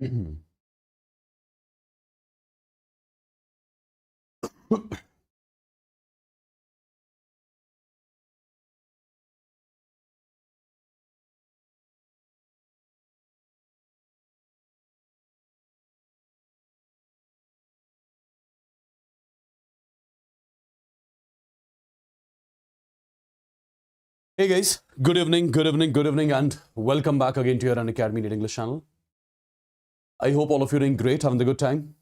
Hey guys, good evening, good evening, good evening, and welcome back again to your Unacademy NEET English channel. I hope all of you are doing great, having a good time.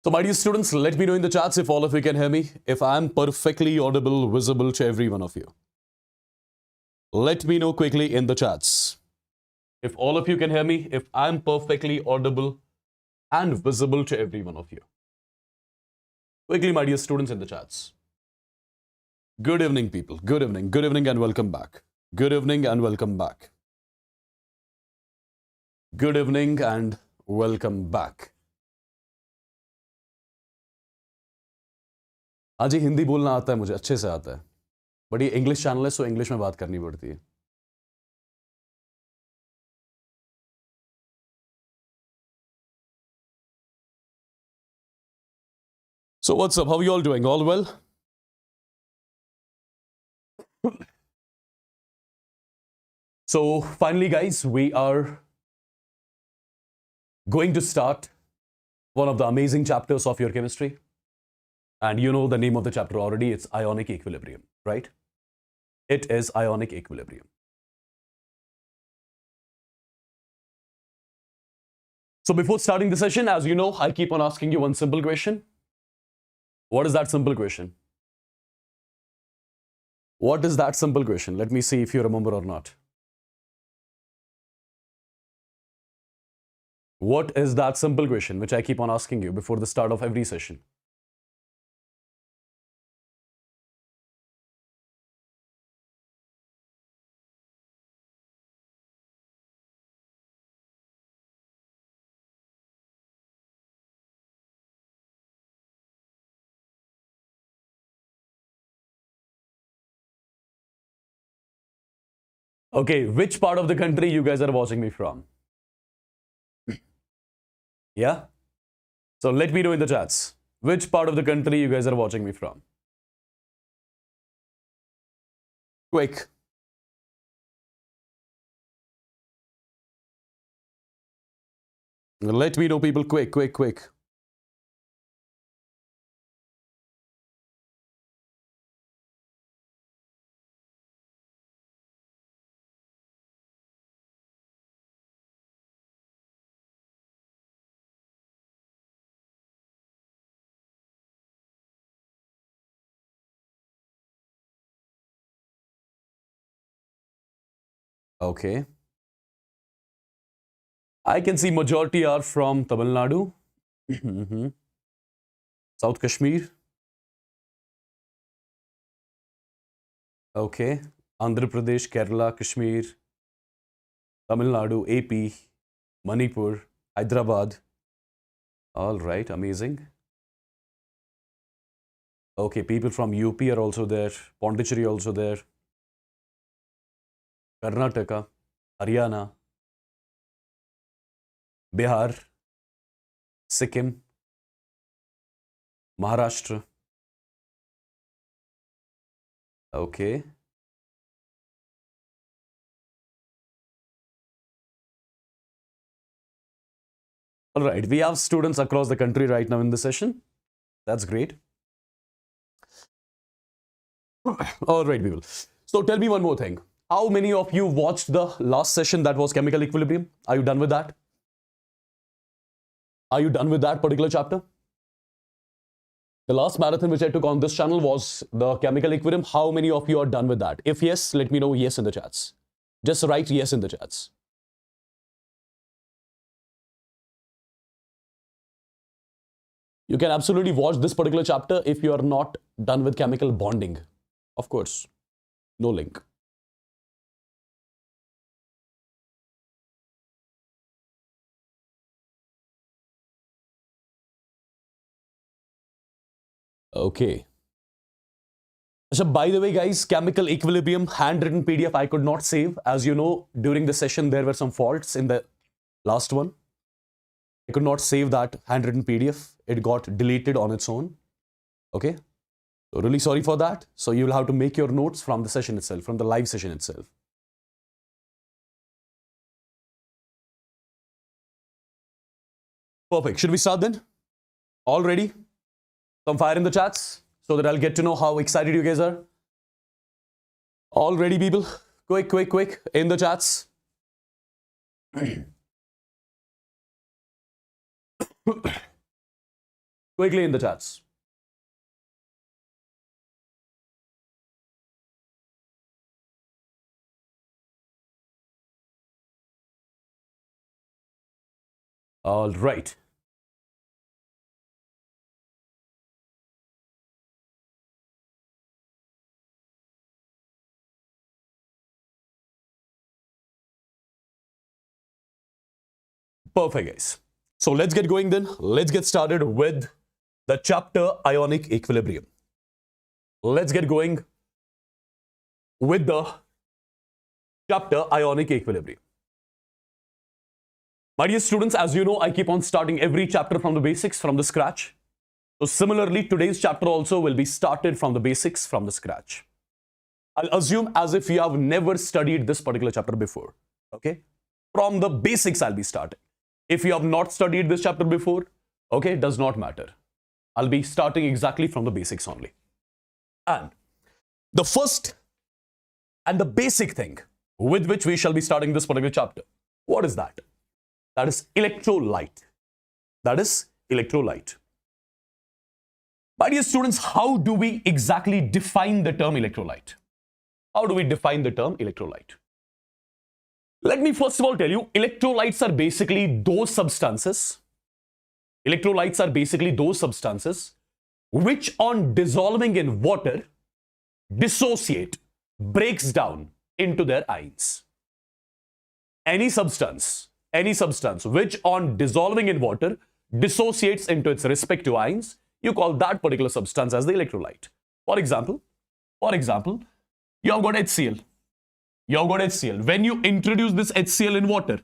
So, my dear students, let me know in the chats if all of you can hear me, if I'm perfectly audible, visible to every one of you. Let me know quickly in the chats. If all of you can hear me, if I'm perfectly audible and visible to every one of you. Quickly, my dear students, in the chats. Good evening, people. Good evening, and welcome back. Good evening, and welcome back. Good evening, and welcome back. हाँ जी, हिंदी बोलना आता है मुझे, अच्छे से आता है, but ये इंग्लिश चैनल है, सो इंग्लिश में बात करनी पड़ती है. So what's up? How are you all doing? All well? So finally, guys, we are going to start one of the amazing chapters of your chemistry. And you know the name of the chapter already. It's Ionic equilibrium, right? It is Ionic equilibrium. So before starting the session, as you know, I keep on asking you one simple question. What is that simple question? What is that simple question? Let me see if you remember or not. What is that simple question which I keep on asking you before the start of every session? Okay, which part of the country you guys are watching me from? Yeah? So let me know in the chats. Which part of the country you guys are watching me from? Quick. Let me know, people. Quick. Okay. I can see majority are from Tamil Nadu, South Kashmir. Okay. Andhra Pradesh, Kerala, Kashmir, Tamil Nadu, AP, Manipur, Hyderabad. All right, amazing. Okay, people from UP are also there, Pondicherry also there, Karnataka, Haryana, Bihar, Sikkim, Maharashtra. Okay. All right, we have students across the country right now in the session. That's great. All right, people. So tell me one more thing. How many of you watched the last session that was chemical equilibrium? Are you done with that? Are you done with that particular chapter? The last marathon which I took on this channel was the chemical equilibrium. How many of you are done with that? If yes, let me know yes in the chats. Just write yes in the chats. You can absolutely watch this particular chapter if you are not done with chemical bonding. Of course, no link. Okay. So by the way, guys, chemical equilibrium handwritten PDF I could not save. As you know, during the session there were some faults in the last one. I could not save that handwritten PDF. It got deleted on its own. Okay. So really sorry for that. So you will have to make your notes from the session itself, from the live session itself. Perfect. Should we start then? All ready? Some fire in the chats so that I'll get to know how excited you guys are. All ready, people? Quick, quick, quick in the chats. Quickly in the chats. All right. Perfect, guys. So let's get going then. Let's get started with the chapter Ionic Equilibrium. Let's get going with the chapter Ionic Equilibrium. My dear students, as you know, I keep on starting every chapter from the basics, from the scratch. So similarly, today's chapter also will be started from the basics, from the scratch. I'll assume as if you have never studied this particular chapter before. Okay? From the basics, I'll be starting. If you have not studied this chapter before, okay, does not matter. I'll be starting exactly from the basics only. And the first and the basic thing with which we shall be starting this particular chapter, what is that? That is electrolyte. That is electrolyte. My dear students, how do we exactly define the term electrolyte? How do we define the term electrolyte? Let me first of all tell you, electrolytes are basically those substances. Electrolytes are basically those substances which on dissolving in water dissociate, breaks down into their ions. Any substance which on dissolving in water dissociates into its respective ions, you call that particular substance as the electrolyte. For example, you have got HCl. When you introduce this HCl in water,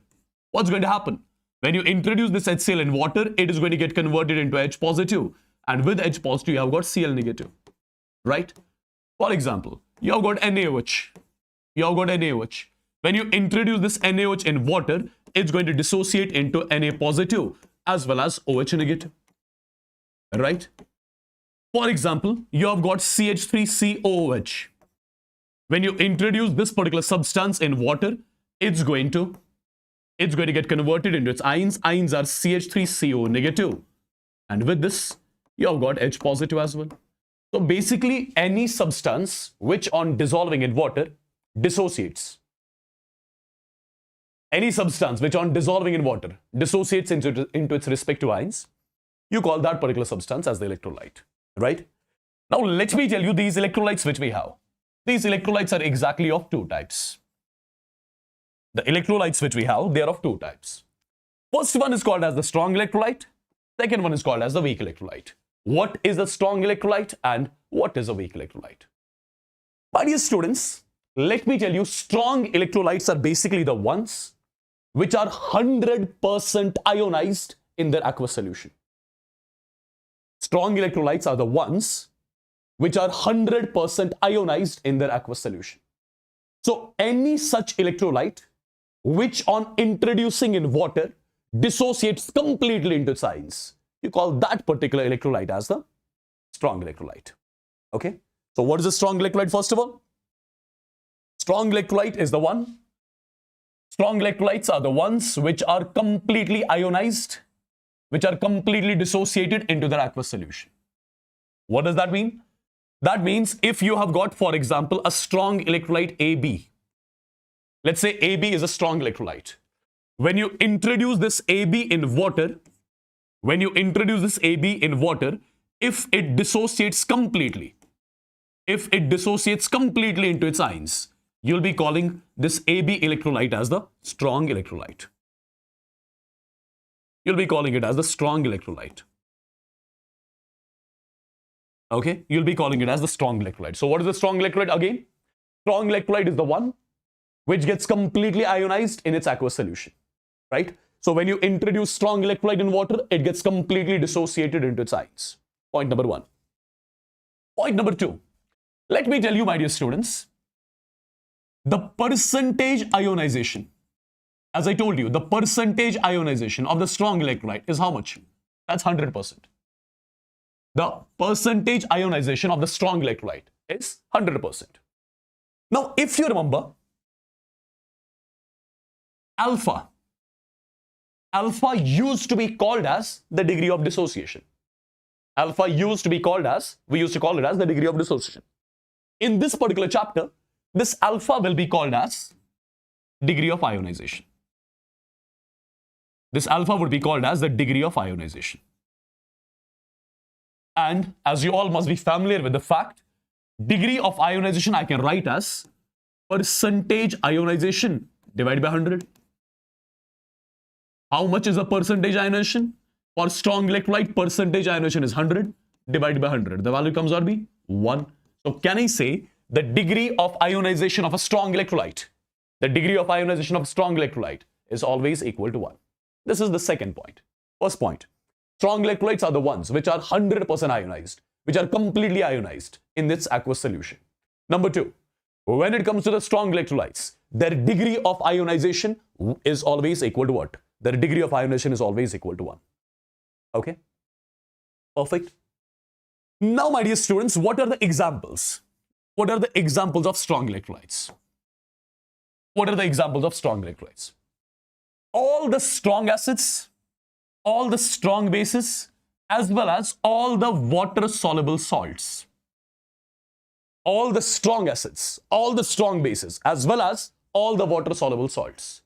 what's going to happen? When you introduce this HCl in water, it is going to get converted into H positive. And with H positive, you have got Cl negative. Right? For example, you have got NaOH. When you introduce this NaOH in water, it's going to dissociate into Na positive as well as OH negative. Right? For example, you have got CH3COOH. When you introduce this particular substance in water, it's going to get converted into its ions. Ions are CH3CO negative. And with this, you have got H positive as well. So basically, any substance which on dissolving in water dissociates. Any substance which on dissolving in water dissociates into its respective ions, you call that particular substance as the electrolyte. Right? Now, let me tell you these electrolytes which we have. These electrolytes are exactly of two types. The electrolytes which we have, they are of two types. First one is called as the strong electrolyte. Second one is called as the weak electrolyte. What is the strong electrolyte and what is a weak electrolyte? My dear students, let me tell you, strong electrolytes are basically the ones which are 100% ionized in their aqueous solution. Strong electrolytes are the ones which are 100% ionized in their aqueous solution. So any such electrolyte which on introducing in water dissociates completely into its ions, you call that particular electrolyte as the strong electrolyte. Okay? So what is a strong electrolyte first of all? Strong electrolytes are the ones which are completely ionized, which are completely dissociated into their aqueous solution. What does that mean? That means if you have got, for example, a strong electrolyte AB, let's say AB is a strong electrolyte. When you introduce this AB in water, if it dissociates completely into its ions, you'll be calling this AB electrolyte as the strong electrolyte. You'll be calling it as the strong electrolyte. Okay, you'll be calling it as the strong electrolyte. So what is the strong electrolyte again? Strong electrolyte is the one which gets completely ionized in its aqueous solution, right? So when you introduce strong electrolyte in water, it gets completely dissociated into its ions. Point number one. Point number two. Let me tell you, my dear students, the percentage ionization. As I told you, the percentage ionization of the strong electrolyte is how much? That's 100%. The percentage ionization of the strong electrolyte is 100%. Now, if you remember, alpha used to be called as the degree of dissociation. Alpha used to be called as, we used to call it as the degree of dissociation. In this particular chapter, this alpha will be called as degree of ionization. This alpha would be called as the degree of ionization. And as you all must be familiar with the fact, degree of ionization I can write as percentage ionization divided by 100. How much is the percentage ionization? For strong electrolyte, percentage ionization is 100 divided by 100. The value comes out to be 1. So can I say the degree of ionization of a strong electrolyte, the degree of ionization of a strong electrolyte is always equal to 1. This is the second point. First point, strong electrolytes are the ones which are 100% ionized, which are completely ionized in its aqueous solution. Number two, when it comes to the strong electrolytes, their degree of ionization is always equal to what? Their degree of ionization is always equal to 1. Okay? Perfect. Now, my dear students, what are the examples? What are the examples of strong electrolytes? What are the examples of strong electrolytes? All the strong acids, all the strong bases, as well as all the water-soluble salts. All the strong acids, all the strong bases, as well as all the water-soluble salts.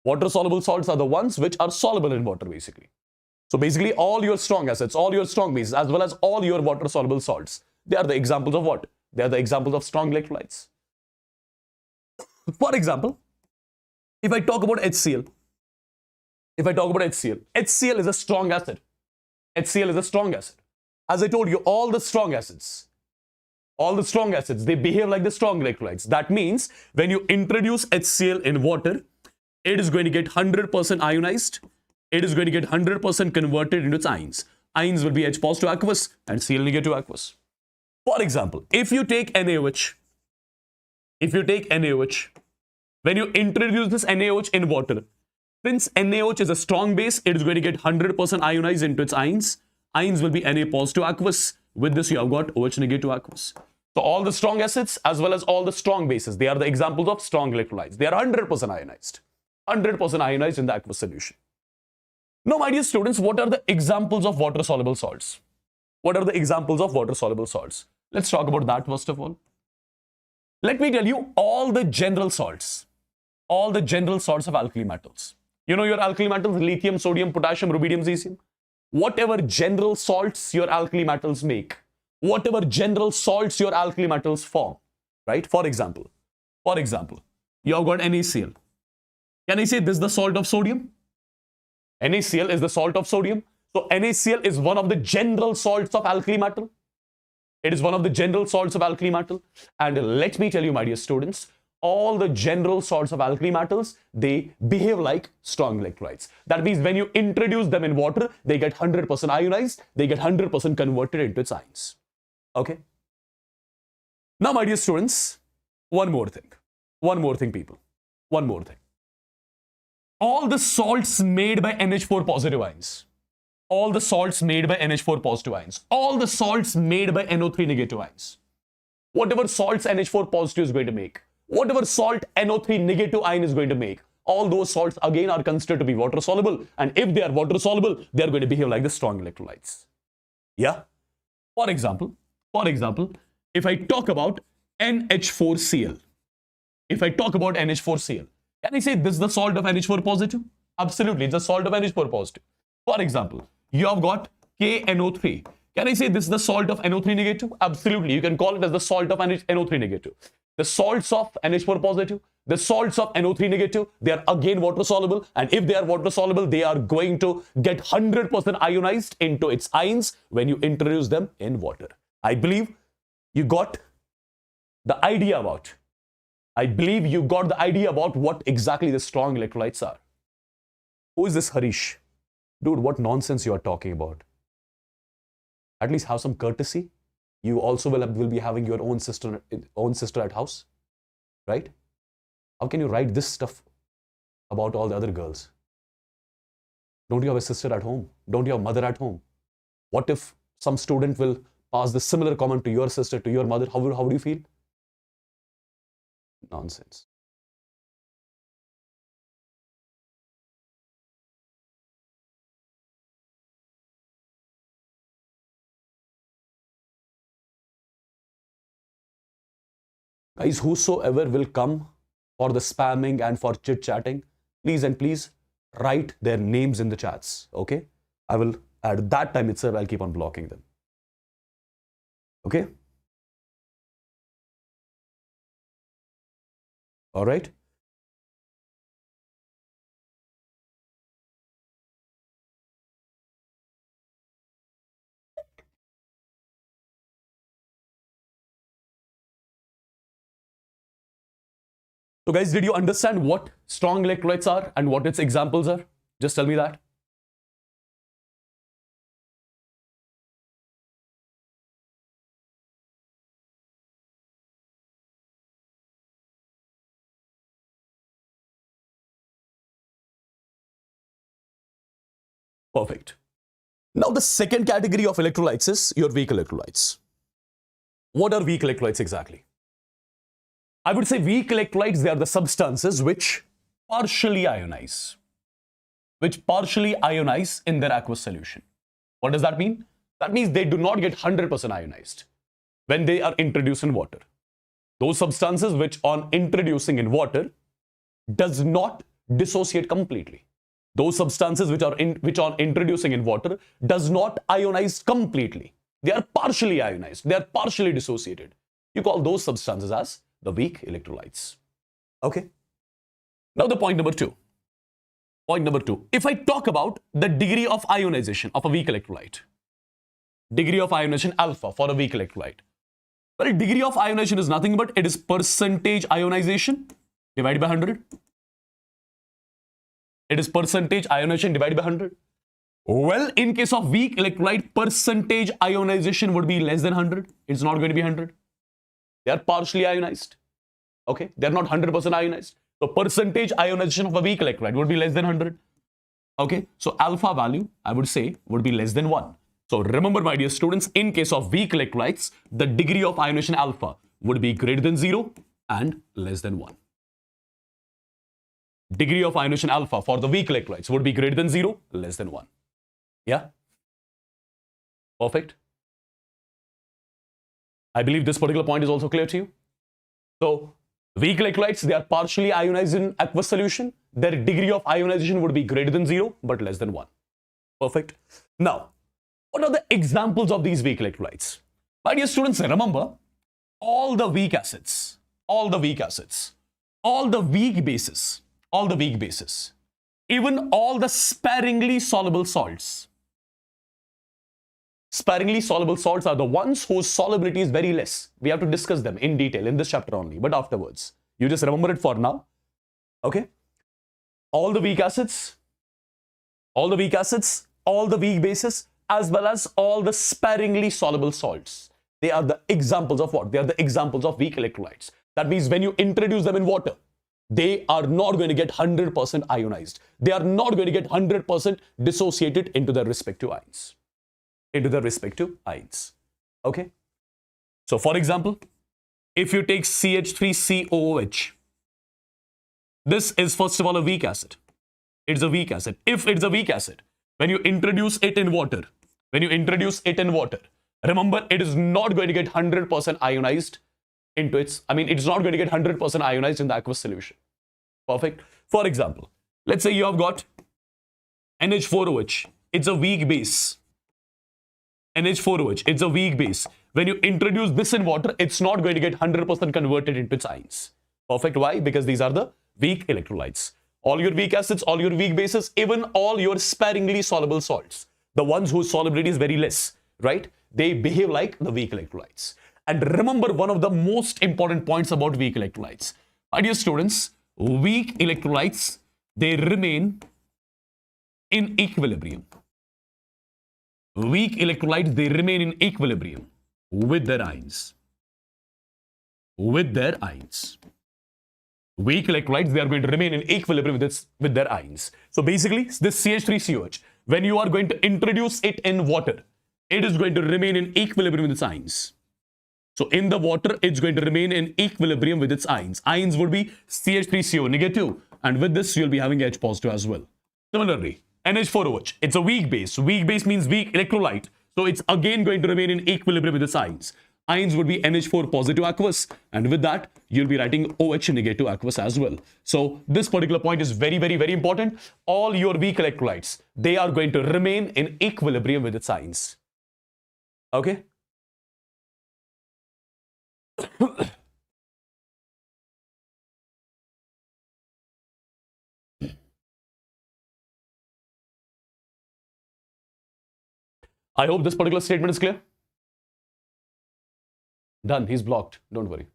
Water-soluble salts are the ones which are soluble in water, basically. So basically, all your strong acids, all your strong bases, as well as all your water-soluble salts, they are the examples of what? They are the examples of strong electrolytes. For example, if I talk about HCl, HCl is a strong acid. HCl is a strong acid. As I told you, all the strong acids, they behave like the strong electrolytes. That means when you introduce HCl in water, it is going to get 100% ionized. It is going to get 100% converted into its ions. Ions will be H positive aqueous and Cl negative aqueous. For example, if you take NaOH, when you introduce this NaOH in water, since NaOH is a strong base, it is going to get 100% ionized into its ions. Ions will be Na positive aqueous. With this, you have got OH negative aqueous. So all the strong acids as well as all the strong bases, they are the examples of strong electrolytes. They are 100% ionized. 100% ionized in the aqueous solution. Now, my dear students, what are the examples of water-soluble salts? What are the examples of water-soluble salts? Let's talk about that first of all. Let me tell you all the general salts of alkali metals. You know your alkali metals, lithium, sodium, potassium, rubidium, cesium. Whatever general salts your alkali metals make, whatever general salts your alkali metals form, right? For example, you have got NaCl. Can I say this is the salt of sodium? NaCl is the salt of sodium. So NaCl is one of the general salts of alkali metal. It is one of the general salts of alkali metal. And let me tell you, my dear students, all the general salts of alkali metals, they behave like strong electrolytes. That means when you introduce them in water, they get 100% ionized, they get 100% converted into its ions. Okay? Now, my dear students, one more thing, people. One more thing. All the salts made by NH4 positive ions, all the salts made by NH4 positive ions, all the salts made by NO3 negative ions, whatever salts NH4 positive is going to make, whatever salt NO3 negative ion is going to make, all those salts again are considered to be water soluble. And if they are water soluble, they are going to behave like the strong electrolytes. Yeah. For example, if I talk about NH4Cl, can I say this is the salt of NH4 positive? Absolutely, it's the salt of NH4 positive. For example, you have got KNO3. Can I say this is the salt of NO3 negative? Absolutely, you can call it as the salt of NO3 negative. The salts of NH4 positive, the salts of NO3 negative, they are again water soluble. And if they are water soluble, they are going to get 100% ionized into its ions when you introduce them in water. I believe you got the idea about. I believe you got the idea about what exactly the strong electrolytes are. Who is this Harish? Dude, what nonsense you are talking about? At least have some courtesy. You also will be having your own sister at house, right? How can you write this stuff about all the other girls? Don't you have a sister at home? Don't you have a mother at home? What if some student will pass the similar comment to your sister, to your mother? How do you feel? Nonsense. Guys, whosoever will come for the spamming and for chit-chatting, please and please write their names in the chats, okay? I will, at that time itself, I'll keep on blocking them. Okay? All right? So guys, did you understand what strong electrolytes are and what its examples are? Just tell me that. Perfect. Now the second category of electrolytes is your weak electrolytes. What are weak electrolytes exactly? I would say weak electrolytes, they are the substances which partially ionize. In their aqueous solution. What does that mean? That means they do not get 100% ionized when they are introduced in water. Those substances which on introducing in water does not dissociate completely. Those substances which on introducing in water does not ionize completely. They are partially ionized. They are partially dissociated. You call those substances as the weak electrolytes. Okay. Now the point number two. If I talk about the degree of ionization of a weak electrolyte, degree of ionization alpha for a weak electrolyte. Well, degree of ionization is nothing but it is percentage ionization divided by 100. It is percentage ionization divided by 100. Well, in case of weak electrolyte, percentage ionization would be less than 100. It's not going to be 100. They are partially ionized. Okay, they're not 100% ionized. So percentage ionization of a weak electrolyte would be less than 100. Okay, so alpha value, I would say, would be less than 1. So remember, my dear students, in case of weak electrolytes, the degree of ionization alpha would be greater than 0 and less than 1. Degree of ionization alpha for the weak electrolytes would be greater than 0, less than 1. Yeah? Perfect. I believe this particular point is also clear to you. So, weak electrolytes, they are partially ionized in aqueous solution. Their degree of ionization would be greater than 0, but less than 1. Perfect. Now, what are the examples of these weak electrolytes? My dear students, remember, all the weak acids, all the weak bases, even all the sparingly soluble salts. Sparingly soluble salts are the ones whose solubility is very less. We have to discuss them in detail in this chapter only, but afterwards. You just remember it for now. Okay? All the weak acids, all the weak bases, as well as all the sparingly soluble salts. They are the examples of what? They are the examples of weak electrolytes. That means when you introduce them in water, they are not going to get 100% ionized. They are not going to get 100% dissociated into their respective ions. Okay? So, for example, if you take CH3COOH, this is first of all a weak acid. It's a weak acid. If it's a weak acid, when you introduce it in water, remember, it is not going to get 100% ionized into its, it's not going to get 100% ionized in the aqueous solution. Perfect. For example, let's say you have got NH4OH. It's a weak base. NH4OH, it's a weak base. When you introduce this in water, it's not going to get 100% converted into its ions. Perfect. Why? Because these are the weak electrolytes. All your weak acids, all your weak bases, even all your sparingly soluble salts, the ones whose solubility is very less, right? they behave like the weak electrolytes. And remember one of the most important points about weak electrolytes. My dear students, weak electrolytes, they remain in equilibrium. Weak electrolytes, they remain in equilibrium with their ions. With their ions. Weak electrolytes, they are going to remain in equilibrium with their ions. So basically, this CH3COH, when you are going to introduce it in water, it is going to remain in equilibrium with its ions. So in the water, it's going to remain in equilibrium with its ions. Ions would be CH3CO negative, and with this, you'll be having H positive as well. Similarly, NH4OH, it's a weak base. Weak base means weak electrolyte. So it's again going to remain in equilibrium with its ions. Ions would be NH4 positive aqueous, and with that, you'll be writing OH negative aqueous as well. So this particular point is very, very, very important. All your weak electrolytes, they are going to remain in equilibrium with its ions. Okay? I hope this particular statement is clear. Done. He's blocked. Don't worry.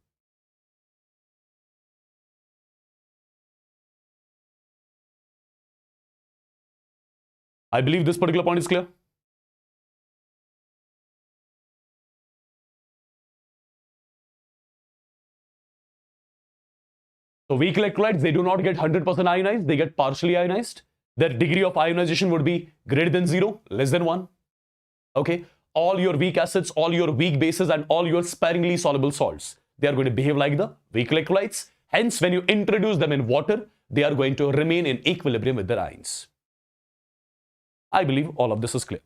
I believe this particular point is clear. So weak electrolytes, they do not get 100% ionized. They get partially ionized. Their degree of ionization would be greater than 0, less than 1. Okay. All your weak acids, all your weak bases, and all your sparingly soluble salts, they are going to behave like the weak electrolytes. Hence, when you introduce them in water, they are going to remain in equilibrium with their ions. I believe all of this is clear.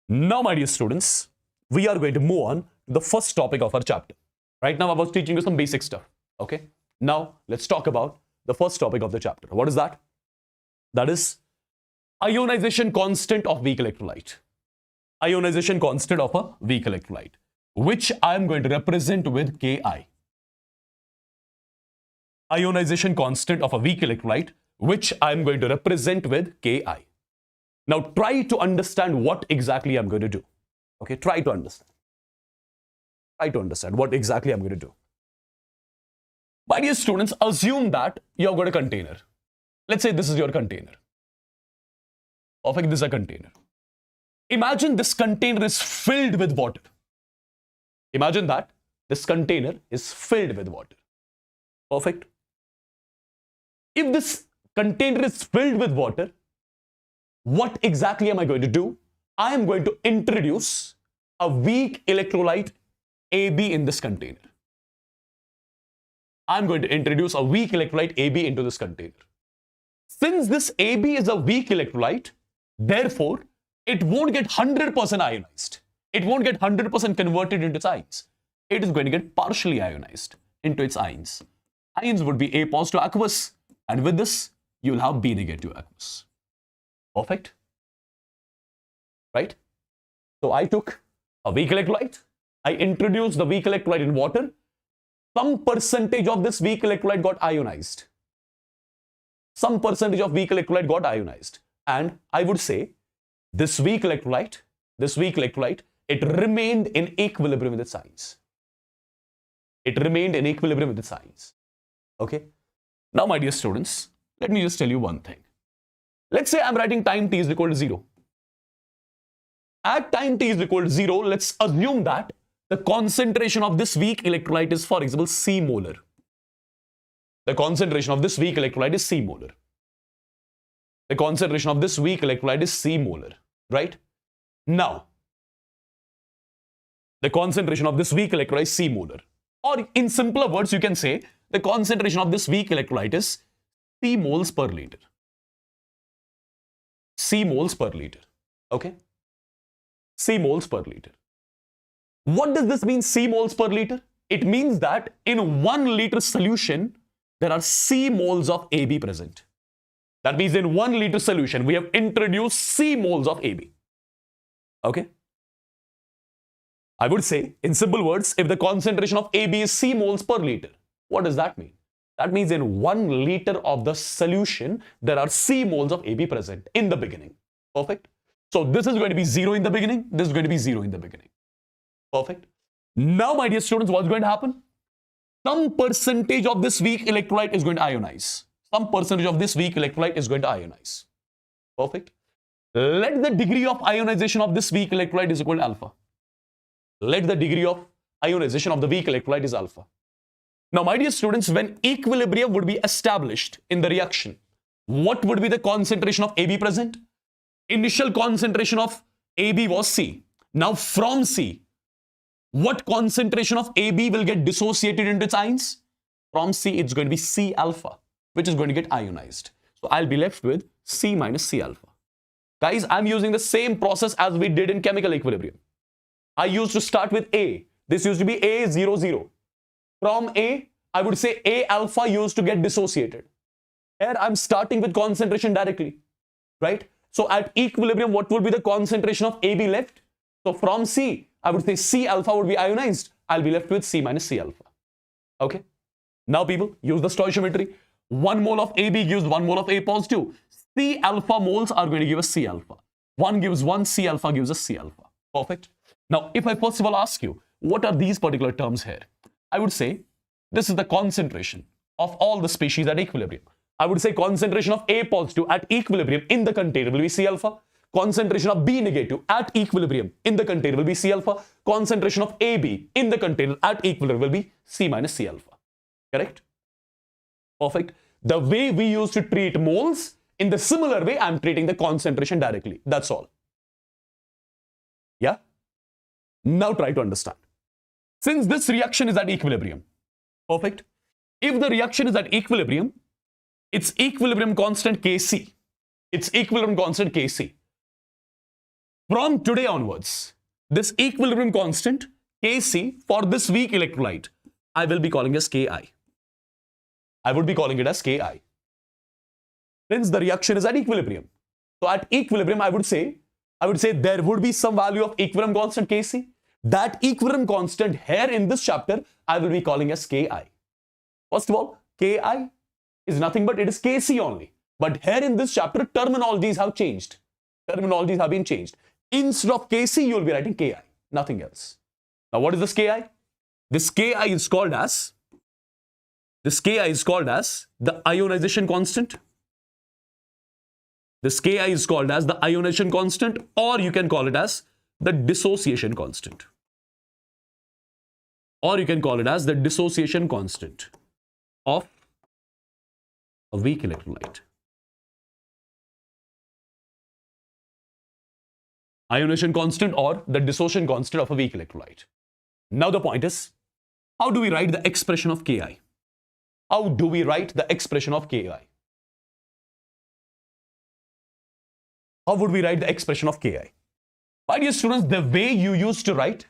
Now, my dear students, we are going to move on to the first topic of our chapter. Right now, I was teaching you some basic stuff. Okay. Now, let's talk about the first topic of the chapter. What is that? That is ionization constant of weak electrolyte. Ionization constant of a weak electrolyte, which I am going to represent with Ki. Ionization constant of a weak electrolyte, which I am going to represent with Ki. Now try to understand what exactly I'm going to do. Okay, try to understand. Try to understand what exactly I'm going to do. My dear students, assume that you've got a container. Let's say this is your container. Perfect, this is a container. Imagine this container is filled with water. Imagine that this container is filled with water. Perfect. If this container is filled with water, what exactly am I going to do? I am going to introduce a weak electrolyte AB in this container. I'm going to introduce a weak electrolyte AB into this container. Since this AB is a weak electrolyte, therefore, it won't get 100% ionized. It won't get 100% converted into its ions. It is going to get partially ionized into its ions. Ions would be A positive aqueous, and with this, you will have B negative aqueous. Perfect. Right? So I took a weak electrolyte. I introduced the weak electrolyte in water. Some percentage of this weak electrolyte got ionized. Some percentage of weak electrolyte got ionized. And I would say, this weak electrolyte, it remained in equilibrium with its ions. It remained in equilibrium with its ions. Okay. Now, my dear students, let me just tell you one thing. Let's say I'm writing time t is equal to 0. At time t is equal to 0, let's assume that the concentration of this weak electrolyte is, for example, C molar. The concentration of this weak electrolyte is C molar. The concentration of this weak electrolyte is C molar, right? Now, the concentration of this weak electrolyte is C molar. Or in simpler words, you can say the concentration of this weak electrolyte is C moles per liter. C moles per liter. Okay? C moles per liter. What does this mean, C moles per liter? It means that in 1 liter solution, there are C moles of AB present. That means in 1 liter solution, we have introduced C moles of AB. Okay? I would say, in simple words, if the concentration of AB is C moles per liter, what does that mean? That means in 1 liter of the solution, there are C moles of AB present in the beginning. Perfect? So this is going to be 0 in the beginning. This is going to be 0 in the beginning. Perfect. Now, my dear students, what's going to happen? Some percentage of this weak electrolyte is going to ionize. Some percentage of this weak electrolyte is going to ionize. Perfect. Let the degree of ionization of this weak electrolyte is equal to alpha. Let the degree of ionization of the weak electrolyte is alpha. Now, my dear students, when equilibrium would be established in the reaction, what would be the concentration of AB present? Initial concentration of AB was C. Now, from C, what concentration of AB will get dissociated into its ions? From C, it's going to be C alpha, which is going to get ionized. So, I'll be left with C minus C alpha. Guys, I'm using the same process as we did in chemical equilibrium. I used to start with A. This used to be A00. From A, I would say A alpha used to get dissociated. Here, I'm starting with concentration directly, right? So, at equilibrium, what would be the concentration of AB left? So, from C, I would say C alpha would be ionized. I'll be left with C minus C alpha. Okay? Now, people, use the stoichiometry. 1 mole of AB gives 1 mole of A positive. C alpha moles are going to give us C alpha. 1 gives 1, C alpha gives us C alpha. Perfect. Now, if I first of all ask you, what are these particular terms here? I would say, this is the concentration of all the species at equilibrium. I would say concentration of A positive at equilibrium in the container will be C alpha. Concentration of B negative at equilibrium in the container will be C alpha. Concentration of AB in the container at equilibrium will be C minus C alpha. Correct? Perfect. The way we used to treat moles, in the similar way, I'm treating the concentration directly. That's all. Yeah? Now try to understand. Since this reaction is at equilibrium, perfect. If the reaction is at equilibrium, its equilibrium constant Kc. Its equilibrium constant Kc. From today onwards, this equilibrium constant Kc for this weak electrolyte, I will be calling as Ki. I would be calling it as Ki. Since the reaction is at equilibrium. So at equilibrium, I would say there would be some value of equilibrium constant Kc. That equilibrium constant here in this chapter, I will be calling as Ki. First of all, Ki is nothing but it is Kc only. But here in this chapter, terminologies have changed. Terminologies have been changed. Instead of Kc, you will be writing Ki, nothing else. Now, what is this Ki? This Ki is called as the ionization constant. This Ki is called as the ionization constant, or you can call it as the dissociation constant. Or you can call it as the dissociation constant of a weak electrolyte. Ionization constant or the dissociation constant of a weak electrolyte. Now the point is, how do we write the expression of Ki? How do we write the expression of Ki? How would we write the expression of Ki? My dear students, the way you used to write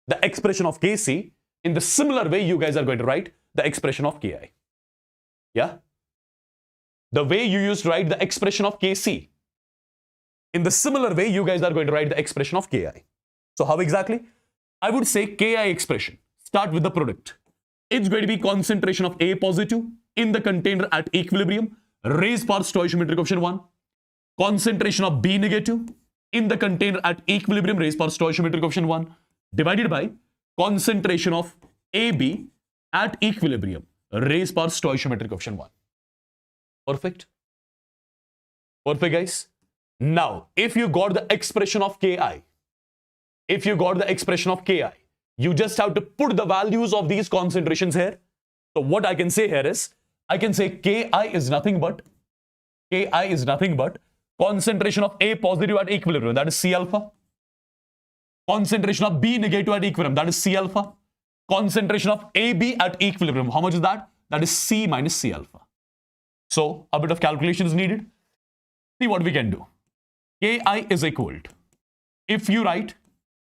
the expression of Kc, in the similar way you guys are going to write the expression of Ki. Yeah? The way you used to write the expression of Kc, in the similar way you guys are going to write the expression of Ki. So how exactly? I would say Ki expression. Start with the product. It's going to be concentration of A positive in the container at equilibrium, raised power stoichiometric coefficient 1. Concentration of B negative in the container at equilibrium, raised power stoichiometric coefficient 1, divided by concentration of AB at equilibrium, raised power stoichiometric coefficient 1. Perfect? Perfect, guys? Now, if you got the expression of Ki, you just have to put the values of these concentrations here. So what I can say here is, I can say Ki is nothing but concentration of A positive at equilibrium, that is C alpha. Concentration of B negative at equilibrium, that is C alpha. Concentration of AB at equilibrium, how much is that? That is C minus C alpha. So a bit of calculation is needed. See what we can do. Ki is equal to, if you write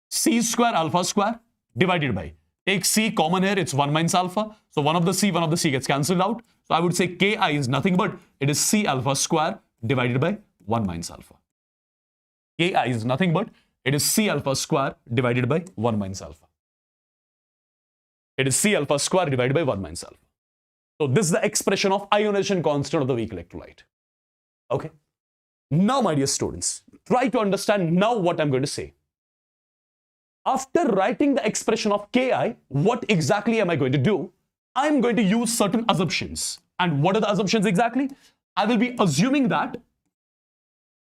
C square alpha square divided by, take C common here, it's 1 minus alpha. So one of the C gets cancelled out. So I would say Ki is nothing but it is C alpha square divided by 1 minus alpha. Ki is nothing but it is C alpha square divided by 1 minus alpha. It is C alpha square divided by 1 minus alpha. So this is the expression of ionization constant of the weak electrolyte. Okay. Now, my dear students, try to understand now what I'm going to say. After writing the expression of Ki, what exactly am I going to do? I'm going to use certain assumptions. And what are the assumptions exactly? I will be assuming that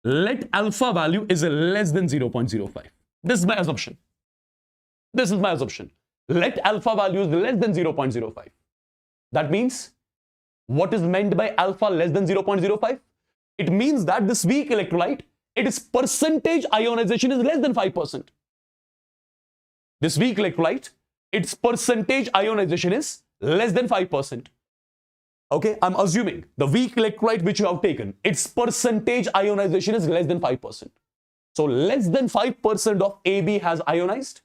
let alpha value is less than 0.05. This is my assumption. This is my assumption. Let alpha value is less than 0.05. That means, what is meant by alpha less than 0.05? It means that this weak electrolyte, its percentage ionization is less than 5%. This weak electrolyte, its percentage ionization is less than 5%. Okay, I'm assuming the weak electrolyte which you have taken, its percentage ionization is less than 5%. So less than 5% of AB has ionized.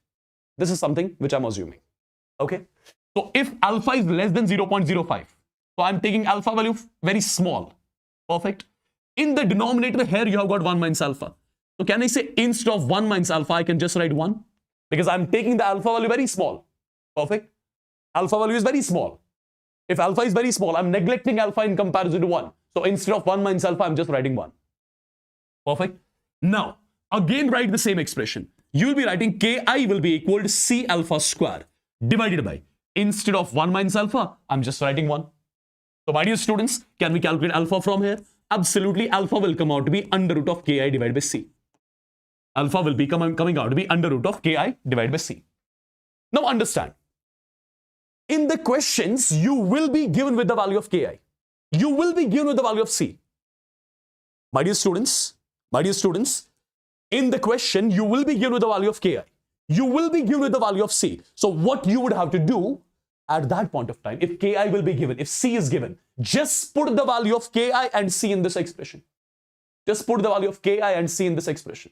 This is something which I'm assuming. Okay, so if alpha is less than 0.05, so I'm taking alpha value very small. Perfect. In the denominator here, you have got 1 minus alpha. So can I say instead of 1 minus alpha, I can just write 1? Because I'm taking the alpha value very small. Perfect. Alpha value is very small. If alpha is very small, I'm neglecting alpha in comparison to 1. So instead of 1 minus alpha, I'm just writing 1. Perfect. Now, again write the same expression. You will be writing Ki will be equal to C alpha square divided by, instead of 1 minus alpha, I'm just writing 1. So my dear students, can we calculate alpha from here? Absolutely, alpha will come out to be under root of Ki divided by C. Alpha will be coming out to be under root of Ki divided by C. Now understand. In the questions, you will be given with the value of Ki. You will be given with the value of C. My dear students, in the question, you will be given with the value of Ki. You will be given with the value of C. So what you would have to do at that point of time, if Ki will be given, if C is given, just put the value of Ki and C in this expression. Just put the value of Ki and C in this expression.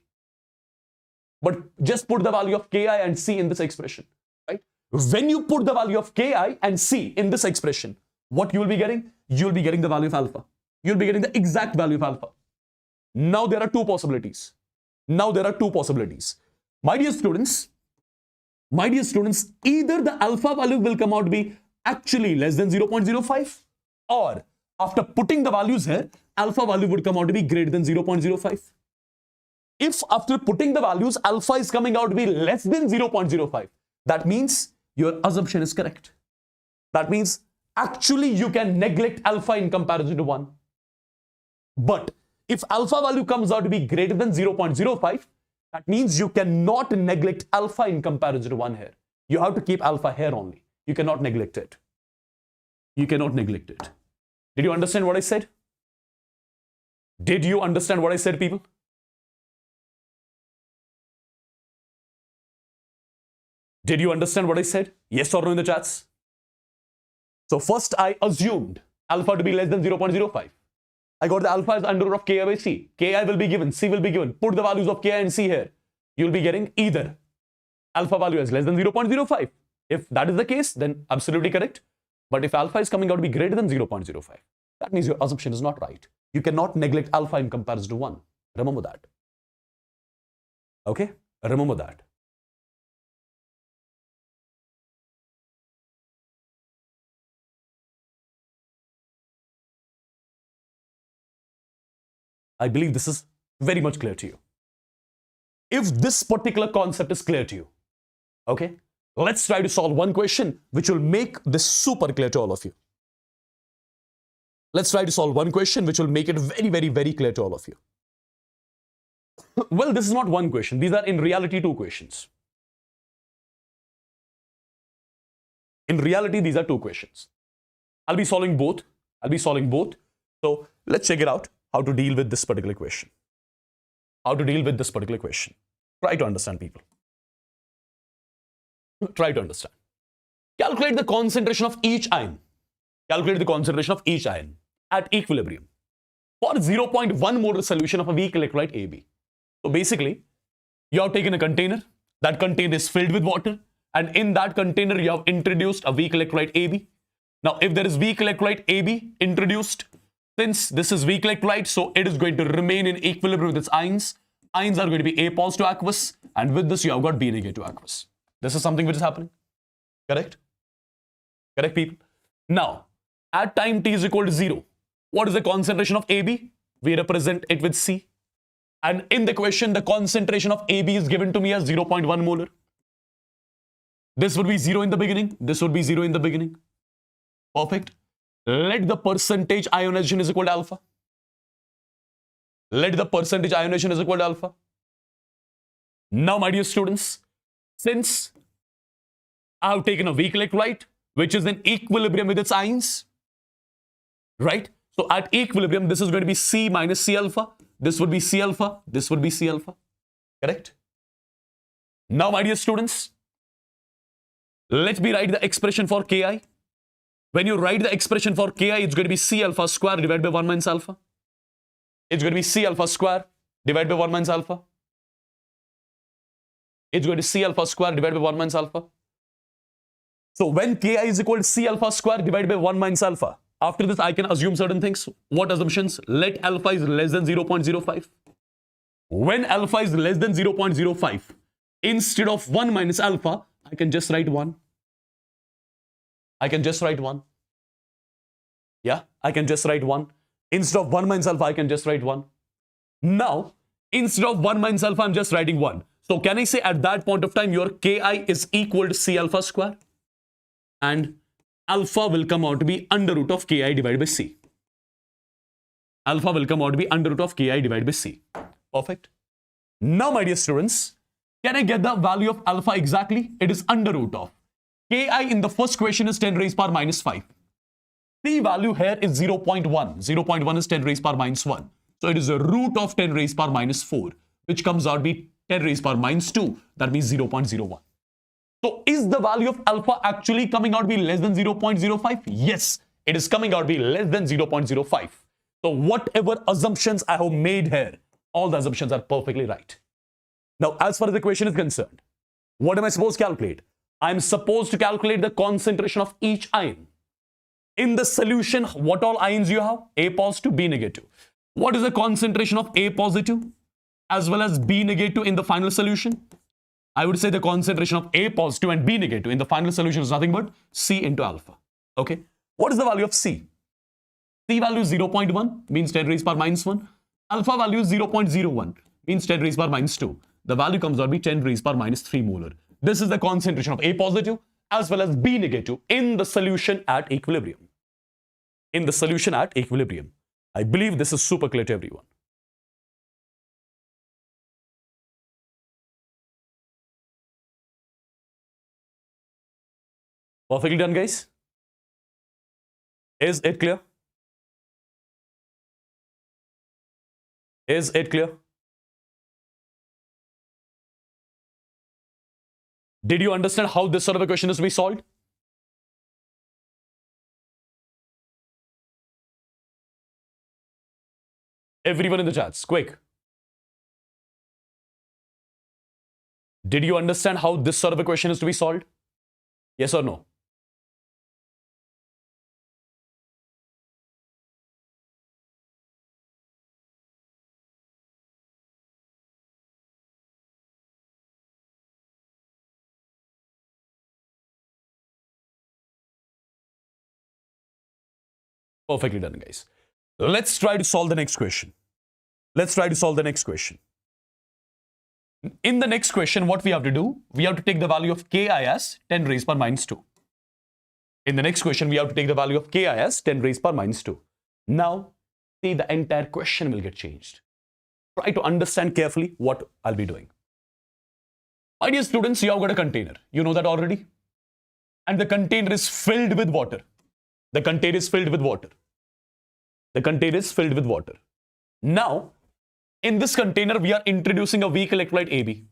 But just put the value of Ki and C in this expression, right? When you put the value of Ki and C in this expression, what you will be getting? You will be getting the value of alpha. You will be getting the exact value of alpha. Now there are two possibilities. My dear students, either the alpha value will come out to be actually less than 0.05, or after putting the values here, alpha value would come out to be greater than 0.05. If after putting the values, alpha is coming out to be less than 0.05, that means your assumption is correct. That means actually you can neglect alpha in comparison to 1. But if alpha value comes out to be greater than 0.05, that means you cannot neglect alpha in comparison to 1 here. You have to keep alpha here only. You cannot neglect it. You cannot neglect it. Did you understand what I said? Did you understand what I said, people? Did you understand what I said? Yes or no in the chats? So first I assumed alpha to be less than 0.05. I got the alpha as under root of Ki by C. Ki will be given, C will be given. Put the values of Ki and C here. You will be getting either alpha value as less than 0.05. If that is the case, then absolutely correct. But if alpha is coming out to be greater than 0.05, that means your assumption is not right. You cannot neglect alpha in comparison to 1. Remember that. Okay? Remember that. I believe this is very much clear to you. If this particular concept is clear to you, okay, let's try to solve one question which will make this super clear to all of you. Let's try to solve one question which will make it very, very, very clear to all of you. Well, this is not one question. These are in reality 2 questions. In reality, these are 2 questions. I'll be solving both. So let's check it out. How to deal with this particular question. Try to understand, people. Try to understand. Calculate the concentration of each ion. At equilibrium for 0.1 molar solution of a weak electrolyte AB. So basically, you have taken a container. That container is filled with water. And in that container, you have introduced a weak electrolyte AB. Now, if there is weak electrolyte AB introduced, since this is weak electrolyte, so it is going to remain in equilibrium with its ions. Ions are going to be A positive aqueous, and with this you have got B negative aqueous. This is something which is happening. Correct? Correct, people? Now, at time t is equal to 0, what is the concentration of AB? We represent it with C. And in the question, the concentration of AB is given to me as 0.1 molar. This would be 0 in the beginning. This would be 0 in the beginning. Perfect. Let the percentage ionization is equal to alpha. Let the percentage ionization is equal to alpha. Now, my dear students, since I have taken a weak electrolyte, which is in equilibrium with its ions, right? So at equilibrium, this is going to be C minus C alpha. This would be C alpha. This would be C alpha. Correct? Now, my dear students, let me write the expression for Ki. When you write the expression for Ki, it's going to be C alpha square divided by 1 minus alpha. It's going to be C alpha square divided by 1 minus alpha. It's going to be C alpha square divided by 1 minus alpha. So when Ki is equal to C alpha square divided by 1 minus alpha, after this I can assume certain things. What assumptions? Let alpha is less than 0.05. When alpha is less than 0.05, instead of 1 minus alpha, I can just write 1. I can just write 1. Yeah, I can just write 1. Instead of 1 minus alpha, I can just write 1. Now, instead of 1 minus alpha, I'm just writing 1. So can I say at that point of time, your Ki is equal to C alpha square? And alpha will come out to be under root of Ki divided by C. Alpha will come out to be under root of Ki divided by C. Perfect. Now, my dear students, can I get the value of alpha exactly? It is under root of. Ki in the first question is 10 raised power minus 5. C value here is 0.1. 0.1 is 10 raised power minus 1. So it is a root of 10 raised power minus 4, which comes out to be 10 raised power minus 2. That means 0.01. So is the value of alpha actually coming out to be less than 0.05? Yes, it is coming out to be less than 0.05. So whatever assumptions I have made here, all the assumptions are perfectly right. Now, as far as the question is concerned, what am I supposed to calculate? I am supposed to calculate the concentration of each ion. In the solution, what all ions you have? A positive, B negative. What is the concentration of A positive as well as B negative in the final solution? I would say the concentration of A positive and B negative in the final solution is nothing but C into alpha. Okay. What is the value of C? C value is 0.1, means 10 raised power minus 1. Alpha value is 0.01, means 10 raised power minus 2. The value comes out to be 10 raised power minus 3 molar. This is the concentration of A positive as well as B negative in the solution at equilibrium. In the solution at equilibrium. I believe this is super clear to everyone. Perfectly done, guys. Is it clear? Is it clear? Did you understand how this sort of a question is to be solved? Everyone in the chats, quick. Did you understand how this sort of a question is to be solved? Yes or no? Perfectly done, guys. Let's try to solve the next question. Let's try to solve the next question. In the next question, what we have to do? We have to take the value of Ki as 10 raised power minus 2. In the next question, we have to take the value of Ki as 10 raised power minus 2. Now, see, the entire question will get changed. Try to understand carefully what I'll be doing. My dear students, you have got a container. You know that already. And the container is filled with water. The container is filled with water. The container is filled with water. Now, in this container, we are introducing a weak electrolyte AB.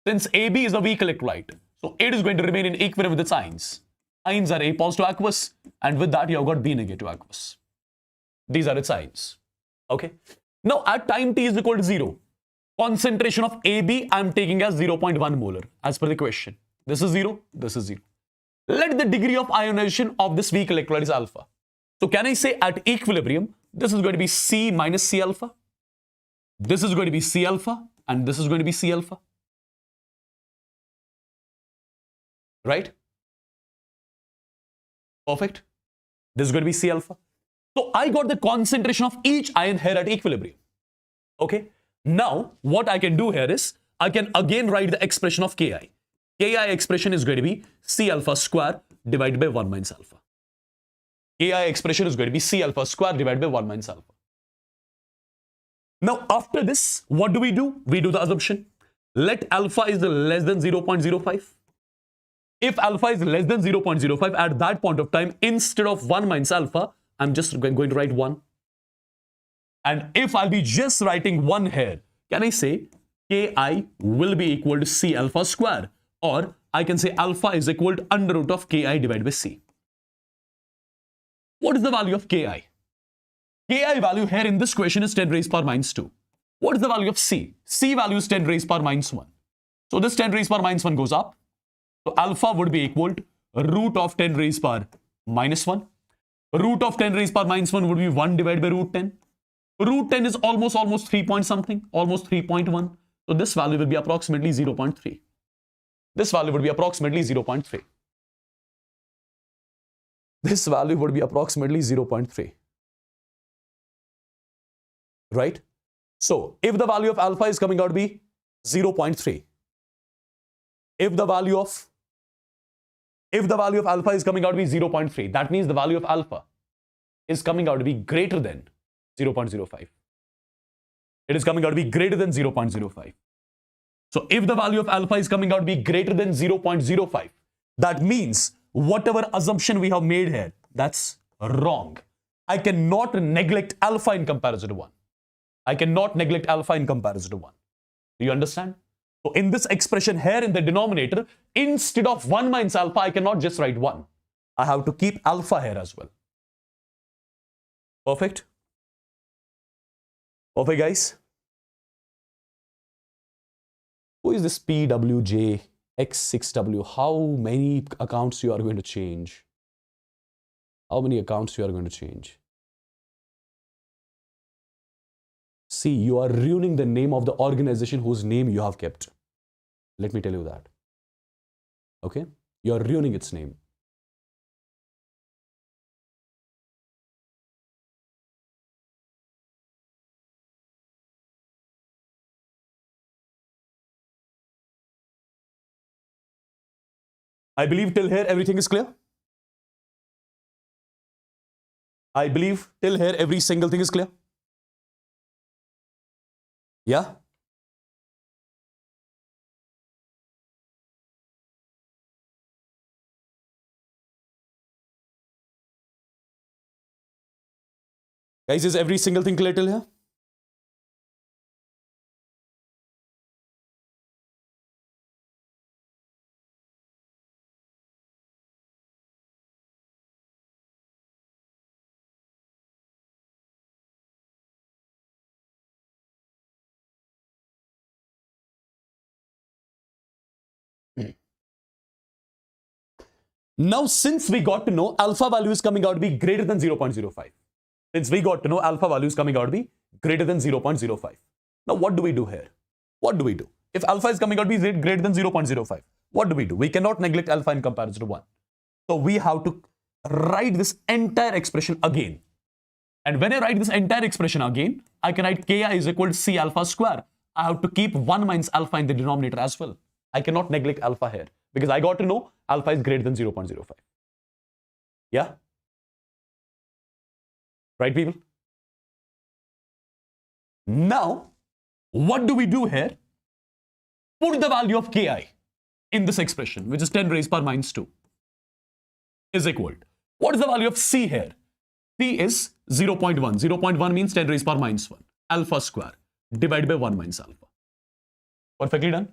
Since AB is a weak electrolyte, so it is going to remain in equilibrium with its ions. Ions are A positive aqueous, and with that, you have got B negative aqueous. These are its ions. Okay. Now, at time t is equal to 0, concentration of AB I am taking as 0.1 molar as per the question. This is 0, this is 0. Let the degree of ionization of this weak electrolyte is alpha. So can I say at equilibrium, this is going to be C minus C alpha. This is going to be C alpha and this is going to be C alpha. Right? Perfect. This is going to be C alpha. So I got the concentration of each ion here at equilibrium. Okay. Now, what I can do here is, I can again write the expression of Ki. Ki expression is going to be C alpha square divided by 1 minus alpha. Ki expression is going to be C alpha square divided by 1 minus alpha. Now, after this, what do? We do the assumption. Let alpha is less than 0.05. If alpha is less than 0.05, at that point of time, instead of 1 minus alpha, I'm just going to write 1. And if I'll be just writing 1 here, can I say Ki will be equal to C alpha square? Or I can say alpha is equal to under root of Ki divided by C. What is the value of Ki? Ki value here in this question is 10 raised power minus 2. What is the value of C? C value is 10 raised power minus 1. So this 10 raised power minus 1 goes up. So alpha would be equal to root of 10 raised power minus 1. Root of 10 raised power minus 1 would be 1 divided by root 10. Root 10 is almost 3 point something, almost 3.1. So this value will be approximately 0.3. This value would be approximately 0.3. This value would be approximately 0.3. Right? So, if the value of alpha is coming out to be 0.3, if the value of alpha is coming out to be 0.3, that means the value of alpha is coming out to be greater than 0.05. It is coming out to be greater than 0.05. So, if the value of alpha is coming out to be greater than 0.05, that means whatever assumption we have made here, that's wrong. I cannot neglect alpha in comparison to 1. I cannot neglect alpha in comparison to 1. Do you understand? So in this expression here in the denominator, instead of 1 minus alpha, I cannot just write 1. I have to keep alpha here as well. Perfect? Perfect, guys? Who is this PWJX6W? How many accounts you are going to change? How many accounts you are going to change? See, you are ruining the name of the organization whose name you have kept. Let me tell you that. Okay? You are ruining its name. I believe till here everything is clear. I believe till here every single thing is clear. Yeah? Guys, is every single thing clear till here? Now, since we got to know alpha value is coming out to be greater than 0.05. Since we got to know alpha value is coming out to be greater than 0.05. Now, what do we do here? What do we do? If alpha is coming out to be greater than 0.05, what do? We cannot neglect alpha in comparison to 1. So, we have to write this entire expression again. And when I write this entire expression again, I can write Ki is equal to C alpha square. I have to keep 1 minus alpha in the denominator as well. I cannot neglect alpha here because I got to know alpha is greater than 0.05. Yeah? Right, people? Now, what do we do here? Put the value of Ki in this expression, which is 10 raised power minus 2, is equal to, what is the value of C here? C is 0.1. 0.1 means 10 raised power minus 1. Alpha square divided by 1 minus alpha. Perfectly done.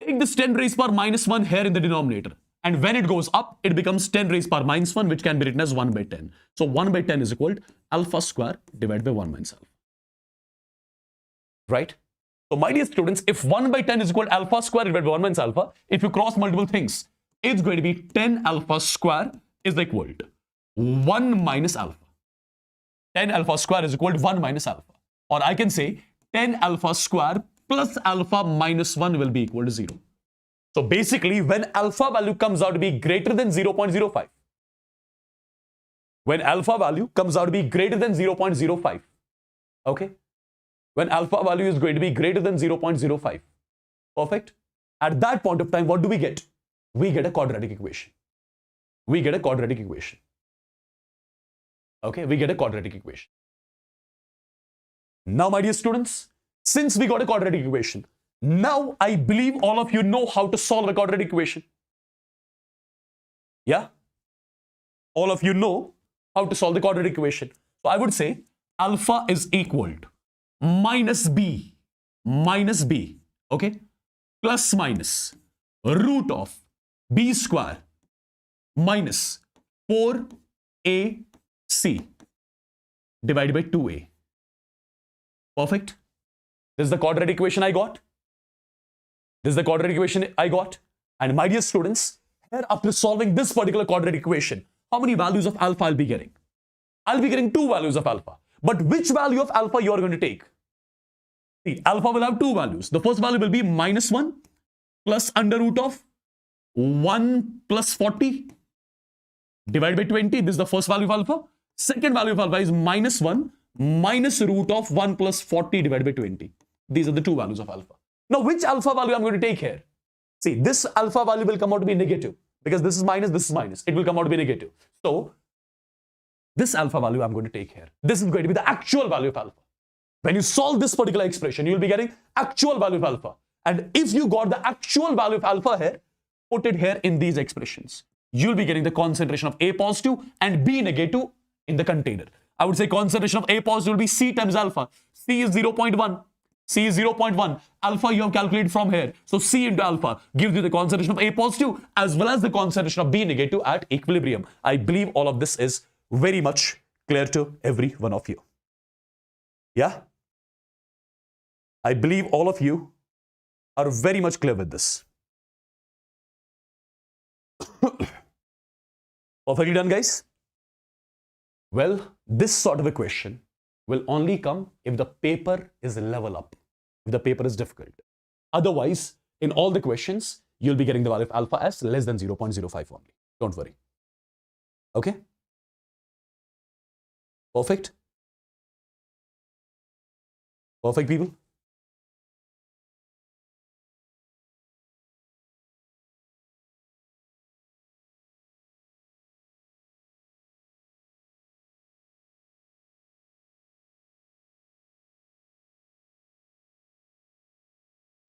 Take this 10 raised power minus 1 here in the denominator. And when it goes up, it becomes 10 raised power minus 1, which can be written as 1 by 10. So 1 by 10 is equal to alpha square divided by 1 minus alpha. Right? So my dear students, if 1 by 10 is equal to alpha square divided by 1 minus alpha, if you cross multiple things, it's going to be 10 alpha square is equal to 1 minus alpha. 10 alpha square is equal to 1 minus alpha. Or I can say 10 alpha square plus alpha minus 1 will be equal to 0. So basically, when alpha value comes out to be greater than 0.05, when alpha value comes out to be greater than 0.05, okay, when alpha value is going to be greater than 0.05. Perfect. At that point of time, what do we get? We get a quadratic equation. We get a quadratic equation. Okay, we get a quadratic equation. Now, my dear students, since we got a quadratic equation, now I believe all of you know how to solve a quadratic equation. Yeah? All of you know how to solve the quadratic equation. So I would say alpha is equal to minus b, okay, plus minus root of b square minus 4ac divided by 2a. Perfect. This is the quadratic equation I got. This is the quadratic equation I got. And my dear students, here after solving this particular quadratic equation, how many values of alpha I'll be getting? I'll be getting 2 values of alpha. But which value of alpha you are going to take? See, alpha will have 2 values. The first value will be minus 1 plus under root of 1 plus 40 divided by 20. This is the first value of alpha. Second value of alpha is minus 1 minus root of 1 plus 40 divided by 20. These are the 2 values of alpha. Now, which alpha value I'm going to take here? See, this alpha value will come out to be negative because this is minus, this is minus. It will come out to be negative. So, this alpha value I'm going to take here. This is going to be the actual value of alpha. When you solve this particular expression, you will be getting actual value of alpha. And if you got the actual value of alpha here, put it here in these expressions. You'll be getting the concentration of A positive and B negative in the container. I would say concentration of A positive will be C times alpha. C is 0.1. C is 0.1. Alpha you have calculated from here. So C into alpha gives you the concentration of A positive as well as the concentration of B negative at equilibrium. I believe all of this is very much clear to every one of you. Yeah? I believe all of you are very much clear with this. Perfectly done, guys? Well, this sort of a question will only come if the paper is level up, if the paper is difficult. Otherwise, in all the questions, you'll be getting the value of alpha as less than 0.05 only. Don't worry. Okay? Perfect? Perfect, people?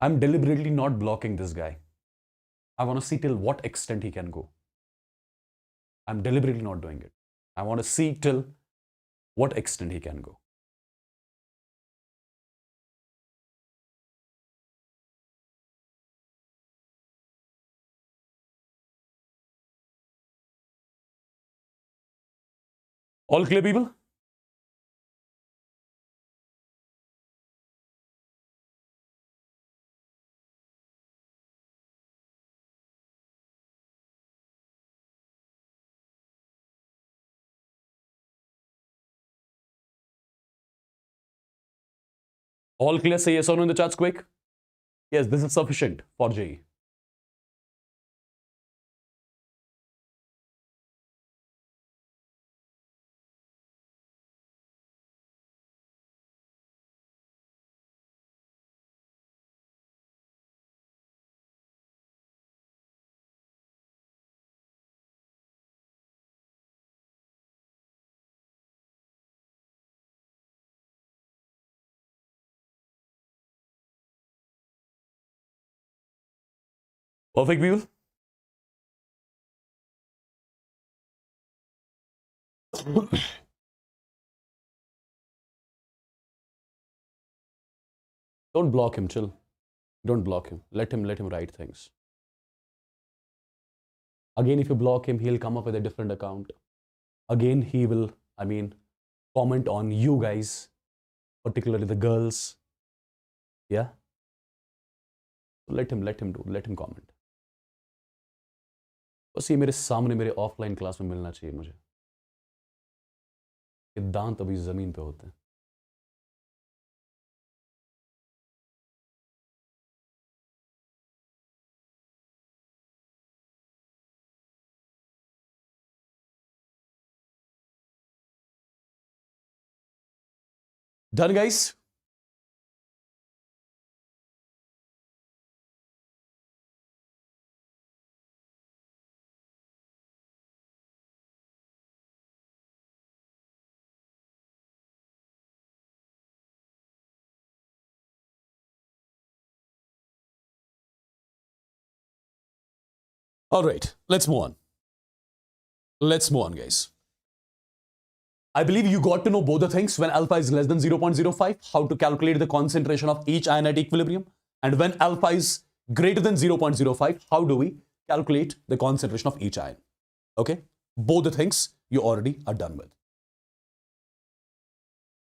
I'm deliberately not blocking this guy. I want to see till what extent he can go. I'm deliberately not doing it. I want to see till what extent he can go. All clear, people? All clear? Say yes or no in the chats quick. Yes, this is sufficient for JEE. Perfect, people? Don't block him, chill. Don't block him. Let him write things. Again, if you block him, he'll come up with a different account. Again, he will, comment on you guys, particularly the girls. Yeah? Let him comment. बस ये मेरे सामने मेरे offline class में मिलना चाहिए मुझे. ये दांत अभी जमीन पे होते हैं. Done, guys? All right, let's move on. Let's move on, guys. I believe you got to know both the things. When alpha is less than 0.05, how to calculate the concentration of each ion at equilibrium. And when alpha is greater than 0.05, how do we calculate the concentration of each ion? Okay, both the things you already are done with.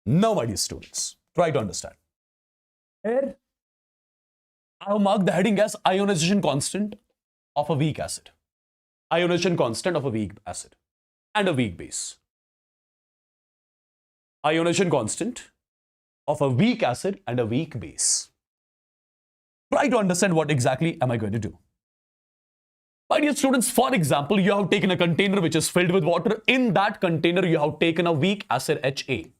Now, my dear students, try to understand. Here, I have marked the heading as ionization constant of a weak acid. Ionization constant of a weak acid and a weak base. Ionization constant of a weak acid and a weak base. Try to understand what exactly am I going to do. My dear students, for example, you have taken a container which is filled with water. In that container, you have taken a weak acid HA.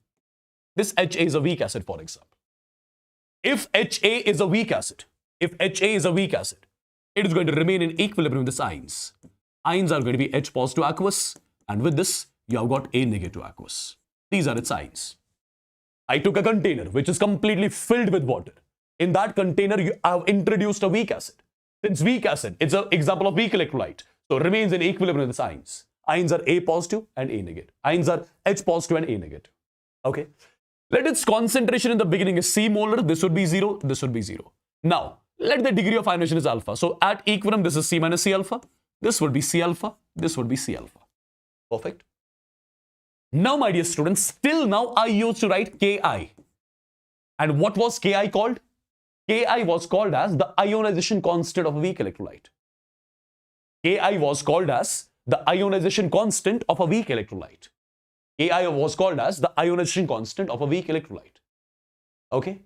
This HA is a weak acid, for example. If HA is a weak acid, it is going to remain in equilibrium with the ions. Ions are going to be H positive aqueous, and with this, you have got A negative aqueous. These are its ions. I took a container which is completely filled with water. In that container, you have introduced a weak acid. Since weak acid, it's an example of weak electrolyte. So it remains in equilibrium with the ions. Ions are A positive and A negative. Ions are H positive and A negative. Okay. Let its concentration in the beginning is C molar. This would be 0. This would be 0. Now, let the degree of ionization is alpha. So at equilibrium, this is C minus C alpha. This would be C alpha. This would be C alpha. Perfect. Now, my dear students, till now I used to write Ki. And what was Ki called? Ki was called as the ionization constant of a weak electrolyte. Ki was called as the ionization constant of a weak electrolyte. Ki was called as the ionization constant of a weak electrolyte. Okay.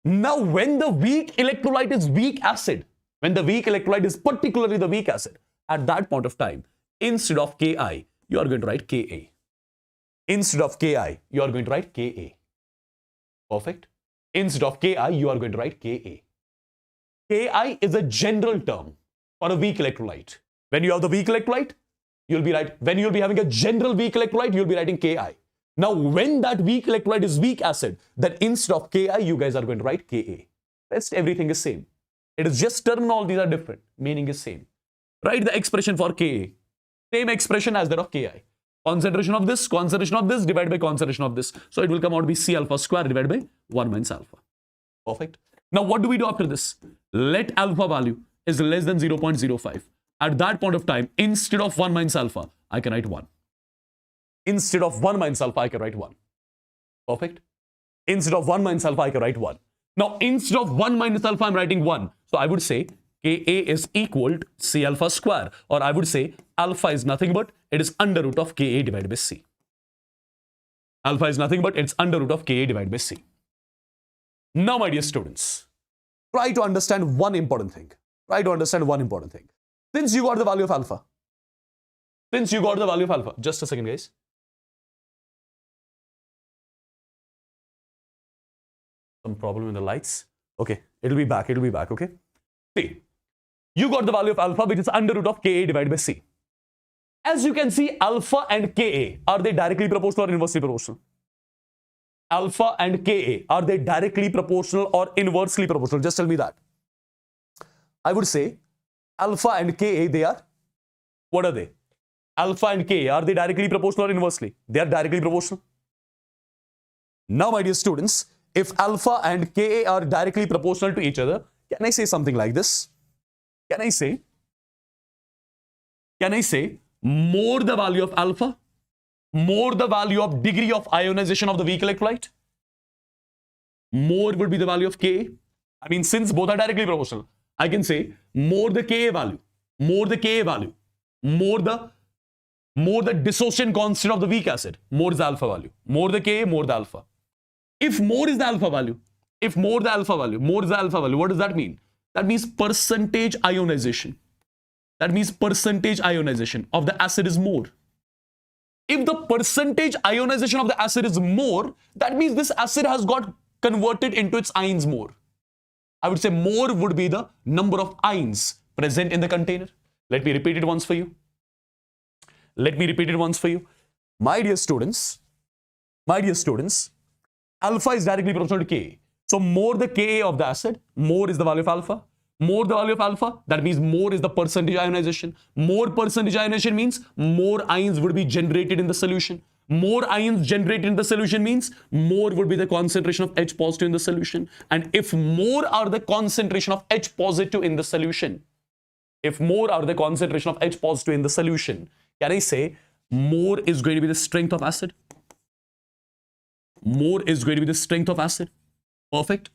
Now, when the weak electrolyte is weak acid, when the weak electrolyte is particularly the weak acid, at that point of time, instead of Ki, you are going to write Ka. Instead of Ki, you are going to write Ka. Perfect. Instead of Ki, you are going to write Ka. Ki is a general term for a weak electrolyte. When you have the weak electrolyte, you'll be right. When you'll be having a general weak electrolyte, you'll be writing Ki. Now, when that weak electrolyte is weak acid, then instead of Ki, you guys are going to write Ka. Rest everything is same. It is just terminologies are different. Meaning is same. Write the expression for Ka. Same expression as that of Ki. Concentration of this divided by concentration of this. So it will come out to be C alpha square divided by 1 minus alpha. Perfect. Now what do we do after this? Let alpha value is less than 0.05. At that point of time, instead of 1 minus alpha, I can write 1. Instead of 1 minus alpha, I can write 1. Perfect. Instead of 1 minus alpha, I can write 1. Now instead of 1 minus alpha, I'm writing 1. So I would say Ka is equal to C alpha square, or I would say alpha is nothing but it is under root of Ka divided by C. Alpha is nothing but it's under root of Ka divided by C. Now, my dear students, try to understand one important thing. Since you got the value of alpha, just a second, guys. Some problem in the lights. Okay, it'll be back, okay? See, you got the value of alpha, which is under root of Ka divided by C. As you can see, alpha and Ka, are they directly proportional or inversely proportional? Alpha and Ka, are they directly proportional or inversely proportional? Just tell me that. I would say alpha and Ka, they are, what are they? Alpha and Ka, are they directly proportional or inversely? They are directly proportional. Now, my dear students, if alpha and Ka are directly proportional to each other, can I say something like this? Can I say more the value of alpha, more the value of degree of ionization of the weak electrolyte? More would be the value of Ka. I mean, since both are directly proportional, I can say more the Ka value, more the dissociation constant of the weak acid, more is the alpha value. More the Ka, more the alpha. If more is the alpha value, more is the alpha value, what does that mean? That means percentage ionization. Of the acid is more. If the percentage ionization of the acid is more, that means this acid has got converted into its ions more. I would say more would be the number of ions present in the container. Let me repeat it once for you. My dear students, alpha is directly proportional to Ka. So more the Ka of the acid, more is the value of alpha. More the value of alpha, that means more is the percentage ionization. More percentage ionization means more ions would be generated in the solution. More ions generated in the solution means more would be the concentration of H positive in the solution. And if more are the concentration of H positive in the solution, if more are the concentration of H positive in the solution, can I say more is going to be the strength of acid? More is going to be the strength of acid. Perfect.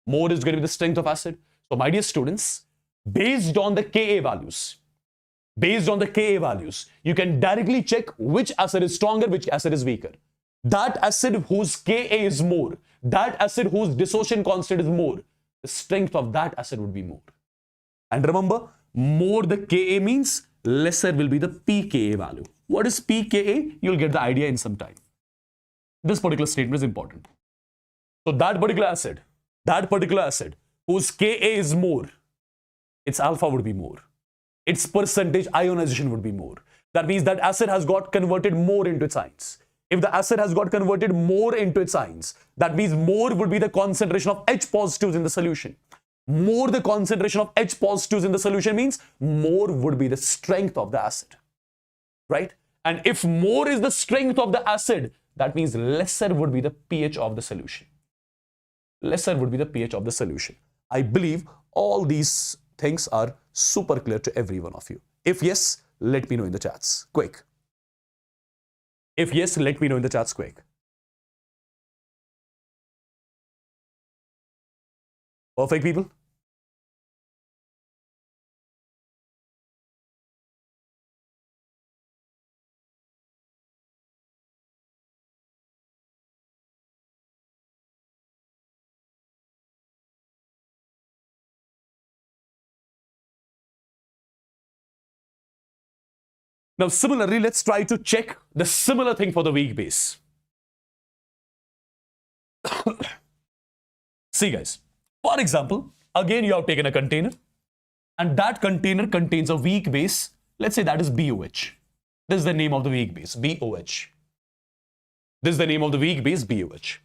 More is going to be the strength of acid. So my dear students, based on the Ka values, you can directly check which acid is stronger, which acid is weaker. That acid whose Ka is more, that acid whose dissociation constant is more, the strength of that acid would be more. And remember, more the Ka means lesser will be the pKa value. What is pKa? You'll get the idea in some time. This particular statement is important. So that particular acid whose Ka is more, its alpha would be more. Its percentage ionization would be more. That means that acid has got converted more into its ions. If the acid has got converted more into its ions, that means more would be the concentration of H positives in the solution. More the concentration of H positives in the solution means more would be the strength of the acid. Right? And if more is the strength of the acid, that means lesser would be the pH of the solution. Lesser would be the pH of the solution. I believe all these things are super clear to every one of you. If yes, let me know in the chats. Quick. If yes, let me know in the chats quick. Perfect, people. Now, similarly, let's try to check the similar thing for the weak base. See, guys, for example, again, you have taken a container and that container contains a weak base. Let's say that is BOH. This is the name of the weak base, BOH. This is the name of the weak base, BOH.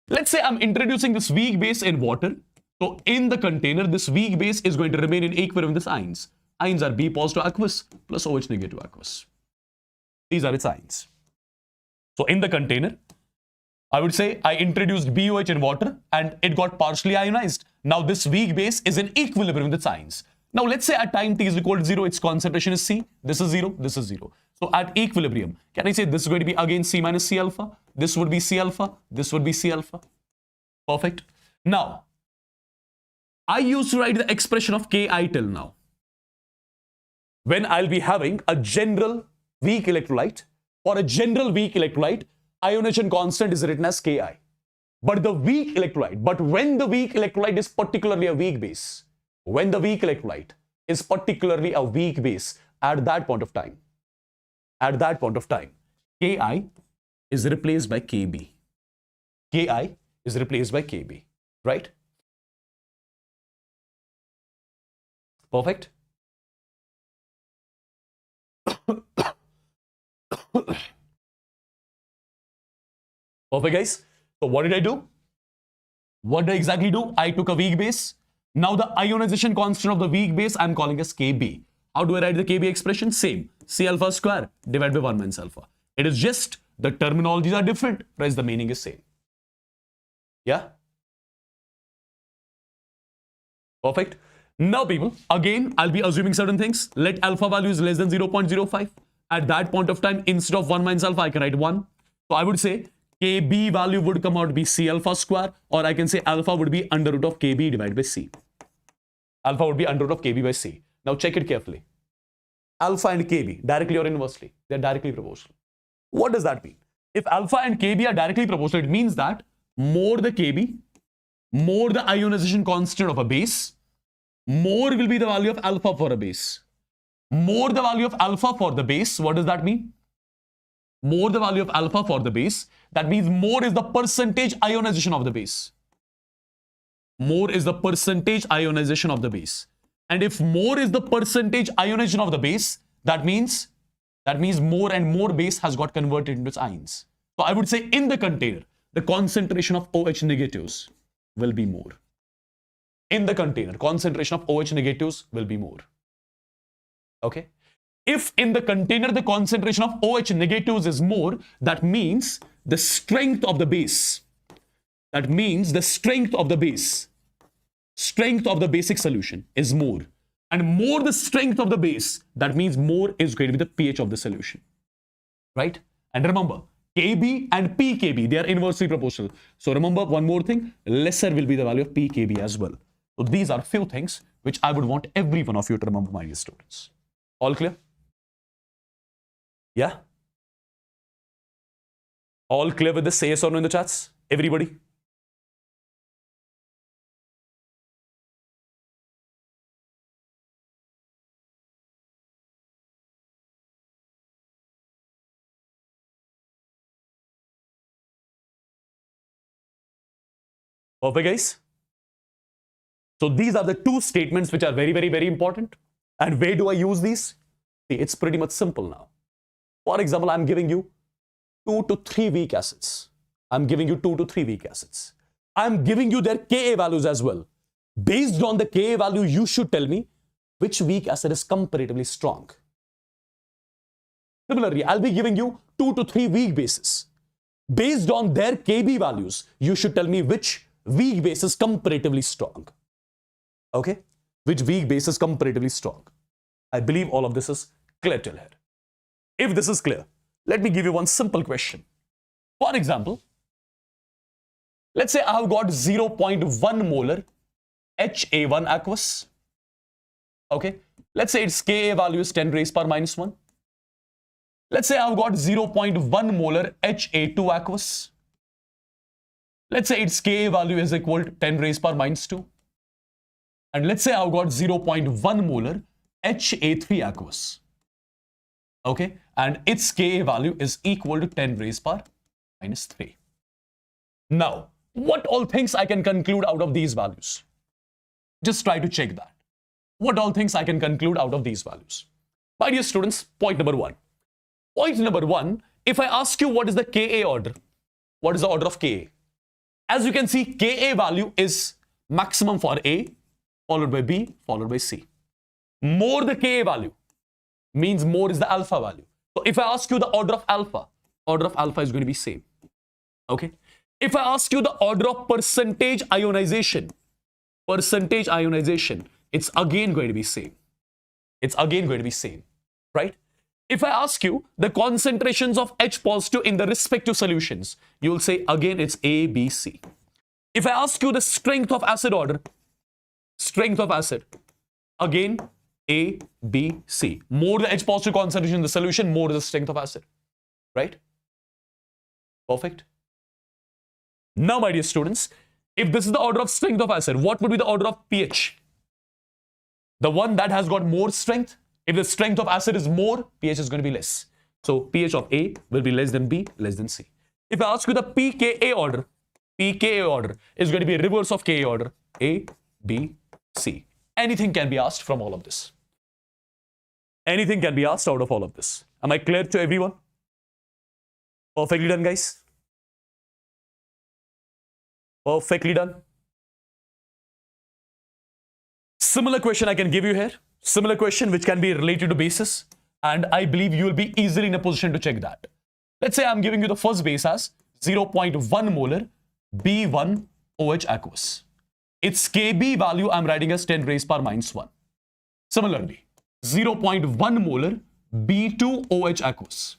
Let's say I'm introducing this weak base in water. So in the container, this weak base is going to remain in equilibrium with its ions. Ions are B positive aqueous plus OH negative aqueous. These are its ions. So in the container, I would say I introduced BOH in water and it got partially ionized. Now this weak base is in equilibrium with its ions. Now let's say at time t is equal to 0, its concentration is C. This is 0, this is 0. So at equilibrium, can I say this is going to be again C minus C alpha? This would be C alpha. This would be C alpha. Perfect. Now, I used to write the expression of Ki till now. When I'll be having a general weak electrolyte, for a general weak electrolyte, ionization constant is written as Ki. But when the weak electrolyte is particularly a weak base, at that point of time, Ki is replaced by Kb. Ki is replaced by Kb, right? Perfect. Perfect, guys. So what did I do? What did I exactly do? I took a weak base. Now the ionization constant of the weak base I'm calling as Kb. How do I write the Kb expression? Same. C alpha square divided by 1 minus alpha. It is just the terminologies are different, whereas the meaning is same. Yeah? Perfect. Now, people, again, I'll be assuming certain things. Let alpha value is less than 0.05. At that point of time, instead of 1 minus alpha, I can write 1. So I would say Kb value would come out to be C alpha square, or I can say alpha would be under root of Kb divided by C. Alpha would be under root of Kb by C. Now check it carefully. Alpha and Kb, directly or inversely, they're directly proportional. What does that mean? If alpha and Kb are directly proportional, it means that more the Kb, more the ionization constant of a base, more will be the value of alpha for a base. More the value of alpha for the base, what does that mean? More the value of alpha for the base, that means more is the percentage ionization of the base. More is the percentage ionization of the base. And if more is the percentage ionization of the base, that means more and more base has got converted into its ions. So I would say in the container, the concentration of OH negatives will be more. in the container, concentration of OH negatives will be more. Okay. If in the container the concentration of OH negatives is more, that means the strength of the base, that means the strength of the base, strength of the basic solution is more. And more the strength of the base, that means more is going to be the pH of the solution. Right? And remember, Kb and pKb, they are inversely proportional. So remember one more thing, lesser will be the value of pKb as well. So these are few things which I would want every one of you to remember, my dear students. All clear? Yeah? All clear with this? Say yes or no in the chats? Everybody? Perfect, guys. So these are the two statements which are very, very, very important. And where do I use these? See, it's pretty much simple now. For example, I'm giving you 2 to 3 weak acids. I'm giving you 2 to 3 weak acids. I'm giving you their Ka values as well. Based on the Ka value, you should tell me which weak acid is comparatively strong. Similarly, I'll be giving you 2 to 3 weak bases. Based on their Kb values, you should tell me which weak base is comparatively strong. Okay? Which weak base is comparatively strong. I believe all of this is clear till here. If this is clear, let me give you one simple question. For example, let's say I have got 0.1 molar HA1 aqueous. Okay? Let's say its Ka value is 10 raised power minus 1. Let's say I've got 0.1 molar HA2 aqueous. Let's say its Ka value is equal to 10 raised power minus 2. And let's say I've got 0.1 molar HA3 aqueous. Okay? And its Ka value is equal to 10 raised power minus 3. Now, what all things I can conclude out of these values? Just try to check that. What all things I can conclude out of these values? My dear students, point number 1. Point number 1, if I ask you what is the Ka order, what is the order of Ka? As you can see, Ka value is maximum for A, followed by B, followed by C. More the Ka value means more is the alpha value. So if I ask you the order of alpha is going to be same. Okay? If I ask you the order of percentage ionization, it's again going to be same. It's again going to be same, right? If I ask you the concentrations of H positive in the respective solutions, you will say again it's A, B, C. If I ask you the strength of acid order, again A, B, C. More the H positive concentration in the solution, more the strength of acid, right? Perfect. Now, my dear students, if this is the order of strength of acid, what would be the order of pH? The one that has got more strength. If the strength of acid is more, pH is going to be less. So pH of A will be less than B, less than C. If I ask you the pKa order is going to be reverse of Ka order, A, B, C. Anything can be asked from all of this. Anything can be asked out of all of this. Am I clear to everyone? Perfectly done, guys. Perfectly done. Similar question I can give you here. Similar question which can be related to bases, and I believe you will be easily in a position to check that. Let's say I'm giving you the first base as 0.1 molar B1 OH aqueous. Its Kb value I'm writing as 10 raised power minus 1. Similarly, 0.1 molar B2 OH aqueous.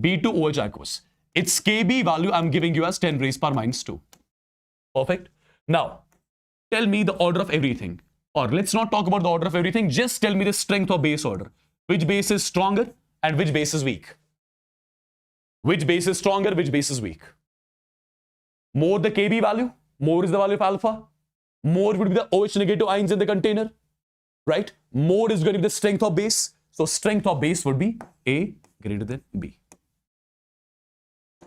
B2 OH aqueous. Its Kb value I'm giving you as 10 raised power minus 2. Perfect. Now, tell me the order of everything. Or let's not talk about the order of everything. Just tell me the strength of base order. Which base is stronger and which base is weak? Which base is stronger, which base is weak? More the Kb value, more is the value of alpha. More would be the OH negative ions in the container. Right? More is going to be the strength of base. So strength of base would be A greater than B.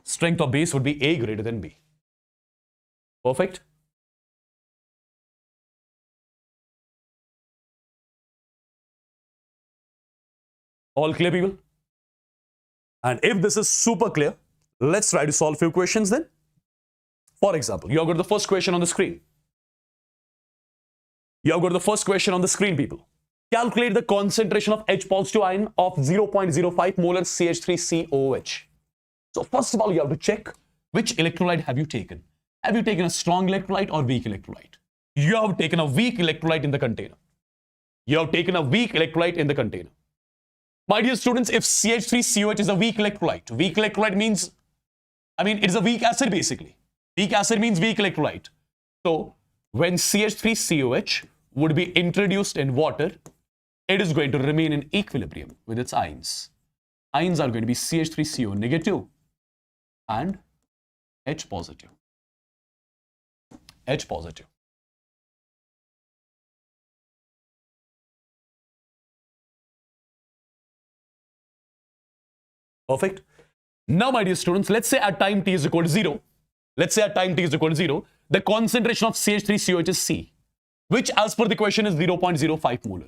Strength of base would be A greater than B. Perfect. All clear, people? And if this is super clear, let's try to solve a few questions then. For example, you have got the first question on the screen. You have got the first question on the screen, people. Calculate the concentration of H positive ion of 0.05 molar CH3COOH. So first of all, you have to check which electrolyte have you taken. Have you taken a strong electrolyte or weak electrolyte? You have taken a weak electrolyte in the container. You have taken a weak electrolyte in the container. My dear students, if CH3COH is a weak electrolyte means, it's a weak acid basically. Weak acid means weak electrolyte. So when CH3COH would be introduced in water, it is going to remain in equilibrium with its ions. Ions are going to be CH3CO negative and H positive. H positive. Perfect. Now, my dear students, let's say at time t is equal to 0. Let's say at time t is equal to 0, the concentration of CH3COH is C, which as per the question is 0.05 molar.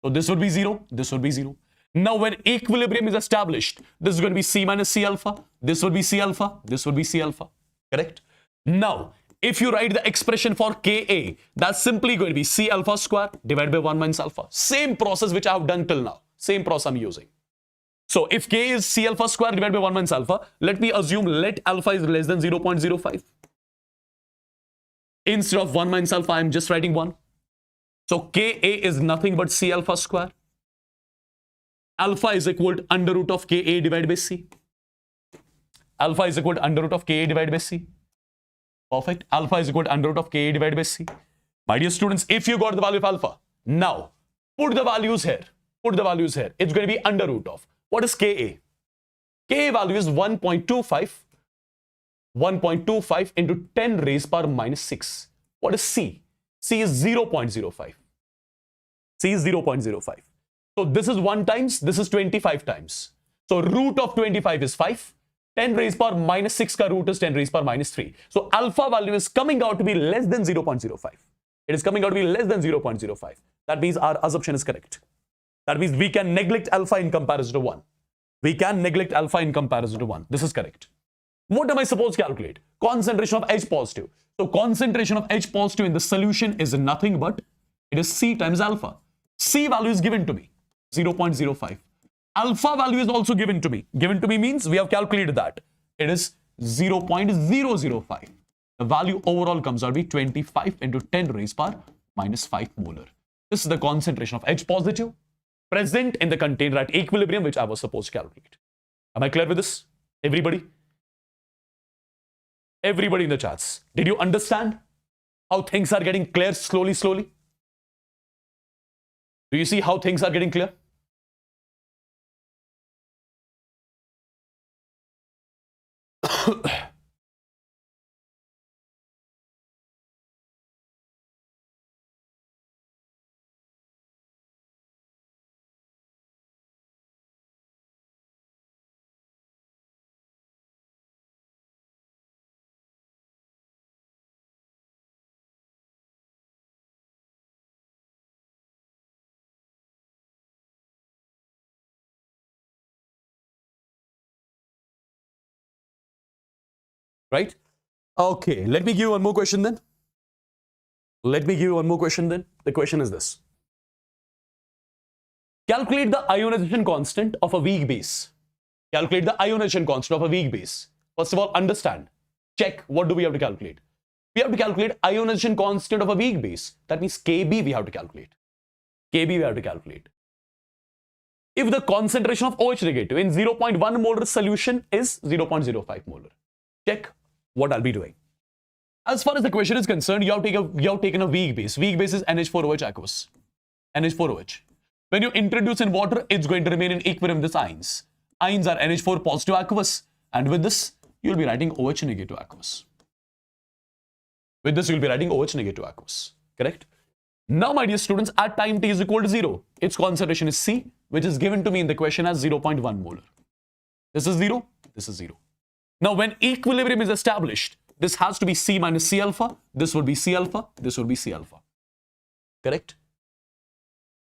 So this would be 0, this would be 0. Now, when equilibrium is established, this is going to be C minus C alpha, this would be C alpha, this would be C alpha. Correct? Now, if you write the expression for Ka, that's simply going to be C alpha square divided by 1 minus alpha. Same process which I have done till now. Same process I'm using. So if K is C alpha square divided by 1 minus alpha, let me assume let alpha is less than 0.05. Instead of 1 minus alpha, I'm just writing 1. So Ka is nothing but C alpha square. Alpha is equal to under root of Ka divided by C. Alpha is equal to under root of Ka divided by C. Perfect. Alpha is equal to under root of Ka divided by C. My dear students, if you got the value of alpha, now put the values here. Put the values here. It's going to be under root of. What is Ka? Ka value is 1.25. 1.25 into 10 raised power minus 6. What is C? C is 0.05. C is 0.05. So this is 1 times, this is 25 times. So root of 25 is 5. 10 raised power minus 6 ka root is 10 raised power minus 3. So alpha value is coming out to be less than 0.05. It is coming out to be less than 0.05. That means our assumption is correct. That means we can neglect alpha in comparison to 1. We can neglect alpha in comparison to 1. This is correct. What am I supposed to calculate? Concentration of H positive. So concentration of H positive in the solution is nothing but it is C times alpha. C value is given to me, 0.05. Alpha value is also given to me. Given to me means we have calculated that. It is 0.005. The value overall comes out to be 25 into 10 raised power minus 5 molar. This is the concentration of H positive present in the container at equilibrium, which I was supposed to calculate. Am I clear with this? Everybody? Everybody in the chats. Did you understand how things are getting clear slowly, slowly? Do you see how things are getting clear? Right? Okay, let me give you one more question then. Let me give you one more question then. The question is this. Calculate the ionization constant of a weak base. Calculate the ionization constant of a weak base. First of all, understand. Check what do we have to calculate. We have to calculate ionization constant of a weak base. That means Kb we have to calculate. Kb we have to calculate. If the concentration of OH negative in 0.1 molar solution is 0.05 molar. Check what I'll be doing. As far as the question is concerned, you have taken a weak base. Weak base is NH4OH aqueous. NH4OH. When you introduce in water, it's going to remain in equilibrium with ions. Ions are NH4 positive aqueous. And with this, you'll be writing OH negative aqueous. With this, you'll be writing OH negative aqueous. Correct? Now, my dear students, at time t is equal to 0, its concentration is C, which is given to me in the question as 0.1 molar. This is 0. This is 0. Now, when equilibrium is established, this has to be C minus C alpha. This would be C alpha. This would be C alpha. Correct?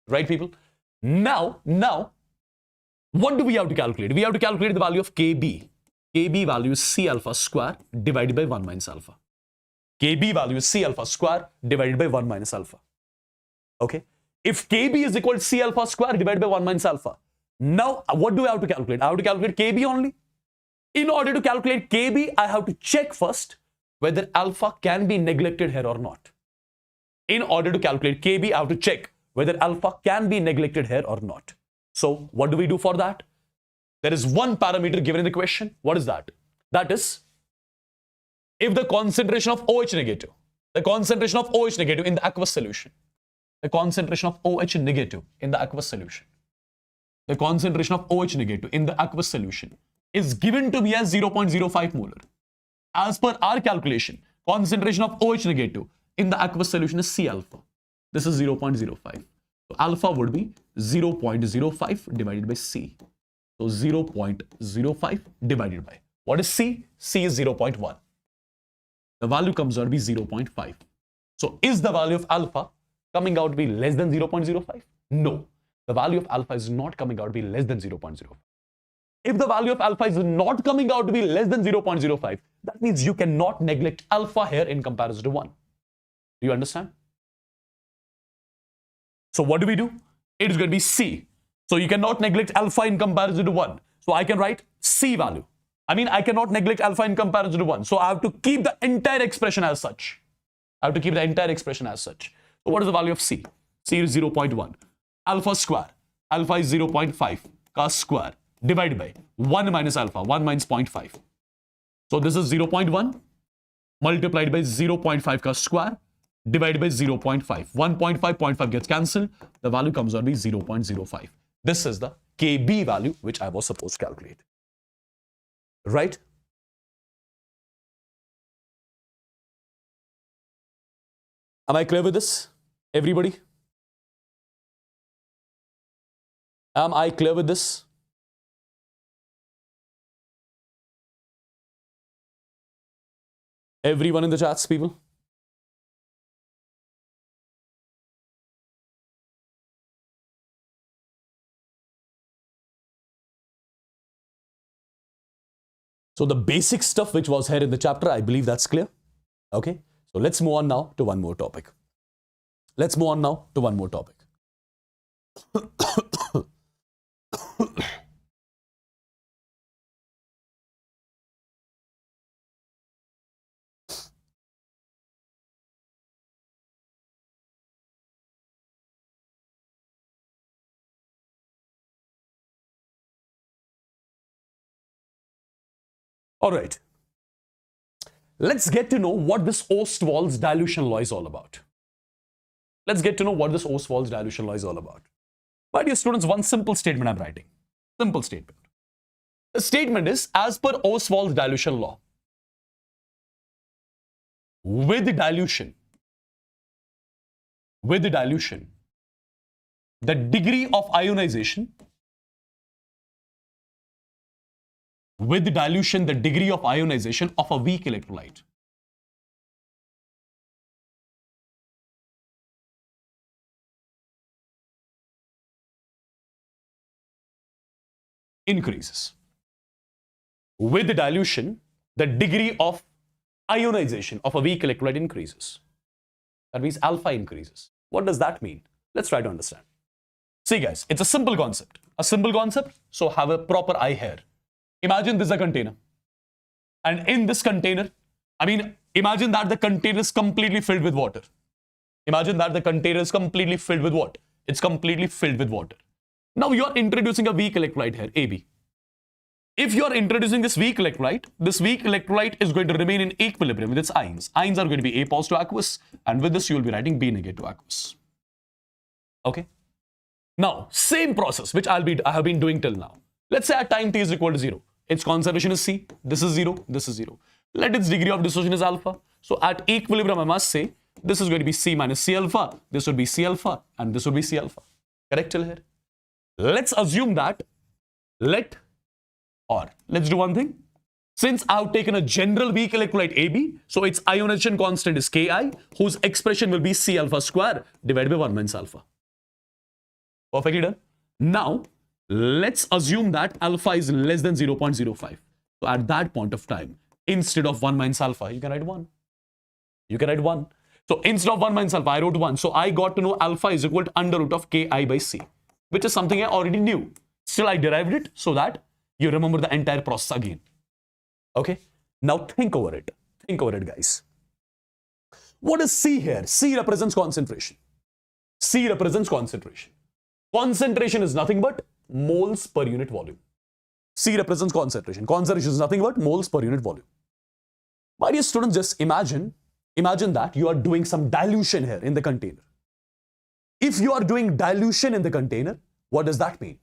Right, people? Now, what do we have to calculate? We have to calculate the value of Kb. Kb value is C alpha square divided by 1 minus alpha. Kb value is C alpha square divided by 1 minus alpha. Okay. If Kb is equal to C alpha square divided by 1 minus alpha. Now, what do I have to calculate? I have to calculate Kb only. In order to calculate Kb, I have to check first whether alpha can be neglected here or not. In order to calculate Kb, I have to check whether alpha can be neglected here or not. So, what do we do for that? There is one parameter given in the question. What is that? That is, if the concentration of OH negative, in the aqueous solution, the concentration of OH negative in the aqueous solution, the concentration of OH negative in the aqueous solution is given to be as 0.05 molar. As per our calculation, concentration of OH negative in the aqueous solution is C alpha. This is 0.05. So alpha would be 0.05 divided by C. So 0.05 divided by, what is C? C is 0.1. The value comes out to be 0.5. So is the value of alpha coming out to be less than 0.05? No. The value of alpha is not coming out to be less than 0.05. If the value of alpha is not coming out to be less than 0.05, that means you cannot neglect alpha here in comparison to 1. Do you understand? So what do we do? It is going to be C. So you cannot neglect alpha in comparison to 1. So I can write C value. I cannot neglect alpha in comparison to 1. So I have to keep the entire expression as such. So what is the value of C? C is 0.1. Alpha square. Alpha is 0.5. Cos square. Divided by 1 minus alpha. 1 minus 0.5. So this is 0.1 multiplied by 0.5 cos square divided by 0.5. 1.5, 0.5 gets cancelled. The value comes out to be 0.05. This is the Kb value which I was supposed to calculate. Right? Am I clear with this? Everybody? Am I clear with this? Everyone in the chats, people? So the basic stuff which was here in the chapter, I believe that's clear. Okay. So let's move on now to one more topic. All right. Let's get to know what this Ostwald's dilution law is all about. My dear students, one simple statement I'm writing. Simple statement. The statement is, as per Ostwald's dilution law, with dilution, the degree of ionization of a weak electrolyte increases. With dilution, the degree of ionization of a weak electrolyte increases. That means alpha increases. What does that mean? Let's try to understand. See guys, it's a simple concept. So have a proper eye here. Imagine this is a container. And in this container, imagine that the container is completely filled with water. It's completely filled with water. Now you're introducing a weak electrolyte here, AB. If you're introducing this weak electrolyte is going to remain in equilibrium with its ions. Ions are going to be A positive aqueous, and with this you will be writing B negative aqueous. Okay? Now, same process which I have been doing till now. Let's say at time t is equal to 0. Its concentration is C. This is 0. Let its degree of dissociation is alpha. So at equilibrium, I must say, this is going to be C minus C alpha. This would be C alpha. And this would be C alpha. Correct till here? Let's assume that, let's do one thing. Since I've taken a general weak electrolyte AB, so its ionization constant is Ki, whose expression will be C alpha square divided by 1 minus alpha. Perfectly done. Now, let's assume that alpha is less than 0.05. So at that point of time, instead of 1 minus alpha, you can write 1. So instead of 1 minus alpha, I wrote 1. So I got to know alpha is equal to under root of ki by c, which is something I already knew. Still, I derived it so that you remember the entire process again. Okay? Now think over it. Think over it, guys. What is C here? C represents concentration. C represents concentration. Concentration is nothing but moles per unit volume. C represents concentration. Concentration is nothing but moles per unit volume. My dear students, just imagine that you are doing some dilution here in the container. If you are doing dilution in the container, what does that mean?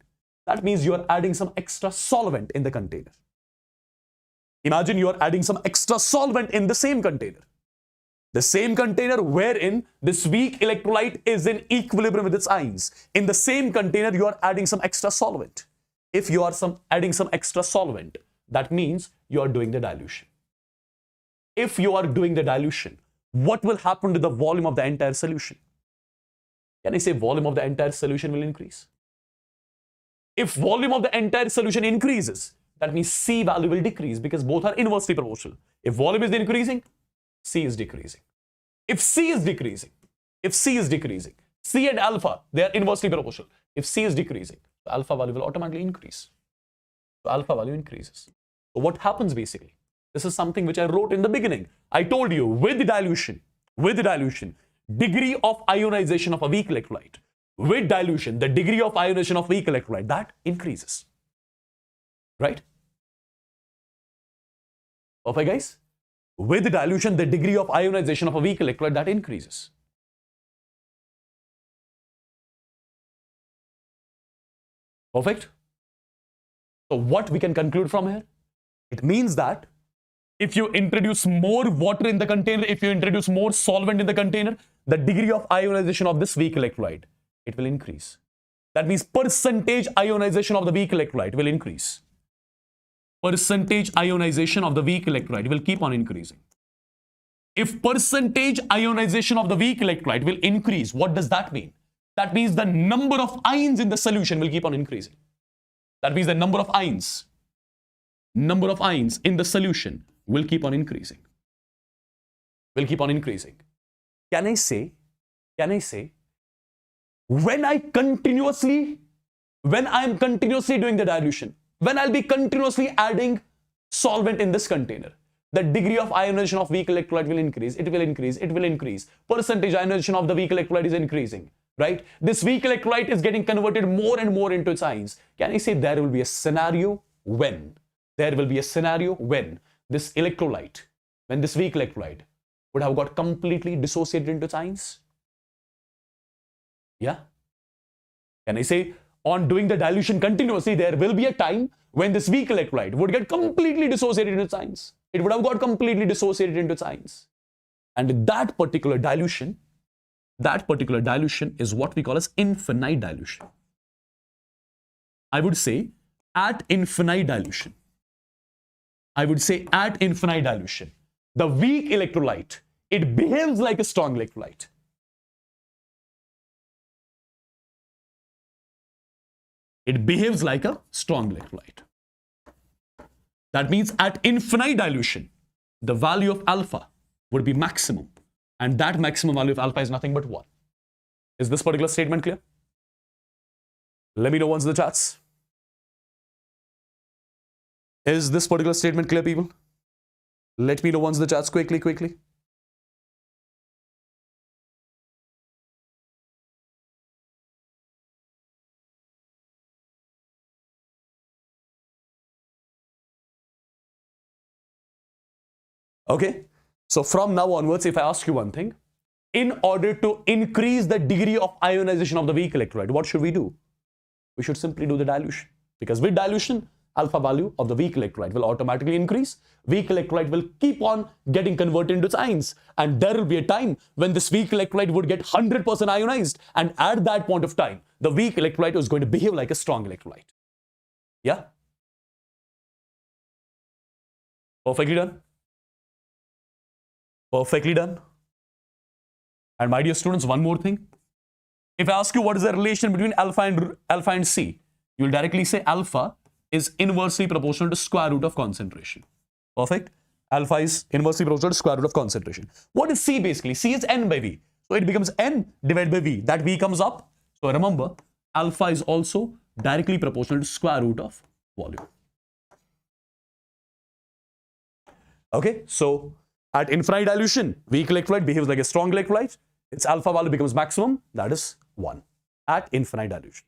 That means you are adding some extra solvent in the container. Imagine you are adding some extra solvent in the same container. The same container wherein this weak electrolyte is in equilibrium with its ions. In the same container, you are adding some extra solvent. If you are adding some extra solvent, that means you are doing the dilution. If you are doing the dilution, what will happen to the volume of the entire solution? Can I say volume of the entire solution will increase? If volume of the entire solution increases, that means C value will decrease because both are inversely proportional. If volume is increasing, C is decreasing. If C is decreasing, C and alpha, they are inversely proportional. If C is decreasing, the alpha value will automatically increase. So alpha value increases. So what happens basically? This is something which I wrote in the beginning. I told you with dilution, degree of ionization of a weak electrolyte. With dilution, the degree of ionization of weak electrolyte, that increases. Right? Perfect, guys? With dilution, the degree of ionization of a weak electrolyte, that increases. Perfect? So what we can conclude from here? It means that if you introduce more water in the container, if you introduce more solvent in the container, the degree of ionization of this weak electrolyte, it will increase. That means percentage ionization of the weak electrolyte will increase. Percentage ionization of the weak electrolyte will keep on increasing. If percentage ionization of the weak electrolyte will increase, what does that mean? That means the number of ions in the solution will keep on increasing. That means the number of ions in the solution will keep on increasing. Will keep on increasing. Can I say, when I am continuously doing the dilution, when I'll be continuously adding solvent in this container, the degree of ionization of weak electrolyte will increase. It will increase. Percentage ionization of the weak electrolyte is increasing, right? This weak electrolyte is getting converted more and more into its ions. Can I say there will be a scenario when this electrolyte, when this weak electrolyte would have got completely dissociated into its ions? Yeah? Can I say on doing the dilution continuously, there will be a time when this weak electrolyte would get completely dissociated into its ions. It would have got completely dissociated into its ions. And that particular dilution is what we call as infinite dilution. I would say at infinite dilution, the weak electrolyte, it behaves like a strong electrolyte. It behaves like a strong electrolyte. That means at infinite dilution, the value of alpha would be maximum. And that maximum value of alpha is nothing but 1. Is this particular statement clear? Let me know once in the chats. Is this particular statement clear, people? Let me know once in the chats quickly. Okay, so from now onwards, if I ask you one thing, in order to increase the degree of ionization of the weak electrolyte, what should we do? We should simply do the dilution. Because with dilution, alpha value of the weak electrolyte will automatically increase. Weak electrolyte will keep on getting converted into its ions. And there will be a time when this weak electrolyte would get 100% ionized. And at that point of time, the weak electrolyte is going to behave like a strong electrolyte. Yeah? Perfectly done? Perfectly done. And my dear students, one more thing. If I ask you what is the relation between alpha and C, you will directly say alpha is inversely proportional to square root of concentration. Perfect. Alpha is inversely proportional to square root of concentration. What is C basically? C is N by V. So it becomes N divided by V. That V comes up. So remember, alpha is also directly proportional to square root of volume. Okay, so at infinite dilution, weak electrolyte behaves like a strong electrolyte. Its alpha value becomes maximum, that is 1 at infinite dilution.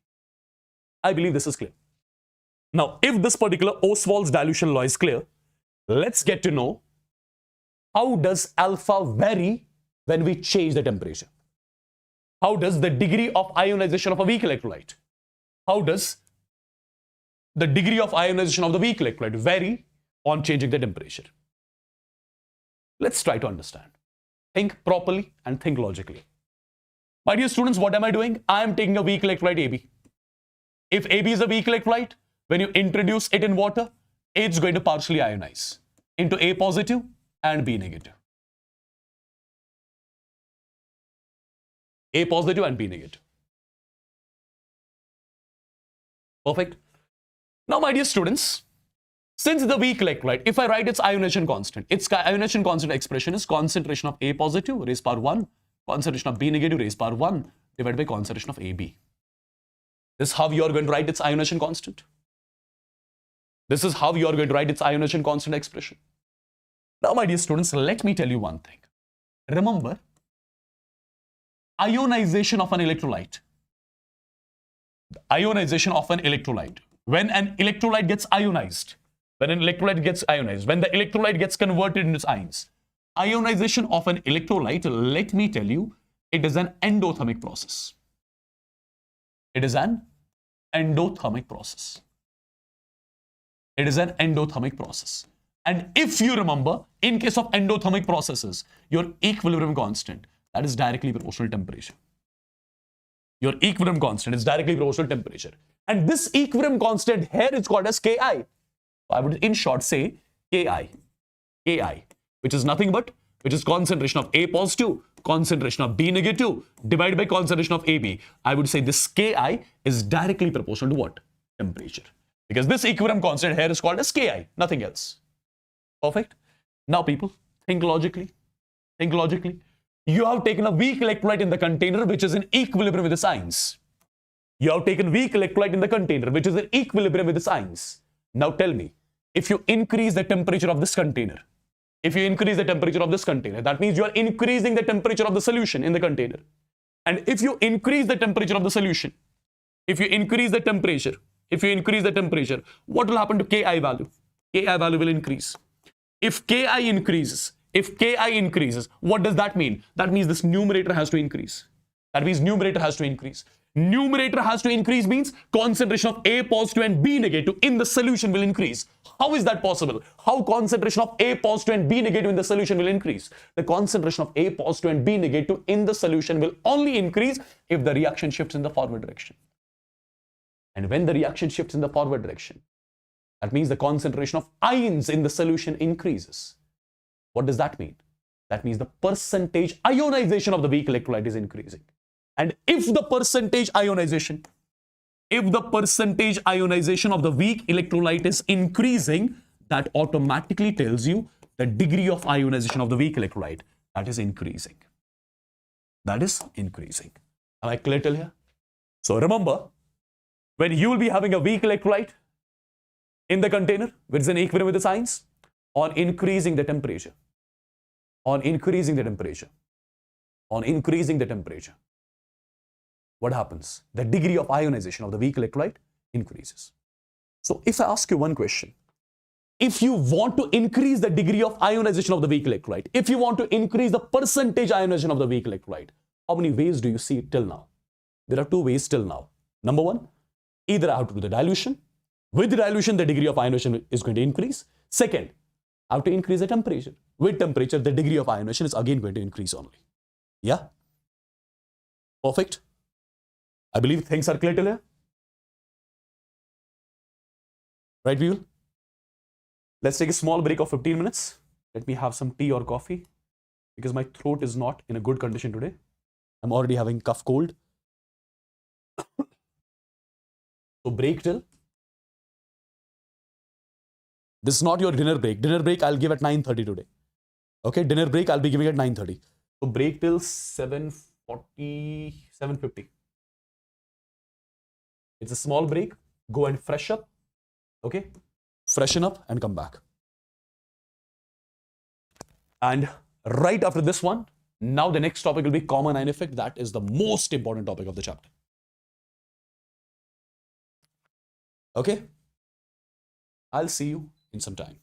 I believe this is clear. Now, if this particular Ostwald's dilution law is clear, let's get to know how does alpha vary when we change the temperature. How does the degree of ionization of a weak electrolyte, how does the degree of ionization of the weak electrolyte vary on changing the temperature? Let's try to understand. Think properly and think logically. My dear students, what am I doing? I am taking a weak electrolyte AB. If AB is a weak electrolyte, when you introduce it in water, it's going to partially ionize into A positive and B negative. A positive and B negative. Perfect. Now, my dear students, since the weak electrolyte, if I write its ionization constant expression is concentration of A positive raised power 1, concentration of B negative raised power 1 divided by concentration of AB. This is how you are going to write its ionization constant. This is how you are going to write its ionization constant expression. Now, my dear students, let me tell you one thing. Remember, ionization of an electrolyte. Ionization of an electrolyte. When an electrolyte gets ionized, when the electrolyte gets converted into its ions, ionization of an electrolyte, let me tell you, it is an endothermic process. It is an endothermic process. It is an endothermic process. And if you remember, in case of endothermic processes, your equilibrium constant, that is directly proportional to temperature. Your equilibrium constant is directly proportional to temperature. And this equilibrium constant here is called as Ki. I would in short say Ki, which is nothing but, which is concentration of A positive, concentration of B negative, divided by concentration of AB. I would say this Ki is directly proportional to what? Temperature. Because this equilibrium constant here is called as Ki, nothing else. Perfect. Now people, think logically. Think logically. You have taken a weak electrolyte in the container which is in equilibrium with its ions. You have taken weak electrolyte in the container which is in equilibrium with its ions. Now tell me, if you increase the temperature of this container, that means you are increasing the temperature of the solution in the container. And if you increase the temperature of the solution, what will happen to Ki value? Ki value will increase. If Ki increases, what does that mean? That means this numerator has to increase. Numerator has to increase means concentration of A positive and B negative in the solution will increase. How is that possible? How concentration of A positive and B negative in the solution will increase? The concentration of A positive and B negative in the solution will only increase if the reaction shifts in the forward direction. And when the reaction shifts in the forward direction, that means the concentration of ions in the solution increases. What does that mean? That means the percentage ionization of the weak electrolyte is increasing. And if the percentage ionization of the weak electrolyte is increasing, that automatically tells you the degree of ionization of the weak electrolyte, that is increasing. Am I clear till here? So remember, when you will be having a weak electrolyte in the container, which is in equilibrium with its ions, on increasing the temperature, what happens? The degree of ionization of the weak electrolyte increases. So if I ask you one question, if you want to increase the degree of ionization of the weak electrolyte, if you want to increase the percentage ionization of the weak electrolyte, how many ways do you see till now? There are 2 ways till now. Number 1, either I have to do the dilution. With the dilution, the degree of ionization is going to increase. Second, I have to increase the temperature. With temperature, the degree of ionization is again going to increase only. Yeah? Perfect. I believe things are clear till here. Right, people? Let's take a small break of 15 minutes. Let me have some tea or coffee because my throat is not in a good condition today. I'm already having cough cold. So break till This is not your dinner break. Dinner break I'll give at 9:30 today. Okay, dinner break I'll be giving at 9:30. So break till 7:40, 7:50. It's a small break. Go and fresh up. Okay, freshen up and come back. And right after this one, now the next topic will be common ion effect. That is the most important topic of the chapter. Okay, I'll see you in some time.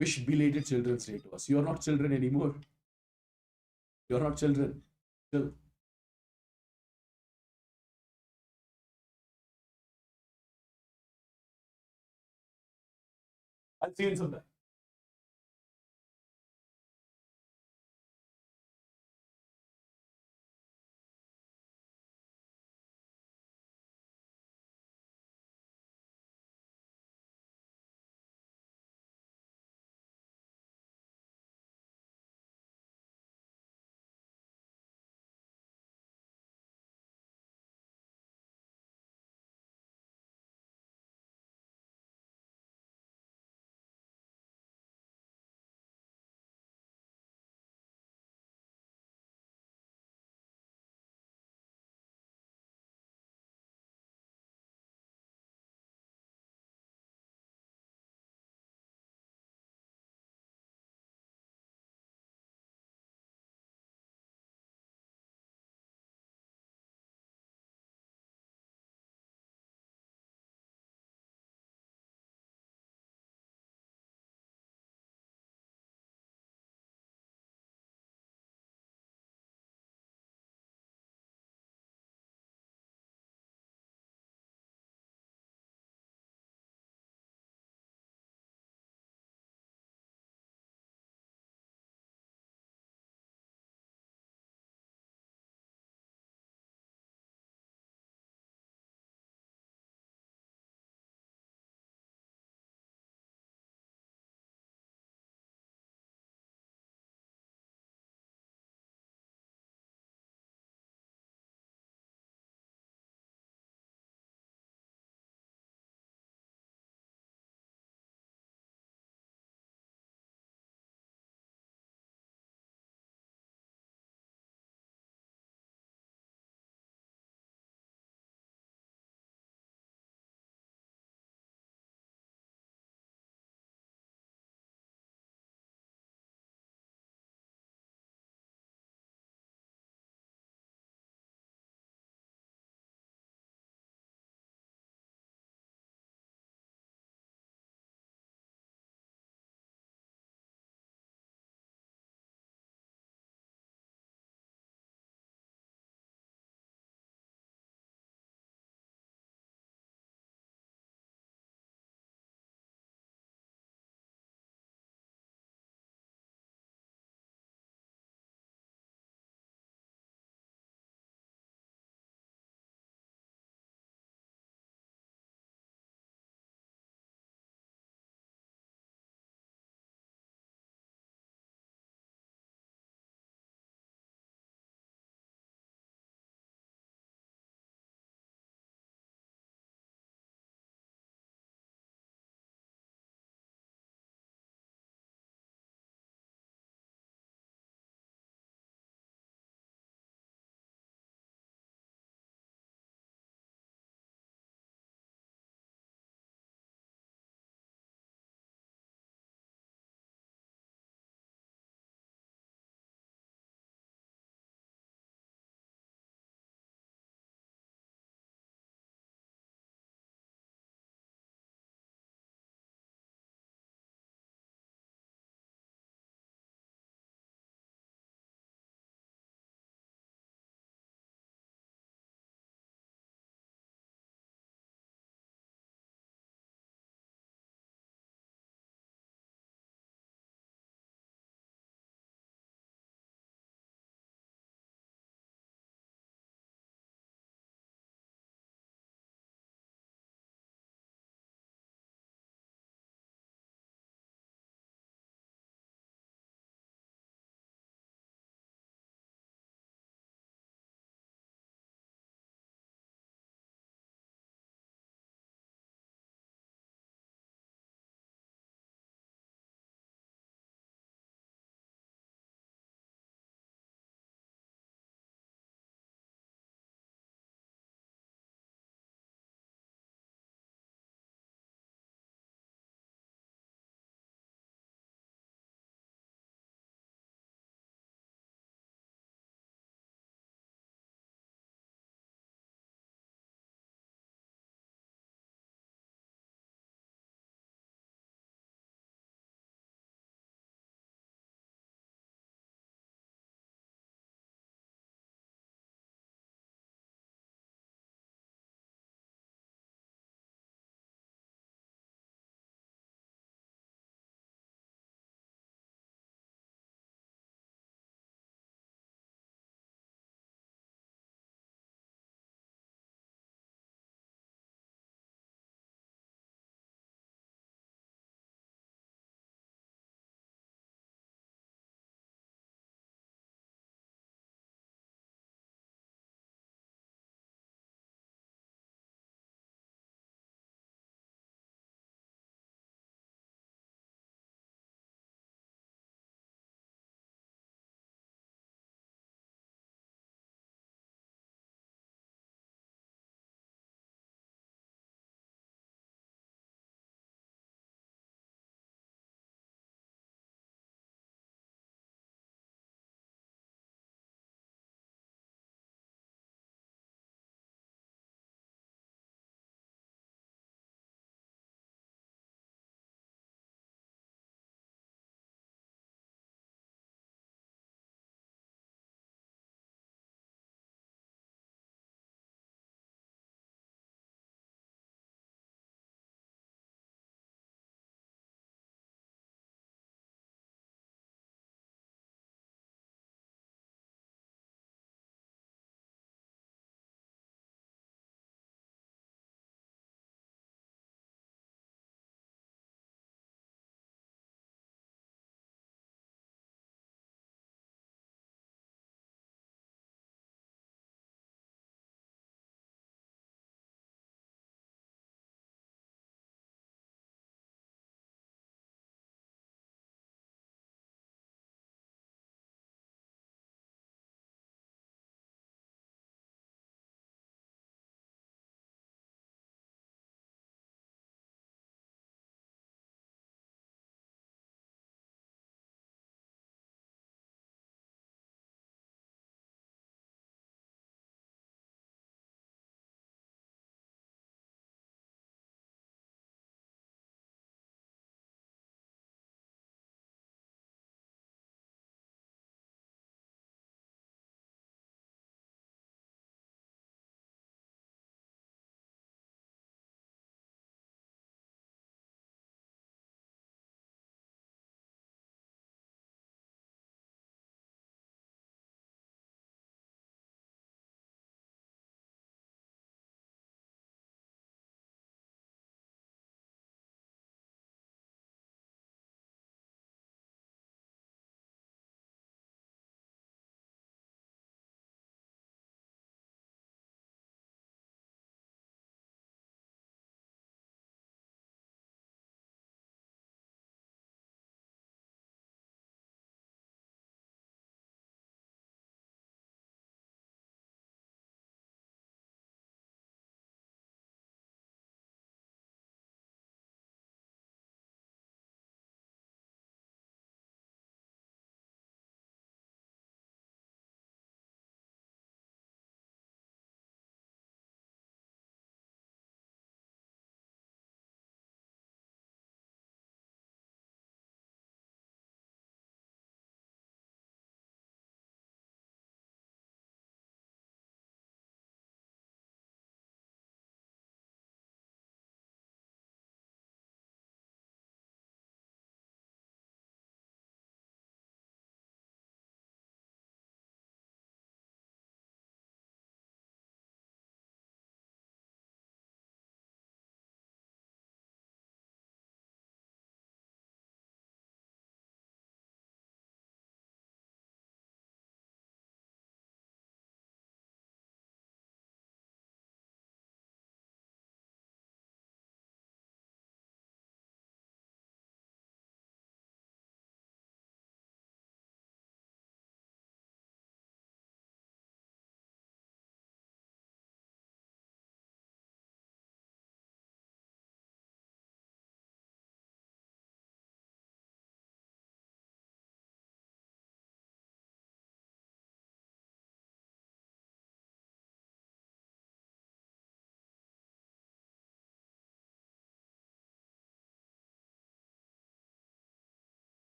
Wish belated Children's Day to us. You are not children anymore. You are not children. Still. I'll see you in some time.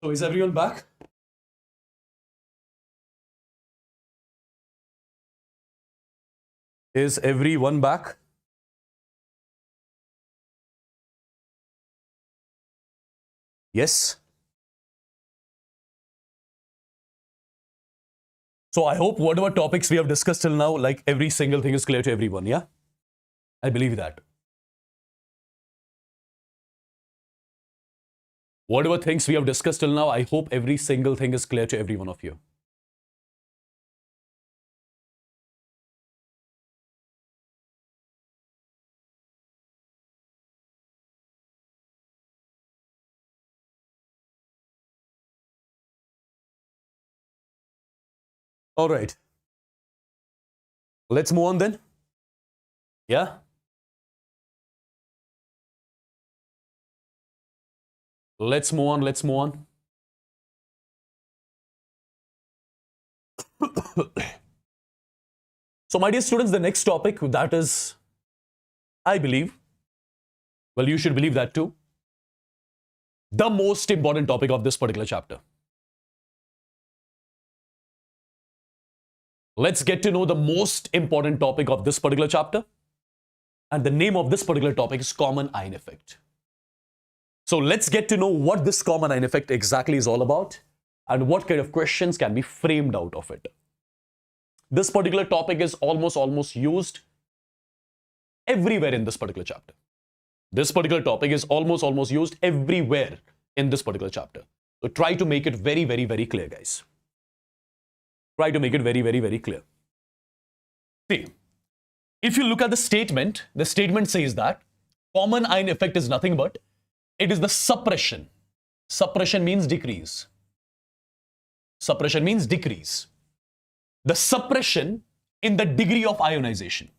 So is everyone back? Is everyone back? Yes. So I hope whatever topics we have discussed till now, like every single thing is clear to everyone, yeah? I believe that. Whatever things we have discussed till now, I hope every single thing is clear to every one of you. All right. Let's move on then. Yeah? Let's move on. Let's move on. So, my dear students, the next topic, that is, I believe, well, you should believe that too, the most important topic of this particular chapter. Let's get to know the most important topic of this particular chapter. And the name of this particular topic is common ion effect. So let's get to know what this common ion effect exactly is all about and what kind of questions can be framed out of it. This particular topic is almost used everywhere in this particular chapter. This particular topic is almost used everywhere in this particular chapter. So try to make it very clear, guys. Try to make it very clear. See, if you look at the statement says that common ion effect is nothing but it is the suppression. Suppression means decrease. Suppression means decrease. The suppression in the degree of ionization.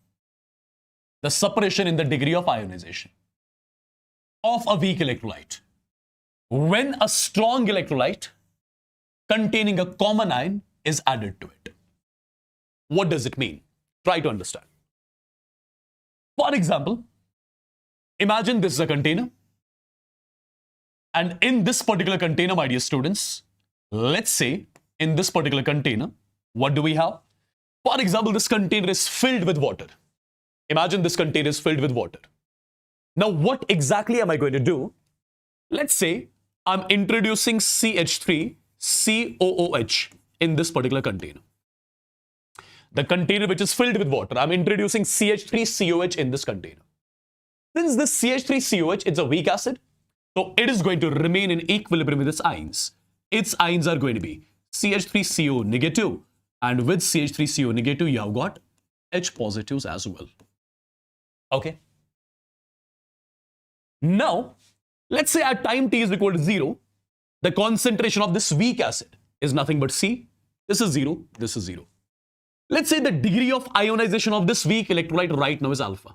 The suppression in the degree of ionization of a weak electrolyte. When a strong electrolyte containing a common ion is added to it. What does it mean? Try to understand. For example, imagine this is a container. And in this particular container, my dear students, let's say in this particular container, what do we have? For example, this container is filled with water. Imagine this container is filled with water. Now, what exactly am I going to do? Let's say I'm introducing CH3COOH in this particular container. The container which is filled with water, I'm introducing CH3COH in this container. Since this CH3COH is a weak acid, so it is going to remain in equilibrium with its ions. Its ions are going to be CH3CO negative, and with CH3CO negative, you have got H positives as well. Okay. Now, let's say at time t is equal to 0, the concentration of this weak acid is nothing but C. This is 0, this is 0. Let's say the degree of ionization of this weak electrolyte right now is alpha.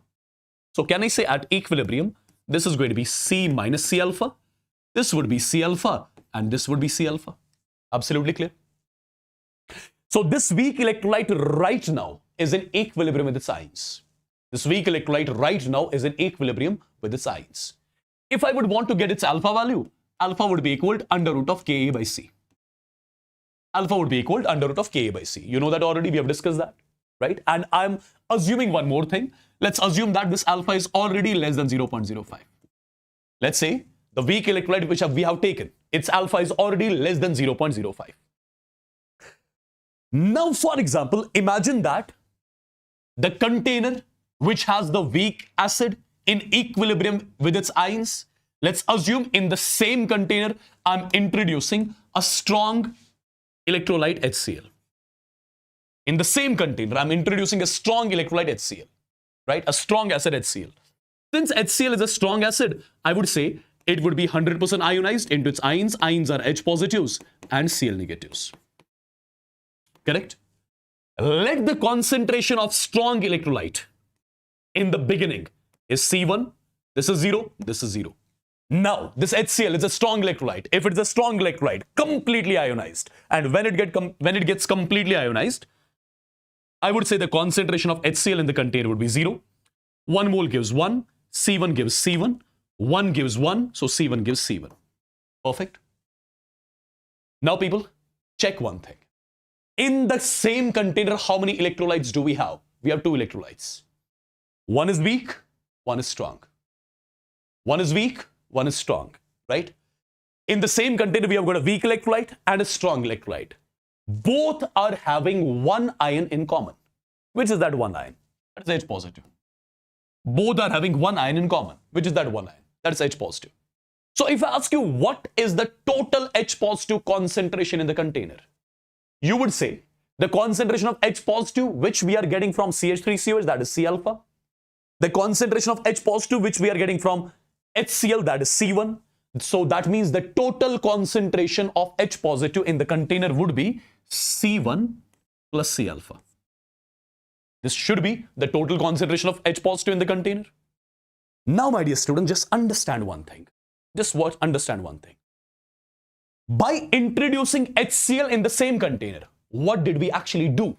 So can I say at equilibrium, this is going to be C minus C alpha, this would be C alpha, and this would be C alpha. Absolutely clear? So this weak electrolyte right now is in equilibrium with its ions. This weak electrolyte right now is in equilibrium with its ions. If I would want to get its alpha value, alpha would be equal to under root of Ka by C. Alpha would be equal to under root of Ka by C. You know that already, we have discussed that, right? And I'm assuming one more thing. Let's assume that this alpha is already less than 0.05. Let's say the weak electrolyte which we have taken, its alpha is already less than 0.05. Now, for example, imagine that the container which has the weak acid in equilibrium with its ions, let's assume in the same container, I'm introducing a strong electrolyte HCl. In the same container, I'm introducing a strong electrolyte HCl, right? A strong acid HCl. Since HCl is a strong acid, I would say it would be 100% ionized into its ions. Ions are H positives and Cl negatives. Correct? Let the concentration of strong electrolyte in the beginning is C1. This is 0. This is 0. Now, this HCl is a strong electrolyte. If it's a strong electrolyte, completely ionized, and when it gets completely ionized, I would say the concentration of HCl in the container would be 0. 1 mole gives 1, C1 gives C1, 1 gives 1, so C1 gives C1. Perfect. Now, people, check one thing. In the same container, how many electrolytes do we have? We have two electrolytes. One is weak, one is strong. One is weak, one is strong, right? In the same container, we have got a weak electrolyte and a strong electrolyte. Both are having one ion in common. Which is that one ion? That is H positive. Both are having one ion in common. Which is that one ion? That is H positive. So if I ask you what is the total H positive concentration in the container, you would say the concentration of H positive which we are getting from CH3COH, that is C alpha. The concentration of H positive which we are getting from HCl, that is C1. So that means the total concentration of H positive in the container would be C1 plus C alpha. This should be the total concentration of H positive in the container. Now, my dear student, just understand one thing. Understand one thing. By introducing HCl in the same container, what did we actually do?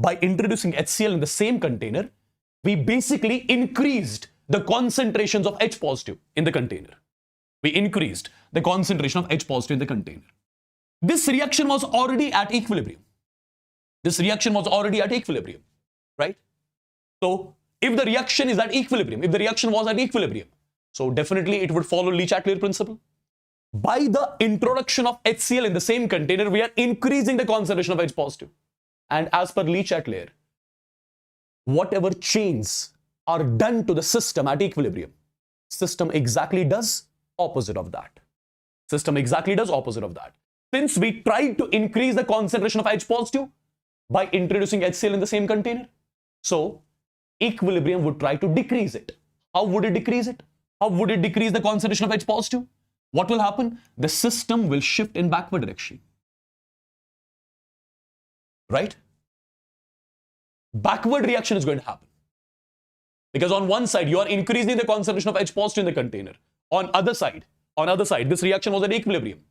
By introducing HCl in the same container, we basically increased the concentrations of H positive in the container. We increased the concentration of H positive in the container. This reaction was already at equilibrium. Right? So, if the reaction is at equilibrium, if the reaction was at equilibrium, so definitely it would follow Le-Chatelier principle. By the introduction of HCl in the same container, we are increasing the concentration of H positive. And as per Le-Chatelier, whatever changes are done to the system at equilibrium, system exactly does opposite of that. Since we tried to increase the concentration of H positive by introducing HCl in the same container, so equilibrium would try to decrease it. How would it decrease it? How would it decrease the concentration of H positive? What will happen? The system will shift in backward direction. Right? Backward reaction is going to happen. Because on one side, you are increasing the concentration of H positive in the container. On other side, this reaction was at equilibrium.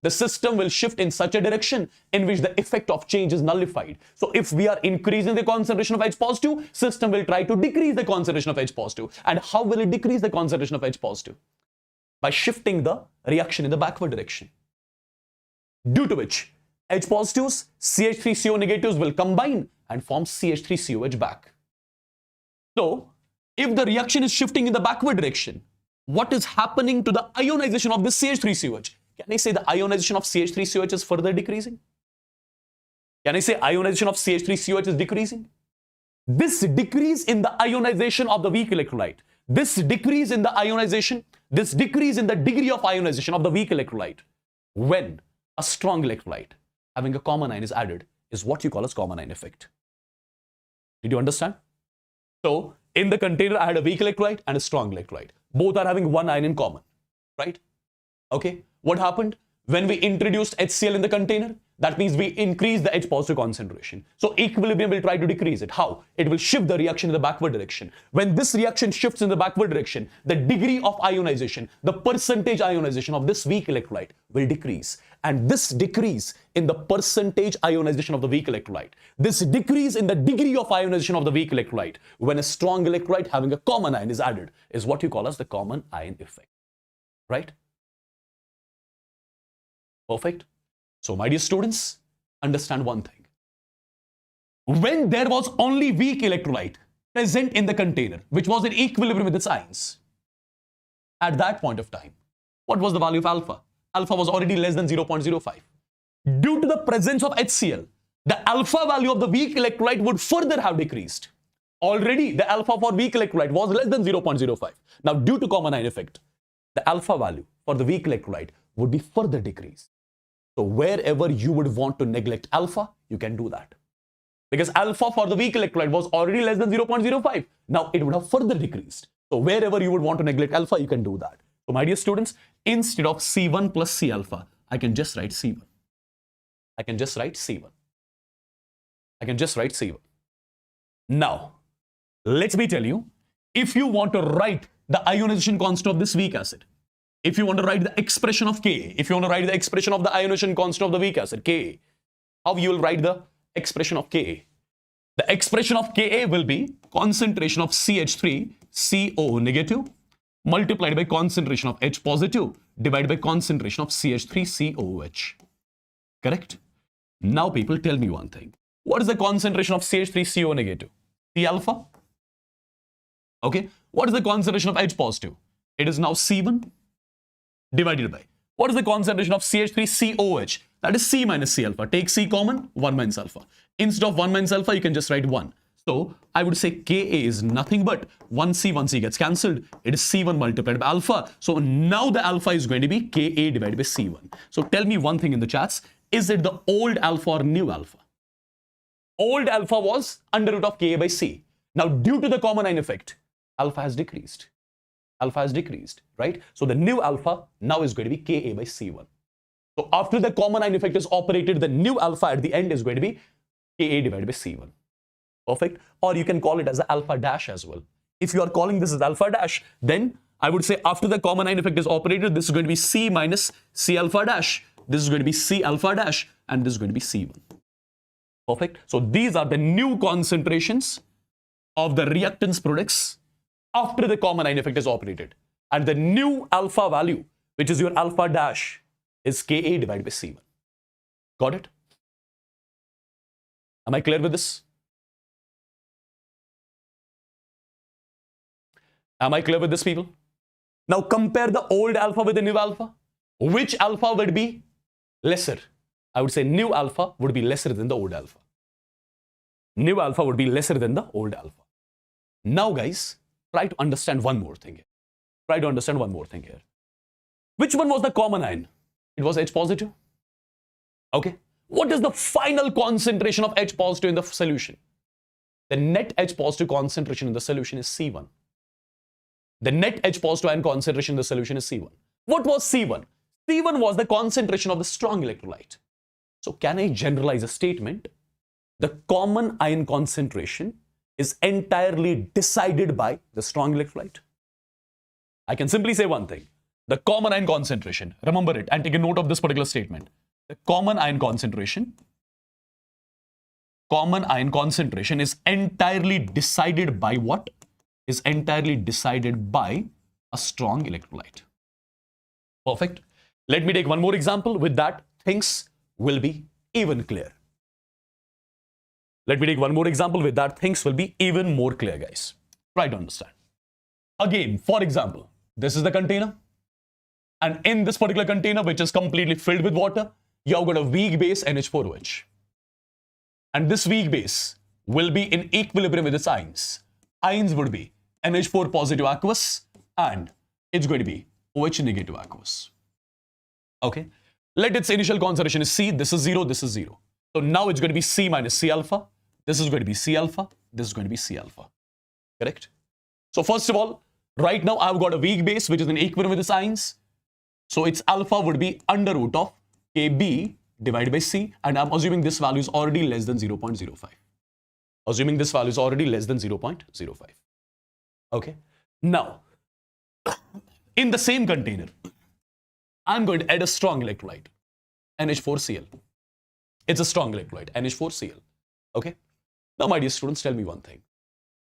The system will shift in such a direction in which the effect of change is nullified. So if we are increasing the concentration of H positive, system will try to decrease the concentration of H positive. And how will it decrease the concentration of H positive? By shifting the reaction in the backward direction. Due to which H positives, CH3CO negatives will combine and form CH3COH back. So if the reaction is shifting in the backward direction, what is happening to the ionization of this CH3COH? Can I say the ionization of CH3COH is further decreasing? Can I say ionization of CH3COH is decreasing? This decrease in the ionization of the weak electrolyte, this decrease in the degree of ionization of the weak electrolyte, when a strong electrolyte having a common ion is added, is what you call as common ion effect. Did you understand? So, in the container, I had a weak electrolyte and a strong electrolyte. Both are having one ion in common, right? Okay. What happened? When we introduced HCl in the container, that means we increased the H positive concentration. So equilibrium will try to decrease it. How? It will shift the reaction in the backward direction. When this reaction shifts in the backward direction, the degree of ionization, the percentage ionization of this weak electrolyte will decrease. And this decrease in the percentage ionization of the weak electrolyte, this decrease in the degree of ionization of the weak electrolyte, when a strong electrolyte having a common ion is added, is what you call as the common ion effect. Right? Perfect. So, my dear students, understand one thing. When there was only weak electrolyte present in the container, which was in equilibrium with its ions, at that point of time, what was the value of alpha? Alpha was already less than 0.05. Due to the presence of HCl, the alpha value of the weak electrolyte would further have decreased. Already, the alpha for weak electrolyte was less than 0.05. Now, due to common ion effect, the alpha value for the weak electrolyte would be further decreased. So wherever you would want to neglect alpha, you can do that. Because alpha for the weak electrolyte was already less than 0.05. Now it would have further decreased. So wherever you would want to neglect alpha, you can do that. So my dear students, instead of C1 plus C alpha, I can just write C1. Now, let me tell you, if you want to write the ionization constant of this weak acid, if you want to write the expression of Ka, if you want to write the expression of the ionization constant of the weak acid, Ka, how you will write the expression of Ka? The expression of Ka will be concentration of CH3CO negative multiplied by concentration of H positive divided by concentration of CH3COOH. Correct? Now people tell me one thing. What is the concentration of CH3CO negative? C alpha. Okay. What is the concentration of H positive? It is now C1 divided by. What is the concentration of CH3COH? That is C minus C alpha. Take C common, 1 minus alpha. Instead of 1 minus alpha, you can just write 1. So I would say Ka is nothing but 1C gets cancelled. It is C1 multiplied by alpha. So now the alpha is going to be Ka divided by C1. So tell me one thing in the chats. Is it the old alpha or new alpha? Old alpha was under root of Ka by C. Now due to the common ion effect, alpha has decreased. Alpha has decreased, right? So the new alpha now is going to be Ka by C1. So after the common ion effect is operated, the new alpha at the end is going to be Ka divided by C1. Perfect. Or you can call it as the alpha dash as well. If you are calling this as alpha dash, then I would say after the common ion effect is operated, this is going to be C minus C alpha dash. This is going to be C alpha dash, and this is going to be C1. Perfect. So these are the new concentrations of the reactants products after the common ion effect is operated. And the new alpha value, which is your alpha dash, is Ka divided by C1. Got it? Am I clear with this? Am I clear with this, people? Now compare the old alpha with the new alpha. Which alpha would be lesser? I would say new alpha would be lesser than the old alpha. New alpha would be lesser than the old alpha. Now, guys, try to understand one more thing here. Try to understand one more thing here. Which one was the common ion? It was H positive. Okay. What is the final concentration of H positive in the solution? The net H positive concentration in the solution is C1. The net H positive ion concentration in the solution is C1. What was C1? C1 was the concentration of the strong electrolyte. So can I generalize a statement? The common ion concentration is entirely decided by the strong electrolyte. I can simply say one thing. The common ion concentration, remember it and take a note of this particular statement. The common ion concentration is entirely decided by what? Is entirely decided by a strong electrolyte. Perfect. Let me take one more example. With that, things will be even clear. Let me take one more example. With that, things will be even more clear, guys. Try to understand. Again, for example, this is the container. And in this particular container, which is completely filled with water, you have got a weak base NH4OH. And this weak base will be in equilibrium with its ions. Ions would be NH4 positive aqueous and it's going to be OH negative aqueous. Okay. Let its initial concentration is C. This is 0. This is 0. So now it's going to be C minus C alpha. This is going to be C alpha. This is going to be C alpha. Correct? So first of all, right now I've got a weak base which is in equilibrium with its ions. So its alpha would be under root of Kb divided by C, and I'm assuming this value is already less than 0.05. Assuming this value is already less than 0.05. Okay. Now, in the same container, I'm going to add a strong electrolyte, NH4Cl. It's a strong electrolyte, NH4Cl. Okay. Now, my dear students, tell me one thing.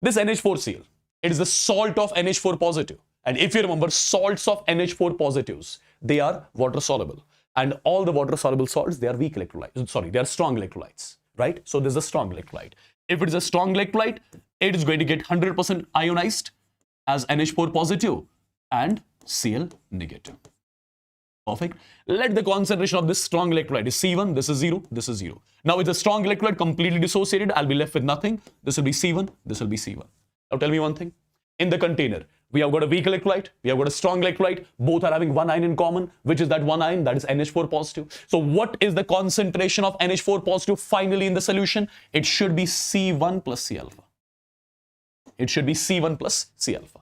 This NH4Cl, it is the salt of NH4 positive. And if you remember, salts of NH4 positives, they are water soluble. And all the water soluble salts, they are weak electrolytes. Sorry, they are strong electrolytes, right? So this is a strong electrolyte. If it is a strong electrolyte, it is going to get 100% ionized as NH4 positive and Cl negative. Perfect. Let the concentration of this strong electrolyte is C1, this is 0, this is 0. Now with the strong electrolyte completely dissociated, I'll be left with nothing. This will be C1, this will be C1. Now tell me one thing. In the container, we have got a weak electrolyte, we have got a strong electrolyte. Both are having one ion in common, which is that one ion, that is NH4 positive. So what is the concentration of NH4 positive finally in the solution? It should be C1 plus C alpha. It should be C1 plus C alpha.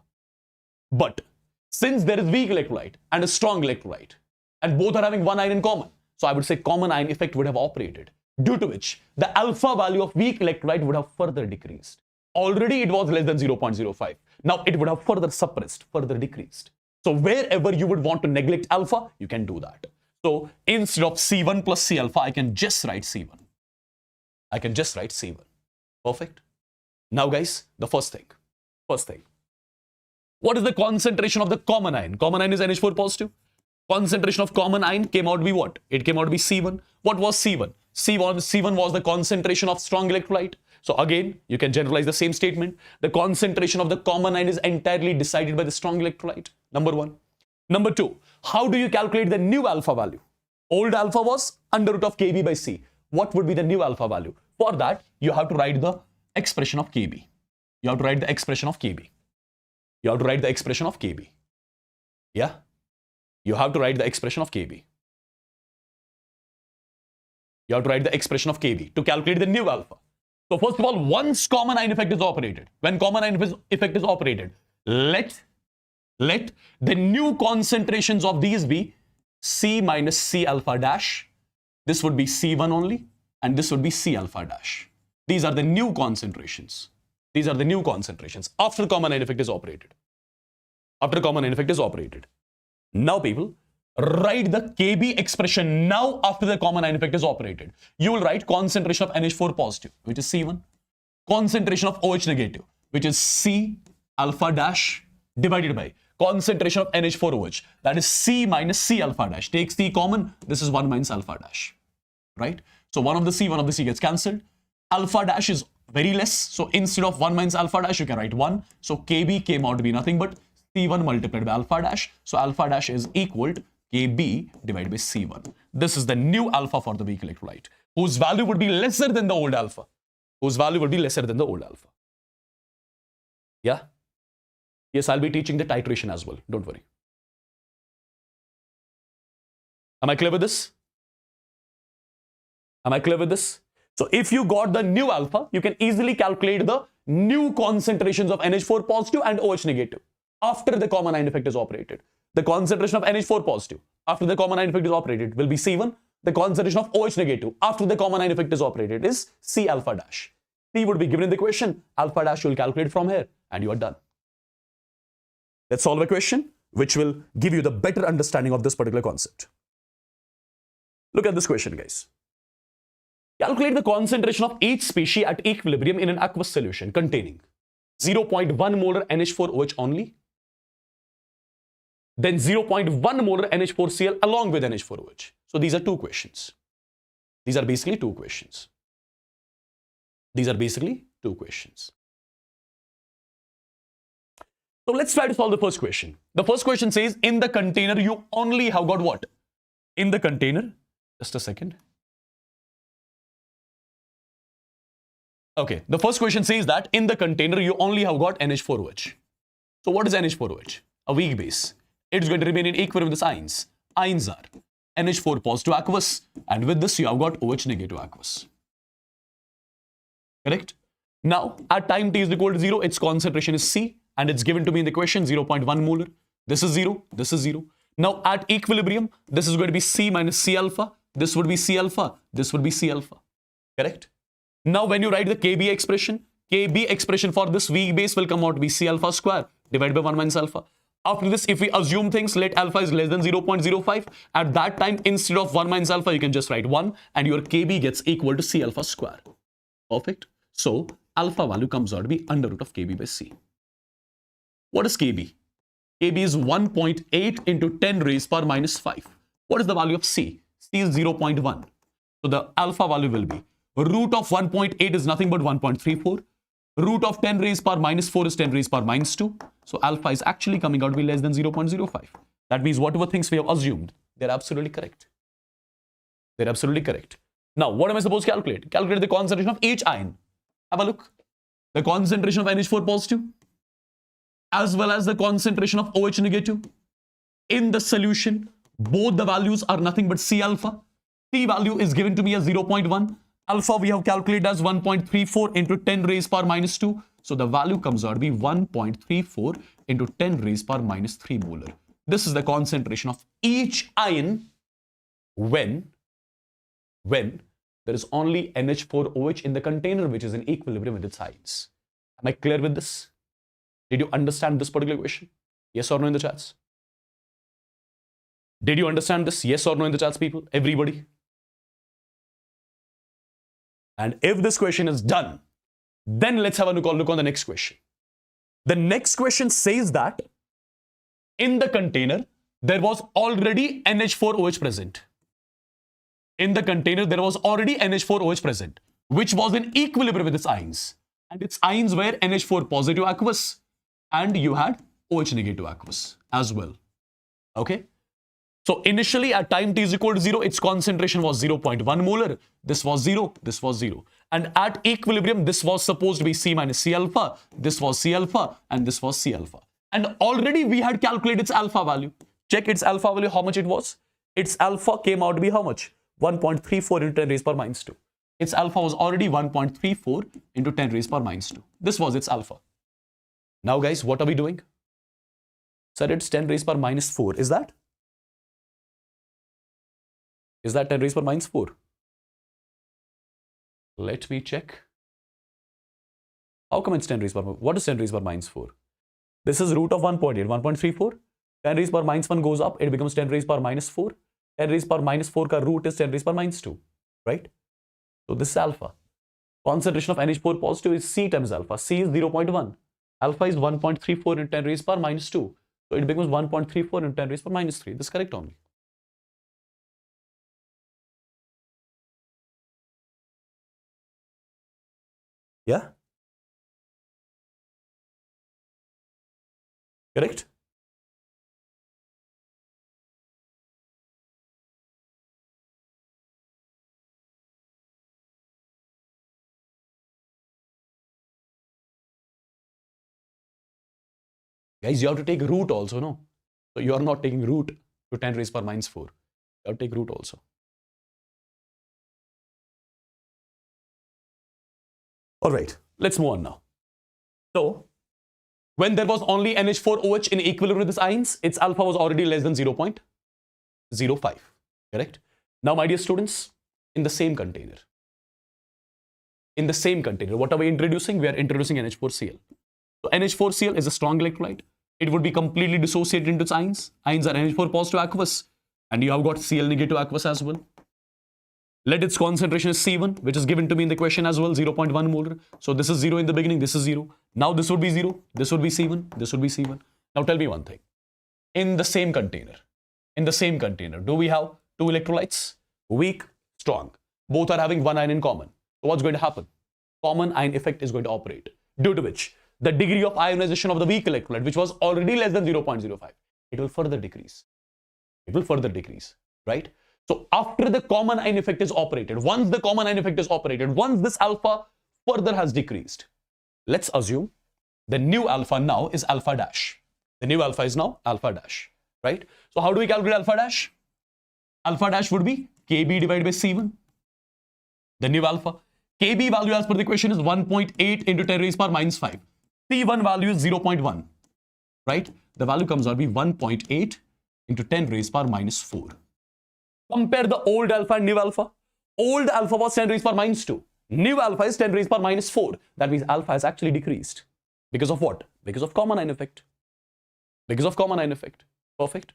But since there is weak electrolyte and a strong electrolyte, and both are having one ion in common, so I would say common ion effect would have operated, due to which the alpha value of weak electrolyte would have further decreased. Already it was less than 0.05. Now it would have further suppressed, further decreased. So wherever you would want to neglect alpha, you can do that. So instead of C1 plus C alpha, I can just write C1. I can just write C1. Perfect. Now guys, the first thing. What is the concentration of the common ion? Common ion is NH4 positive. Concentration of common ion came out to be what? It came out to be C1. What was C1? C1 was the concentration of strong electrolyte. So again, you can generalize the same statement. The concentration of the common ion is entirely decided by the strong electrolyte. Number one. Number two, how do you calculate the new alpha value? Old alpha was under root of Kb by C. What would be the new alpha value? For that, you have to write the expression of Kb. You have to write the expression of Kb. You have to write the expression of Kb. Yeah? You have to write the expression of Kb. You have to write the expression of Kb to calculate the new alpha. So first of all, once common ion effect is operated, when common ion effect is operated, let the new concentrations of these be C minus C alpha dash. This would be C1 only, and this would be C alpha dash. These are the new concentrations. These are the new concentrations after common ion effect is operated. After common ion effect is operated. Now people, write the Kb expression now after the common ion effect is operated. You will write concentration of NH4 positive, which is C1. Concentration of OH negative, which is C alpha dash divided by concentration of NH4OH. That is C minus C alpha dash. Take C common. This is 1 minus alpha dash. Right? So one of the C gets cancelled. Alpha dash is very less. So instead of 1 minus alpha dash, you can write 1. So Kb came out to be nothing but C1 multiplied by alpha dash. So alpha dash is equal to Kb divided by C1. This is the new alpha for the weak electrolyte, whose value would be lesser than the old alpha. Whose value would be lesser than the old alpha. Yeah? Yes, I'll be teaching the titration as well. Don't worry. Am I clear with this? Am I clear with this? So if you got the new alpha, you can easily calculate the new concentrations of NH4 positive and OH negative after the common ion effect is operated. The concentration of NH4 positive after the common ion effect is operated will be C1. The concentration of OH negative after the common ion effect is operated is C alpha dash. C would be given in the question. Alpha dash you will calculate from here and you are done. Let's solve a question which will give you the better understanding of this particular concept. Look at this question, guys. Calculate the concentration of each species at equilibrium in an aqueous solution containing 0.1 molar NH4OH only, then 0.1 molar NH4Cl along with NH4OH. So these are two questions. These are basically two questions. These are basically two questions. So let's try to solve the first question. The first question says, in the container, you only have got what? In the container, just a second. Okay, the first question says that in the container, you only have got NH4OH. So what is NH4OH? A weak base. It's going to remain in equilibrium with the ions. Ions are NH4 positive aqueous, and with this, you have got OH negative aqueous. Correct? Now, at time t is equal to 0, its concentration is C, and it's given to me in the question 0.1 molar. This is 0, this is 0. Now, at equilibrium, this is going to be C minus C alpha. This would be C alpha. This would be C alpha. Correct? Now, when you write the Kb expression for this weak base will come out to be C alpha square divided by 1 minus alpha. After this, if we assume things, let alpha is less than 0.05. At that time, instead of 1 minus alpha, you can just write 1, and your Kb gets equal to C alpha square. Perfect. So, alpha value comes out to be under root of Kb by C. What is Kb? Kb is 1.8 into 10 raised power minus 5. What is the value of C? C is 0.1. So, the alpha value will be root of 1.8 is nothing but 1.34. Root of 10 raised power minus 4 is 10 raised power minus 2. So, alpha is actually coming out to be less than 0.05. That means whatever things we have assumed, they're absolutely correct. They're absolutely correct. Now, what am I supposed to calculate? Calculate the concentration of each ion. Have a look. The concentration of NH4 positive as well as the concentration of OH negative. In the solution, both the values are nothing but C alpha. C value is given to me as 0.1. Alpha we have calculated as 1.34 into 10 raised power minus 2. So the value comes out to be 1.34 into 10 raised power minus 3 molar. This is the concentration of each ion when there is only NH4OH in the container which is in equilibrium with its ions. Am I clear with this? Did you understand this particular question? Yes or no in the chats? Did you understand this? Yes or no in the chats, people? Everybody? And if this question is done, then let's have a look on the next question. The next question says that in the container, there was already NH4OH present. In the container, there was already NH4OH present, which was in equilibrium with its ions. And its ions were NH4 positive aqueous, and you had OH negative aqueous as well. Okay? So initially at time t is equal to 0, its concentration was 0.1 molar. This was 0, this was 0. And at equilibrium, this was supposed to be C minus C alpha, this was C alpha, and this was C alpha. And already we had calculated its alpha value. Check its alpha value, how much it was. Its alpha came out to be how much? 1.34 into 10 raised power minus 2. Its alpha was already 1.34 into 10 raised power minus 2. This was its alpha. Now guys, what are we doing? So it's 10 raised power minus 4. Is that? Is that 10 raised power minus 4? Let me check. How come it's 10 raised power? What is 10 raised power minus 4? This is root of 1.8, 1.34. 10 raised power minus 1 goes up, it becomes 10 raised power minus 4. 10 raised power minus 4 ka root is 10 raised power minus 2, right? So this is alpha. Concentration of NH4 positive is C times alpha. C is 0.1. Alpha is 1.34 into 10 raised power minus 2. So it becomes 1.34 into 10 raised power minus 3. This is correct only. Yeah? Correct? Guys, you have to take root also, no? So you are not taking root to 10 raised power minus 4. You have to take root also. All right, let's move on now. So, when there was only NH4OH in equilibrium with its ions, its alpha was already less than 0.05. Correct? Now, my dear students, in the same container, what are we introducing? We are introducing NH4Cl. So NH4Cl is a strong electrolyte. It would be completely dissociated into its ions. Ions are NH4 positive aqueous, and you have got Cl negative aqueous as well. Let its concentration is C1, which is given to me in the question as well, 0.1 molar. So this is 0 in the beginning, this is 0. Now this would be 0, this would be C1, this would be C1. Now tell me one thing. In the same container, do we have two electrolytes? Weak, strong. Both are having one ion in common. So what's going to happen? Common ion effect is going to operate, due to which the degree of ionization of the weak electrolyte, which was already less than 0.05, it will further decrease. It will further decrease, right? So after the common ion effect is operated, once the common ion effect is operated, once this alpha further has decreased, let's assume the new alpha now is alpha dash. The new alpha is now alpha dash, right? So how do we calculate alpha dash? Alpha dash would be Kb divided by C1. The new alpha. Kb value as per the equation is 1.8 into 10 raised power minus 5. C1 value is 0.1, right? The value comes out to be 1.8 into 10 raised power minus 4. Compare the old alpha and new alpha. Old alpha was 10 raised power minus 2. New alpha is 10 raised power minus 4. That means alpha has actually decreased. Because of what? Because of common ion effect. Because of common ion effect. Perfect.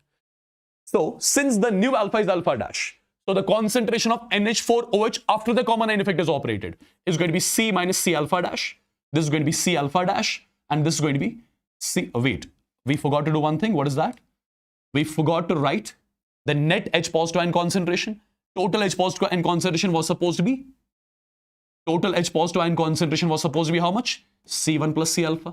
So, since the new alpha is alpha dash, so the concentration of NH4OH after the common ion effect is operated is going to be C minus C alpha dash. This is going to be C alpha dash. And this is going to be C. Wait, we forgot to do one thing. What is that? We forgot to write the net H positive ion concentration. Total H positive ion concentration was supposed to be how much? C1 plus C alpha.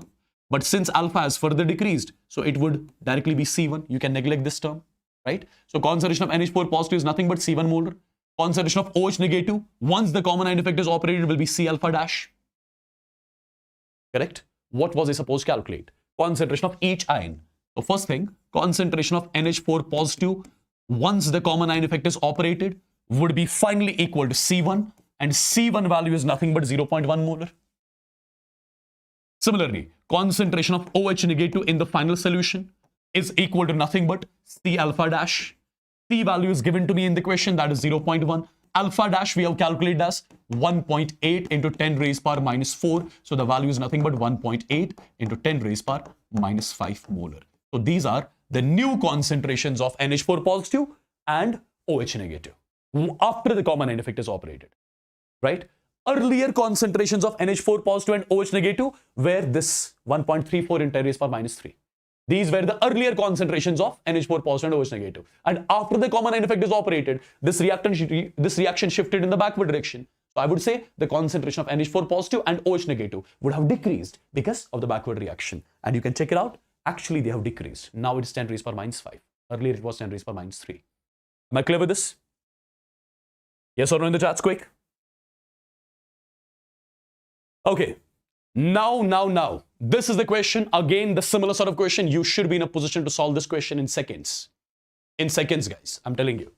But since alpha has further decreased, so it would directly be C1. You can neglect this term, right? So concentration of NH4 positive is nothing but C1 molar. Concentration of OH negative, once the common ion effect is operated, will be C alpha dash. Correct? What was I supposed to calculate? Concentration of each ion. So first thing, concentration of NH4 positive once the common ion effect is operated would be finally equal to C1, and C1 value is nothing but 0.1 molar. Similarly, concentration of OH negative in the final solution is equal to nothing but C alpha dash. C value is given to me in the question, that is 0.1. Alpha dash we have calculated as 1.8 into 10 raised power minus 4. So the value is nothing but 1.8 into 10 raised power minus 5 molar. So these are the new concentrations of NH4 positive and OH negative after the common ion effect is operated, right? Earlier concentrations of NH4 positive and OH negative were this 1.34 in 10 raised power minus 3. These were the earlier concentrations of NH4 positive and OH negative. And after the common ion effect is operated, this reaction shifted in the backward direction. So I would say the concentration of NH4 positive and OH negative would have decreased because of the backward reaction. And you can check it out. Actually, they have decreased. Now it is 10 raised power minus 5. Earlier it was 10 raised power minus 3. Am I clear with this? Yes or no in the chats, quick? Okay. Now. This is the question. Again, the similar sort of question. You should be in a position to solve this question in seconds. In seconds, guys. I'm telling you.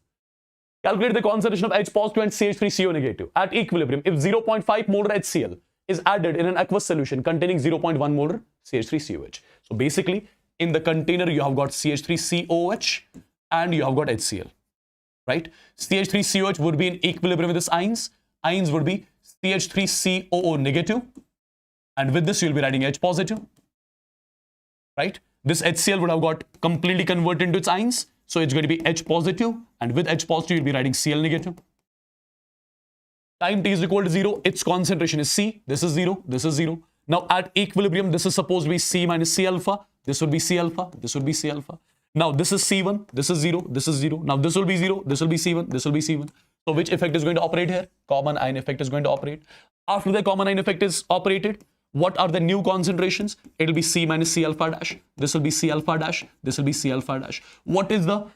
Calculate the concentration of H positive and CH3CO negative at equilibrium if 0.5 molar HCl is added in an aqueous solution containing 0.1 molar CH3COH. So basically, in the container, you have got CH3COH and you have got HCl. Right? CH3COH would be in equilibrium with its ions. Ions would be CH3COO negative. And with this, you'll be writing H positive. Right? This HCl would have got completely converted into its ions. So it's going to be H positive. And with H positive, you'll be writing Cl negative. Time t is equal to 0. Its concentration is C. This is 0. This is 0. Now at equilibrium, this is supposed to be C minus C alpha. This would be C alpha. This would be C alpha. Now this is C1. This is 0. This is 0. Now this will be 0. This will be C1. This will be C1. So which effect is going to operate here? Common ion effect is going to operate. After the common ion effect is operated, what are the new concentrations? It will be C minus C alpha dash. This will be C alpha dash. This will be C alpha dash. What is the,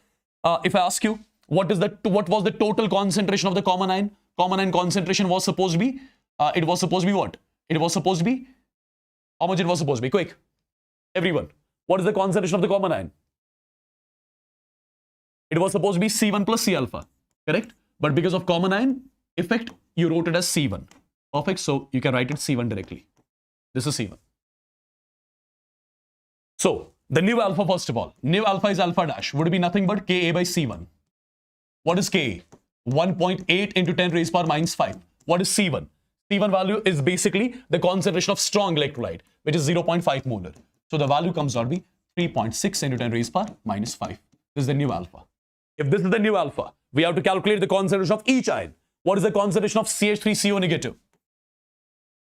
if I ask you, what was the total concentration of the common ion? Common ion concentration was supposed to be, it was supposed to be what? It was supposed to be, how much it was supposed to be? Quick. Everyone. What is the concentration of the common ion? It was supposed to be C1 plus C alpha. Correct? But because of common ion effect, you wrote it as C1. Perfect. So you can write it C1 directly. This is C1. So the new alpha, first of all, new alpha is alpha dash. Would be nothing but Ka by C1. What is Ka? 1.8 into 10 raised power minus 5. What is C1? C1 value is basically the concentration of strong electrolyte, which is 0.5 molar. So the value comes out to be 3.6 into 10 raised power minus 5. This is the new alpha. If this is the new alpha, we have to calculate the concentration of each ion. What is the concentration of CH3CO negative?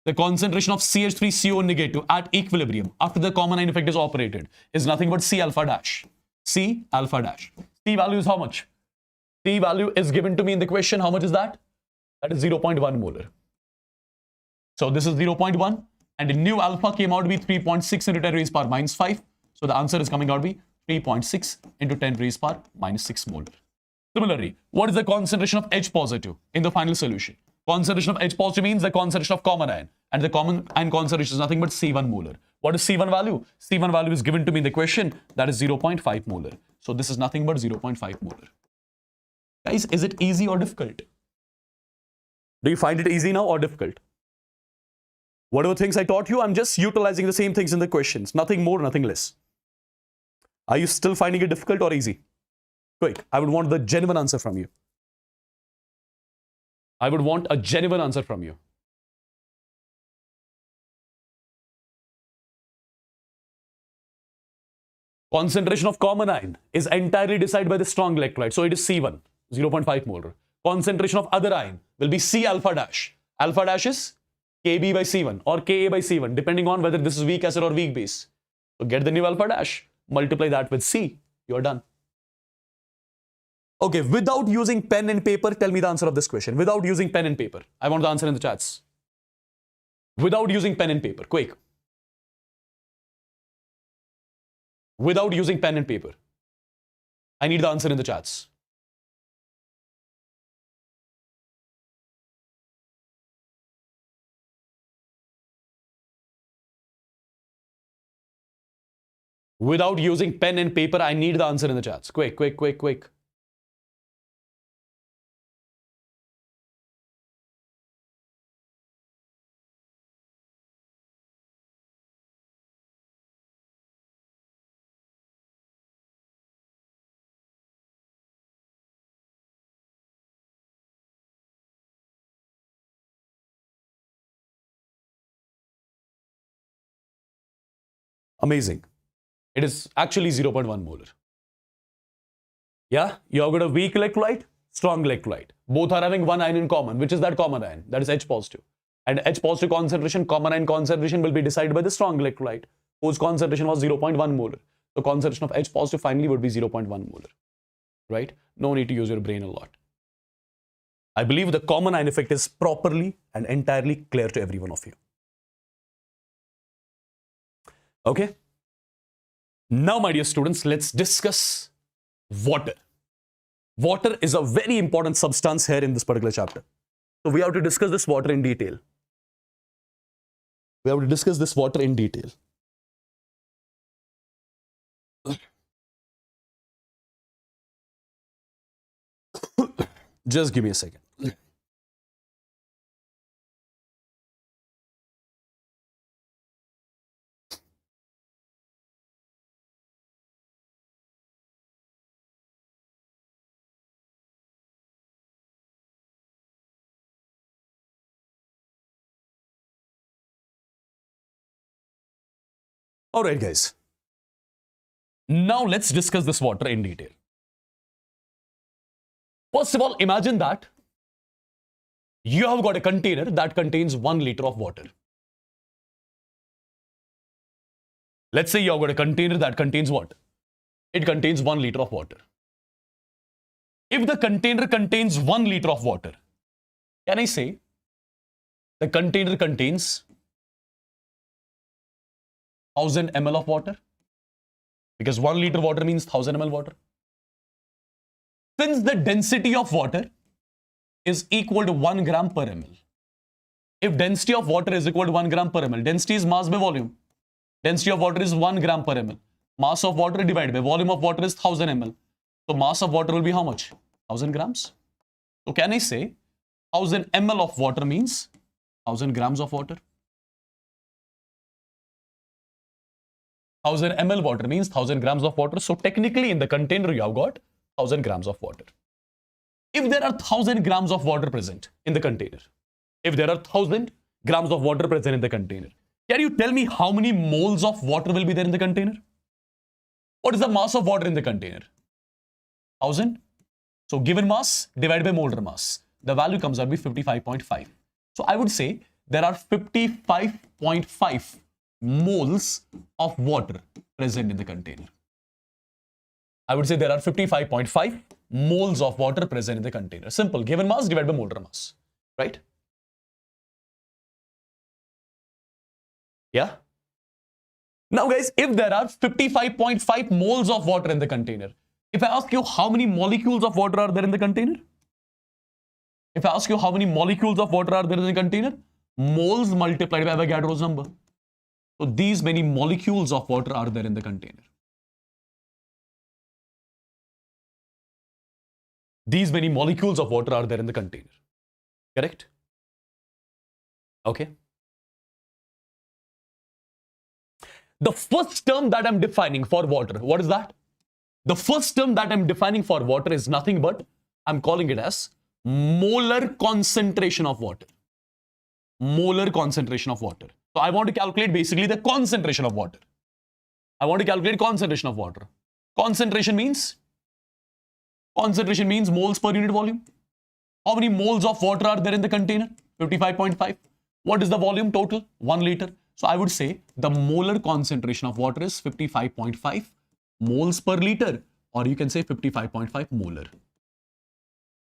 The concentration of CH3CO negative at equilibrium after the common ion effect is operated is nothing but C alpha dash. C alpha dash. C value is how much? C value is given to me in the question. How much is that? That is 0.1 molar. So this is 0.1 and the new alpha came out to be 3.6 into 10 raised power minus 5. So the answer is coming out to be 3.6 into 10 raised power minus 6 molar. Similarly, what is the concentration of H positive in the final solution? Concentration of H positive means the concentration of common ion. And the common ion concentration is nothing but C1 molar. What is C1 value? C1 value is given to me in the question. That is 0.5 molar. So this is nothing but 0.5 molar. Guys, is it easy or difficult? Do you find it easy now or difficult? Whatever things I taught you, I'm just utilizing the same things in the questions. Nothing more, nothing less. Are you still finding it difficult or easy? Quick, I would want the genuine answer from you. I would want a genuine answer from you. Concentration of common ion is entirely decided by the strong electrolyte. So it is C1, 0.5 molar. Concentration of other ion will be C alpha dash. Alpha dash is Kb by C1 or Ka by C1, depending on whether this is weak acid or weak base. So get the new alpha dash, multiply that with C, you're done. Okay, without using pen and paper, tell me the answer of this question. Without using pen and paper. I want the answer in the chats. Without using pen and paper, quick. Without using pen and paper. I need the answer in the chats. Without using pen and paper, I need the answer in the chats. Quick, quick, quick, quick. Amazing. It is actually 0.1 molar. Yeah, you have got a weak electrolyte, strong electrolyte. Both are having one ion in common. Which is that common ion? That is H positive. And H positive concentration, common ion concentration will be decided by the strong electrolyte, whose concentration was 0.1 molar. So concentration of H positive finally would be 0.1 molar, right? No need to use your brain a lot. I believe the common ion effect is properly and entirely clear to every one of you. Okay? Now, my dear students, let's discuss water. Water is a very important substance here in this particular chapter. So we have to discuss this water in detail. We have to discuss this water in detail. Just give me a second. All right, guys. Now let's discuss this water in detail. First of all, imagine that you have got a container that contains 1 liter of water. Let's say you have got a container that contains what? It contains 1 liter of water. If the container contains 1 liter of water, can I say the container contains 1000 ml of water? Because 1 liter water means 1000 ml water. Since the density of water is equal to 1 gram per ml. If density of water is equal to 1 gram per ml, density is mass by volume. Density of water is 1 gram per ml. Mass of water divided by volume of water is 1000 ml. So mass of water will be how much? 1000 grams. So can I say 1000 ml of water means 1000 grams of water? 1000 ml water means 1000 grams of water. So technically in the container you have got 1000 grams of water. If there are 1000 grams of water present in the container, if there are 1000 grams of water present in the container, can you tell me how many moles of water will be there in the container? What is the mass of water in the container? 1000. So given mass divided by molar mass, the value comes out to be 55.5. So I would say there are 55.5 moles of water present in the container. I would say there are 55.5 moles of water present in the container. Simple, given mass divided by molar mass, right? Yeah. Now guys, if there are 55.5 moles of water in the container, if I ask you how many molecules of water are there in the container? If I ask you how many molecules of water are there in the container? Moles multiplied by Avogadro's number. So these many molecules of water are there in the container. These many molecules of water are there in the container. Correct? Okay. The first term that I'm defining for water, what is that? The first term that I'm defining for water is nothing but, I'm calling it as molar concentration of water. Molar concentration of water. So I want to calculate basically the concentration of water. I want to calculate concentration of water. Concentration means moles per unit volume. How many moles of water are there in the container? 55.5. What is the volume total? 1 liter. So I would say the molar concentration of water is 55.5 moles per liter, or you can say 55.5 molar.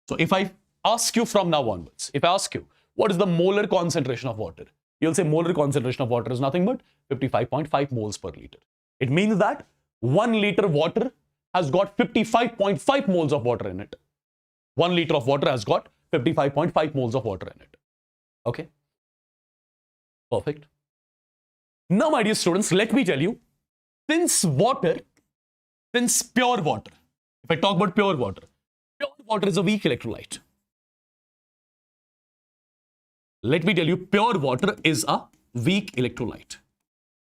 So if I ask you from now onwards, if I ask you what is the molar concentration of water, you'll say molar concentration of water is nothing but 55.5 moles per liter. It means that 1 liter water has got 55.5 moles of water in it. 1 liter of water has got 55.5 moles of water in it. Okay? Perfect. Now, my dear students, let me tell you, since pure water, if I talk about pure water is a weak electrolyte. Let me tell you, pure water is a weak electrolyte.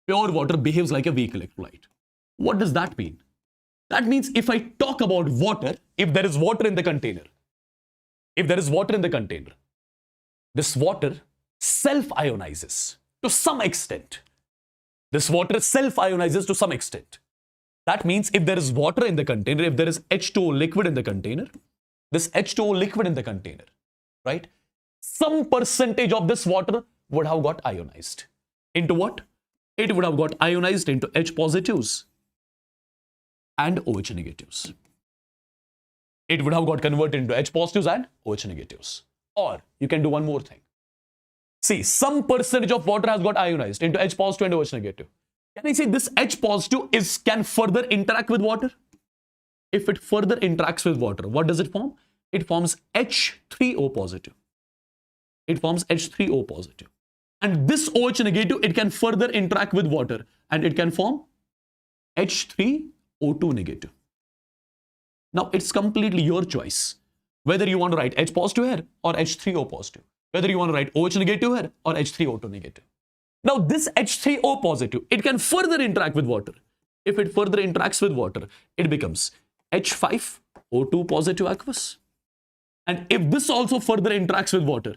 Pure water behaves like a weak electrolyte. What does that mean? That means if I talk about water, if there is water in the container, this water self-ionizes to some extent. This water self-ionizes to some extent. That means if there is water in the container, if there is H2O liquid in the container, this H2O liquid in the container, right? Some percentage of this water would have got ionized. Into what? It would have got ionized into H positives. and OH negatives. It would have got converted into H positives and OH negatives. Or you can do one more thing. See, some percentage of water has got ionized into H positive and OH negative. Can I say this H positive can further interact with water? If it further interacts with water, what does it form? It forms H3O positive. It forms H3O positive. And this OH negative, it can further interact with water and it can form H3O2 negative. Now, it's completely your choice whether you want to write H positive here or H3O positive, whether you want to write OH negative here or H3O2 negative. Now, this H3O positive, it can further interact with water. If it further interacts with water, it becomes H5O2 positive aqueous. And if this also further interacts with water,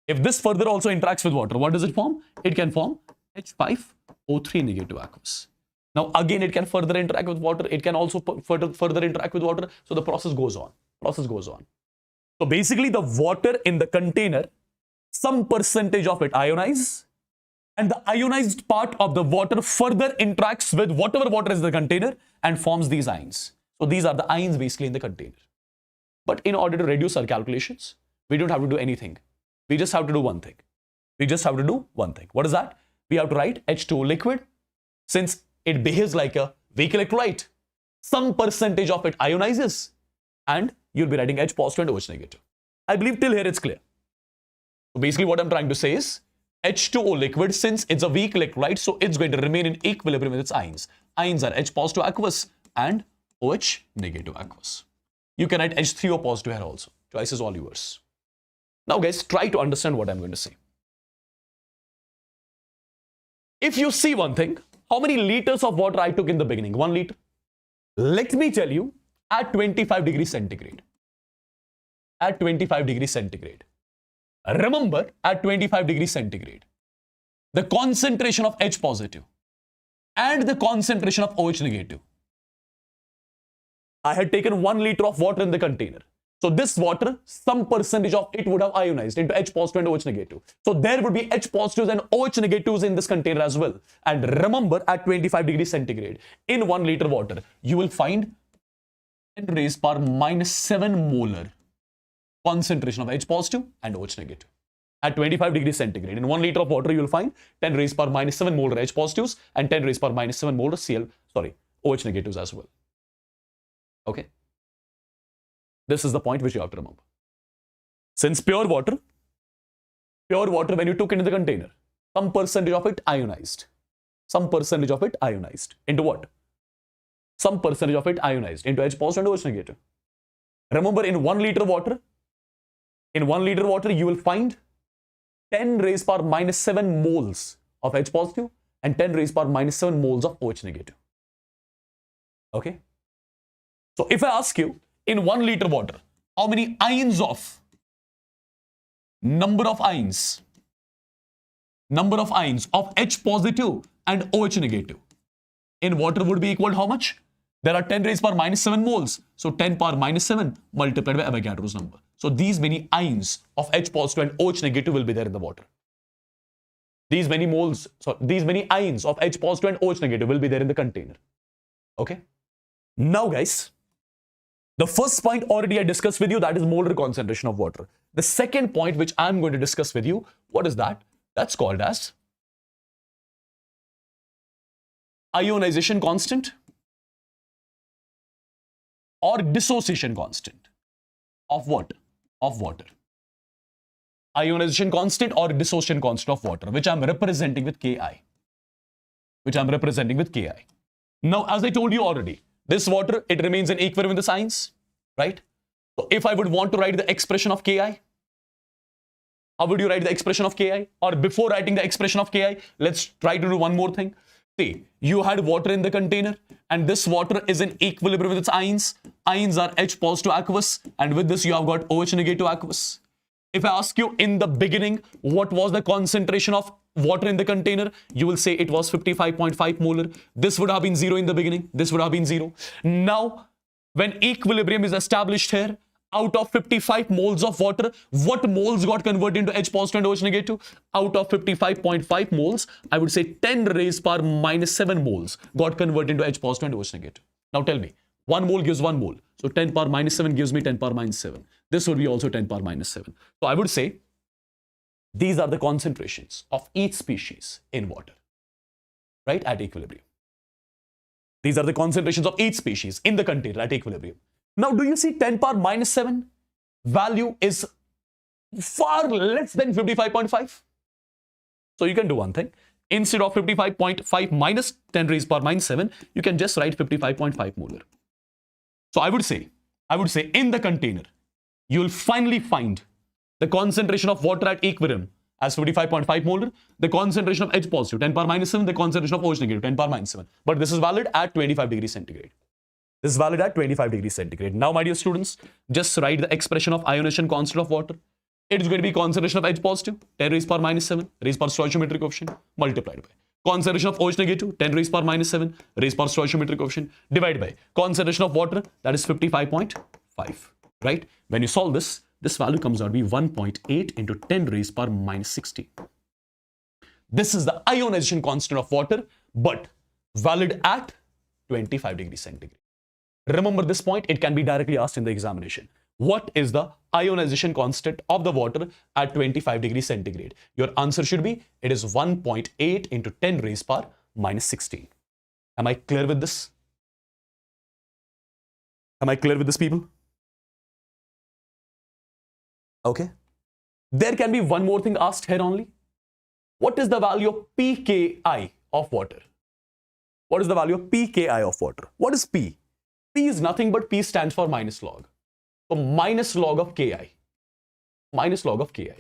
if this further also interacts with water, what does it form? It can form H5O3 negative aqueous. Now, again, it can further interact with water. It can also further interact with water. So the process goes on. So basically, the water in the container, some percentage of it ionizes, and the ionized part of the water further interacts with whatever water is in the container and forms these ions. So these are the ions basically in the container. But in order to reduce our calculations, we don't have to do anything. We just have to do one thing. What is that? We have to write H2O liquid. Since it behaves like a weak electrolyte, some percentage of it ionizes, and you'll be writing H positive and OH negative. I believe till here it's clear. So basically what I'm trying to say is H2O liquid, since it's a weak electrolyte, so it's going to remain in equilibrium with its ions. Ions are H positive aqueous and OH negative aqueous. You can write H3O positive here also. Choice is all yours. Now guys, try to understand what I'm going to say. If you see one thing, how many liters of water I took in the beginning? 1 liter. Let me tell you, at 25 degrees centigrade. At 25 degrees centigrade. Remember, at 25 degrees centigrade, the concentration of H positive and the concentration of OH negative. I had taken 1 liter of water in the container. So this water, some percentage of it would have ionized into H positive and OH negative. So there would be H positives and OH negatives in this container as well. And remember, at 25 degrees centigrade, in 1 liter water, you will find 10 raised power minus 7 molar concentration of H positive and OH negative. At 25 degrees centigrade, in 1 liter of water, you will find 10 raised power minus 7 molar H positives and 10 raised power minus 7 molar OH negatives as well. Okay. This is the point which you have to remember. Since pure water, when you took into the container, some percentage of it ionized. Into what? Some percentage of it ionized into H positive and OH negative. Remember, in 1 liter water, you will find 10 raised power minus 7 moles of H positive and 10 raised power minus 7 moles of OH negative. Okay? So if I ask you, in 1 liter water, how many ions of number of ions of H positive and OH negative in water would be equal to how much? There are 10 raised power minus 7 moles. So 10 power minus 7 multiplied by Avogadro's number. So these many ions of H positive and OH negative will be there in the water. These many ions of H positive and OH negative will be there in the container. Okay? Now guys, the first point already I discussed with you, that is molar concentration of water. The second point which I'm going to discuss with you, what is that? That's called as ionization constant or dissociation constant of what? Of water. Ionization constant or dissociation constant of water, which I'm representing with Ki. Now, as I told you already, this water, it remains in equilibrium with the signs, right? So if I would want to write the expression of Ki, how would you write the expression of Ki? Or before writing the expression of Ki, let's try to do one more thing. See, you had water in the container and this water is in equilibrium with its ions. Ions are H positive aqueous and with this you have got OH negative aqueous. If I ask you in the beginning, what was the concentration of water in the container? You will say it was 55.5 molar. This would have been 0 in the beginning. This would have been 0. Now, when equilibrium is established here, Out of 55 moles of water, what moles got converted into H positive and OH negative? Out of 55.5 moles, I would say 10 raised power minus 7 moles got converted into H positive and OH negative. Now tell me, 1 mole gives 1 mole. So 10 power minus 7 gives me 10 power minus 7. This would be also 10 power minus 7. So I would say these are the concentrations of each species in water, right, at equilibrium. These are the concentrations of each species in the container at equilibrium. Now, do you see 10 power minus 7 value is far less than 55.5? So you can do one thing. Instead of 55.5 minus 10 raised power minus 7, you can just write 55.5 molar. So I would say in the container, you will finally find the concentration of water at equilibrium as 55.5 molar, the concentration of H positive 10 power minus 7, the concentration of OH negative 10 power minus 7. But this is valid at 25 degrees centigrade. This is valid at 25 degrees centigrade. Now, my dear students, just write the expression of ionization constant of water. It is going to be concentration of H positive, 10 raised power minus 7, raised power stoichiometric coefficient, multiplied by concentration of OH negative, 10 raised power minus 7, raised power stoichiometric coefficient, divided by concentration of water, that is 55.5, right? When you solve this, this value comes out to be 1.8 into 10 raised power minus 16. This is the ionization constant of water, but valid at 25 degrees centigrade. Remember this point, it can be directly asked in the examination. What is the ionization constant of the water at 25 degrees centigrade? Your answer should be, it is 1.8 into 10 raised power minus 16. Am I clear with this? Am I clear with this, people? Okay. There can be one more thing asked here only. What is the value of pKi of water? What is the value of pKi of water? What is P? P is nothing but P stands for minus log. So minus log of Ki. Minus log of Ki.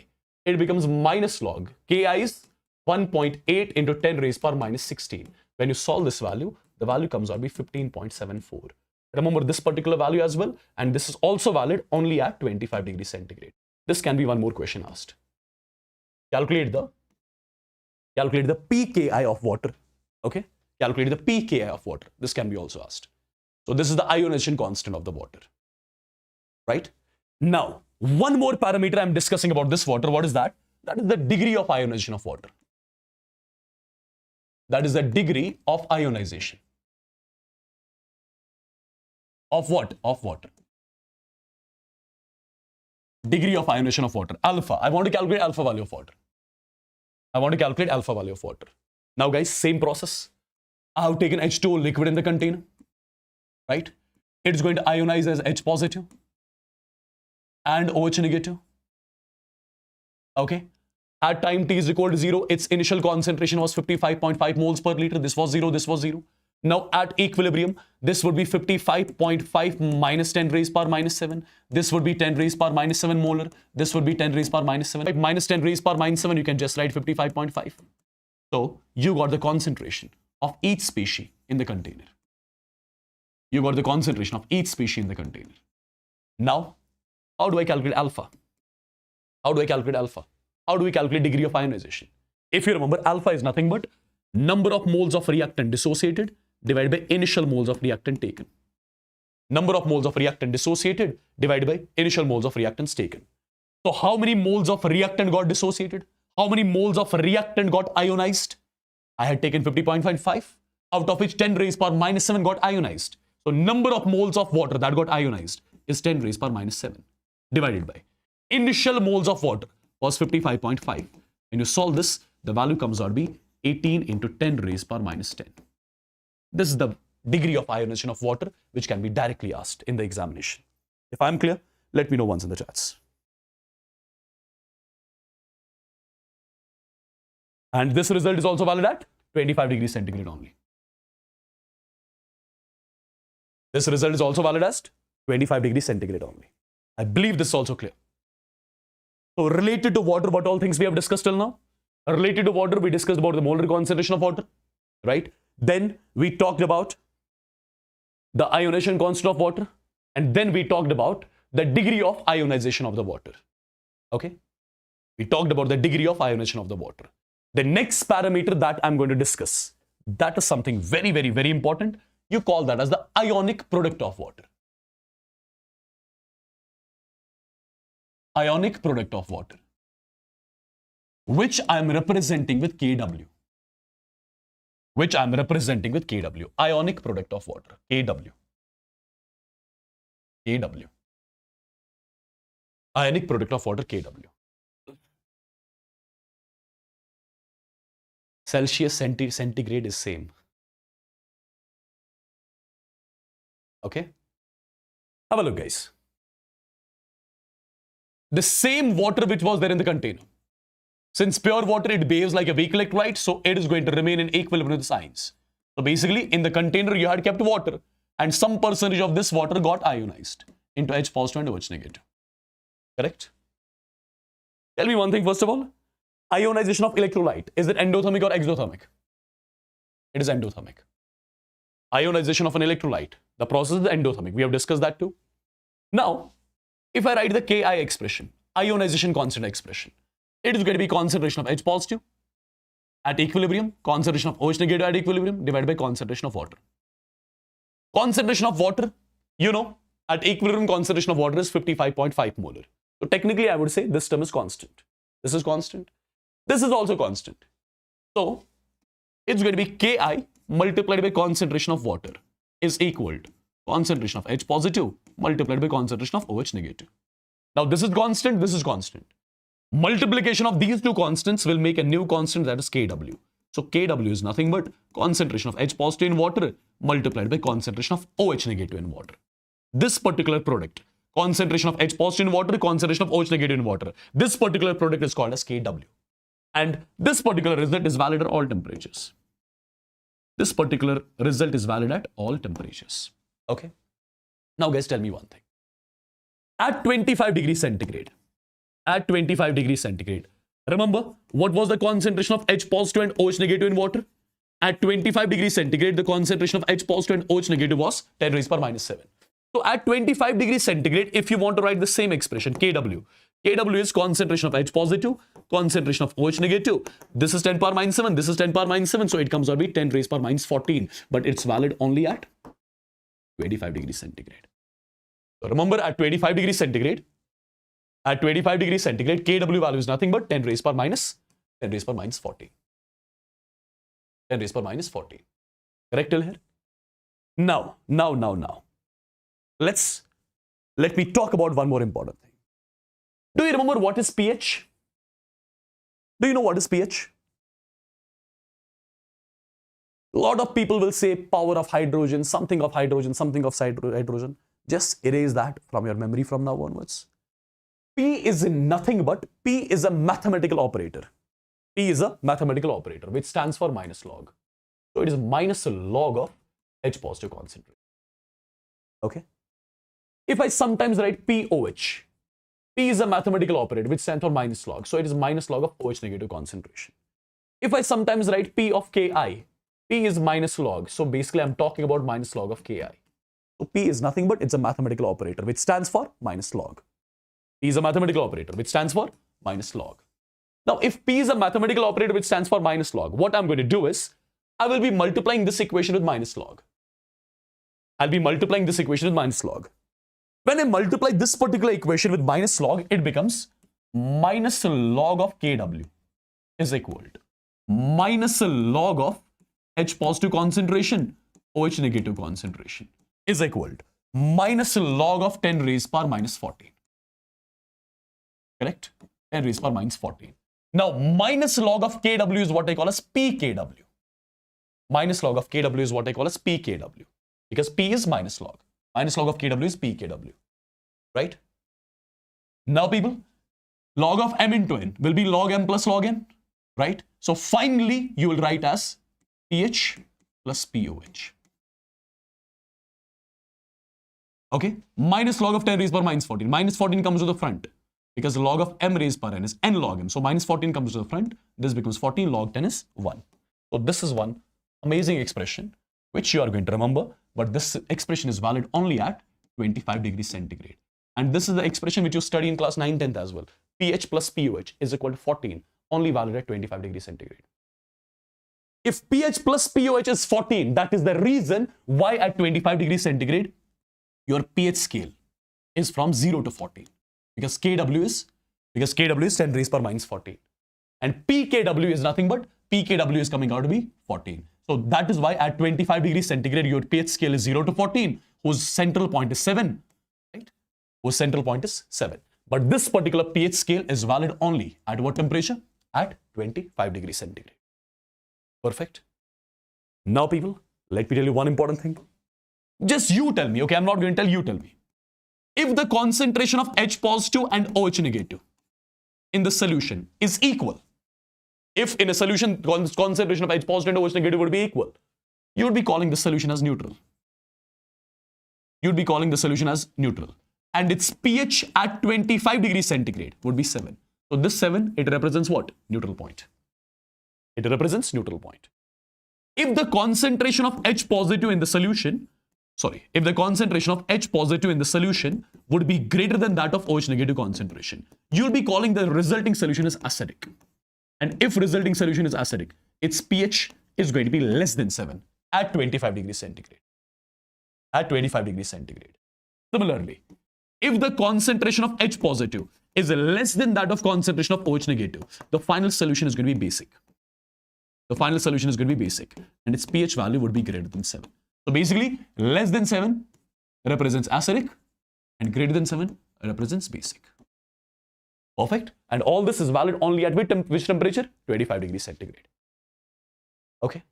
It becomes minus log. Ki is 1.8 into 10 raised power minus 16. When you solve this value, the value comes out to be 15.74. Remember this particular value as well. And this is also valid only at 25 degrees centigrade. This can be one more question asked. Calculate the pKi of water. Okay? Calculate the pKi of water. This can be also asked. So this is the ionization constant of the water. Right? Now, one more parameter I'm discussing about this water. What is that? That is the degree of ionization of water. That is the degree of ionization. Of what? Of water. Degree of ionization of water. Alpha. I want to calculate alpha value of water. I want to calculate alpha value of water. Now guys, same process. I have taken H2O liquid in the container. Right? It's going to ionize as H positive and OH negative. Okay? At time t is equal to 0, its initial concentration was 55.5 moles per liter. This was 0, this was 0. Now at equilibrium, this would be 55.5 minus 10 raised power minus 7. This would be 10 raised power minus 7 molar. This would be 10 raised power minus 7. Minus 10 raised power minus 7, you can just write 55.5. So you got the concentration of each species in the container. You got the concentration of each species in the container. Now, how do I calculate alpha? How do I calculate alpha? How do we calculate degree of ionization? If you remember, alpha is nothing but number of moles of reactant dissociated divided by initial moles of reactant taken. Number of moles of reactant dissociated divided by initial moles of reactants taken. So how many moles of reactant got dissociated? How many moles of reactant got ionized? I had taken 50.5, out of which 10 raised power minus 7 got ionized. So number of moles of water that got ionized is 10 raised power minus 7 divided by initial moles of water was 55.5. When you solve this, the value comes out to be 18 into 10 raised power minus 10. This is the degree of ionization of water, which can be directly asked in the examination. If I'm clear, let me know once in the chats. And this result is also valid at 25 degrees centigrade only. This result is also valid as 25 degrees centigrade only. I believe this is also clear. So related to water, what all things we have discussed till now? Related to water, we discussed about the molar concentration of water, right? Then we talked about the ionization constant of water, and then we talked about the degree of ionization of the water. Okay? We talked about the degree of ionization of the water. The next parameter that I'm going to discuss, that is something very, very, very important. You call that as the ionic product of water. ionic product of water, which I'm representing with Kw. Which I'm representing with Kw. Ionic product of water, Kw. Kw. Ionic product of water, Kw. Celsius, centigrade is same. Okay? Have a look, guys. The same water which was there in the container. Since pure water, it behaves like a weak electrolyte, so it is going to remain in equilibrium with ions. So basically, in the container, you had kept water, and some percentage of this water got ionized into H positive and OH negative. Correct? Tell me one thing, first of all. Ionization of electrolyte, is it endothermic or exothermic? It is endothermic. Ionization of an electrolyte, the process is endothermic. We have discussed that too. Now, if I write the Ki expression, ionization constant expression, it is going to be concentration of H positive at equilibrium, concentration of OH negative at equilibrium, divided by concentration of water. Concentration of water, you know, at equilibrium concentration of water is 55.5 molar. So technically, I would say this term is constant. This is constant. This is also constant. So it's going to be Ki multiplied by concentration of water is equal to concentration of H positive multiplied by concentration of OH negative. Now this is constant, this is constant. Multiplication of these two constants will make a new constant, that is Kw. So Kw is nothing but concentration of H positive in water multiplied by concentration of OH negative in water. This particular product, concentration of H positive in water, concentration of OH negative in water, this particular product is called as Kw. And this particular result is valid at all temperatures. This particular result is valid at all temperatures. Okay. Now guys, tell me one thing. At 25 degrees centigrade, remember what was the concentration of H positive and OH negative in water? At 25 degrees centigrade, the concentration of H positive and OH negative was 10 raised power minus 7. So at 25 degrees centigrade, if you want to write the same expression, Kw is concentration of H positive, concentration of OH negative. This is 10 power minus 7, this is 10 power minus 7, so it comes out to be 10 raised power minus 14, but it's valid only at 25 degrees centigrade. So remember, at 25 degrees centigrade, Kw value is nothing but 10 raised power minus 14. 10 raised power minus 14. Correct till here? Now. Let me talk about one more important thing. Do you remember what is pH? Do you know what is pH? A lot of people will say power of hydrogen, something of hydrogen, something of hydrogen. Just erase that from your memory from now onwards. P is nothing but, P is a mathematical operator. P is a mathematical operator, which stands for minus log. So it is minus log of H positive concentration. Okay? If I sometimes write POH, P is a mathematical operator, which stands for minus log. So it is minus log of OH negative concentration. If I sometimes write P of Ki, P is minus log. So basically, I'm talking about minus log of Ki. So P is nothing but it's a mathematical operator, which stands for minus log. P is a mathematical operator, which stands for minus log. Now, if P is a mathematical operator, which stands for minus log, what I'm going to do is, I will be multiplying this equation with minus log. I'll be multiplying this equation with minus log. When I multiply this particular equation with minus log, it becomes minus log of Kw is equal to minus log of H positive concentration, OH negative concentration is equal to minus log of 10 raised power minus 14. Correct? 10 raised power minus 14. Now, minus log of Kw is what I call as pKw. Minus log of Kw is what I call as pKw. Because P is minus log. Minus log of Kw is pKw. Right? Now, people, log of m into n will be log m plus log n. Right? So, finally, you will write as pH plus POH. Okay? Minus log of 10 raised power minus 14. Minus 14 comes to the front. Because log of m raised power n is n log m. So, minus 14 comes to the front. This becomes 14. Log 10 is 1. So, this is one amazing expression which you are going to remember. But this expression is valid only at 25 degrees centigrade. And this is the expression which you study in class 9, 10th as well. pH plus POH is equal to 14. Only valid at 25 degrees centigrade. If pH plus POH is 14, that is the reason why at 25 degrees centigrade, your pH scale is from 0 to 14. because Kw is 10 raised per minus 14. And pKw is nothing but pKw is coming out to be 14. So that is why at 25 degrees centigrade, your pH scale is 0 to 14, whose central point is 7, right? Whose central point is 7. But this particular pH scale is valid only at what temperature? At 25 degrees centigrade. Perfect. Now people, let me tell you one important thing. Just you tell me, okay? I'm not going to tell you, tell me. If the concentration of H positive and OH negative in the solution is equal, if in a solution concentration of H positive and OH negative would be equal, you would be calling the solution as neutral. You'd be calling the solution as neutral. And its pH at 25 degrees centigrade would be 7. So this 7, it represents what? Neutral point. It represents neutral point. If the concentration of H positive in the solution, if the concentration of H positive in the solution would be greater than that of OH negative concentration, you'll be calling the resulting solution as acidic. And if resulting solution is acidic, its pH is going to be less than 7 at 25 degrees centigrade. At 25 degrees centigrade. Similarly, if the concentration of H positive is less than that of concentration of OH negative, the final solution is going to be basic. The final solution is going to be basic, and its pH value would be greater than 7. So basically, less than 7 represents acidic, and greater than 7 represents basic. Perfect. And all this is valid only at which temperature? 25 degrees centigrade. Okay.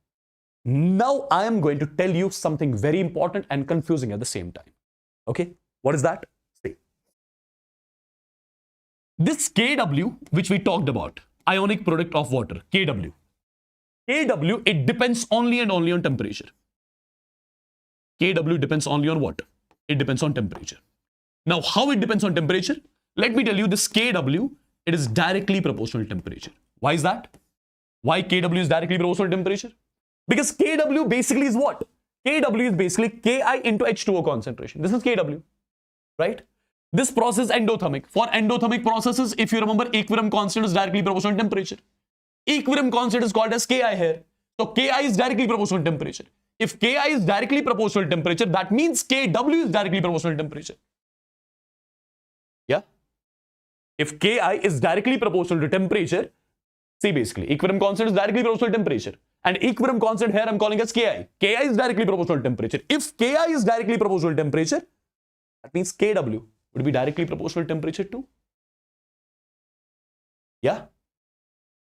Now I am going to tell you something very important and confusing at the same time. Okay. What is that? See. This Kw, which we talked about, ionic product of water, Kw, it depends only and only on temperature. Kw depends only on what? It depends on temperature. Now, how it depends on temperature? Let me tell you, this Kw, it is directly proportional to temperature. Why is that? Why Kw is directly proportional to temperature? Because Kw basically is what? Kw is basically Ki into H2O concentration. This is Kw, right? This process is endothermic. For endothermic processes, if you remember, equilibrium constant is directly proportional to temperature. Equilibrium constant is called as Ki here. So Ki is directly proportional to temperature. If Ki is directly proportional to temperature, that means Kw is directly proportional to temperature. Yeah? If Ki is directly proportional to temperature, see basically, equilibrium constant is directly proportional to temperature. And equilibrium constant here I'm calling as Ki. Ki is directly proportional to temperature. If Ki is directly proportional to temperature, that means Kw would be directly proportional to temperature too. Yeah?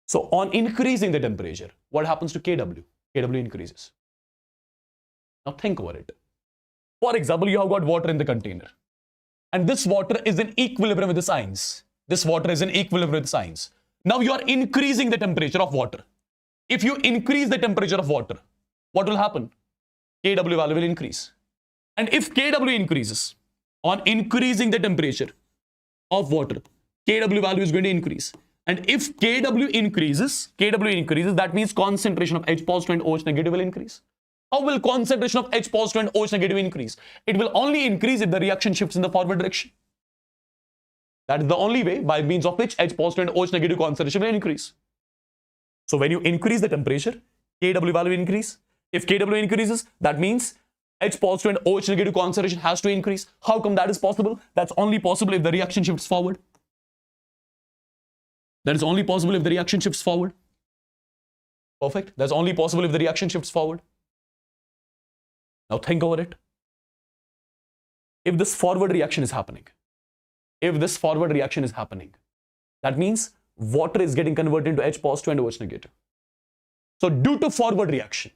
So on increasing the temperature, what happens to Kw? Kw increases. Now think over it. For example, you have got water in the container. And this water is in equilibrium with its ions. This water is in equilibrium with its ions. Now you are increasing the temperature of water. If you increase the temperature of water, what will happen? Kw value will increase. And if Kw increases, on increasing the temperature of water, Kw value is going to increase. And if Kw increases, that means concentration of H positive and OH negative will increase. How will concentration of H positive and OH negative increase? It will only increase if the reaction shifts in the forward direction. That is the only way by means of which H positive and OH negative concentration will increase. So when you increase the temperature, Kw value will increase. If Kw increases, that means H positive and OH negative concentration has to increase. How come that is possible? That's only possible if the reaction shifts forward. That is only possible if the reaction shifts forward. Perfect. That's only possible if the reaction shifts forward. Now think over it. If this forward reaction is happening, that means water is getting converted into H positive and OH negative. So due to forward reaction,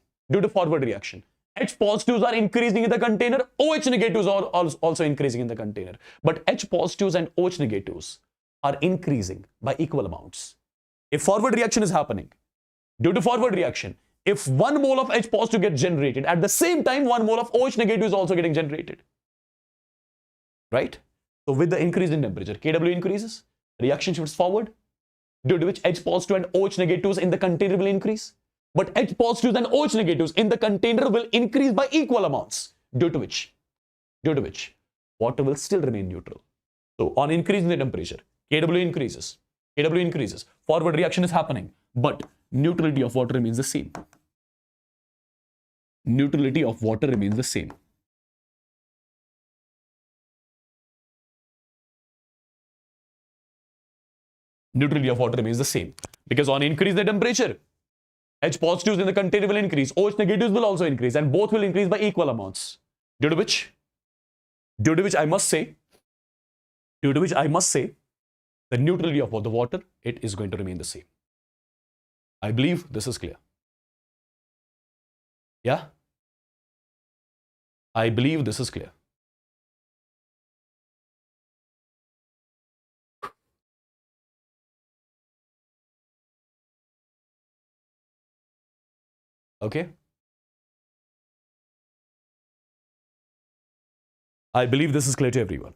H positives are increasing in the container, OH negatives are also increasing in the container. But H positives and OH negatives are increasing by equal amounts. If forward reaction is happening, due to forward reaction, if 1 mole of H positive gets generated, at the same time 1 mole of OH negative is also getting generated. Right? So with the increase in temperature, Kw increases, reaction shifts forward, due to which H positive and OH negatives in the container will increase. But H positives and OH negatives in the container will increase by equal amounts, due to which water will still remain neutral. So on increasing the temperature, Kw increases, forward reaction is happening, but neutrality of water remains the same. Neutrality of water remains the same. Because on increase the temperature, H positives in the container will increase, OH negatives will also increase, and both will increase by equal amounts. Due to which I must say, the neutrality of the water, it is going to remain the same. I believe this is clear. Yeah? I believe this is clear. Okay? I believe this is clear to everyone.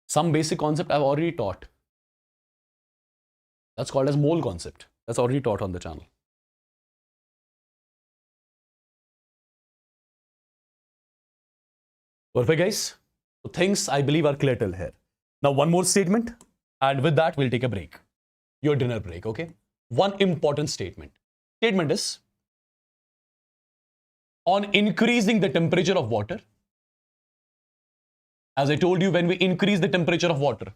Some basic concept I've already taught. That's called as mole concept. That's already taught on the channel. Perfect, guys. So things I believe are clear till here. Now one more statement, and with that we'll take a break. Your dinner break, okay? One important statement. Statement is, on increasing the temperature of water, as I told you, when we increase the temperature of water,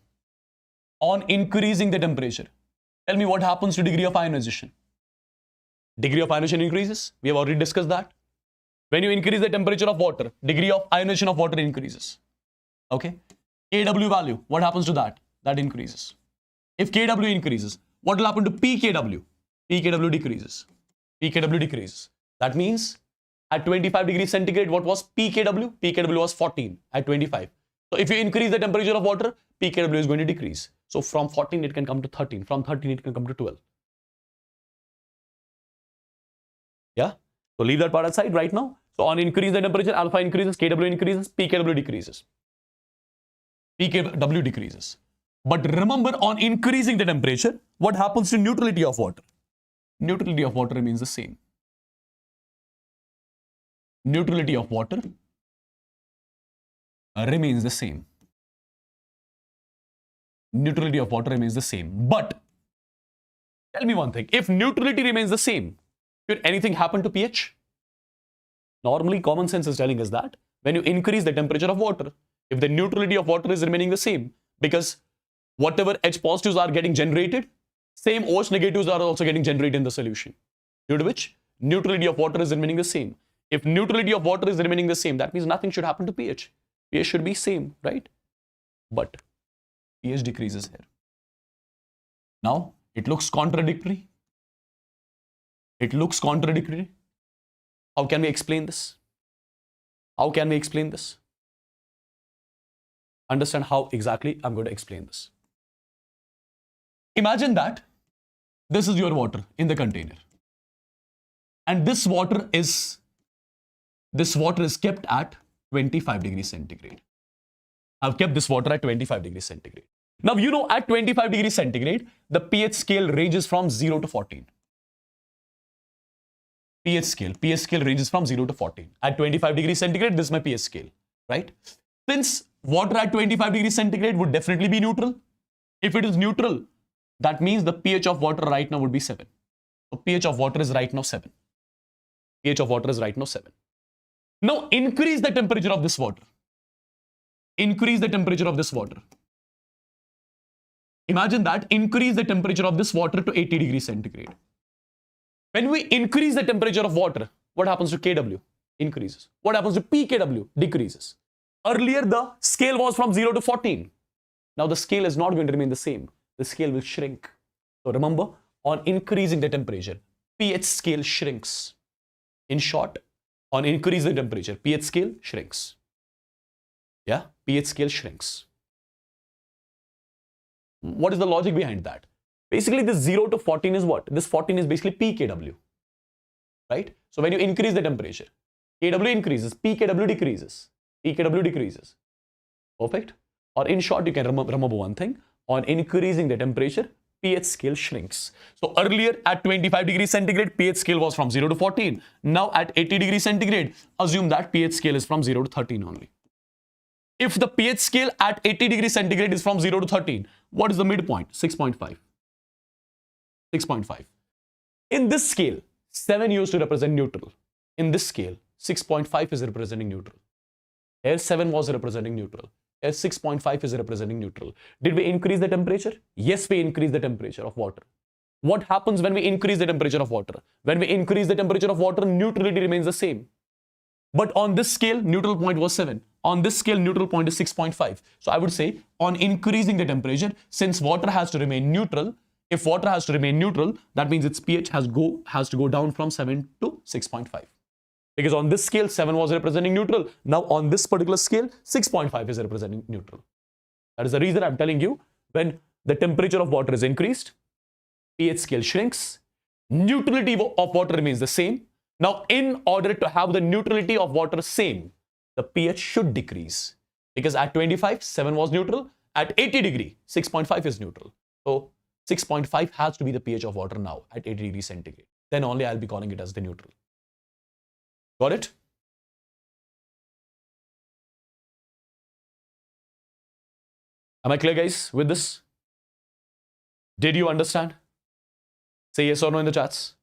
on increasing the temperature, tell me what happens to degree of ionization. Degree of ionization increases. We have already discussed that. When you increase the temperature of water, degree of ionization of water increases. Okay? Kw value, what happens to that? That increases. If Kw increases, what will happen to pKw? pKw decreases. pKw decreases. That means at 25 degrees centigrade, what was pKw? pKw was 14 at 25. So if you increase the temperature of water, pKw is going to decrease. So from 14 it can come to 13. From 13 it can come to 12. Yeah? So leave that part aside right now. So on increase the temperature, alpha increases, Kw increases, pKw decreases. pKw decreases. But remember, on increasing the temperature, what happens to neutrality of water? Neutrality of water remains the same. Neutrality of water remains the same. Neutrality of water remains the same. But tell me one thing. If neutrality remains the same, should anything happen to pH? Normally, common sense is telling us that when you increase the temperature of water, if the neutrality of water is remaining the same, because whatever H positives are getting generated, same OH negatives are also getting generated in the solution. Due to which neutrality of water is remaining the same. If neutrality of water is remaining the same, that means nothing should happen to pH. pH should be same, right? But pH decreases here. Now, it looks contradictory. It looks contradictory. How can we explain this? How can we explain this? Understand how exactly I'm going to explain this. Imagine that this is your water in the container. And this water is kept at 25 degrees centigrade. I've kept this water at 25 degrees centigrade. Now, you know, at 25 degrees centigrade, the pH scale ranges from 0 to 14. pH scale ranges from 0 to 14. At 25 degrees centigrade, this is my pH scale, right? Since water at 25 degrees centigrade would definitely be neutral. If it is neutral, that means the pH of water right now would be 7. So pH of water is right now 7. pH of water is right now 7. Now increase the temperature of this water. Increase the temperature of this water. Imagine that, increase the temperature of this water to 80 degrees centigrade. When we increase the temperature of water, what happens to Kw? Increases. What happens to pKw? Decreases. Earlier, the scale was from 0 to 14. Now the scale is not going to remain the same. The scale will shrink. So remember, on increasing the temperature, pH scale shrinks. In short, on increasing the temperature, pH scale shrinks. Yeah, pH scale shrinks. What is the logic behind that? Basically, this 0 to 14 is what? This 14 is basically pKw, right? So when you increase the temperature, Kw increases, pKw decreases. pKw decreases. Perfect? Or in short, you can remember one thing. On increasing the temperature, pH scale shrinks. So earlier at 25 degrees centigrade, pH scale was from 0 to 14. Now at 80 degrees centigrade, assume that pH scale is from 0 to 13 only. If the pH scale at 80 degrees centigrade is from 0 to 13, what is the midpoint? 6.5. 6.5. In this scale, 7 used to represent neutral. In this scale, 6.5 is representing neutral. Here 7 was representing neutral. Here 6.5 is representing neutral. Did we increase the temperature? Yes, we increased the temperature of water. What happens when we increase the temperature of water? When we increase the temperature of water, neutrality remains the same. But on this scale, neutral point was 7. On this scale, neutral point is 6.5. So I would say on increasing the temperature, since water has to remain neutral, if water has to remain neutral, that means its pH has to go down from 7 to 6.5. Because on this scale, 7 was representing neutral. Now on this particular scale, 6.5 is representing neutral. That is the reason I'm telling you, when the temperature of water is increased, pH scale shrinks, neutrality of water remains the same. Now, in order to have the neutrality of water same, the pH should decrease. Because at 25, 7 was neutral. At 80 degree, 6.5 is neutral. So 6.5 has to be the pH of water now at 80 degrees centigrade. Then only I'll be calling it as the neutral. Got it? Am I clear, guys, with this? Did you understand? Say yes or no in the chats.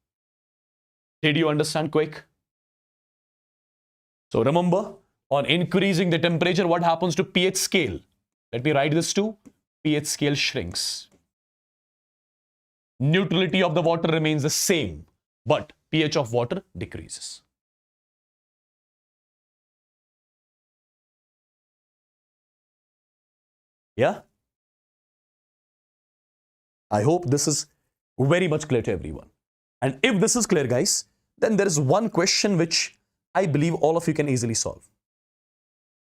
Did you understand quick? So remember, on increasing the temperature, what happens to pH scale? Let me write this too. pH scale shrinks. Neutrality of the water remains the same, but pH of water decreases. Yeah? I hope this is very much clear to everyone. And if this is clear, guys, then there is one question which I believe all of you can easily solve.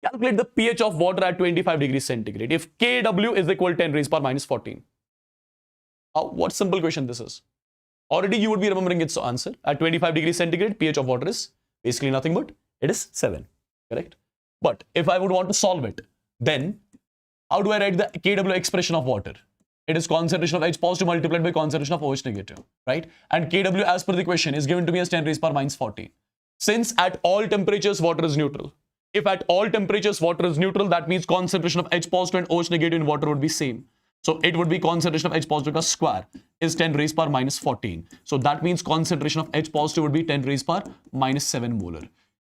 Calculate the pH of water at 25 degrees centigrade. If Kw is equal to 10 raised power minus 14. What simple question this is? Already you would be remembering its answer. At 25 degrees centigrade, pH of water is basically nothing but it is 7. Correct? But if I would want to solve it, then how do I write the Kw expression of water? It is concentration of H positive multiplied by concentration of OH negative, right? And Kw as per the question is given to me as 10 raised power minus 14. Since at all temperatures water is neutral. If at all temperatures water is neutral, that means concentration of H positive and OH negative in water would be same. So it would be concentration of H positive square is 10 raised power minus 14. So that means concentration of H positive would be 10 raised power minus 7 molar.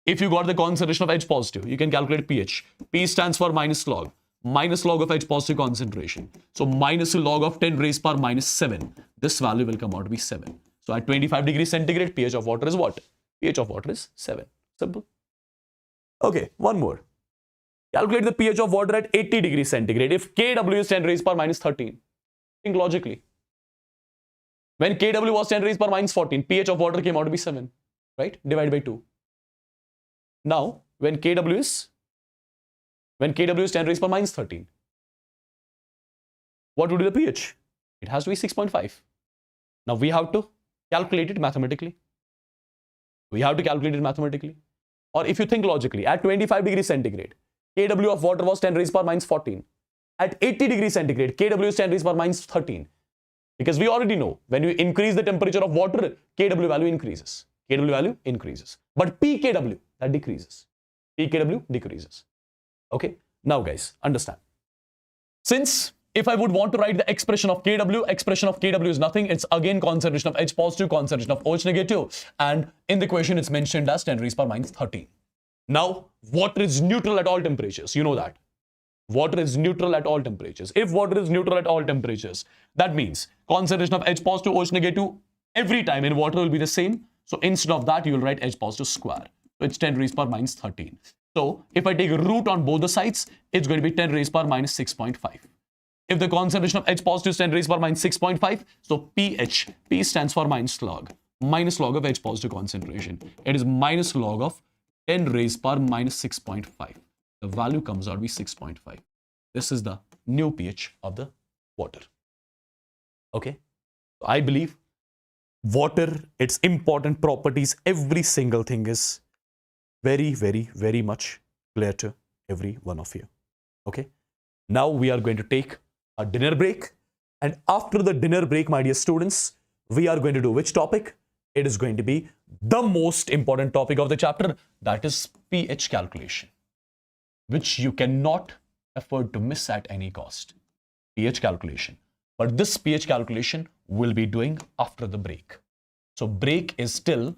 If you got the concentration of H positive, you can calculate pH. P stands for minus log of H positive concentration. So minus log of 10 raised power minus 7. This value will come out to be 7. So at 25 degrees centigrade, pH of water is what? pH of water is 7. Simple. Okay, one more. Calculate the pH of water at 80 degrees centigrade. If Kw is 10 raised power minus 13. Think logically. When Kw was 10 raised power minus 14, pH of water came out to be 7. Right? Divided by 2. Now, when Kw is 10 raised power minus 13, what would be the pH? It has to be 6.5. Now we have to calculate it mathematically. Or if you think logically, at 25 degrees centigrade, Kw of water was 10 raised power minus 14. At 80 degrees centigrade, Kw is 10 raised power minus 13. Because we already know, when you increase the temperature of water, Kw value increases. But pKw, that decreases. pKw decreases. Okay, now guys, understand. Since if I would want to write the expression of Kw is nothing. It's again concentration of H positive, concentration of OH negative. And in the question, it's mentioned as 10 raised power minus 13. Now, water is neutral at all temperatures. You know that. Water is neutral at all temperatures. If water is neutral at all temperatures, that means concentration of H positive, OH negative every time in water will be the same. So instead of that, you will write H positive square. So it's 10 raised power minus 13. So if I take a root on both the sides, it's going to be 10 raised power minus 6.5. If the concentration of H positive is 10 raised power minus 6.5, so pH, P stands for minus log of H positive concentration. It is minus log of 10 raised power minus 6.5. The value comes out to be 6.5. This is the new pH of the water. Okay. I believe water, its important properties, every single thing is very, very, very much clear to every one of you. Okay. Now we are going to take a dinner break. And after the dinner break, my dear students, we are going to do which topic? It is going to be the most important topic of the chapter, that is pH calculation, which you cannot afford to miss at any cost. pH calculation. But this pH calculation we'll be doing after the break. So break is still,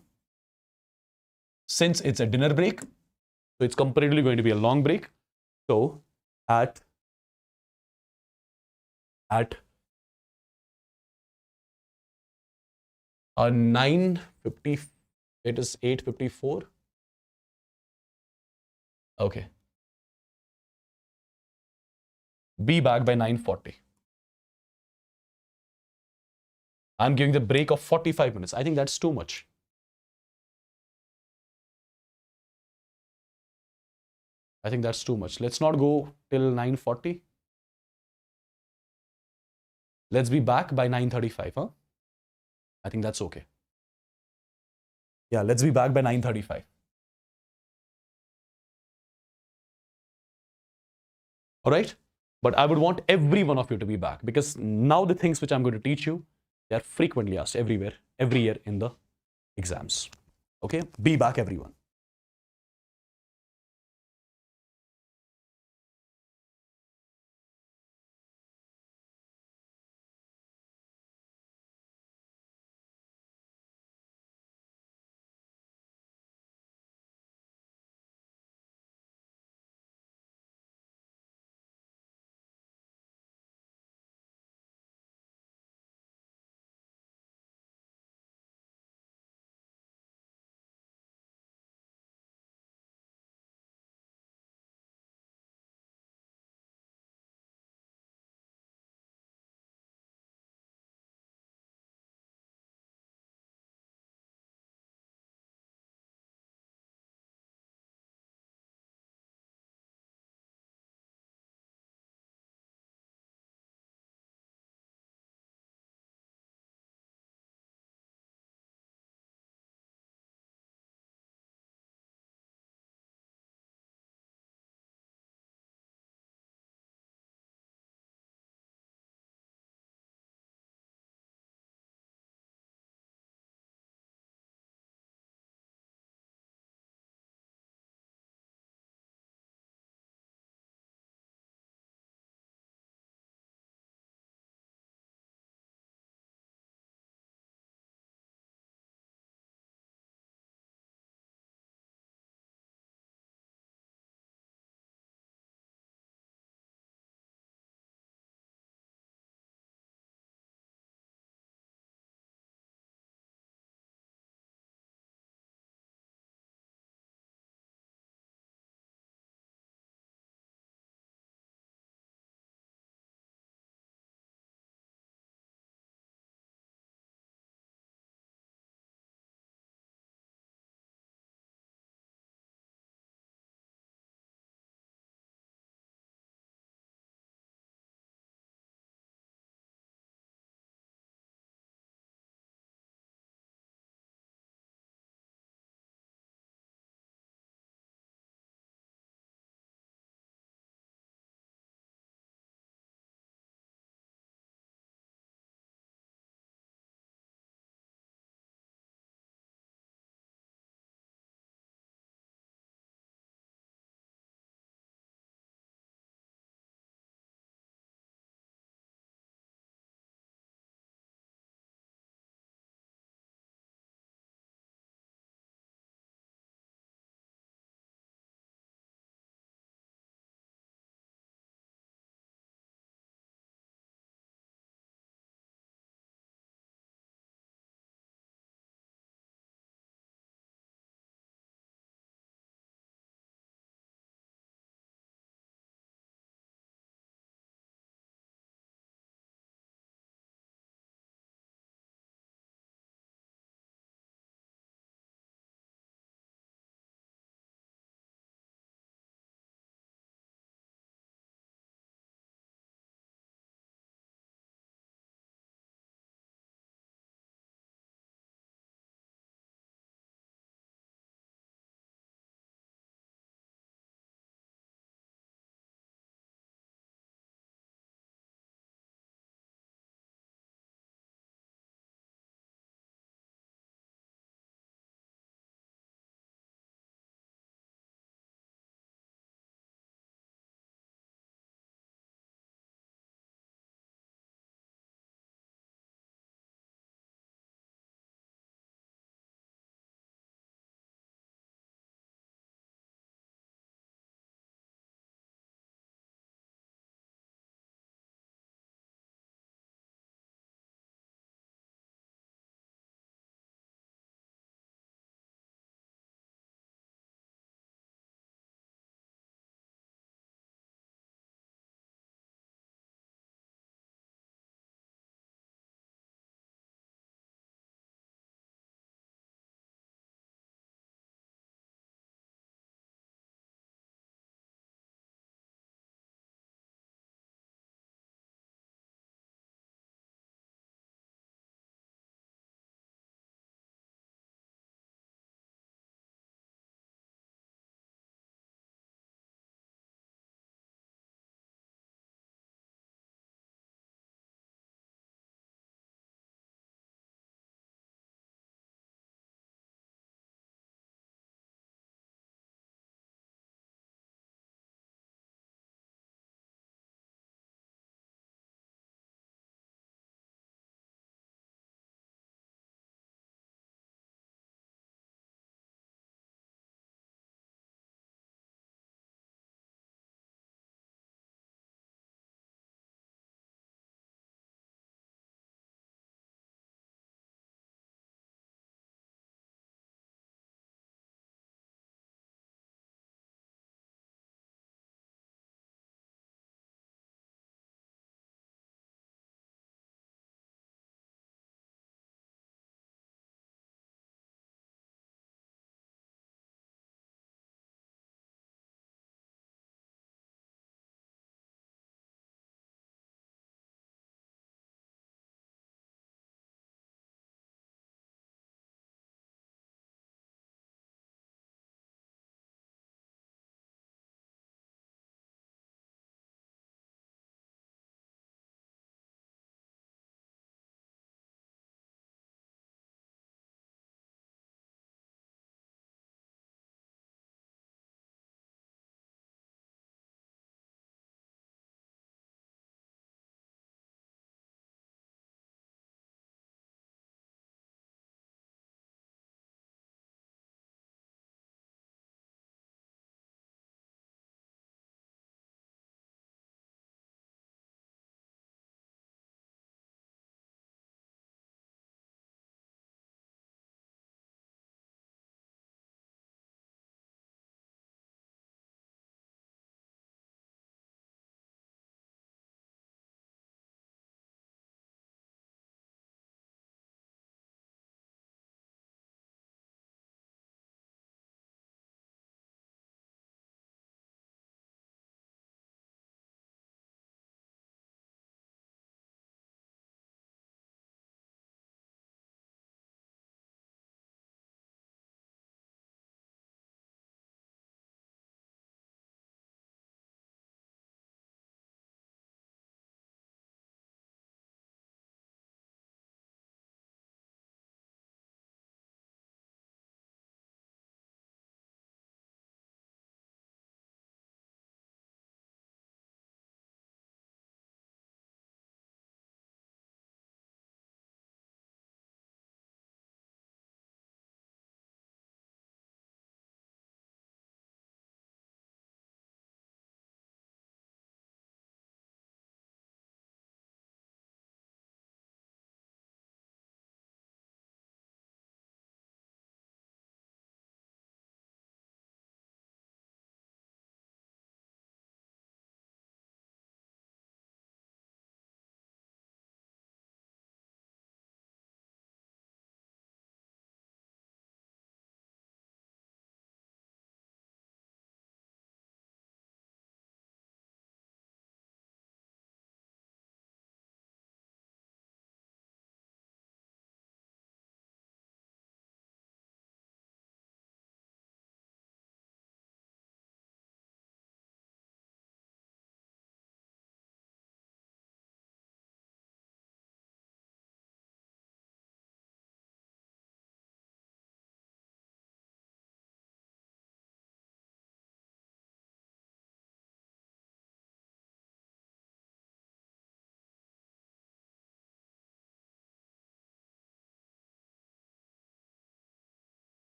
since it's a dinner break, so it's comparatively going to be a long break. So at 9:50, it is 8:54. Okay. Be back by 9:40. I'm giving the break of 45 minutes. I think that's too much. I think that's too much. Let's not go till 9:40. Let's be back by 9:35, huh? I think that's okay. Yeah, let's be back by 9:35. All right? But I would want every one of you to be back, because now the things which I'm going to teach you, they are frequently asked everywhere, every year in the exams. Okay? Be back, everyone.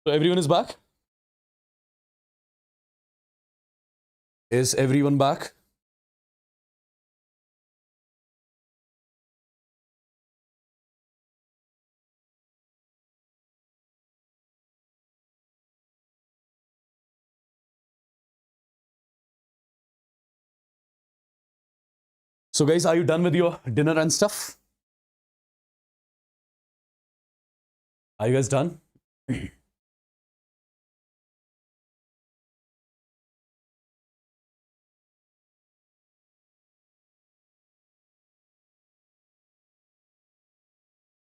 So everyone is back? Is everyone back? So guys, are you done with your dinner and stuff? Are you guys done?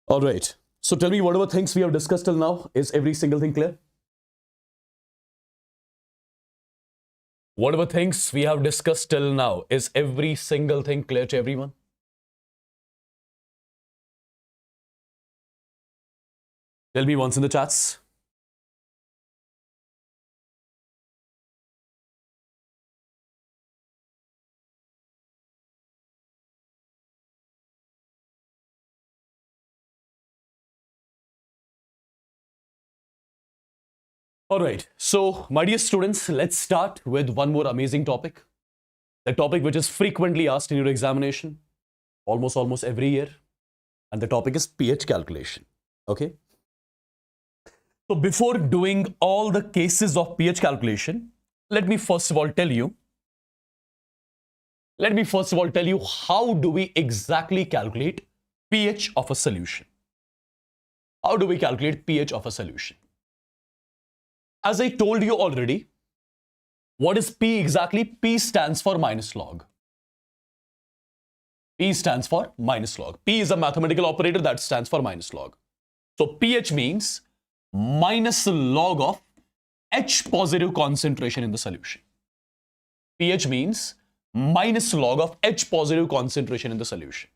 All right. So tell me, whatever things we have discussed till now, is every single thing clear? Whatever things we have discussed till now, is every single thing clear to everyone? Tell me once in the chats. All right. So, my dear students, let's start with one more amazing topic. The topic which is frequently asked in your examination, almost every year. And the topic is pH calculation. Okay. So, before doing all the cases of pH calculation, let me first of all tell you how do we exactly calculate pH of a solution. How do we calculate pH of a solution? As I told you already, what is P exactly? P stands for minus log. P stands for minus log. P is a mathematical operator that stands for minus log. So pH means minus log of H positive concentration in the solution. pH means minus log of H positive concentration in the solution.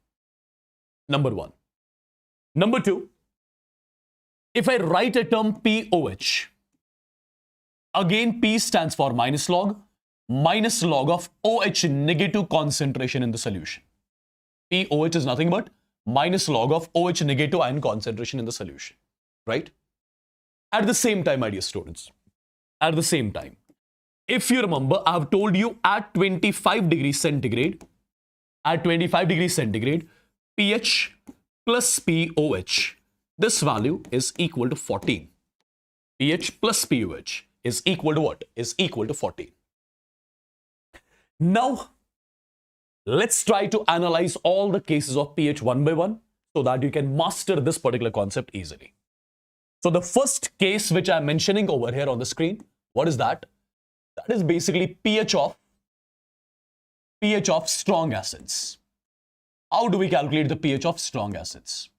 Number one. Number two, if I write a term POH, again, P stands for minus log of OH negative concentration in the solution. POH is nothing but minus log of OH negative ion concentration in the solution, right? At the same time, my dear students, at the same time, if you remember, I have told you at 25 degrees centigrade, pH plus POH, this value is equal to 14. pH plus POH is equal to what? Is equal to 14. Now, let's try to analyze all the cases of pH one by one so that you can master this particular concept easily. So the first case which I'm mentioning over here on the screen, what is that? That is basically pH of strong acids. How do we calculate the pH of strong acids?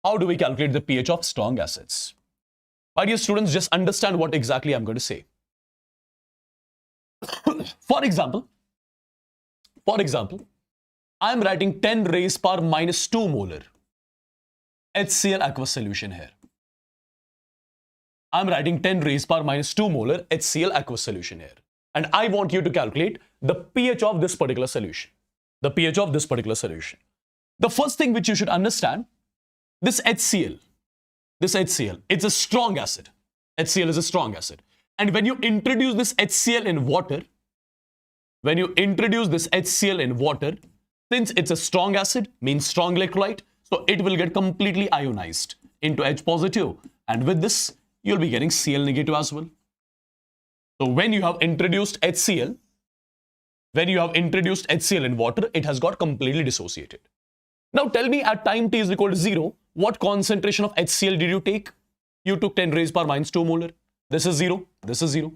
How do we calculate the pH of strong acids? My dear students, just understand what exactly I'm going to say. For example, I'm writing 10 raised power minus 2 molar HCl aqueous solution here. I'm writing 10 raised power minus 2 molar HCl aqueous solution here. And I want you to calculate the pH of this particular solution. The pH of this particular solution. The first thing which you should understand, this HCl, it's a strong acid. HCl is a strong acid. And when you introduce this HCl in water, since it's a strong acid, means strong electrolyte, so it will get completely ionized into H positive. And with this, you'll be getting Cl negative as well. So when you have introduced HCl, in water, it has got completely dissociated. Now tell me at time t is equal to 0, what concentration of HCl did you take? You took 10 raised power minus 2 molar. This is 0. This is 0.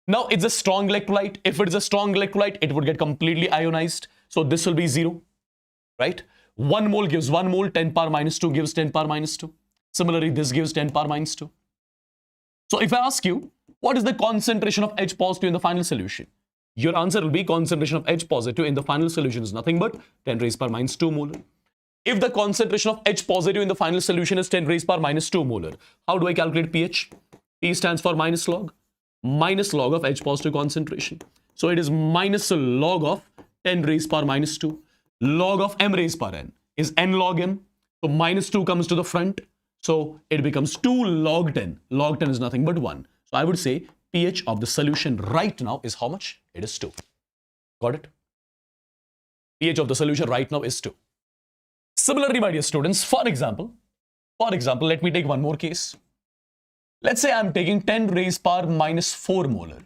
Now it's a strong electrolyte. If it is a strong electrolyte, it would get completely ionized. So this will be 0, right? 1 mole gives 1 mole, 10 power minus 2 gives 10 power minus 2. Similarly, this gives 10 power minus 2. So if I ask you, what is the concentration of H positive in the final solution? Your answer will be concentration of H positive in the final solution is nothing but 10 raised power minus 2 molar. If the concentration of H positive in the final solution is 10 raised power minus 2 molar, how do I calculate pH? P stands for minus log of H positive concentration. So it is minus log of 10 raised power minus 2. Log of m raised power n is n log m. So minus 2 comes to the front. So it becomes 2 log 10. Log 10 is nothing but 1. So I would say pH of the solution right now is how much? It is 2. Got it? pH of the solution right now is 2. Similarly, my dear students, for example, let me take one more case. Let's say I'm taking 10 raised power minus 4 molar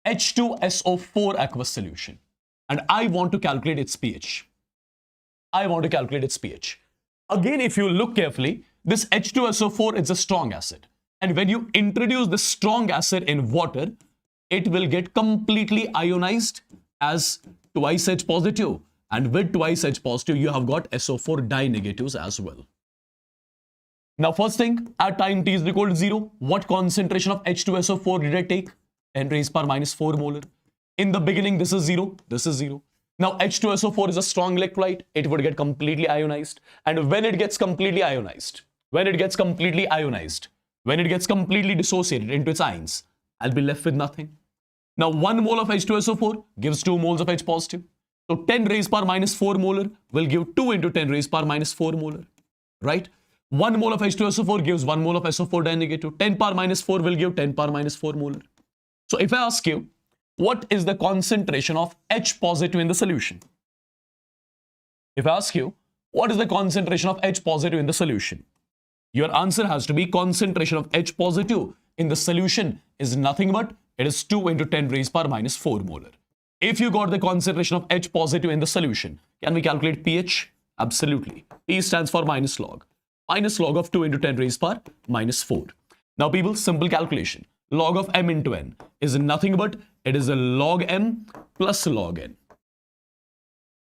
H2SO4 aqueous solution, and I want to calculate its pH. Again, if you look carefully, this H2SO4 is a strong acid. And when you introduce the strong acid in water, it will get completely ionized as twice H positive. And with twice H positive, you have got SO4 di negatives as well. Now, first thing, at time t is equal to 0, what concentration of H2SO4 did I take? 10 raised power minus 4 molar. In the beginning, this is 0, this is 0. Now, H2SO4 is a strong electrolyte. It would get completely ionized. And when it gets completely ionized, when it gets completely dissociated into its ions, I'll be left with nothing. Now, 1 mole of H2SO4 gives 2 moles of H positive. So 10 raised power minus 4 molar will give 2 into 10 raised power minus 4 molar, right? 1 mole of H2SO4 gives 1 mole of SO4 di negative. 10 power minus 4 will give 10 power minus 4 molar. So if I ask you, what is the concentration of H positive in the solution? If I ask you, what is the concentration of H positive in the solution? Your answer has to be concentration of H positive in the solution is nothing but it is 2 into 10 raised power minus 4 molar. If you got the concentration of H positive in the solution, can we calculate pH? Absolutely. P stands for minus log. Minus log of 2 into 10 raised power minus 4. Now people, simple calculation. Log of m into n is nothing but it is a log m plus log n.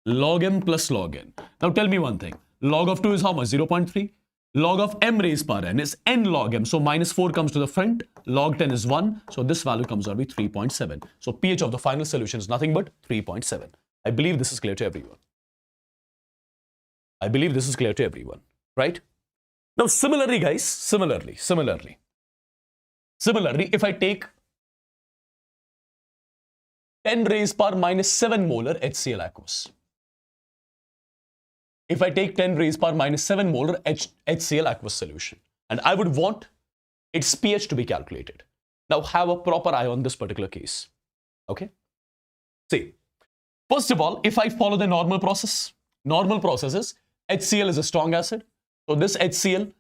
Log m plus log n. Now tell me one thing. Log of 2 is how much? 0.3. Log of m raised power n is n log m. So minus 4 comes to the front. Log 10 is 1. So this value comes out to be 3.7. So pH of the final solution is nothing but 3.7. I believe this is clear to everyone. Right? Now similarly, guys, similarly, if I take 10 raised power minus 7 molar HCl aqueous. If I take 10 raised power minus 7 molar HCl aqueous solution, and I would want its pH to be calculated. Now have a proper eye on this particular case. Okay? See, first of all, if I follow the normal process is HCl is a strong acid. So this HCl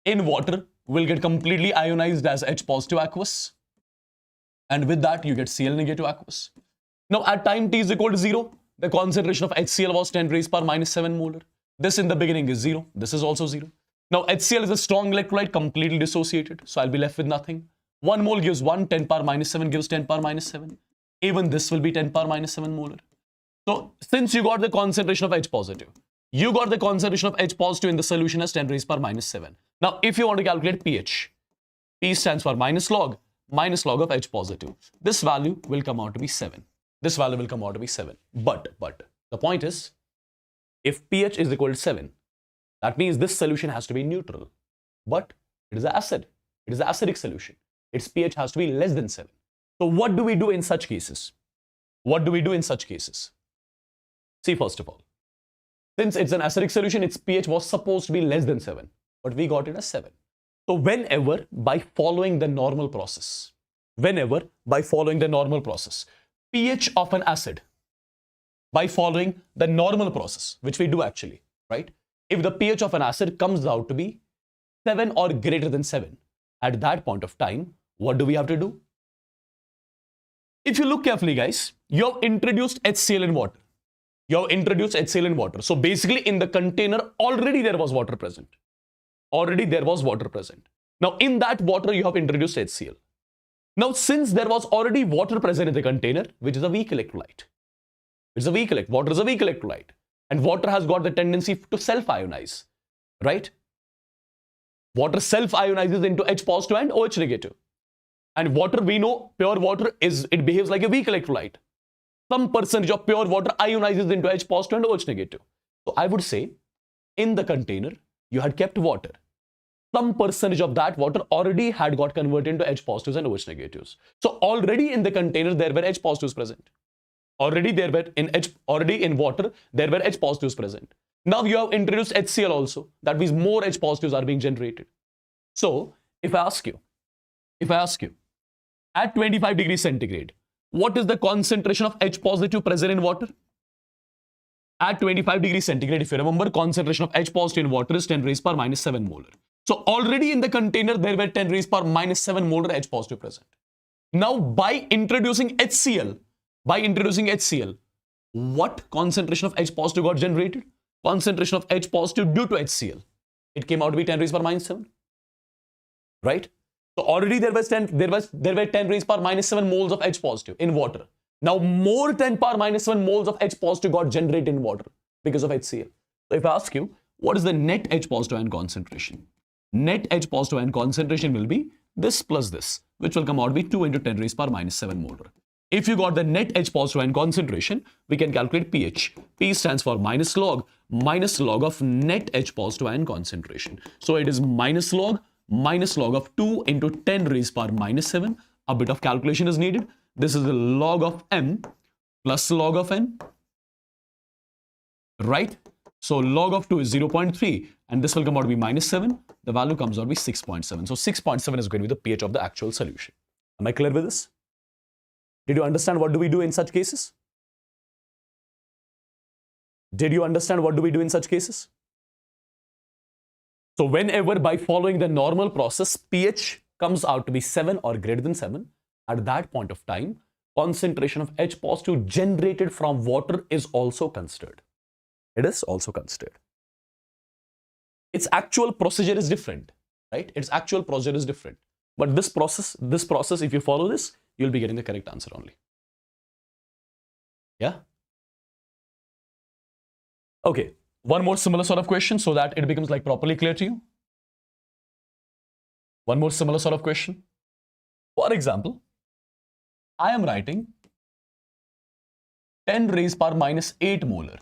in water will get completely ionized as H positive aqueous. And with that, you get Cl negative aqueous. Now at time t is equal to 0, the concentration of HCl was 10 raised power minus 7 molar. This in the beginning is 0. This is also 0. Now HCl is a strong electrolyte, completely dissociated. So I'll be left with nothing. 1 mole gives 1, 10 power minus 7 gives 10 power minus 7. Even this will be 10 power minus 7 molar. So since you got the concentration of H positive, you got the concentration of H positive in the solution as 10 raised power minus 7. Now if you want to calculate pH, P stands for minus log of H positive. This value will come out to be 7. But the point is, if pH is equal to 7, that means this solution has to be neutral. But it is an acid. It is an acidic solution. Its pH has to be less than 7. So what do we do in such cases? See, first of all, since it's an acidic solution, its pH was supposed to be less than 7. But we got it as 7. So whenever by following the normal process, pH of an acid, by following the normal process, which we do actually, right? If the pH of an acid comes out to be 7 or greater than 7, at that point of time, what do we have to do? If you look carefully, guys, you have introduced HCl in water. So basically in the container, already there was water present. Now in that water, you have introduced HCl. Now since there was already water present in the container, which is a weak electrolyte. Water is a weak electrolyte. And water has got the tendency to self-ionize, right? Water self-ionizes into H positive and OH negative. And water, we know, pure water it behaves like a weak electrolyte. Some percentage of pure water ionizes into H positive and OH negative. So I would say, in the container, you had kept water. Some percentage of that water already had got converted into H positives and OH negatives. So already in the container, there were H positives present. Already in water, there were H positives present. Now you have introduced HCl also. That means more H positives are being generated. So if I ask you, at 25 degrees centigrade, what is the concentration of H positive present in water? At 25 degrees centigrade, if you remember, concentration of H positive in water is 10 raised power minus 7 molar. So already in the container, there were 10 raised power minus 7 molar H positive present. Now by introducing HCl, what concentration of H positive got generated? Concentration of H positive due to HCl. It came out to be 10 raised power minus 7. Right? So already there were 10 raised power minus 7 moles of H positive in water. Now more 10 power minus 7 moles of H positive got generated in water because of HCl. So if I ask you, what is the net H positive ion concentration? Net H positive ion concentration will be this plus this, which will come out to be 2 into 10 raised power minus 7 molar. If you got the net H positive ion concentration, we can calculate pH. P stands for minus log of net H positive ion concentration. So it is minus log of 2 into 10 raised power minus 7. A bit of calculation is needed. This is the log of m plus log of n. Right? So log of 2 is 0.3 and this will come out to be minus 7. The value comes out to be 6.7. So 6.7 is going to be the pH of the actual solution. Am I clear with this? Did you understand what do we do in such cases? Did you understand what do we do in such cases? So whenever by following the normal process, pH comes out to be 7 or greater than 7, at that point of time, concentration of H positive generated from water is also considered. It is also considered. Its actual procedure is different, right? Its actual procedure is different. But this process, if you follow this, you'll be getting the correct answer only. Yeah? Okay. One more similar sort of question so that it becomes like properly clear to you. One more similar sort of question. For example, I am writing 10 raised power minus 8 molar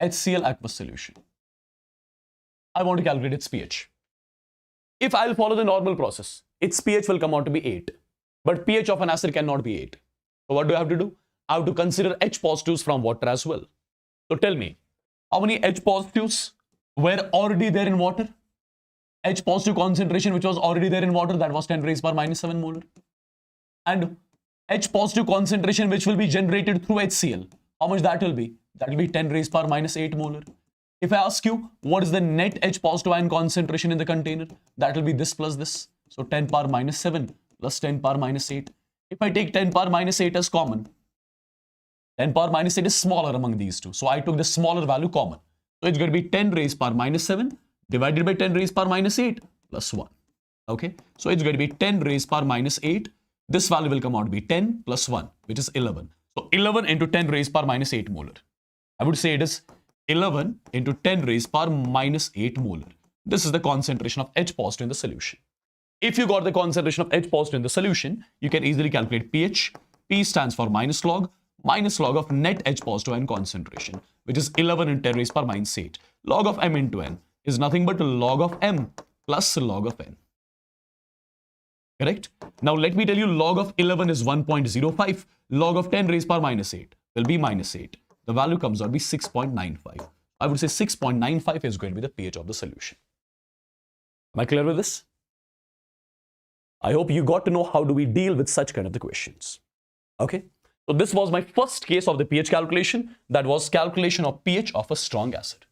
HCl aqueous solution. I want to calculate its pH. If I'll follow the normal process, its pH will come out to be 8. But pH of an acid cannot be 8. So what do I have to do? I have to consider H positives from water as well. So tell me, how many H positives were already there in water? H positive concentration which was already there in water, that was 10 raised power minus 7 molar. And H positive concentration which will be generated through HCl, how much that will be? That will be 10 raised power minus 8 molar. If I ask you, what is the net H positive ion concentration in the container? That will be this plus this. So 10 power minus 7 plus 10 power minus 8. If I take 10 power minus 8 as common, 10 power minus 8 is smaller among these two. So I took the smaller value common. So it's going to be 10 raised power minus 7 divided by 10 raised power minus 8 plus 1. Okay. So it's going to be 10 raised power minus 8. This value will come out to be 10 plus 1, which is 11. So 11 into 10 raised power minus 8 molar. I would say it is 11 into 10 raised power minus 8 molar. This is the concentration of H positive in the solution. If you got the concentration of H positive in the solution, you can easily calculate pH. P stands for minus log of net H positive ion concentration, which is 11 into 10 raised power minus 8. Log of m into n is nothing but log of m plus log of n. Correct? Now let me tell you, log of 11 is 1.05. Log of 10 raised power minus 8 will be minus 8. The value comes out to be 6.95. I would say 6.95 is going to be the pH of the solution. Am I clear with this? I hope you got to know how do we deal with such kind of the questions. Okay. So this was my first case of the pH calculation. That was calculation of pH of a strong acid.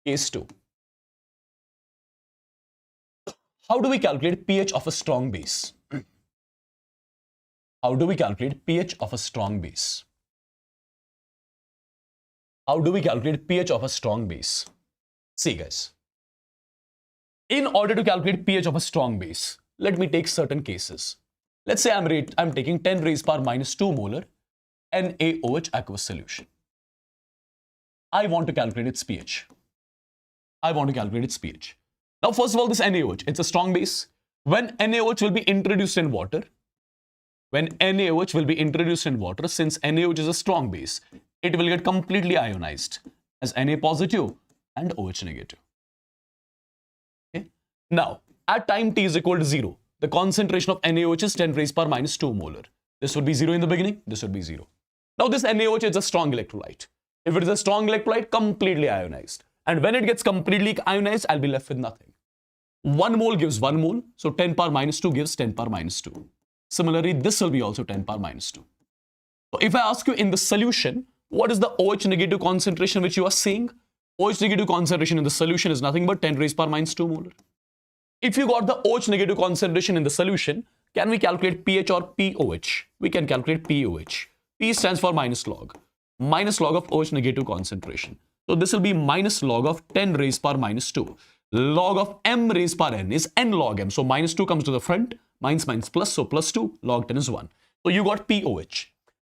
Case 2. How do we calculate pH of a strong base? How do we calculate pH of a strong base? How do we calculate pH of a strong base? See guys, in order to calculate pH of a strong base, let me take certain cases. Let's say I'm taking 10 raised power minus 2 molar NaOH aqueous solution. I want to calculate its pH. Now first of all, this NaOH, it's a strong base. When NaOH will be introduced in water, since NaOH is a strong base, it will get completely ionized as Na positive and OH negative. Okay. Now, at time t is equal to 0, the concentration of NaOH is 10 raised power minus 2 molar. This would be 0 in the beginning, this would be 0. Now, this NaOH is a strong electrolyte. If it is a strong electrolyte, completely ionized. And when it gets completely ionized, I'll be left with nothing. 1 mole gives 1 mole. So 10 power minus 2 gives 10 power minus 2. Similarly, this will be also 10 power minus 2. So if I ask you in the solution, what is the OH negative concentration which you are seeing? OH negative concentration in the solution is nothing but 10 raised power minus 2 molar. If you got the OH negative concentration in the solution, can we calculate pH or POH? We can calculate POH. P stands for minus log of OH negative concentration. So this will be minus log of 10 raised power minus 2. Log of m raised power n is n log m. So minus 2 comes to the front, minus plus, so plus 2, log 10 is 1. So you got POH.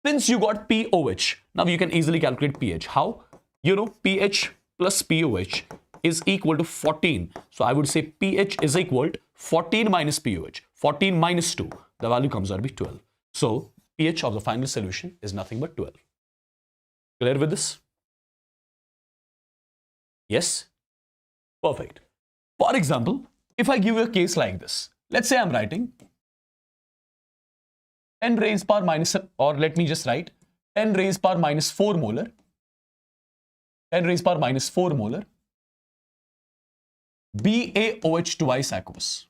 Since you got POH, now you can easily calculate pH. How? You know, pH plus POH is equal to 14. So I would say pH is equal to 14 minus POH. 14 minus 2, the value comes out to be 12. So pH of the final solution is nothing but 12. Clear with this? Yes? Perfect. For example, if I give you a case like this, let's say I'm writing 10 raised power minus, or let me just write 10 raised power minus 4 molar, 10 raised power minus 4 molar, BaOH twice aqueous.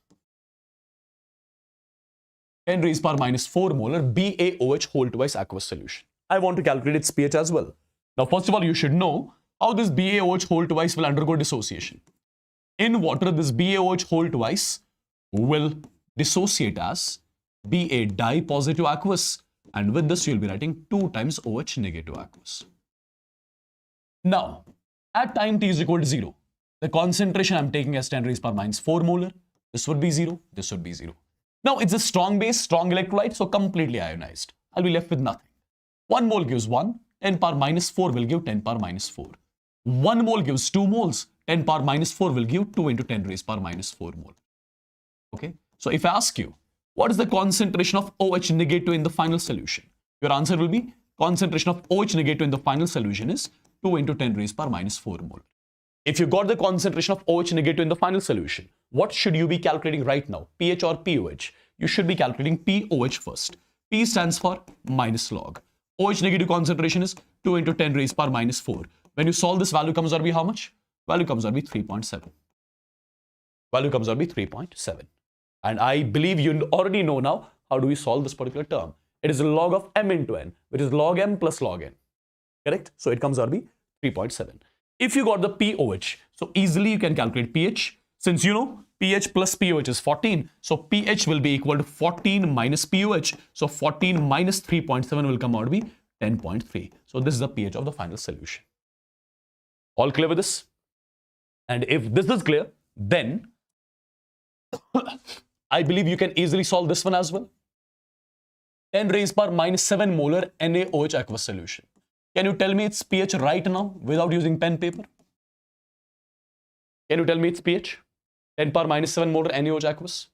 10 raised power minus 4 molar BaOH whole twice aqueous solution. I want to calculate its pH as well. Now, first of all, you should know how this BaOH whole twice will undergo dissociation. In water, this BaOH whole twice will dissociate as Ba di positive aqueous, and with this you'll be writing 2 times OH negative aqueous. Now, at time t is equal to 0, the concentration I'm taking as 10 raised power minus 4 molar. This would be 0, this would be 0. Now, it's a strong base, strong electrolyte, so completely ionized. I'll be left with nothing. 1 mole gives 1, 10 power minus 4 will give 10 power minus 4. 1 mole gives 2 moles, 10 power minus 4 will give 2 into 10 raised power minus 4 mole. Okay, so if I ask you, what is the concentration of OH negative in the final solution? Your answer will be concentration of OH negative in the final solution is 2 into 10 raised power minus 4 mole. If you got the concentration of OH negative in the final solution, what should you be calculating right now? pH or POH? You should be calculating POH first. P stands for minus log. OH negative concentration is 2 into 10 raised power minus 4. When you solve this, value comes out to be how much? Value comes out to be 3.7. Value comes out to be 3.7. And I believe you already know now how do we solve this particular term. It is a log of m into n, which is log m plus log n. Correct? So it comes out to be 3.7. If you got the POH, so easily you can calculate pH. Since you know pH plus POH is 14, so pH will be equal to 14 minus POH. So 14 minus 3.7 will come out to be 10.3. So this is the pH of the final solution. All clear with this? And if this is clear, then I believe you can easily solve this one as well. 10 raised power minus 7 molar NaOH aqueous solution. Can you tell me its pH right now without using pen paper? Can you tell me its pH? 10 power minus 7 molar NaOH aqueous.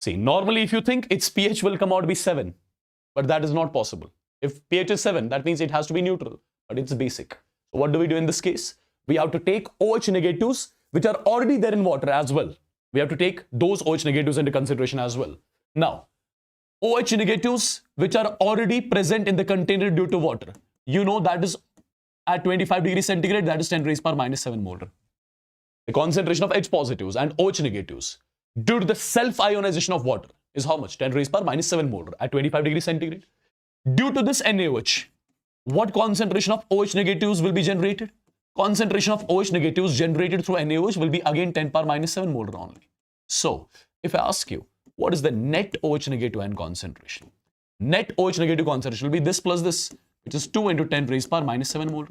See, normally if you think its pH will come out to be 7, but that is not possible. If pH is 7, that means it has to be neutral, but it's basic. So what do we do in this case? We have to take OH negatives which are already there in water as well. We have to take those OH negatives into consideration as well. Now, OH negatives which are already present in the container due to water, you know that is at 25 degrees centigrade, that is 10 raised power minus 7 molar. The concentration of H positives and OH negatives due to the self-ionization of water is how much? 10 raised power minus 7 molar at 25 degrees centigrade. Due to this NaOH, what concentration of OH negatives will be generated? Concentration of OH negatives generated through NaOH will be again 10 power minus 7 molar only. So, if I ask you, what is the net OH negative ion concentration? Net OH negative concentration will be this plus this, which is 2 into 10 raised power minus 7 molar.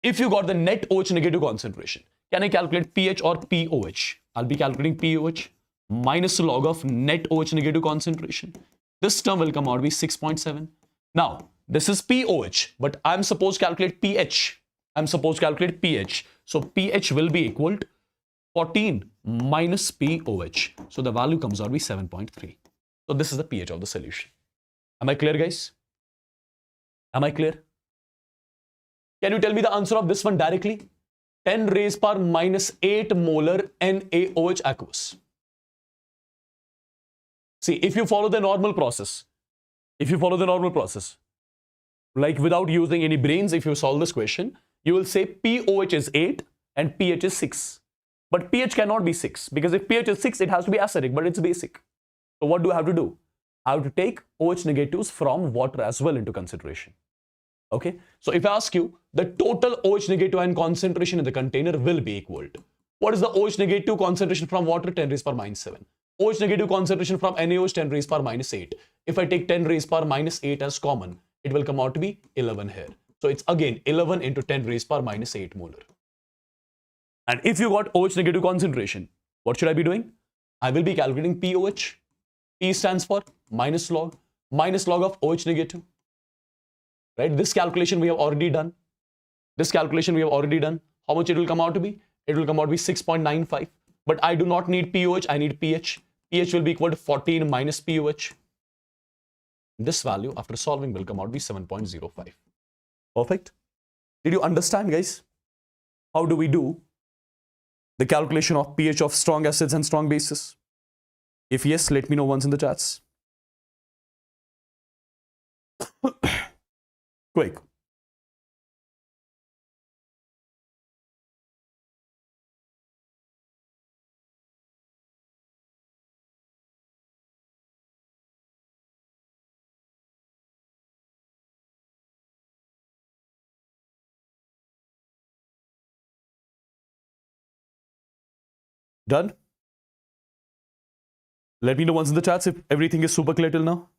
If you got the net OH negative concentration, can I calculate pH or POH? I'll be calculating POH minus log of net OH negative concentration. This term will come out to be 6.7. Now, this is POH, but I'm supposed to calculate pH. I'm supposed to calculate pH. So pH will be equal to 14 minus POH. So the value comes out to be 7.3. So this is the pH of the solution. Am I clear, guys? Am I clear? Can you tell me the answer of this one directly? 10 raised power minus 8 molar NaOH aqueous. See, if you follow the normal process, like without using any brains, if you solve this question, you will say POH is 8 and pH is 6. But pH cannot be 6 because if pH is 6, it has to be acidic, but it's basic. So what do I have to do? I have to take OH negatives from water as well into consideration. Okay, so if I ask you, the total OH negative ion concentration in the container will be equal to, what is the OH negative concentration from water? 10 raised power minus 7. OH negative concentration from NaOH, 10 raised power minus 8. If I take 10 raised power minus 8 as common, it will come out to be 11 here. So it's again 11 into 10 raised power minus 8 molar. And if you got OH negative concentration, what should I be doing? I will be calculating POH. P stands for minus log of OH negative. Right? This calculation we have already done. How much it will come out to be? It will come out to be 6.95. But I do not need POH, I need pH. pH will be equal to 14 minus POH. This value after solving will come out to be 7.05. Perfect. Did you understand, guys? How do we do the calculation of pH of strong acids and strong bases? If yes, let me know once in the chats. Quick. Done? Let me know once in the chats if everything is super clear till now.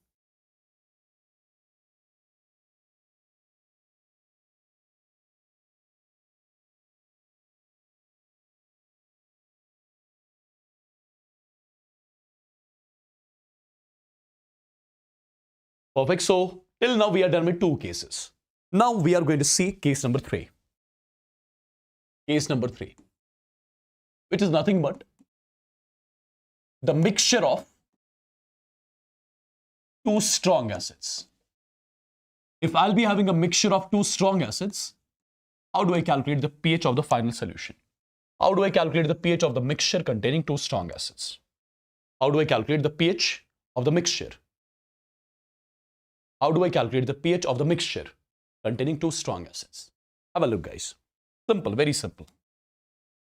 Perfect. So till now we are done with 2 cases. Now we are going to see case number 3. Case number 3, which is nothing but the mixture of 2 strong acids. If I'll be having a mixture of 2 strong acids, how do I calculate the pH of the final solution? How do I calculate the pH of the mixture containing 2 strong acids? How do I calculate the pH of the mixture? How do I calculate the pH of the mixture containing 2 strong acids? Have a look, guys. Simple, very simple.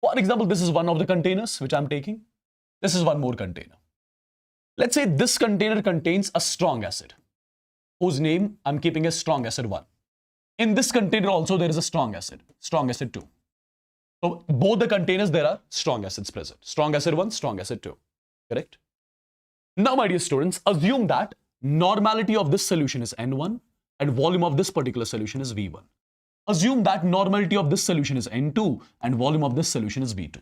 For example, this is one of the containers which I'm taking. This is one more container. Let's say this container contains a strong acid, whose name I'm keeping as strong acid 1. In this container also there is a strong acid 2. So both the containers there are strong acids present. Strong acid 1, strong acid 2. Correct? Now, my dear students, assume that normality of this solution is N1 and volume of this particular solution is V1. Assume that normality of this solution is N2 and volume of this solution is V2.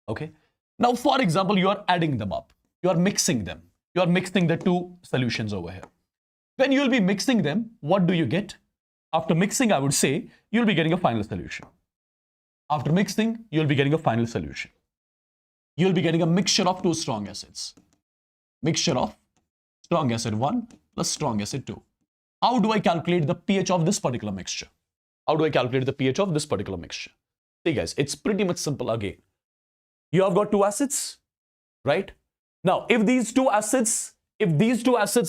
Okay? Now, for example, you are adding them up. You are mixing them. You are mixing the 2 solutions over here. When you will be mixing them, what do you get? After mixing, I would say, you'll be getting a final solution. After mixing, you'll be getting a final solution. You'll be getting a mixture of 2 strong acids. Mixture of strong acid 1 plus strong acid 2. How do I calculate the pH of this particular mixture? How do I calculate the pH of this particular mixture? See, guys, it's pretty much simple again. You have got 2 acids, right? Now, if these two acids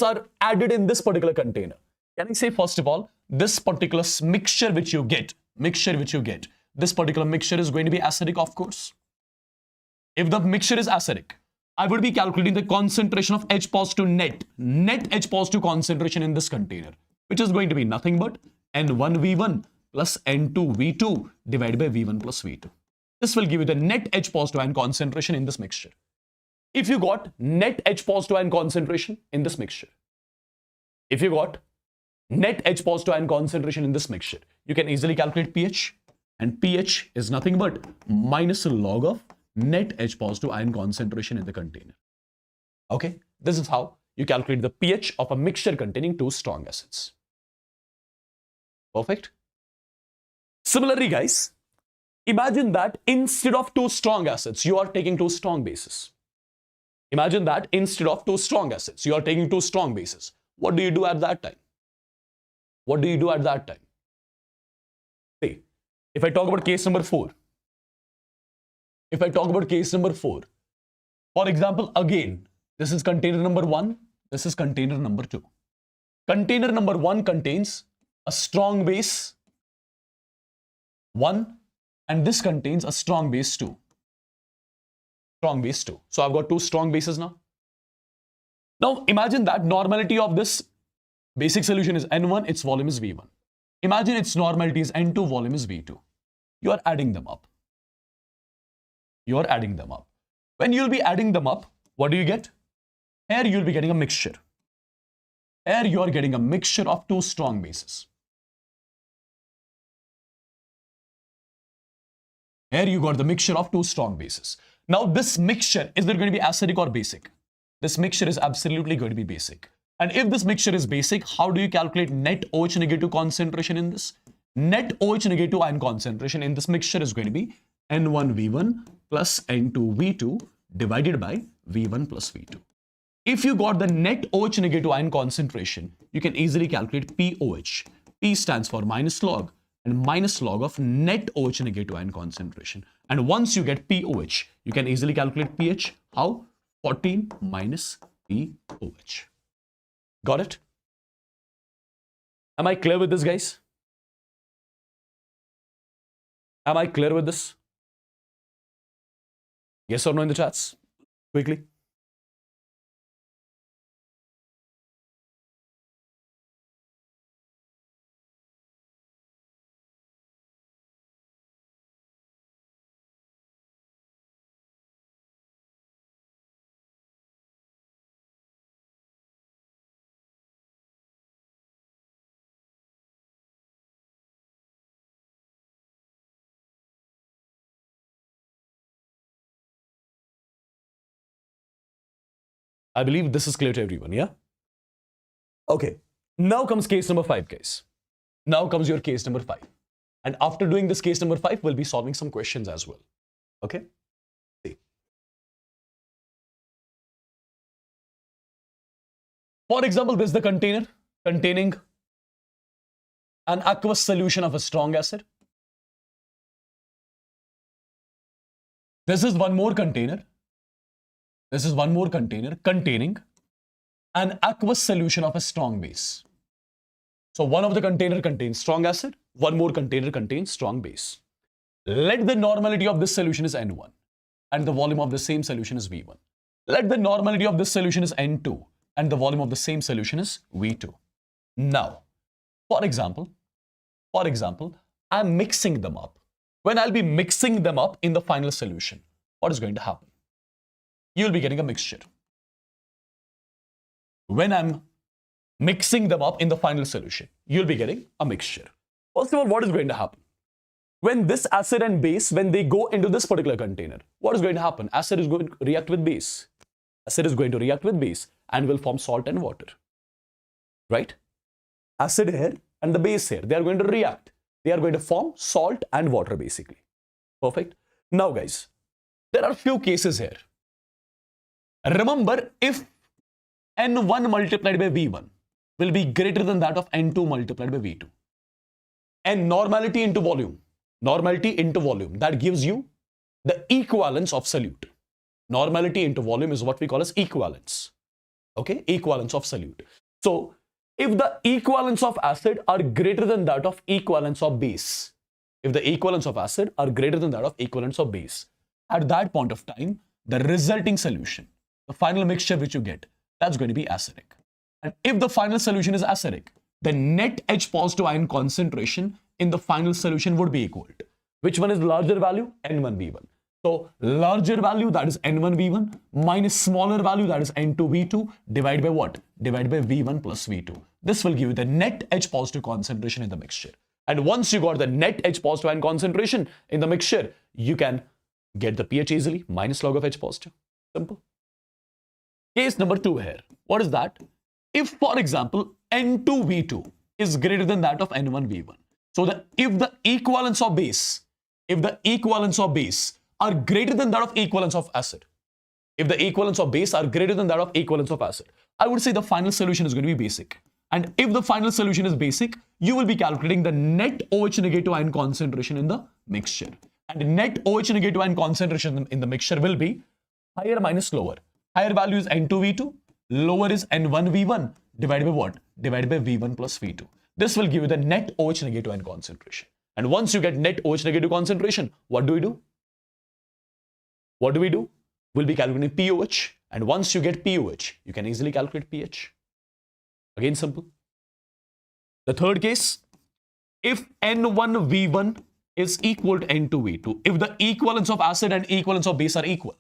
are added in this particular container, can I say, first of all, this particular mixture which you get, this particular mixture is going to be acidic, of course. If the mixture is acidic, I would be calculating the concentration of H positive net H positive concentration in this container, which is going to be nothing but N1V1 plus N2V2 divided by V1 plus V2. This will give you the net H positive ion concentration in this mixture. If you got net H positive ion concentration in this mixture, you can easily calculate pH, and pH is nothing but minus log of net H positive ion concentration in the container. Okay, this is how you calculate the pH of a mixture containing 2 strong acids. Perfect. Similarly, guys, imagine that instead of 2 strong acids, you are taking 2 strong bases. Imagine that instead of 2 strong acids, you are taking 2 strong bases. What do you do at that time? See, if I talk about case number 4, for example, again, this is container number 1, this is container number 2. Container number 1 contains a strong base 1, and this contains a strong base 2. Strong base 2. So I've got two strong bases now. Now imagine that normality of this basic solution is N1, its volume is V1. Imagine its normality is N2, volume is V2. You are adding them up. You are adding them up. When you'll be adding them up, what do you get? Here you'll be getting a mixture. Here you are getting a mixture of two strong bases. Here you got the mixture of two strong bases. Now this mixture, is it going to be acidic or basic? This mixture is absolutely going to be basic. And if this mixture is basic, how do you calculate net OH negative concentration in this? Net OH negative ion concentration in this mixture is going to be N1V1 plus N2V2 divided by V1 plus V2. If you got the net OH negative ion concentration, you can easily calculate POH. P stands for minus log, and minus log of net OH negative ion concentration. And once you get POH, you can easily calculate pH. How? 14 minus POH. Got it? Am I clear with this, guys? Am I clear with this? Yes or no in the chats? Quickly. I believe this is clear to everyone, yeah? Okay, now comes case number 5, guys. Now comes your case number 5. And after doing this case number 5, we'll be solving some questions as well. Okay? See. For example, this is the container containing an aqueous solution of a strong acid. This is one more container. This is one more container containing an aqueous solution of a strong base. So one of the container contains strong acid, one more container contains strong base. Let the normality of this solution is N1 and the volume of the same solution is V1. Let the normality of this solution is N2 and the volume of the same solution is V2. Now, for example, I'm mixing them up. When I'll be mixing them up in the final solution, what is going to happen? You'll be getting a mixture. When I'm mixing them up in the final solution, you'll be getting a mixture. First of all, what is going to happen? When this acid and base, when they go into this particular container, what is going to happen? Acid is going to react with base. Acid is going to react with base and will form salt and water. Right? Acid here and the base here, they are going to react. They are going to form salt and water basically. Perfect. Now guys, there are few cases here. Remember, if N1 multiplied by V1 will be greater than that of N2 multiplied by V2. And normality into volume, that gives you the equivalence of solute. Normality into volume is what we call as equivalence. Okay, equivalence of solute. So, if the equivalence of acid are greater than that of equivalence of base, if the equivalence of acid are greater than that of equivalence of base, at that point of time, the resulting solution, the final mixture which you get, that's going to be acidic. And if the final solution is acidic, the net H positive ion concentration in the final solution would be equal to, which one is larger value? N1V1. So larger value, that is N1V1, minus smaller value, that is N2V2, divided by what? Divided by V1 plus V2. This will give you the net H positive concentration in the mixture. And once you got the net H positive ion concentration in the mixture, you can get the pH easily, minus log of H positive. Simple. Case number 2 here. What is that? If, for example, N2V2 is greater than that of N1V1. So if the equivalence of base are greater than that of equivalence of acid, if the equivalence of base are greater than that of equivalence of acid, I would say the final solution is going to be basic. And if the final solution is basic, you will be calculating the net OH negative ion concentration in the mixture. And net OH negative ion concentration in the mixture will be higher minus lower. Higher value is N2V2, lower is N1V1, divided by what? Divided by V1 plus V2. This will give you the net OH negative ion concentration. And once you get net OH negative concentration, what do we do? What do we do? We'll be calculating pOH. And once you get pOH, you can easily calculate pH. Again, simple. The third case, if N1V1 is equal to N2V2, if the equivalence of acid and equivalence of base are equal.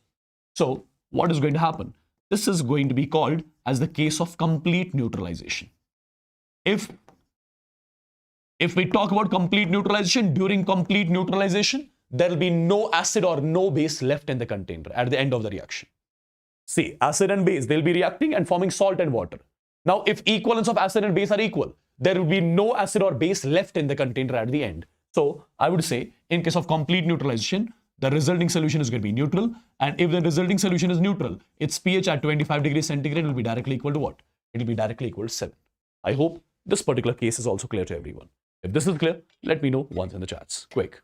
So what is going to happen? This is going to be called as the case of complete neutralization. If we talk about complete neutralization, during complete neutralization, there will be no acid or no base left in the container at the end of the reaction. See, acid and base, they'll be reacting and forming salt and water. Now, if equivalence of acid and base are equal, there will be no acid or base left in the container at the end. So, I would say, in case of complete neutralization, the resulting solution is going to be neutral. And if the resulting solution is neutral, its pH at 25 degrees centigrade will be directly equal to what? It will be directly equal to 7. I hope this particular case is also clear to everyone. If this is clear, let me know once in the chats. Quick.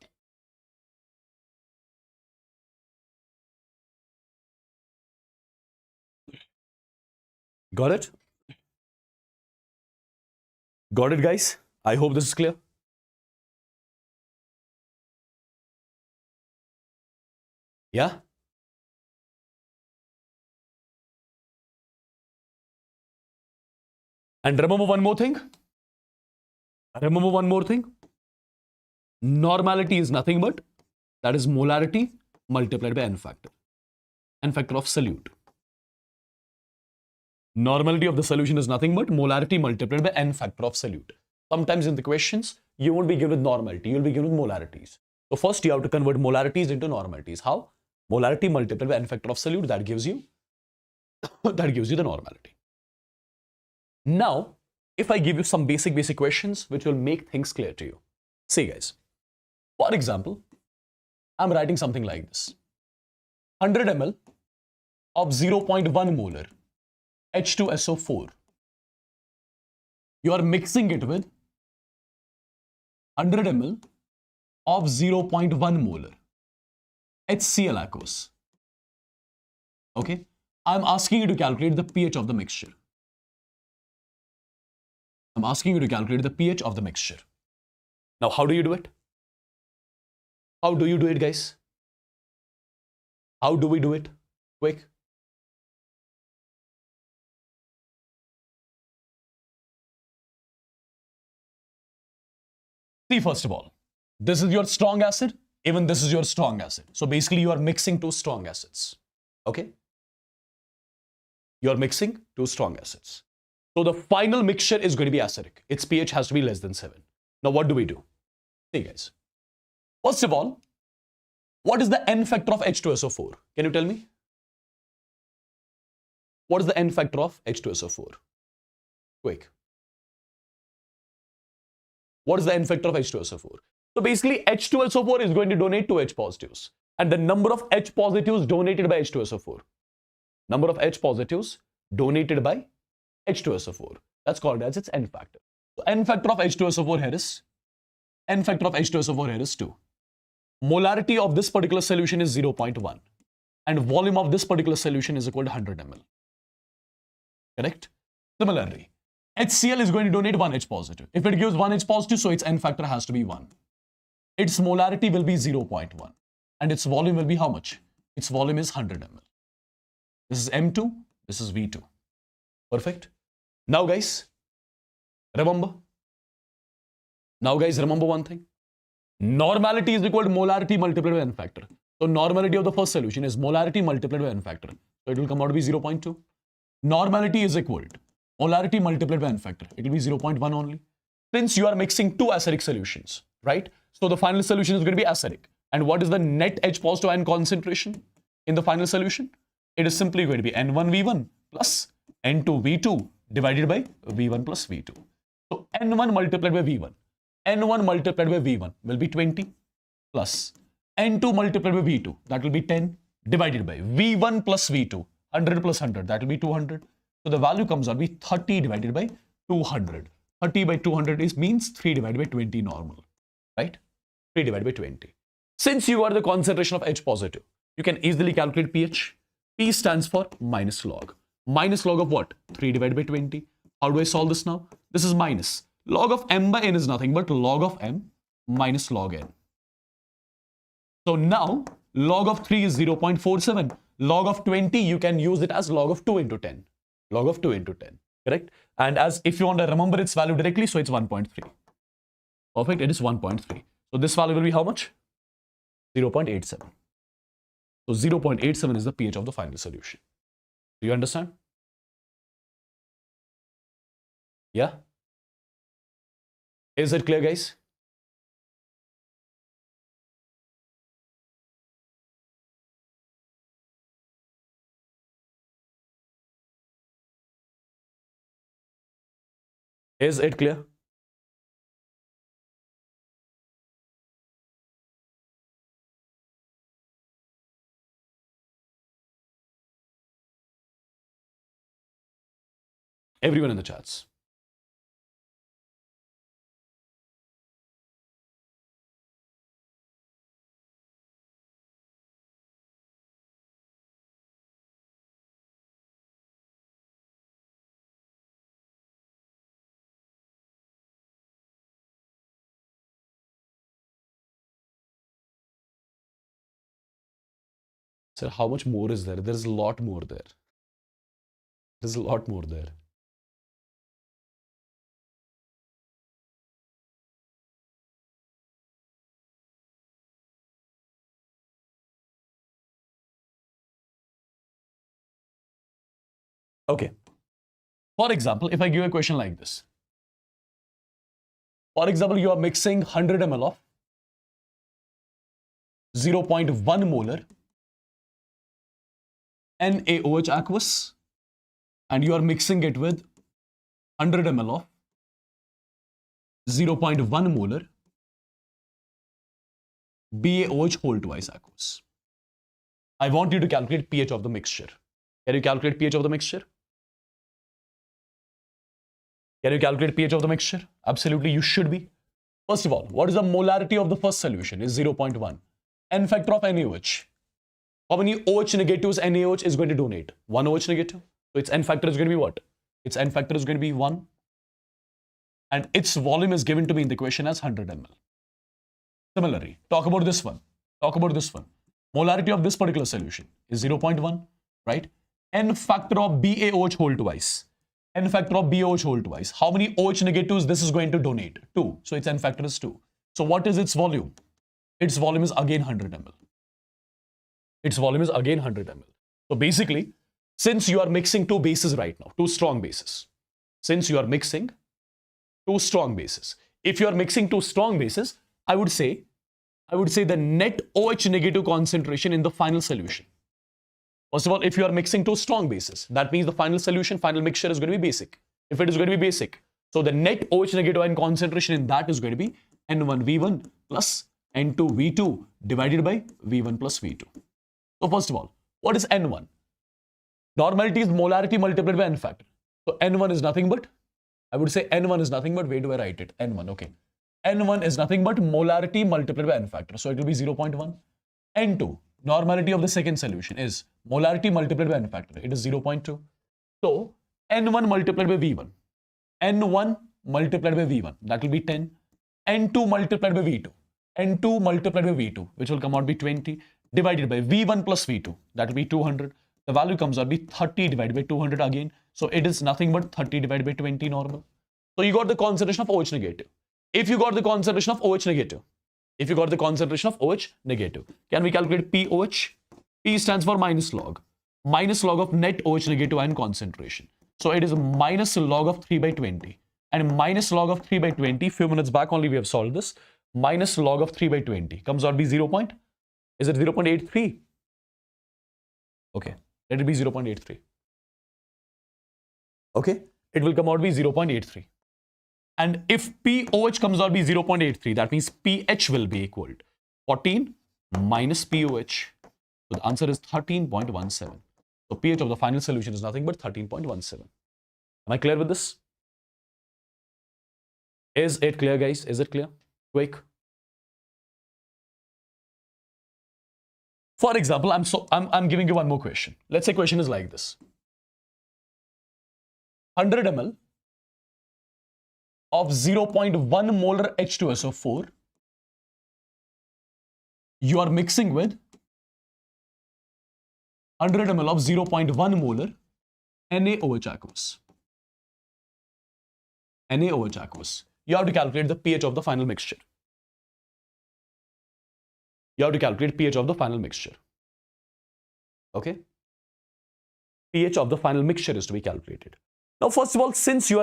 Got it? Got it, guys? I hope this is clear. Yeah? And remember one more thing. Remember one more thing. Normality is nothing but, that is molarity multiplied by N factor. N factor of solute. Normality of the solution is nothing but molarity multiplied by N factor of solute. Sometimes in the questions, you won't be given with normality, you'll be given with molarities. So first you have to convert molarities into normalities. How? Molarity multiplied by N factor of solute, that gives you the normality. Now, if I give you some basic questions which will make things clear to you. See guys, for example, I'm writing something like this. 100 ml of 0.1 molar H2SO4. You are mixing it with 100 ml of 0.1 molar HCl aqueous. Okay, I'm asking you to calculate the pH of the mixture. I'm asking you to calculate the pH of the mixture. Now, how do you do it? How do you do it, guys? How do we do it? Quick. See, first of all, this is your strong acid, even this is your strong acid. So basically you are mixing two strong acids. Okay? You are mixing two strong acids. So the final mixture is going to be acidic. Its pH has to be less than 7. Now what do we do? See guys. First of all, what is the N factor of H2SO4? Can you tell me? What is the N factor of H2SO4? Quick. What is the N factor of H2SO4? So basically H2SO4 is going to donate to H positives. And the number of H positives donated by H2SO4. Number of H positives donated by H2SO4. That's called as its N factor. So N factor of H2SO4 here is, N factor of H2SO4 here is 2. Molarity of this particular solution is 0.1. And volume of this particular solution is equal to 100 ml. Correct? Similarly, HCl is going to donate 1 H positive. If it gives 1 H positive, so its N factor has to be 1. Its molarity will be 0.1. And its volume will be how much? Its volume is 100 ml. This is M2, this is V2. Perfect? Now guys, remember one thing. Normality is equal to molarity multiplied by N factor. So normality of the first solution is molarity multiplied by N factor. So it will come out to be 0.2. Normality is equal to molarity multiplied by N factor. It will be 0.1 only. Since you are mixing two acidic solutions, right? So the final solution is going to be acidic. And what is the net H positive ion concentration in the final solution? It is simply going to be N1V1 plus N2V2 divided by V1 plus V2. So N1 multiplied by V1. N1 multiplied by V1 will be 20 plus N2 multiplied by V2, that will be 10 divided by V1 plus V2, 100 plus 100, that will be 200. So the value comes out to be 30 divided by 200. 30 by 200 means 3 divided by 20 normal, right? 3 divided by 20. Since you are the concentration of H positive, you can easily calculate pH. P stands for minus log. Minus log of what? 3 divided by 20. How do I solve this now? This is minus. Log of m by n is nothing but log of m minus log n. So now log of 3 is 0.47. Log of 20, you can use it as log of 2 into 10. Log of 2 into 10, correct? And as if you want to remember its value directly, so it's 1.3. Perfect, it is 1.3. So this value will be how much? 0.87. So 0.87 is the pH of the final solution. Do you understand? Yeah? Is it clear, guys? Is it clear? Everyone in the chats. So how much more is there? There's a lot more there. There's a lot more there. Okay. For example, if I give a question like this. For example, you are mixing 100 ml of 0.1 molar NaOH aqueous, and you are mixing it with 100 ml of 0.1 molar BaOH whole twice aqueous. I want you to calculate pH of the mixture. Can you calculate pH of the mixture? Can you calculate pH of the mixture? Absolutely, you should be. First of all, what is the molarity of the first solution? Is 0.1. N factor of NaOH. How many OH negatives NaOH is going to donate? 1 OH negative. So its N factor is going to be what? Its N factor is going to be 1. And its volume is given to me in the question as 100 ml. Similarly, talk about this one. Talk about this one. Molarity of this particular solution is 0.1, right? N factor of BaOH whole twice. N factor of BaOH whole twice. How many OH negatives this is going to donate? 2. So its N factor is 2. So what is its volume? Its volume is again 100 ml. Its volume is again 100 ml. So basically, since you are mixing two bases right now, two strong bases. Since you are mixing two strong bases. If you are mixing two strong bases, I would say the net OH negative concentration in the final solution. First of all, if you are mixing two strong bases, that means the final solution, final mixture is going to be basic. If it is going to be basic, so the net OH negative ion concentration in that is going to be N1V1 plus N2V2 divided by V1 plus V2. So first of all, what is N1? Normality is molarity multiplied by N factor. So N1 is nothing but, I would say N1 is nothing but, where do I write it? N1, okay. N1 is nothing but molarity multiplied by N factor. So it will be 0.1. N2, normality of the second solution is molarity multiplied by N factor. It is 0.2. So N1 multiplied by V1. N1 multiplied by V1. That will be 10. N2 multiplied by V2. N2 multiplied by V2, which will come out to be 20, divided by V1 plus V2. That will be 200. The value comes out to be 30 divided by 200 again. So it is nothing but 30 divided by 20 normal. So you got the concentration of OH negative. If you got the concentration of OH negative, can we calculate POH? P stands for minus log of net OH negative ion concentration. So it is minus log of 3 by 20. And minus log of 3 by 20, few minutes back only we have solved this. Minus log of 3 by 20 comes out to be 0. Is it 0.83? Okay, let it be 0.83. Okay, it will come out to be 0.83. And if POH comes out to be 0.83, that means pH will be equal to 14 minus POH. So the answer is 13.17. So pH of the final solution is nothing but 13.17. Am I clear with this? Is it clear, guys? Is it clear? Quick. For example, I'm giving you one more question. Let's say question is like this. 100 ml of 0.1 molar H2SO4 you are mixing with 100 ml of 0.1 molar NaOH aqueous. NaOH aqueous. You have to calculate the pH of the final mixture. You have to calculate pH of the final mixture. Okay? pH of the final mixture is to be calculated. Now, first of all, since you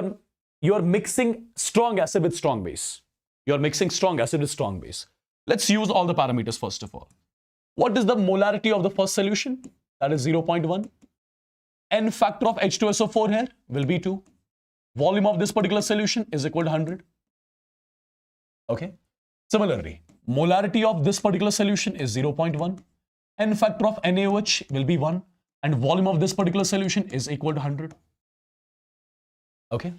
are mixing strong acid with strong base, you are mixing strong acid with strong base. Let's use all the parameters first of all. What is the molarity of the first solution? That is 0.1. N factor of H2SO4 here will be 2. Volume of this particular solution is equal to 100. Okay. Similarly, molarity of this particular solution is 0.1. N factor of NaOH will be 1. And volume of this particular solution is equal to 100. Okay.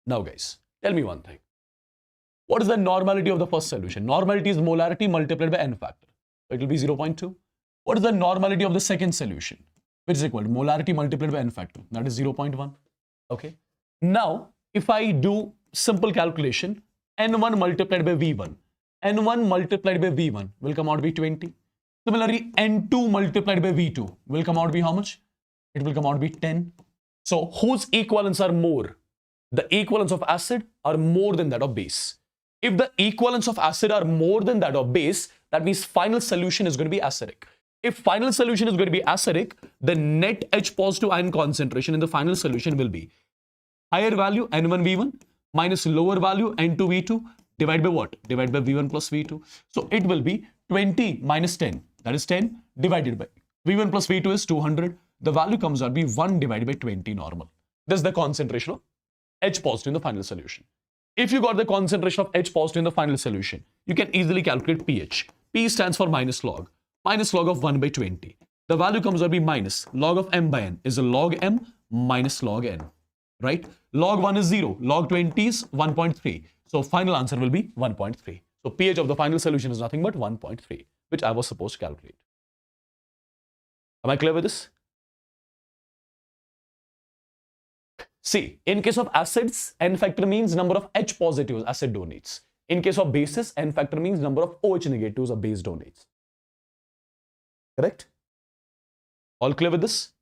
Now guys, tell me one thing. What is the normality of the first solution? Normality is molarity multiplied by N factor. So it will be 0.2. What is the normality of the second solution? Which is equal to molarity multiplied by N factor. That is 0.1. Okay. Now, if I do simple calculation, N1 multiplied by V1. N1 multiplied by V1 will come out to be 20. Similarly, N2 multiplied by V2 will come out to be how much? It will come out to be 10. So, whose equivalents are more? The equivalents of acid are more than that of base. If the equivalents of acid are more than that of base, that means final solution is going to be acidic. If final solution is going to be acidic, the net H positive ion concentration in the final solution will be higher value N1V1 minus lower value N2V2 divided by what? Divided by V1 plus V2. So it will be 20 minus 10. That is 10 divided by V1 plus V2 is 200. The value comes out to be 1 divided by 20 normal. This is the concentration of H positive in the final solution. If you got the concentration of H positive in the final solution, you can easily calculate pH. P stands for minus log. Minus log of 1 by 20. The value comes out to be minus log of m by n is a log m minus log n. Right? Log 1 is 0. Log 20 is 1.3. So final answer will be 1.3. So pH of the final solution is nothing but 1.3, which I was supposed to calculate. Am I clear with this? See, in case of acids, N factor means number of H positives acid donates. In case of bases, N factor means number of OH negatives or base donates. Correct? All clear with this?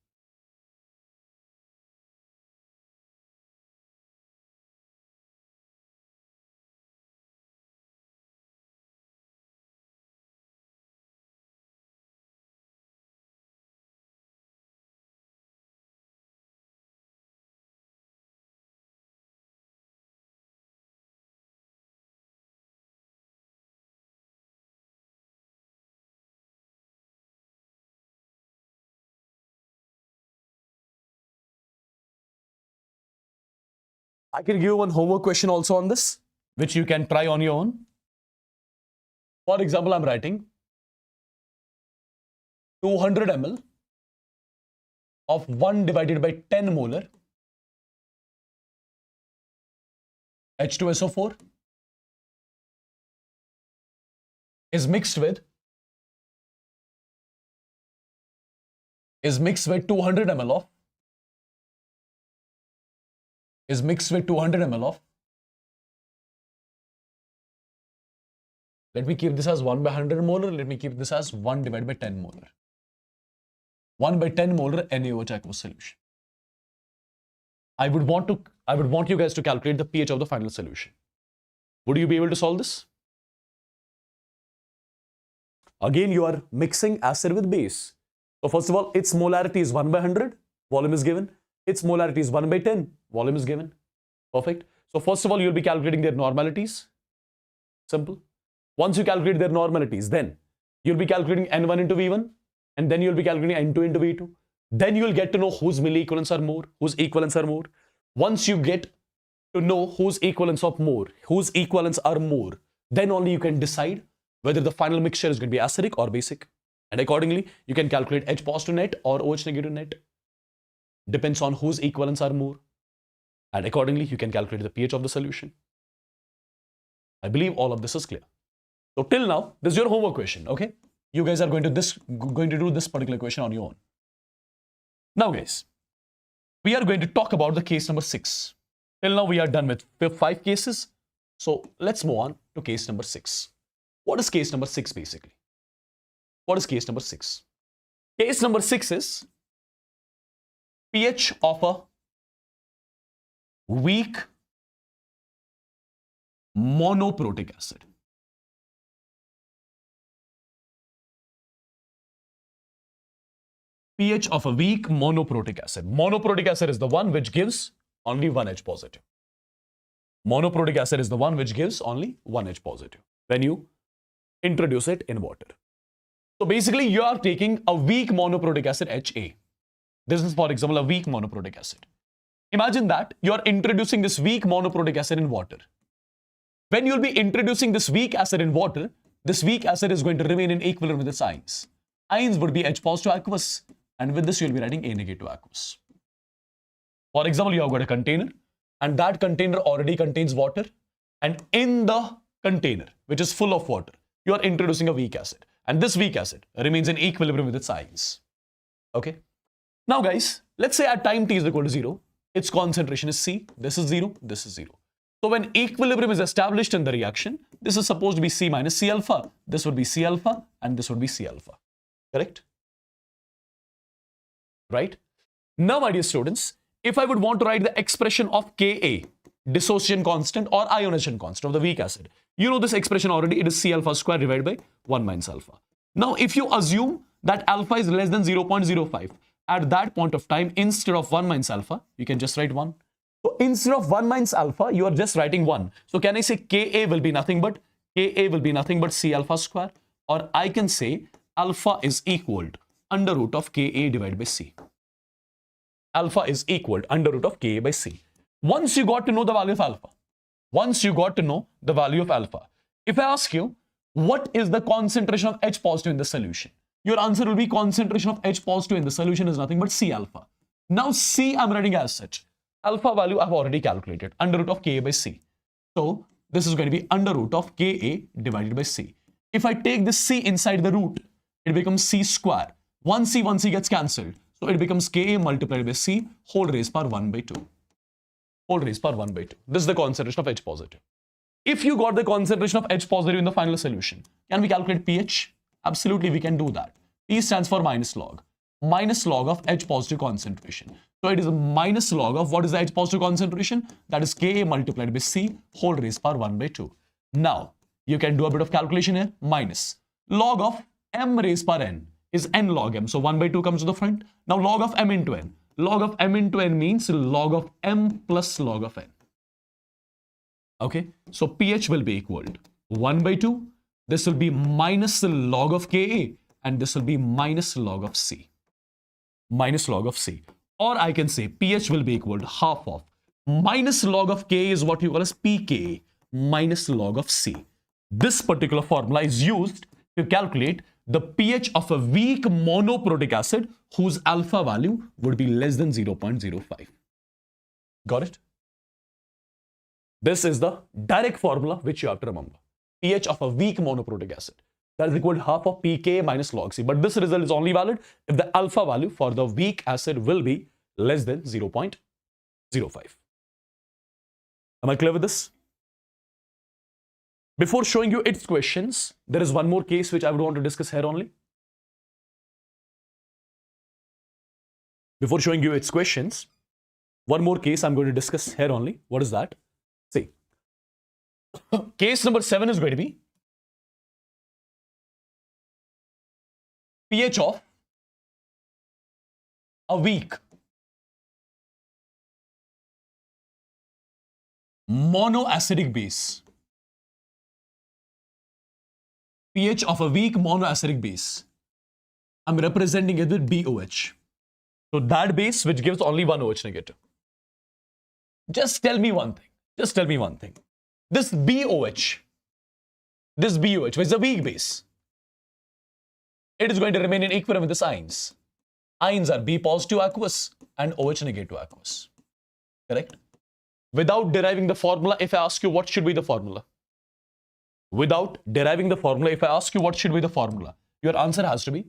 I can give you one homework question also on this, which you can try on your own. For example, I'm writing 200 ml of 1 divided by 10 molar H2SO4 is mixed with 200 ml of let me keep this as 1 by 100 molar. Let me keep this as 1 divided by 10 molar. 1 by 10 molar NaOH aqueous solution. I would want you guys to calculate the pH of the final solution. Would you be able to solve this? Again, you are mixing acid with base. So first of all, its molarity is 1 by 100, volume is given. Its molarity is 1 by 10, volume is given. Perfect. So first of all, you'll be calculating their normalities. Simple. Once you calculate their normalities, then you'll be calculating N1 into V1, and then you'll be calculating N2 into V2. Then you'll get to know whose milliequivalents are more, whose equivalents are more. Once you get to know whose equivalents are more, then only you can decide whether the final mixture is going to be acidic or basic. And accordingly, you can calculate H positive net or OH negative net. Depends on whose equivalents are more. And accordingly, you can calculate the pH of the solution. I believe all of this is clear. So till now, this is your homework question, okay? You guys are going to do this particular question on your own. Now guys, we are going to talk about the case number 6. Till now we are done with 5 cases. So let's move on to case number 6. What is case number 6 basically? What is case number 6? Case number 6 is pH of a weak monoprotic acid. pH of a weak monoprotic acid. Monoprotic acid is the one which gives only one H positive. Monoprotic acid is the one which gives only one H positive when you introduce it in water. So basically you are taking a weak monoprotic acid HA. This is, for example, a weak monoprotic acid. Imagine that you are introducing this weak monoprotic acid in water. When you will be introducing this weak acid in water, this weak acid is going to remain in equilibrium with its ions. Ions would be H positive aqueous, and with this you will be writing A negative aqueous. For example, you have got a container, and that container already contains water, and in the container, which is full of water, you are introducing a weak acid, and this weak acid remains in equilibrium with its ions. Okay? Now guys, let's say at time t is equal to 0, its concentration is C, this is 0, this is 0. So when equilibrium is established in the reaction, this is supposed to be C minus C alpha, this would be C alpha, and this would be C alpha. Correct? Right? Now, my dear students, if I would want to write the expression of Ka, dissociation constant or ionization constant of the weak acid, you know this expression already, it is C alpha square divided by 1 minus alpha. Now, if you assume that alpha is less than 0.05, at that point of time, instead of 1 minus alpha, you can just write 1. So instead of 1 minus alpha, you are just writing 1. So can I say Ka will be nothing but C alpha square, or I can say alpha is equal to under root of Ka divided by C. Alpha is equal to under root of Ka by C. Once you got to know the value of alpha, if I ask you, what is the concentration of H positive in the solution? Your answer will be concentration of H positive in the solution is nothing but C alpha. Now C I'm writing as such. Alpha value I've already calculated, under root of Ka by C. So this is going to be under root of Ka divided by C. If I take this C inside the root, it becomes C square. One C gets cancelled. So it becomes Ka multiplied by C whole raised power 1 by 2. Whole raised power 1 by 2. This is the concentration of H positive. If you got the concentration of H positive in the final solution, can we calculate pH? Absolutely, we can do that. P stands for minus log of H positive concentration. So it is a minus log of what is the H positive concentration? That is Ka multiplied by C whole raised power 1 by 2. Now, you can do a bit of calculation here. Minus log of M raised power N is N log M. So 1 by 2 comes to the front. Now log of M into N. Log of M into N means log of M plus log of N. Okay, so pH will be equal to 1 by 2. This will be minus the log of Ka, and this will be minus log of C. Minus log of C. Or I can say pH will be equal to half of minus log of Ka is what you call as pKa minus log of C. This particular formula is used to calculate the pH of a weak monoprotic acid whose alpha value would be less than 0.05. Got it? This is the direct formula which you have to remember. pH of a weak monoprotic acid. That is equal to half of pK minus log C. But this result is only valid if the alpha value for the weak acid will be less than 0.05. Am I clear with this? Before showing you its questions, there is one more case which I would want to discuss here only. Before showing you its questions, one more case I'm going to discuss here only. What is that? See, case number 7 is going to be pH of a weak monoacidic base. pH of a weak monoacidic base. I'm representing it with BOH. So that base which gives only one OH negative. Just tell me one thing. This BOH, which is a weak base, it is going to remain in equilibrium with its ions. Ions are B positive aqueous and OH negative aqueous. Correct? Without deriving the formula, if I ask you what should be the formula? Without deriving the formula, if I ask you what should be the formula, your answer has to be,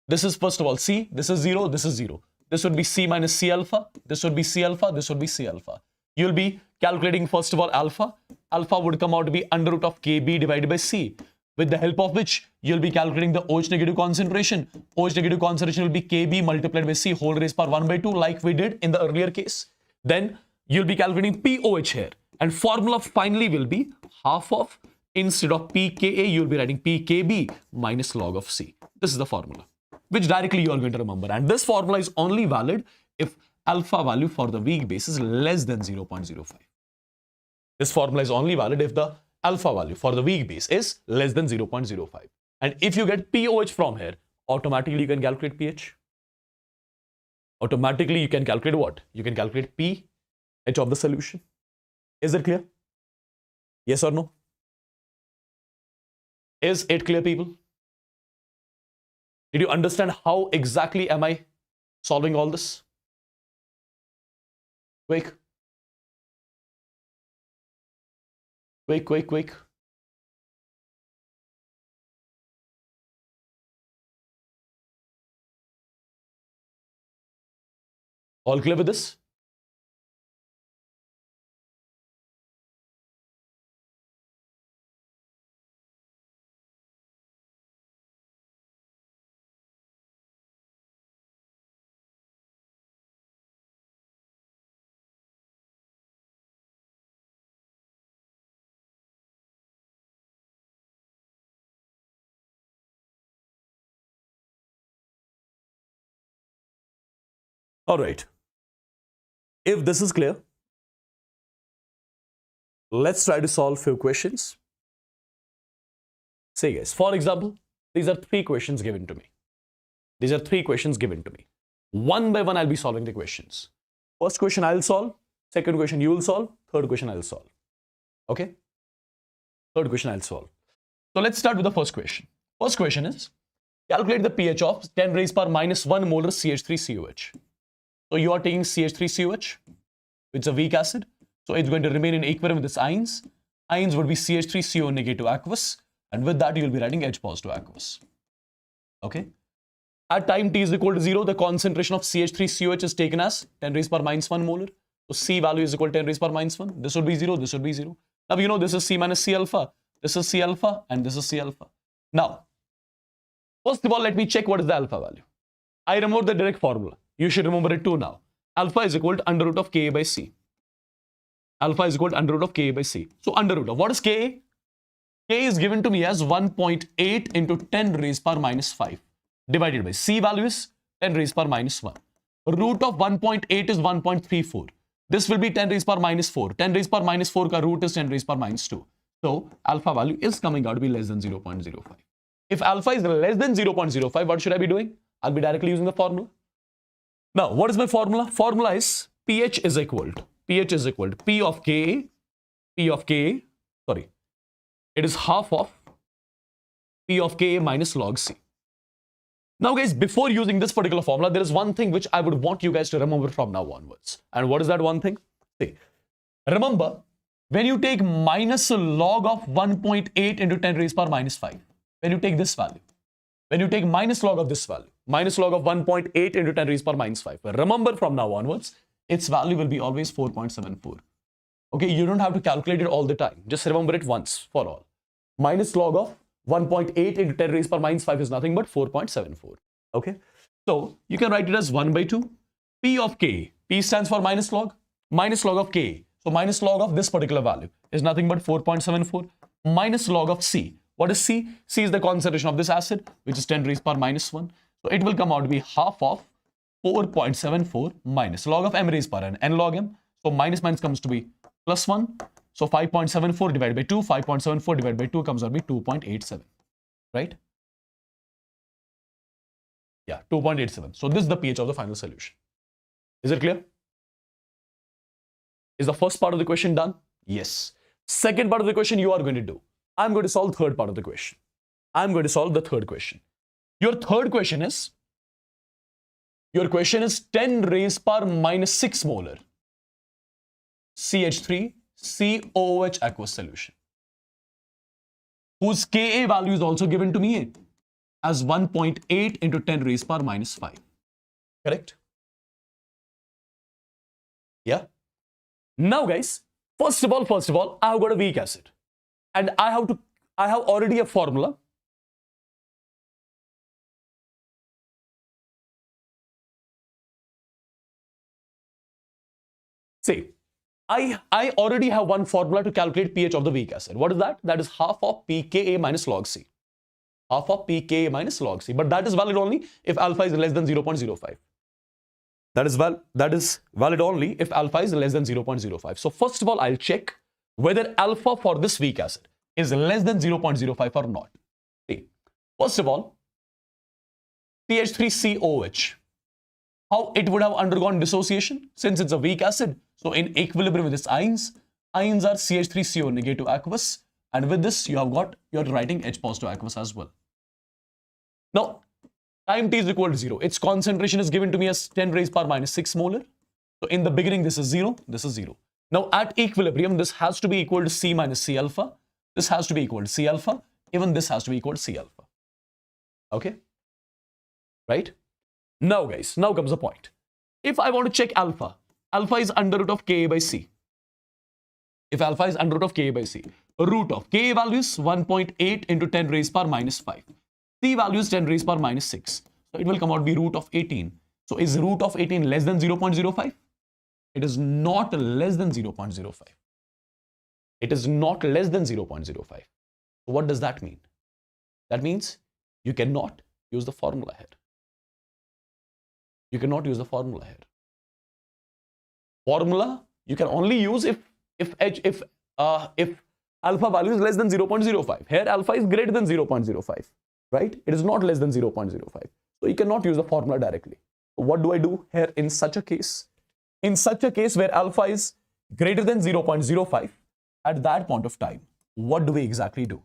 this is first of all C, this is 0, this is 0. This would be C minus C alpha, this would be C alpha, this would be C alpha. You'll be calculating first of all alpha. Alpha would come out to be under root of Kb divided by C, with the help of which you'll be calculating the OH negative concentration. OH negative concentration will be Kb multiplied by C whole raised power 1 by 2 like we did in the earlier case. Then you'll be calculating POH here, and formula finally will be half of, instead of pKa, you'll be writing pKb minus log of C. This is the formula, which directly you are going to remember. And this formula is only valid if alpha value for the weak base is less than 0.05. This formula is only valid if the alpha value for the weak base is less than 0.05. And if you get POH from here, automatically you can calculate pH. Automatically you can calculate what? You can calculate pH of the solution. Is it clear? Yes or no? Is it clear, people? Did you understand how exactly am I solving all this? Quick. Quick, quick, quick. All clear with this? All right. If this is clear, let's try to solve few questions. Say guys, for example, these are 3 questions given to me. These are 3 questions given to me. One by one, I'll be solving the questions. First question I'll solve. Second question you will solve. Third question I'll solve. Okay? Third question I'll solve. So let's start with the first question. First question is, calculate the pH of 10 raised power minus 1 molar CH3COH. So you are taking CH3COH, which is a weak acid. So it's going to remain in equilibrium with its ions. Ions would be CH3CO negative aqueous. And with that, you'll be writing H positive aqueous. Okay. At time t is equal to 0, the concentration of CH3COH is taken as 10 raised power minus 1 molar. So C value is equal to 10 raised power minus 1. This would be 0, this would be 0. Now you know this is C minus C alpha. This is C alpha and this is C alpha. Now, first of all, let me check what is the alpha value. I remember the direct formula. You should remember it too now. Alpha is equal to under root of Ka by C. Alpha is equal to under root of Ka by C. So under root of what is Ka? Ka is given to me as 1.8 into 10 raised power minus 5 divided by C value is 10 raised power minus 1. Root of 1.8 is 1.34. This will be 10 raised power minus 4. 10 raised power minus 4 ka root is 10 raised power minus 2. So alpha value is coming out to be less than 0.05. If alpha is less than 0.05, what should I be doing? I'll be directly using the formula. Now, what is my formula? Formula is pH is equal to P of Ka, sorry, it is half of P of Ka minus log C. Now guys, before using this particular formula, there is one thing which I would want you guys to remember from now onwards. And what is that one thing? See, remember, when you take minus log of 1.8 into 10 raised power minus 5, when you take this value, when you take minus log of this value, minus log of 1.8 into 10 raised power minus 5, remember from now onwards, its value will be always 4.74. Okay, you don't have to calculate it all the time. Just remember it once for all. Minus log of 1.8 into 10 raised power minus 5 is nothing but 4.74. Okay, so you can write it as 1 by 2. P of K, P stands for minus log of K. So minus log of this particular value is nothing but 4.74 minus log of C. What is C? C is the concentration of this acid, which is 10 raised power minus 1. So it will come out to be half of 4.74 minus log of m raised power n log m. So minus minus comes to be plus 1. So 5.74 divided by 2, 5.74 divided by 2 comes out to be 2.87, right? Yeah, 2.87. So this is the pH of the final solution. Is it clear? Is the first part of the question done? Yes. Second part of the question you are going to do. I'm going to solve the third part of the question. I'm going to solve the third question. Your third question is, 10 raised power minus 6 molar CH3 COOH aqueous solution, whose Ka value is also given to me as 1.8 into 10 raised power minus 5. Correct? Yeah. Now guys, First of all, I have got a weak acid, and I have already a formula. See, I already have one formula to calculate pH of the weak acid. What is that? That is half of pKa minus log C. Half of pKa minus log C. But that is valid only if alpha is less than 0.05. That is valid only if alpha is less than 0.05. So first of all, I'll check whether alpha for this weak acid is less than 0.05 or not. See, first of all, CH3COH. How it would have undergone dissociation since it's a weak acid. So in equilibrium with its ions are CH3CO negative aqueous, and with this you're writing H positive aqueous as well. Now time t is equal to 0. Its concentration is given to me as 10 raised power minus 6 molar. So in the beginning this is 0, this is 0. Now at equilibrium this has to be equal to C minus C alpha. This has to be equal to C alpha. Even this has to be equal to C alpha. Okay? Right? Now guys, now comes the point. If I want to check alpha, alpha is under root of Ka by C. If alpha is under root of Ka by C, root of Ka values 1.8 into 10 raised power minus 5. C values 10 raised power minus 6. So it will come out to be root of 18. So is root of 18 less than 0.05? It is not less than 0.05. It is not less than 0.05. So what does that mean? That means you cannot use the formula here. You cannot use the formula here. Formula you can only use if alpha value is less than 0.05. Here alpha is greater than 0.05, right? It is not less than 0.05. So you cannot use the formula directly. So what do I do here in such a case? In such a case where alpha is greater than 0.05, at that point of time, what do we exactly do?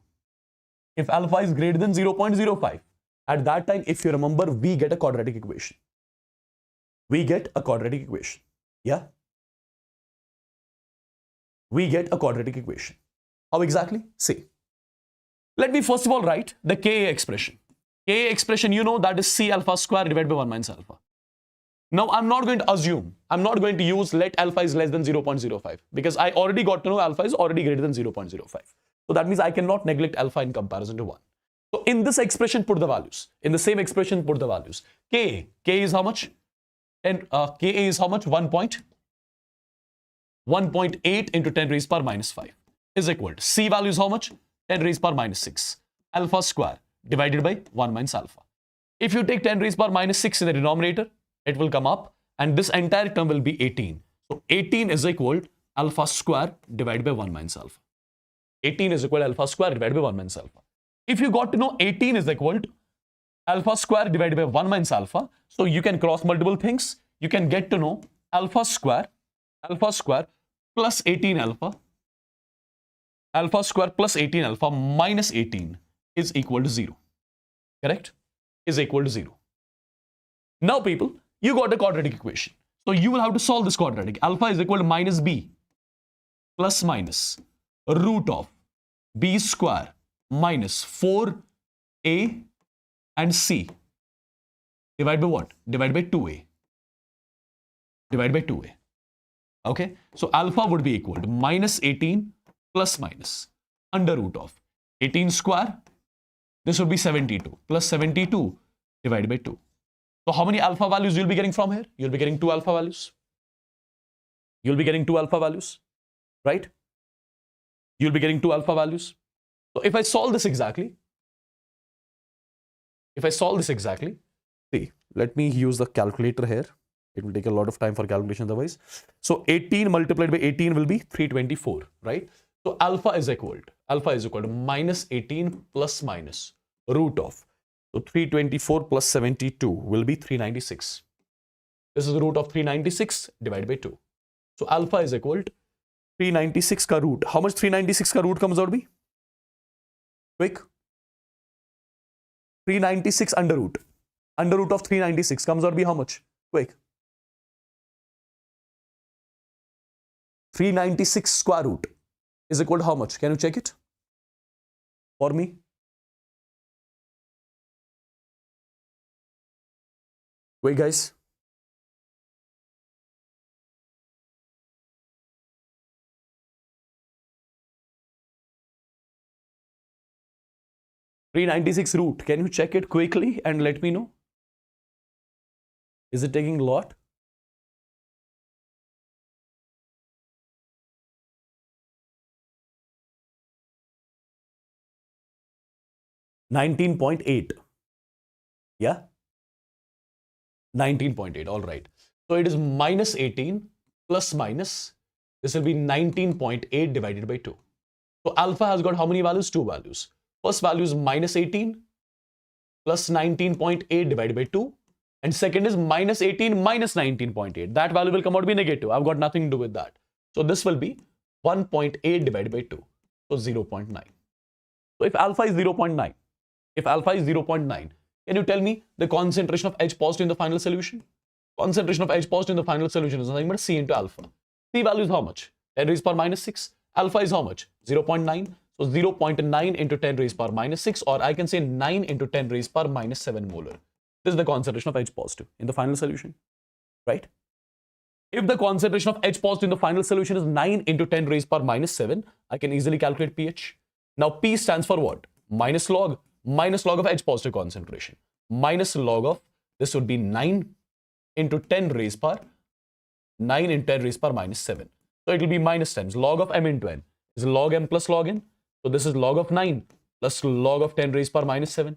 If alpha is greater than 0.05, at that time, if you remember, we get a quadratic equation. We get a quadratic equation. Yeah? We get a quadratic equation. How exactly? See. Let me first of all write the Ka expression. Ka expression, you know, that is C alpha square divided by 1 minus alpha. Now, I'm not going to assume, I'm not going to use let alpha is less than 0.05 because I already got to know alpha is already greater than 0.05. So that means I cannot neglect alpha in comparison to 1. So in this expression, put the values. In the same expression, put the values. Ka is how much? And Ka is how much? 1.8 into 10 raised power minus 5 is equal to C value is how much? 10 raised power minus 6 alpha square divided by 1 minus alpha. If you take 10 raised power minus 6 in the denominator, it will come up and this entire term will be 18. So 18 is equal to alpha square divided by 1 minus alpha. 18 is equal to alpha square divided by 1 minus alpha. If you got to know 18 is equal to alpha square divided by 1 minus alpha, so you can cross multiple things. You can get to know alpha square plus 18 alpha square plus 18 alpha minus 18 is equal to 0. Correct? Is equal to 0. Now people, you got a quadratic equation. So you will have to solve this quadratic. Alpha is equal to minus b plus minus root of b square minus 4a and c divided by what? Divided by 2a. Divided by 2a. Okay, so alpha would be equal to minus 18 plus minus under root of 18 square. This would be 72 plus 72 divided by 2. So how many alpha values you'll be getting from here? You'll be getting 2 alpha values. You'll be getting 2 alpha values, right? You'll be getting 2 alpha values. So if I solve this exactly, see, let me use the calculator here. It will take a lot of time for calculation otherwise. So 18 multiplied by 18 will be 324, right? So alpha is equal to minus 18 plus minus root of. So 324 plus 72 will be 396. This is the root of 396 divided by 2. So alpha is equal to 396 ka root. How much 396 ka root comes out to be? Quick. 396 under root. Under root of 396 comes out to be how much? Quick. 396 square root is equal to how much? Can you check it for me? Wait, guys. 396 root. Can you check it quickly and let me know? Is it taking a lot? $19.8. Yeah? 19.8. All right. So it is minus 18 plus minus. This will be 19.8 divided by 2. So alpha has got how many values? Two values. First value is minus 18 plus 19.8 divided by 2. And second is minus 18 minus 19.8. That value will come out to be negative. I've got nothing to do with that. So this will be 1.8 divided by 2. So 0.9. So if alpha is 0.9, can you tell me the concentration of H positive in the final solution? Concentration of H positive in the final solution is nothing but C into alpha. C value is how much? 10 raised power minus 6. Alpha is how much? 0.9. So 0.9 into 10 raised power minus 6, or I can say 9 into 10 raised power minus 7 molar. This is the concentration of H positive in the final solution, right? If the concentration of H positive in the final solution is 9 into 10 raised power minus 7, I can easily calculate pH. Now P stands for what? Minus log of H positive concentration. Minus log of, this would be 9 into 10 raised power, 9 into 10 raised power minus 7. So it will be minus times log of M into N is log M plus log N. So this is log of 9 plus log of 10 raised power minus 7.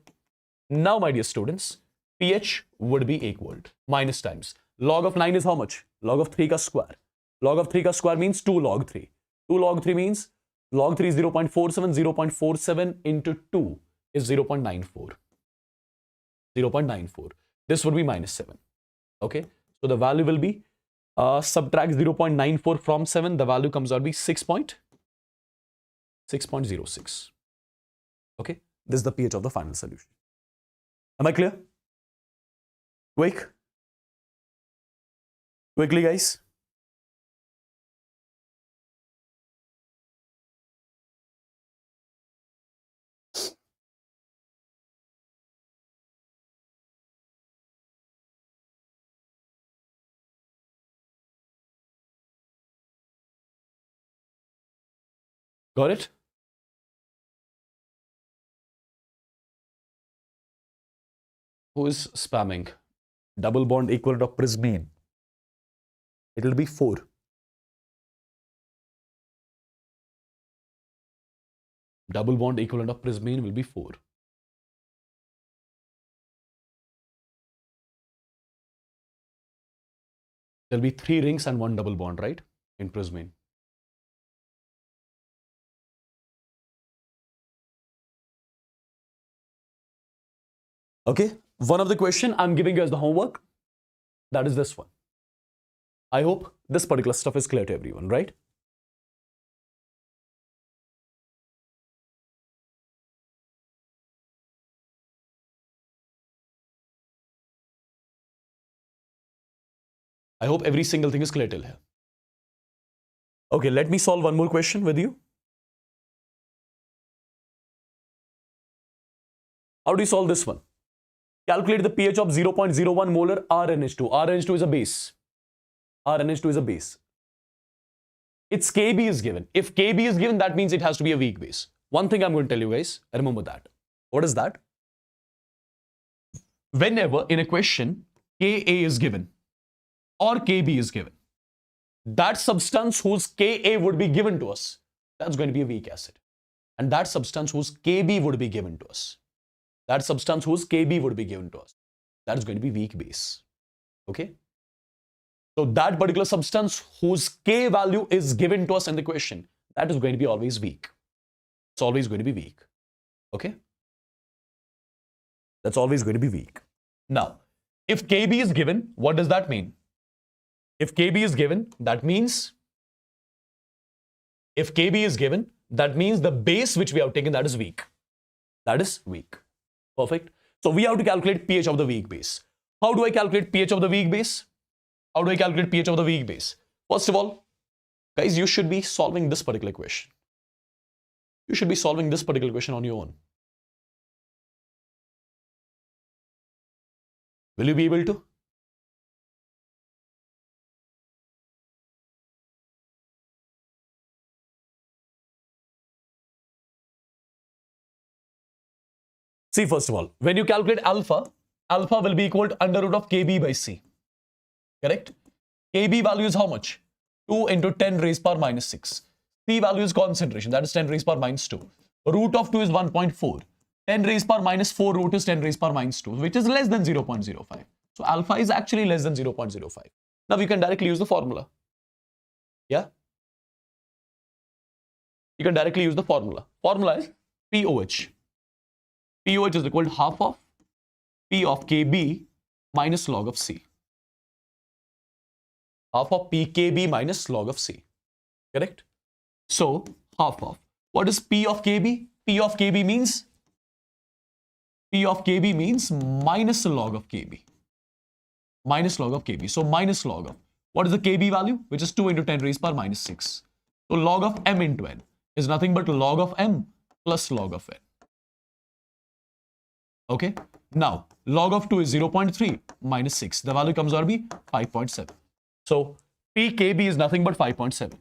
Now, my dear students, pH would be equal to minus times. Log of 9 is how much? Log of 3 ka square. Log of 3 ka square means 2 log 3. 2 log 3 means log 3 is 0.47. 0.47 into 2 is 0.94. 0.94. This would be minus 7. Okay. So the value will be, subtract 0.94 from 7. The value comes out to be 6.06. Okay. This is the pH of the final solution. Am I clear? Quickly, guys. Got it? Who is spamming? Double bond equivalent of prismine. It will be 4. Double bond equivalent of prismine will be 4. There will be 3 rings and 1 double bond, right? In prismine. Okay. One of the question I'm giving you as the homework, that is this one. I hope this particular stuff is clear to everyone, right? I hope every single thing is clear till here. Okay, let me solve one more question with you. How do you solve this one? Calculate the pH of 0.01 molar RNH2. RNH2 is a base. RNH2 is a base. Its Kb is given. If Kb is given, that means it has to be a weak base. One thing I'm going to tell you guys, remember that. What is that? Whenever in a question Ka is given or Kb is given, that substance whose Ka would be given to us, that's going to be a weak acid. And that substance whose Kb would be given to us, that is going to be weak base. Okay? So that particular substance whose K value is given to us in the question, that is going to be always weak. It's always going to be weak. Okay? That's always going to be weak. Now, if Kb is given, what does that mean? If Kb is given, that means the base which we have taken, that is weak. That is weak. Perfect. So we have to calculate pH of the weak base. How do I calculate pH of the weak base? First of all, guys, you should be solving this particular question. You should be solving this particular question on your own. Will you be able to? See, first of all, when you calculate alpha, alpha will be equal to under root of kb by c. Correct? Kb value is how much? 2 into 10 raised power minus 6. C value is concentration, that is 10 raised power minus 2. Root of 2 is 1.4. 10 raised power minus 4 root is 10 raised power minus 2, which is less than 0.05. So alpha is actually less than 0.05. Now you can directly use the formula. Yeah? You can directly use the formula. Formula is POH. POH is equal to half of P of KB minus log of C. Half of PKB minus log of C. Correct? So, half of. What is P of KB? P of KB means? P of KB means minus log of KB. Minus log of KB. So, minus log of. What is the KB value? Which is 2 into 10 raised power minus 6. So, log of M into N is nothing but log of M plus log of N. Okay? Now, log of 2 is 0.3 minus 6. The value comes out to be 5.7. So, PKB is nothing but 5.7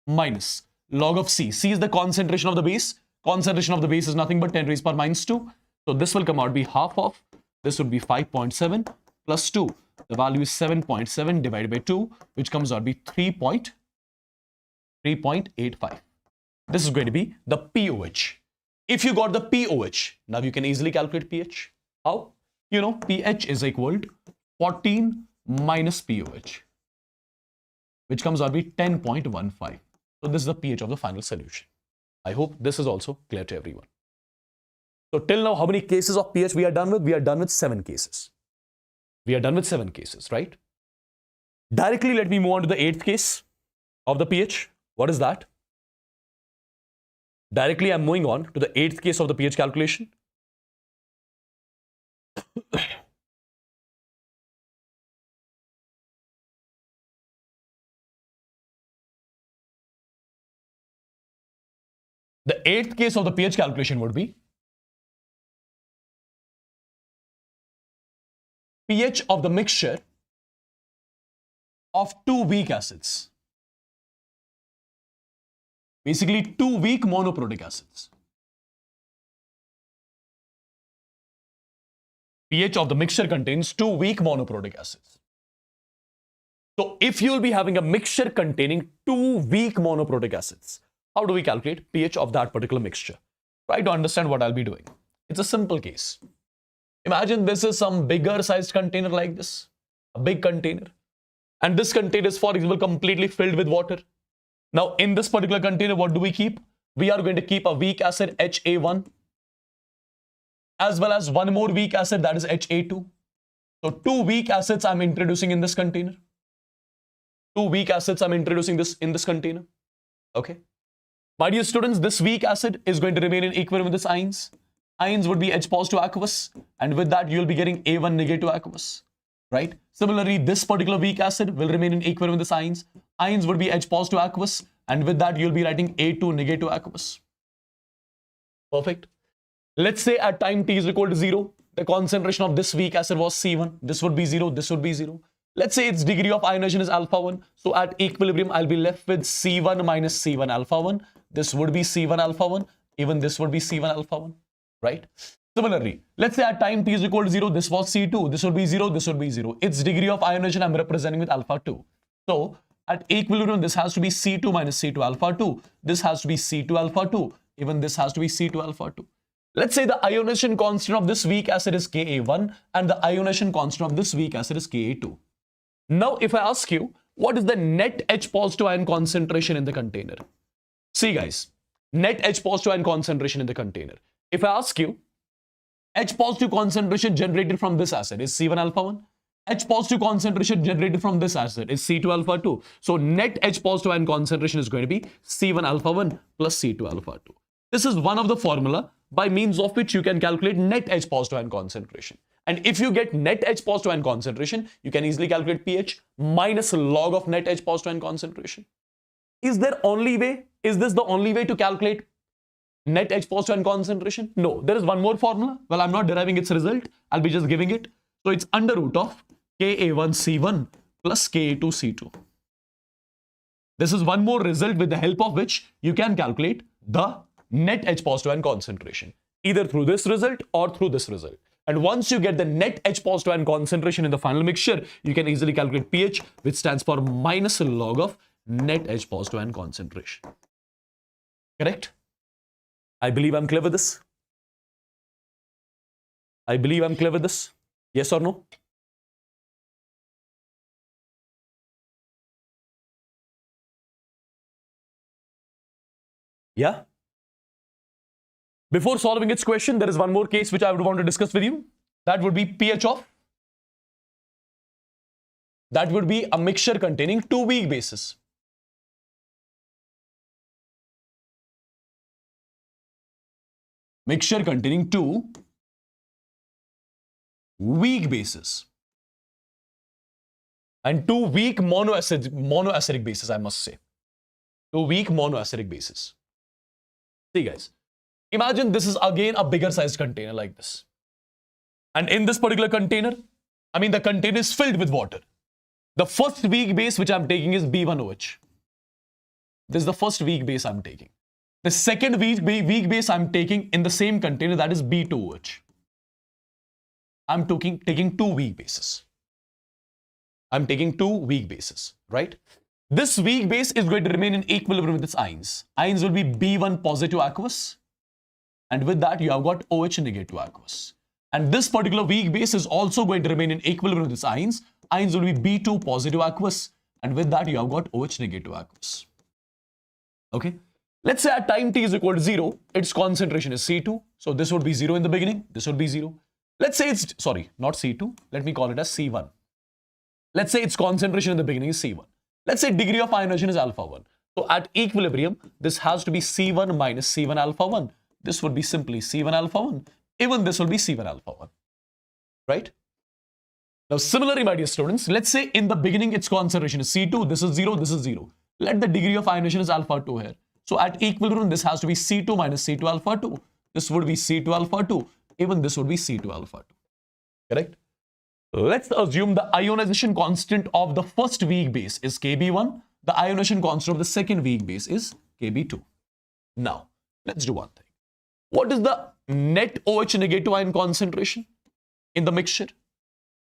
minus log of C. C is the concentration of the base. Concentration of the base is nothing but 10 raised power minus 2. So, this will come out to be half of. This would be 5.7 plus 2. The value is 7.7 divided by 2, which comes out to be 3.85. This is going to be the POH. If you got the POH, now you can easily calculate pH. How? You know, pH is equal to 14 minus POH, which comes out to be 10.15. So this is the pH of the final solution. I hope this is also clear to everyone. So till now, how many cases of pH we are done with? We are done with 7 cases. We are done with 7 cases, right? Directly, let me move on to the 8th case of the pH. What is that? Directly, I'm moving on to the 8th case of the pH calculation. The 8th case of the pH calculation would be pH of the mixture of 2 weak acids. Basically, 2 weak monoprotic acids. pH of the mixture contains 2 weak monoprotic acids. So, if you will be having a mixture containing 2 weak monoprotic acids, how do we calculate pH of that particular mixture? Try to understand what I'll be doing. It's a simple case. Imagine this is some bigger sized container like this, a big container. And this container is, for example, completely filled with water. Now, in this particular container, what do we keep? We are going to keep a weak acid HA1 as well as one more weak acid, that is HA2. So, 2 weak acids I'm introducing in this container. 2 weak acids I'm introducing in this container. Okay. My dear students, this weak acid is going to remain in equilibrium with its ions. Ions would be H positive aqueous, and with that, you'll be getting A1 negative aqueous. Right? Similarly, this particular weak acid will remain in equilibrium with the ions. Ions would be H positive aqueous, and with that, you'll be writing A2 negative aqueous. Perfect. Let's say at time t is equal to 0, the concentration of this weak acid was C1. This would be 0, this would be 0. Let's say its degree of ionization is alpha 1. So at equilibrium, I'll be left with C1 minus C1 alpha 1. This would be C1 alpha 1. Even this would be C1 alpha 1. Right? Similarly, let's say at time t is equal to 0, this was C2, this would be 0, this would be 0. Its degree of ionization I'm representing with alpha 2. So, at equilibrium, this has to be C2 minus C2 alpha 2. This has to be C2 alpha 2. Even this has to be C2 alpha 2. Let's say the ionization constant of this weak acid is Ka1 and the ionization constant of this weak acid is Ka2. Now, if I ask you, what is the net H positive ion concentration in the container? See guys, net H positive ion concentration in the container. If I ask you, H positive concentration generated from this acid is C1 alpha 1. H positive concentration generated from this acid is C2 alpha 2. So net H positive ion concentration is going to be C1 alpha 1 plus C2 alpha 2. This is one of the formula by means of which you can calculate net H positive ion concentration. And if you get net H positive ion concentration, you can easily calculate pH minus log of net H positive ion concentration. Is there only way? Is this the only way to calculate net H positive ion concentration? No, there is one more formula. Well, I'm not deriving its result. I'll be just giving it. So it's under root of Ka1C1 plus Ka2C2. This is one more result with the help of which you can calculate the net H positive ion concentration. either through this result or through this result. And once you get the net H positive ion concentration in the final mixture, you can easily calculate pH, which stands for minus log of net H positive ion concentration. Correct? I believe I'm clear with this. I believe I'm clear with this. Yes or no? Yeah? Before solving its question, there is one more case which I would want to discuss with you. That would be pH of. That would be a mixture containing two weak bases. Mixture containing two weak bases. And two weak monoacidic bases, I must say. Two weak monoacidic bases. See guys, imagine this is again a bigger sized container like this. And in this particular container, the container is filled with water. The first weak base which I'm taking is B1OH. This is the first weak base I'm taking. The second weak base I'm taking in the same container, that is B2OH. I'm taking two weak bases. I'm taking two weak bases, right? This weak base is going to remain in equilibrium with its ions. Ions will be B1 positive aqueous. And with that, you have got OH negative aqueous. And this particular weak base is also going to remain in equilibrium with its ions. Ions will be B2 positive aqueous. And with that, you have got OH negative aqueous. Okay? Let's say at time t is equal to 0, its concentration is C2. So this would be 0 in the beginning. This would be 0. Let's say it's, sorry, not C2. Let me call it as C1. Let's say its concentration in the beginning is C1. Let's say degree of ionization is alpha 1. So at equilibrium, this has to be C1 minus C1 alpha 1. This would be simply C1 alpha 1. Even this will be C1 alpha 1. Right? Now similarly, my dear students, let's say in the beginning its concentration is C2. This is 0. This is 0. Let the degree of ionization is alpha 2 here. So at equilibrium, this has to be C2 minus C2 alpha 2. This would be C2 alpha 2. Even this would be C2 alpha 2. Correct? Let's assume the ionization constant of the first weak base is Kb1. The ionization constant of the second weak base is Kb2. Now, let's do one thing. What is the net OH negative ion concentration in the mixture?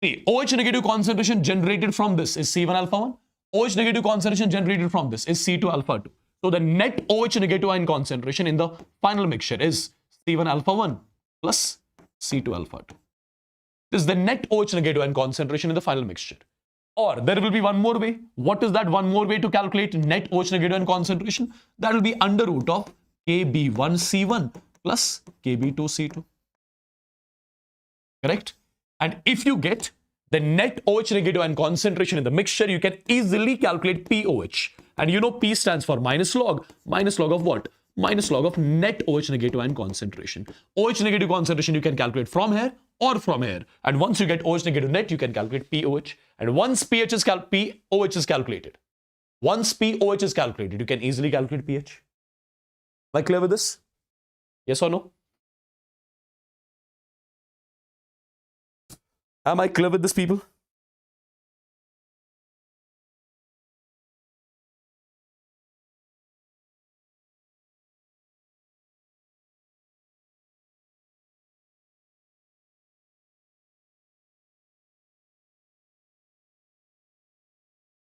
See, OH negative concentration generated from this is C1 alpha 1. OH negative concentration generated from this is C2 alpha 2. So the net OH negative ion concentration in the final mixture is C1 alpha 1 plus C2 alpha 2. This is the net OH negative ion concentration in the final mixture. Or there will be one more way. What is that one more way to calculate net OH negative ion concentration? That will be under root of Kb1C1 plus Kb2C2. Correct? And if you get the net OH negative ion concentration in the mixture, you can easily calculate POH. And you know P stands for minus log. Minus log of what? Minus log of net OH negative ion concentration. OH negative concentration you can calculate from here or from here. And once you get OH negative net, you can calculate POH. And once POH is calculated, once POH is calculated, you can easily calculate pH. Am I clear with this? Yes or no? Am I clear with this, people?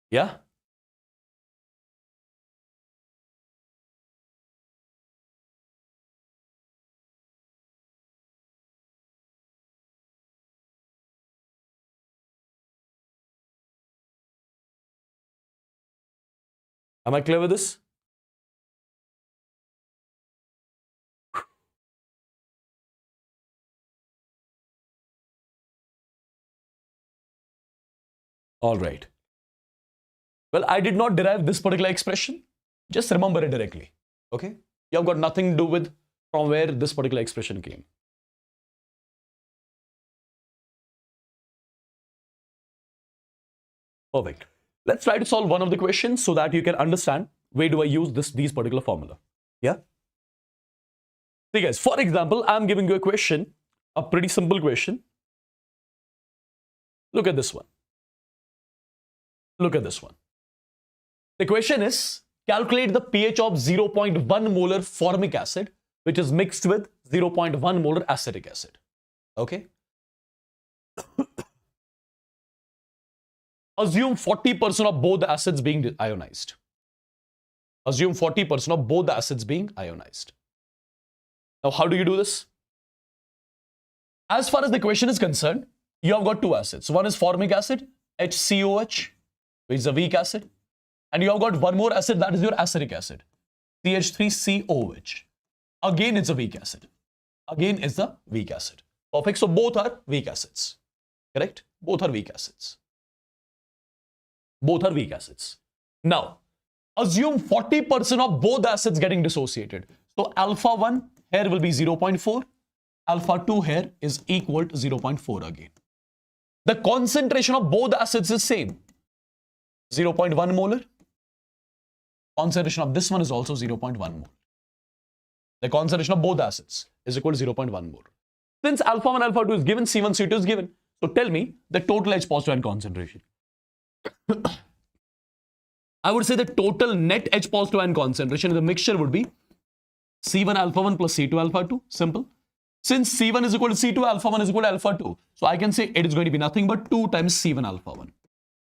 Yeah? Am I clear with this? All right. Well, I did not derive this particular expression. Just remember it directly. Okay? You have got nothing to do with from where this particular expression came. Perfect. Let's try to solve one of the questions so that you can understand where do I use these particular formula. Yeah? See guys, for example, I'm giving you a question, a pretty simple question. Look at this one. Look at this one. The question is, calculate the pH of 0.1 molar formic acid which is mixed with 0.1 molar acetic acid. Okay. Assume 40% of both the acids being ionized. Assume 40% of both the acids being ionized. Now, how do you do this? As far as the question is concerned, you have got two acids. One is formic acid, HCOH, which is a weak acid. And you have got one more acid, that is your acetic acid, CH3COH. Again, it's a weak acid. Again, it's the weak acid. Perfect. So both are weak acids. Correct? Both are weak acids. Both are weak acids. Now, assume 40% of both acids getting dissociated. So alpha 1 here will be 0.4. Alpha 2 here is equal to 0.4 again. The concentration of both acids is same. 0.1 molar. Concentration of this one is also 0.1 molar. The concentration of both acids is equal to 0.1 molar. Since alpha 1, alpha 2 is given, C1, C2 is given. So tell me the total H positive ion concentration. I would say the total net H positive ion concentration in the mixture would be C1 alpha 1 plus C2 alpha 2. Simple. Since C1 is equal to C2, alpha 1 is equal to alpha 2. So I can say it is going to be nothing but 2 times C1 alpha 1.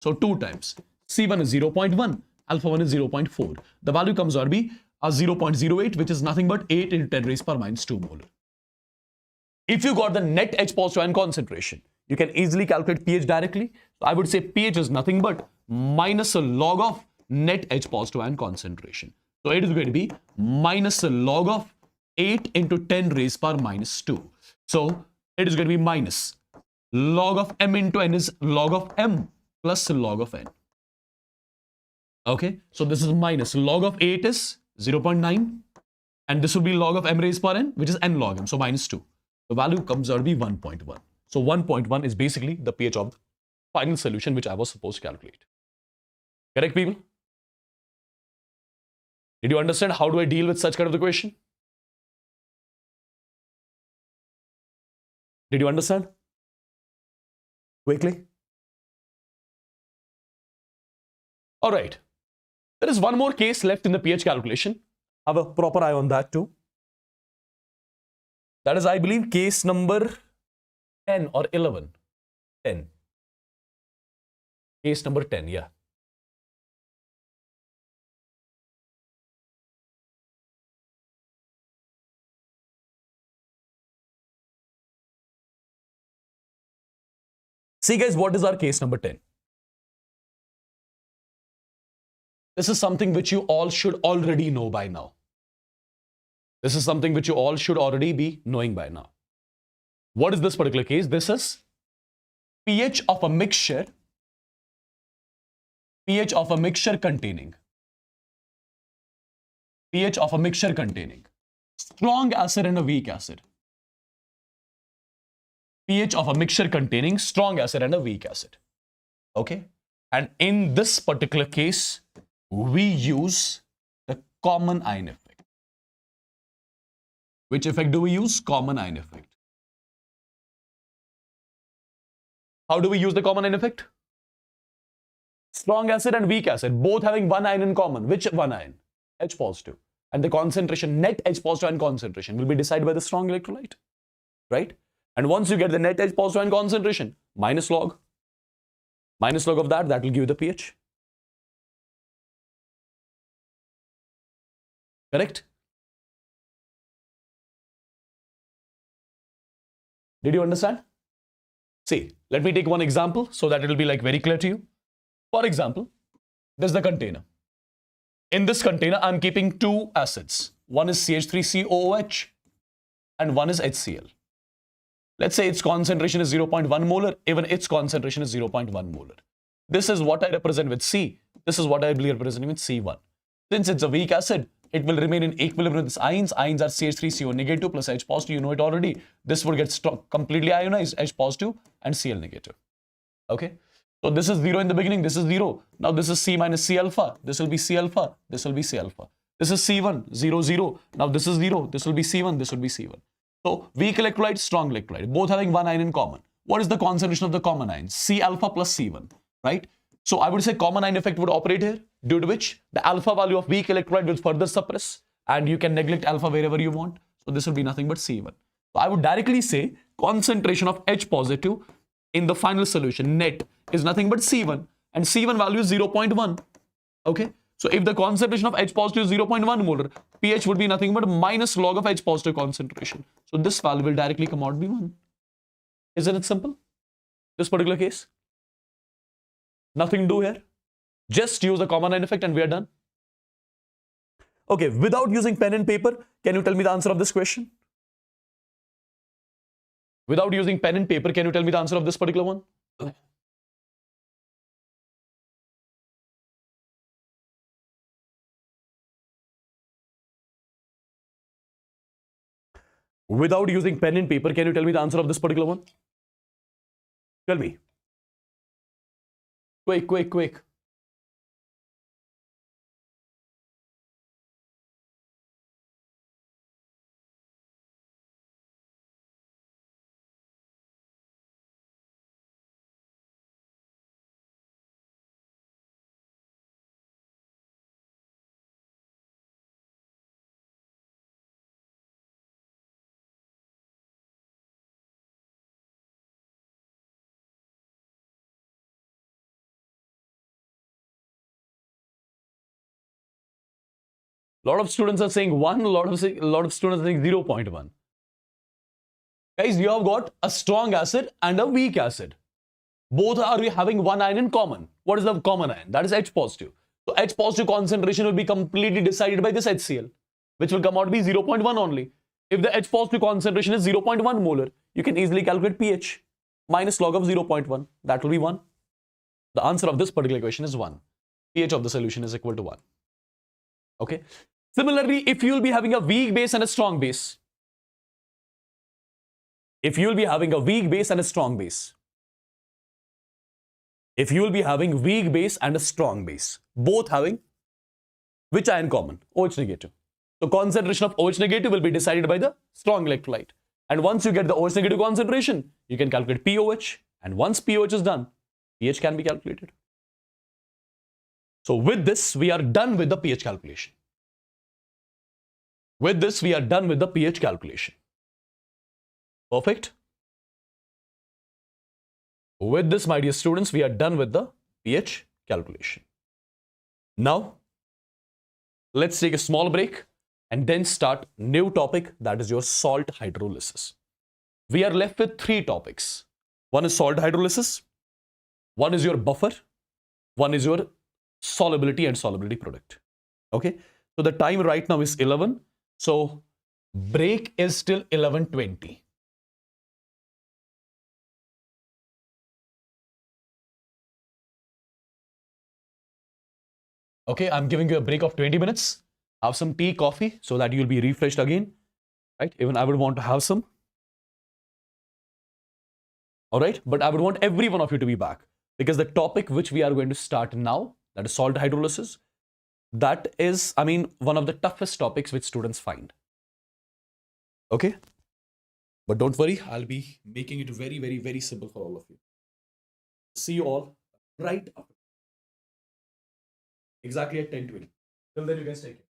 So 2 times. C1 is 0.1, alpha 1 is 0.4. The value comes out to be 0.08, which is nothing but 8 into 10 raised power minus 2 molar. If you got the net H positive ion concentration, you can easily calculate pH directly. So I would say pH is nothing but minus a log of net H positive ion concentration. So it is going to be minus a log of 8 into 10 raised power minus 2. So it is going to be minus log of m into n is log of m plus log of n. Okay, so this is minus log of 8 is 0.9 and this will be log of m raised power n, which is n log m, so minus 2. The value comes out to be 1.1. So 1.1 is basically the pH of the final solution which I was supposed to calculate. Correct, people? Did you understand how do I deal with such kind of the question? Did you understand? Quickly. All right. There is one more case left in the pH calculation. Have a proper eye on that too. That is, I believe, case number 10 or 11. 10. Case number 10, yeah. See guys, what is our case number 10? This is something which you all should already know by now. This is something which you all should already be knowing by now. What is this particular case? This is pH of a mixture. pH of a mixture containing. pH of a mixture containing strong acid and a weak acid. pH of a mixture containing strong acid and a weak acid. Okay? And in this particular case, we use the common ion effect. Which effect do we use? Common ion effect. How do we use the common ion effect? Strong acid and weak acid, both having one ion in common. Which one ion? H positive. And the concentration, net H positive ion concentration, will be decided by the strong electrolyte. Right? And once you get the net H positive ion concentration, minus log of that will give you the pH. Correct? Did you understand? See, let me take one example so that it will be like very clear to you. For example, this is the container. In this container, I'm keeping two acids. One is CH3COOH and one is HCl. Let's say its concentration is 0.1 molar, even its concentration is 0.1 molar. This is what I represent with C. This is what I will be representing with C1. Since it's a weak acid, it will remain in equilibrium with its ions. Ions are CH3CO negative plus H positive. You know it already. This would get completely ionized, H positive and Cl negative. Okay. So this is 0 in the beginning. This is 0. Now this is C minus C alpha. This will be C alpha. This will be C alpha. This is C1, 0, 0. Now this is 0. This will be C1. This will be C1. So weak electrolyte, strong electrolyte, both having one ion in common. What is the concentration of the common ions? C alpha plus C1, right? So I would say common ion effect would operate here, due to which the alpha value of weak electrolyte will further suppress and you can neglect alpha wherever you want. So this will be nothing but C1. So I would directly say concentration of H positive in the final solution net is nothing but C1, and C1 value is 0.1. Okay. So if the concentration of H positive is 0.1 molar, pH would be nothing but minus log of H positive concentration. So this value will directly come out to be 1. Isn't it simple? This particular case. Nothing to do here. Just use the common line effect and we are done. Okay, without using pen and paper, can you tell me the answer of this question? Without using pen and paper, can you tell me the answer of this particular one? Without using pen and paper, can you tell me the answer of this particular one? Tell me. Quick, quick, quick. A lot of students are saying 1, a lot of students are saying 0.1. Guys, you have got a strong acid and a weak acid. Both are having one ion in common. What is the common ion? That is H positive. So H positive concentration will be completely decided by this HCl, which will come out to be 0.1 only. If the H positive concentration is 0.1 molar, you can easily calculate pH. Minus log of 0.1. That will be 1. The answer of this particular equation is 1. pH of the solution is equal to 1. Okay. Similarly, if you will be having a weak base and a strong base, if you will be having a weak base and a strong base, if you will be having weak base and a strong base, both having which ion common? OH negative. So concentration of OH negative will be decided by the strong electrolyte. And once you get the OH negative concentration, you can calculate pOH. And once pOH is done, pH can be calculated. So with this, we are done with the pH calculation. With this, we are done with the pH calculation. Perfect. With this, my dear students, we are done with the pH calculation. Now, let's take a small break and then start new topic, that is your salt hydrolysis. We are left with 3 topics. One is salt hydrolysis, one is your buffer, one is your solubility and solubility product. Okay, so the time right now is 11. So break is till 11:20. Okay, I'm giving you a break of 20 minutes. Have some tea, coffee, so that you'll be refreshed again. Right? Even I would want to have some. All right, but I would want every one of you to be back, because the topic which we are going to start now, that is salt hydrolysis, that is, one of the toughest topics which students find. Okay, but don't worry, I'll be making it very, very, very simple for all of you. See you all right after. Exactly at 10:20. Till then, you guys take care.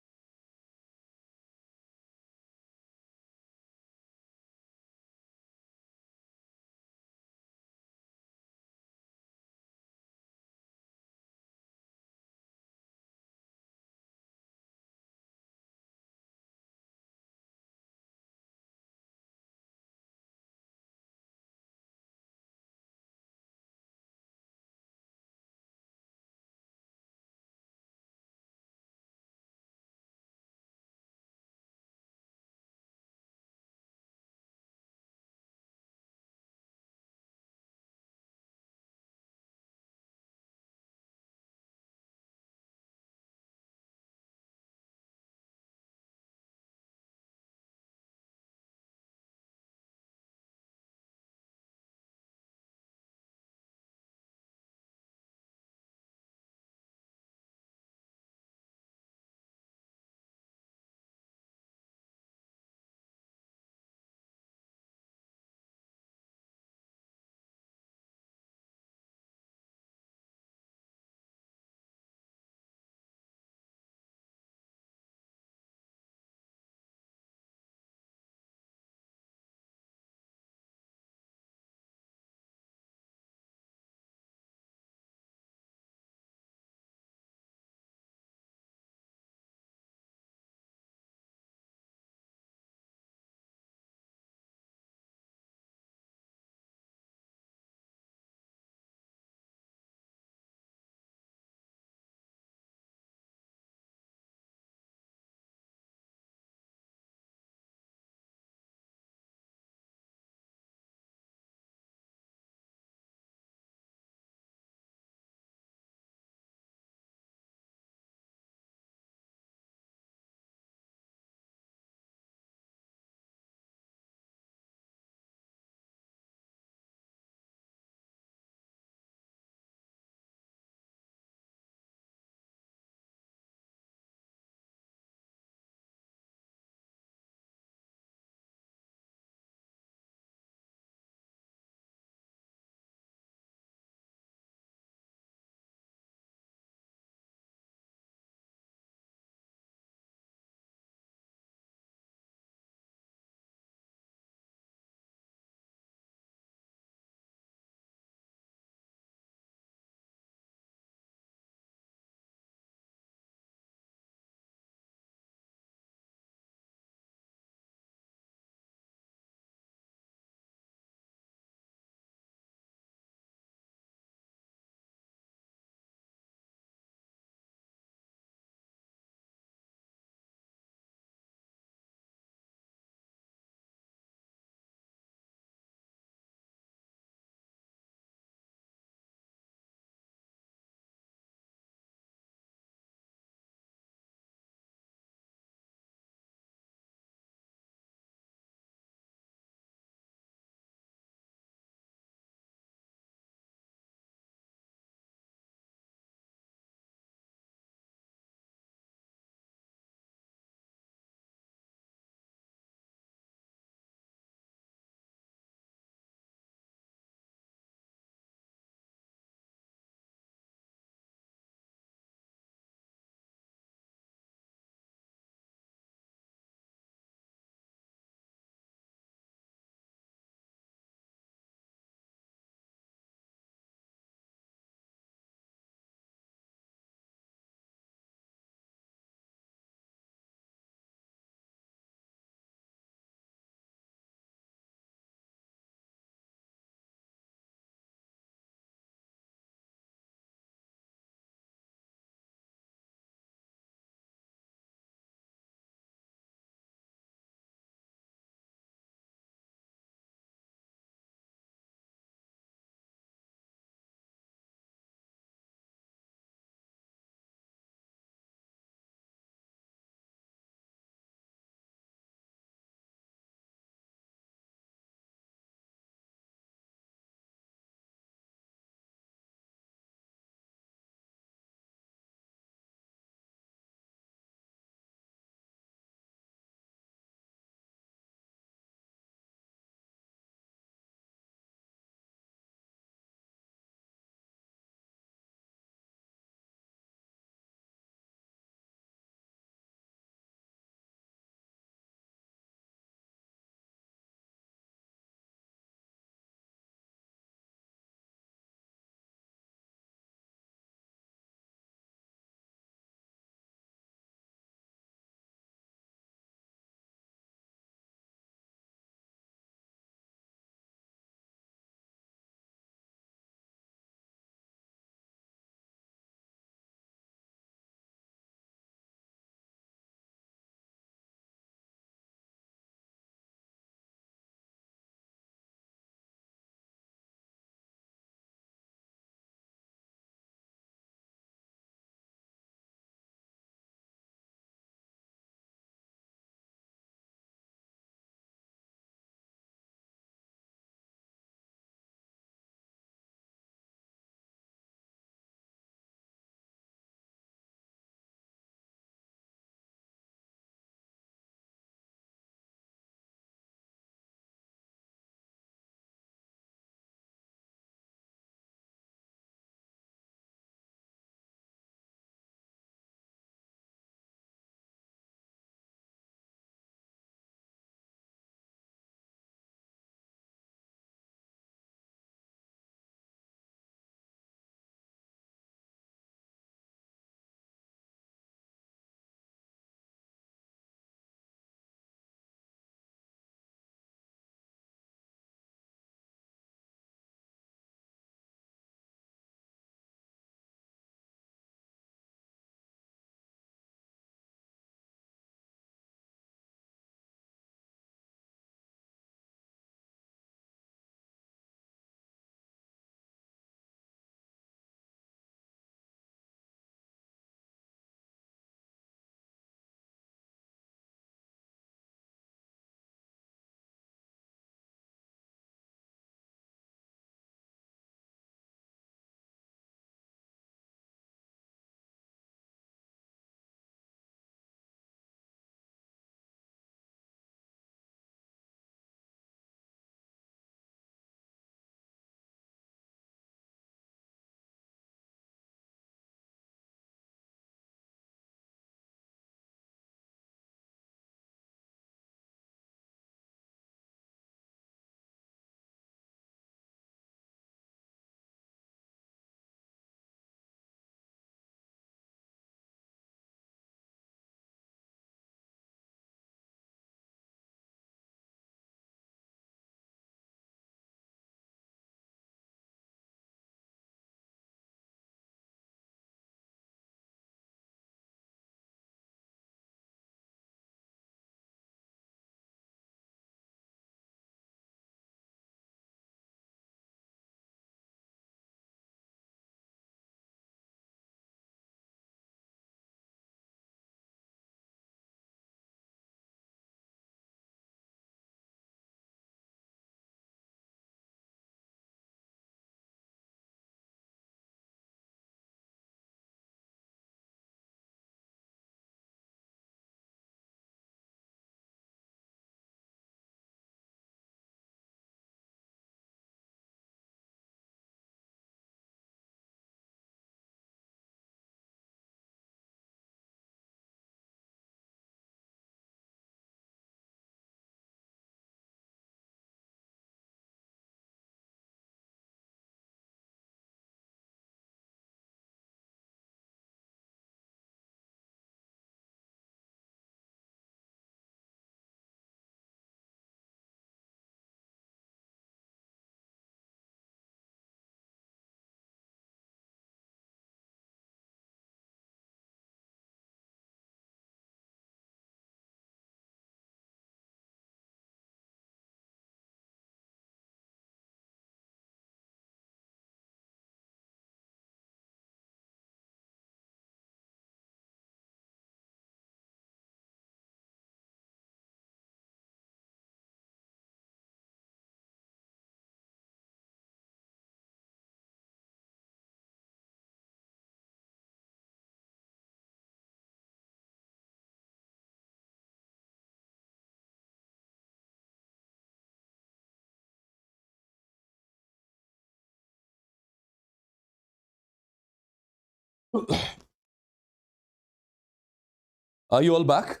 Are you all back?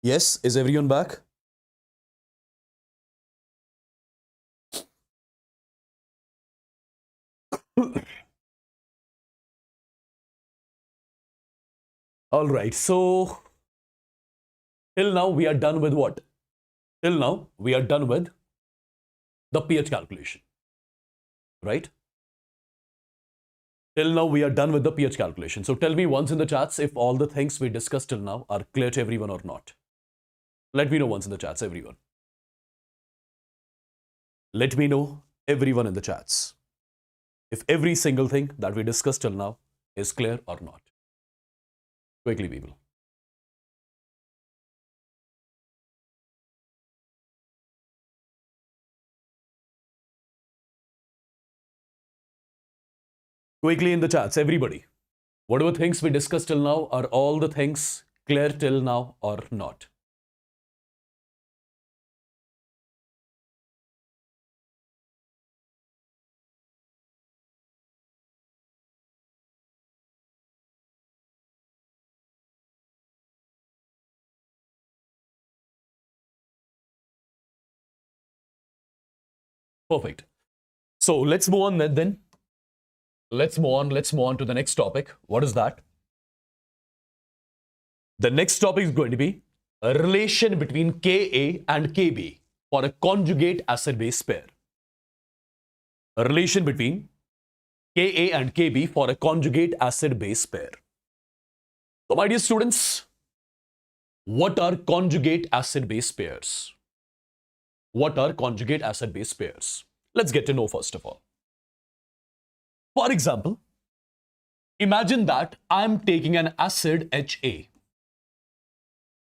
Yes, is everyone back? All right, so till now we are done with what? Till now we are done with the pH calculation, right? Till now we are done with the pH calculation. So tell me once in the chats if all the things we discussed till now are clear to everyone or not. Let me know once in the chats, everyone. Let me know, everyone in the chats, if every single thing that we discussed till now is clear or not. Quickly, people. Quickly in the chats, everybody. Whatever things we discussed till now, are all the things clear till now or not? Perfect. So let's move on then. Let's move on to the next topic. What is that? The next topic is going to be a relation between Ka and Kb for a conjugate acid-base pair. A relation between Ka and Kb for a conjugate acid-base pair. So my dear students, what are conjugate acid-base pairs? What are conjugate acid-base pairs? Let's get to know first of all. For example, imagine that I'm taking an acid HA.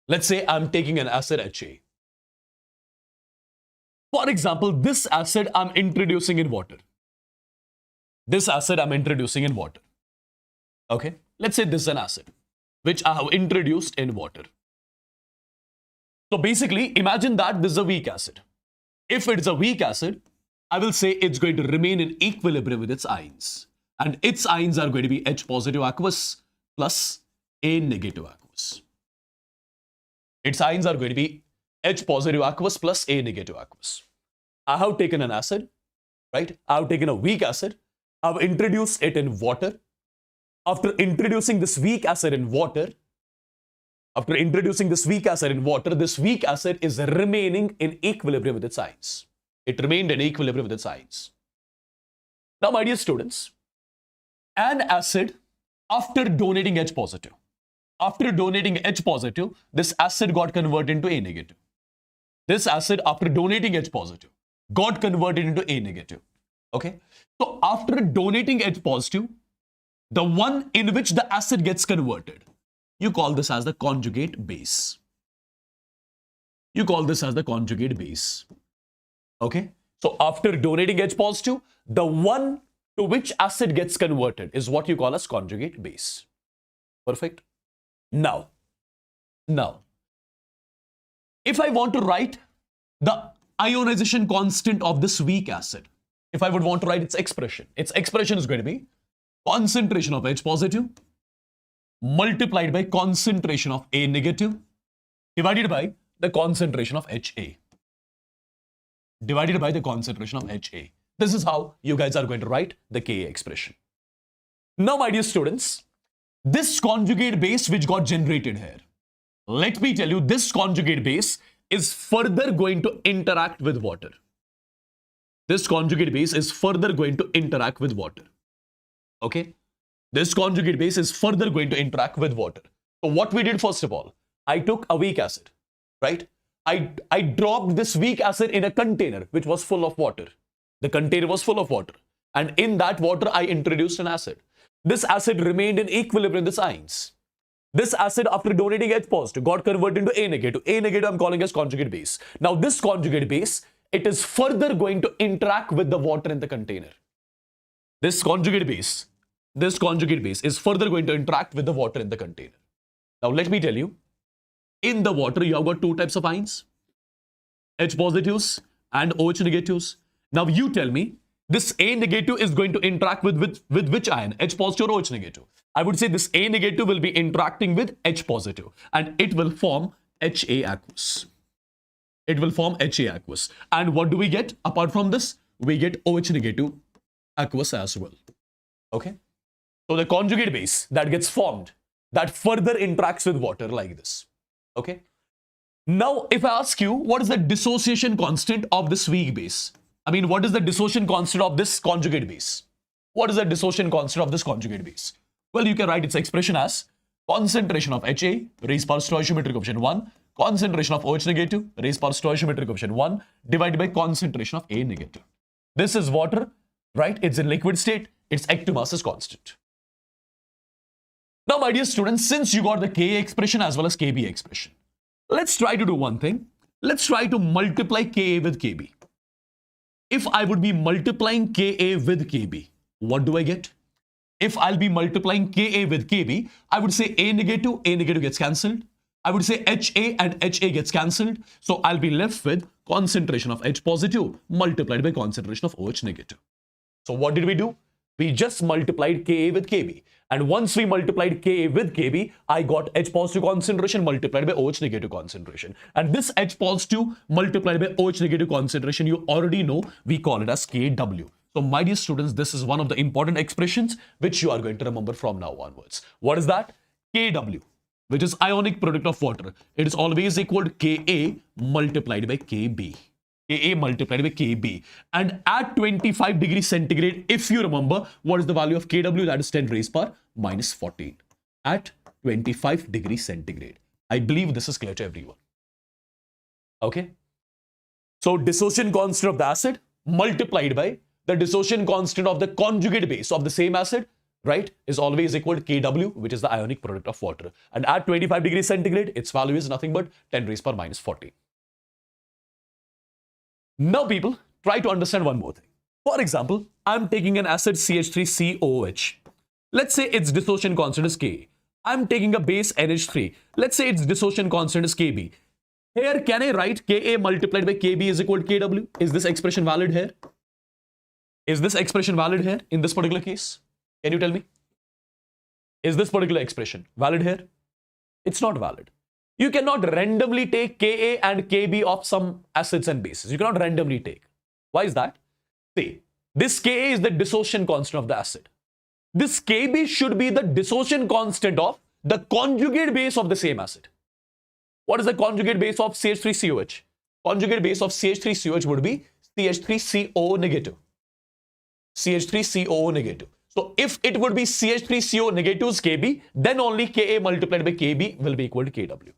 Let's say I'm taking an acid HA. For example, this acid I'm introducing in water. This acid I'm introducing in water. Okay, let's say this is an acid which I have introduced in water. So basically, imagine that this is a weak acid. If it's a weak acid, I will say it's going to remain in equilibrium with its ions. And its ions are going to be H positive aqueous plus A negative aqueous. Its ions are going to be H positive aqueous plus A negative aqueous. I have taken an acid, right? I have taken a weak acid. I have introduced it in water. After introducing this weak acid in water, this weak acid is remaining in equilibrium with its ions. It remained in equilibrium with its ions. Now, my dear students, an acid, after donating H positive, this acid got converted into A negative. This acid, after donating H positive, got converted into A negative. Okay? So, after donating H positive, the one in which the acid gets converted, you call this as the conjugate base. Okay? So, after donating H positive, the one to which acid gets converted is what you call as conjugate base. Perfect? Now, if I want to write the ionization constant of this weak acid, if I would want to write its expression is going to be concentration of H positive multiplied by concentration of A negative divided by the concentration of HA. This is how you guys are going to write the Ka expression. Now, my dear students, this conjugate base which got generated here, let me tell you, this conjugate base is further going to interact with water. Okay? This conjugate base is further going to interact with water. So what we did first of all, I took a weak acid, right? I dropped this weak acid in a container which was full of water. The container was full of water. And in that water, I introduced an acid. This acid remained in equilibrium with its ions. This acid, after donating H positive, got converted into A negative. A negative I'm calling as conjugate base. Now this conjugate base, it is further going to interact with the water in the container. This conjugate base is further going to interact with the water in the container. Now let me tell you, in the water you have got two types of ions, H positives and OH negatives. Now you tell me, This A negative is going to interact with which ion? H positive or OH negative? I would say this A negative will be interacting with H positive and it will form HA aqueous. It will form HA aqueous. And what do we get? Apart from this, we get OH negative aqueous as well. Okay. So the conjugate base that gets formed, that further interacts with water like this. Okay. Now, if I ask you, what is the dissociation constant of this weak base? I mean, what is the dissociation constant of this conjugate base? What is the dissociation constant of this conjugate base? Well, you can write its expression as concentration of HA raised by stoichiometric coefficient 1, concentration of OH negative raised by stoichiometric coefficient 1 divided by concentration of A negative. This is water, right? It's in liquid state. Its active mass is constant. Now, my dear students, since you got the Ka expression as well as Kb expression, let's try to do one thing. Let's try to multiply Ka with Kb. If I would be multiplying Ka with Kb, what do I get? If I'll be multiplying Ka with Kb, I would say A negative gets cancelled. I would say HA and HA gets cancelled. So I'll be left with concentration of H positive multiplied by concentration of OH negative. So what did we do? We just multiplied Ka with Kb. And once we multiplied Ka with Kb, I got H positive concentration multiplied by OH negative concentration. And this H positive multiplied by OH negative concentration, you already know, we call it as Kw. So my dear students, this is one of the important expressions which you are going to remember from now onwards. What is that? Kw, which is ionic product of water. It is always equal to Ka multiplied by Kb. Ka multiplied by Kb. And at 25 degrees centigrade, if you remember, what is the value of Kw? That is 10 raised power minus 14. At 25 degrees centigrade. I believe this is clear to everyone. Okay. So dissociation constant of the acid multiplied by the dissociation constant of the conjugate base of the same acid, right, is always equal to Kw, which is the ionic product of water. And at 25 degrees centigrade, its value is nothing but 10 raised power minus 14. Now, people, try to understand one more thing. For example, I'm taking an acid CH3COOH. Let's say its dissociation constant is Ka. I'm taking a base NH3. Let's say its dissociation constant is Kb. Here, can I write Ka multiplied by Kb is equal to Kw? Is this expression valid here? Is this expression valid here in this particular case? Can you tell me? Is this particular expression valid here? It's not valid. You cannot randomly take Ka and Kb of some acids and bases. You cannot randomly take. Why is that? See, this Ka is the dissociation constant of the acid. This Kb should be the dissociation constant of the conjugate base of the same acid. What is the conjugate base of CH3COH? Conjugate base of CH3COH would be CH3CO negative. CH3CO negative. So if it would be CH3CO negative's Kb, then only Ka multiplied by Kb will be equal to Kw.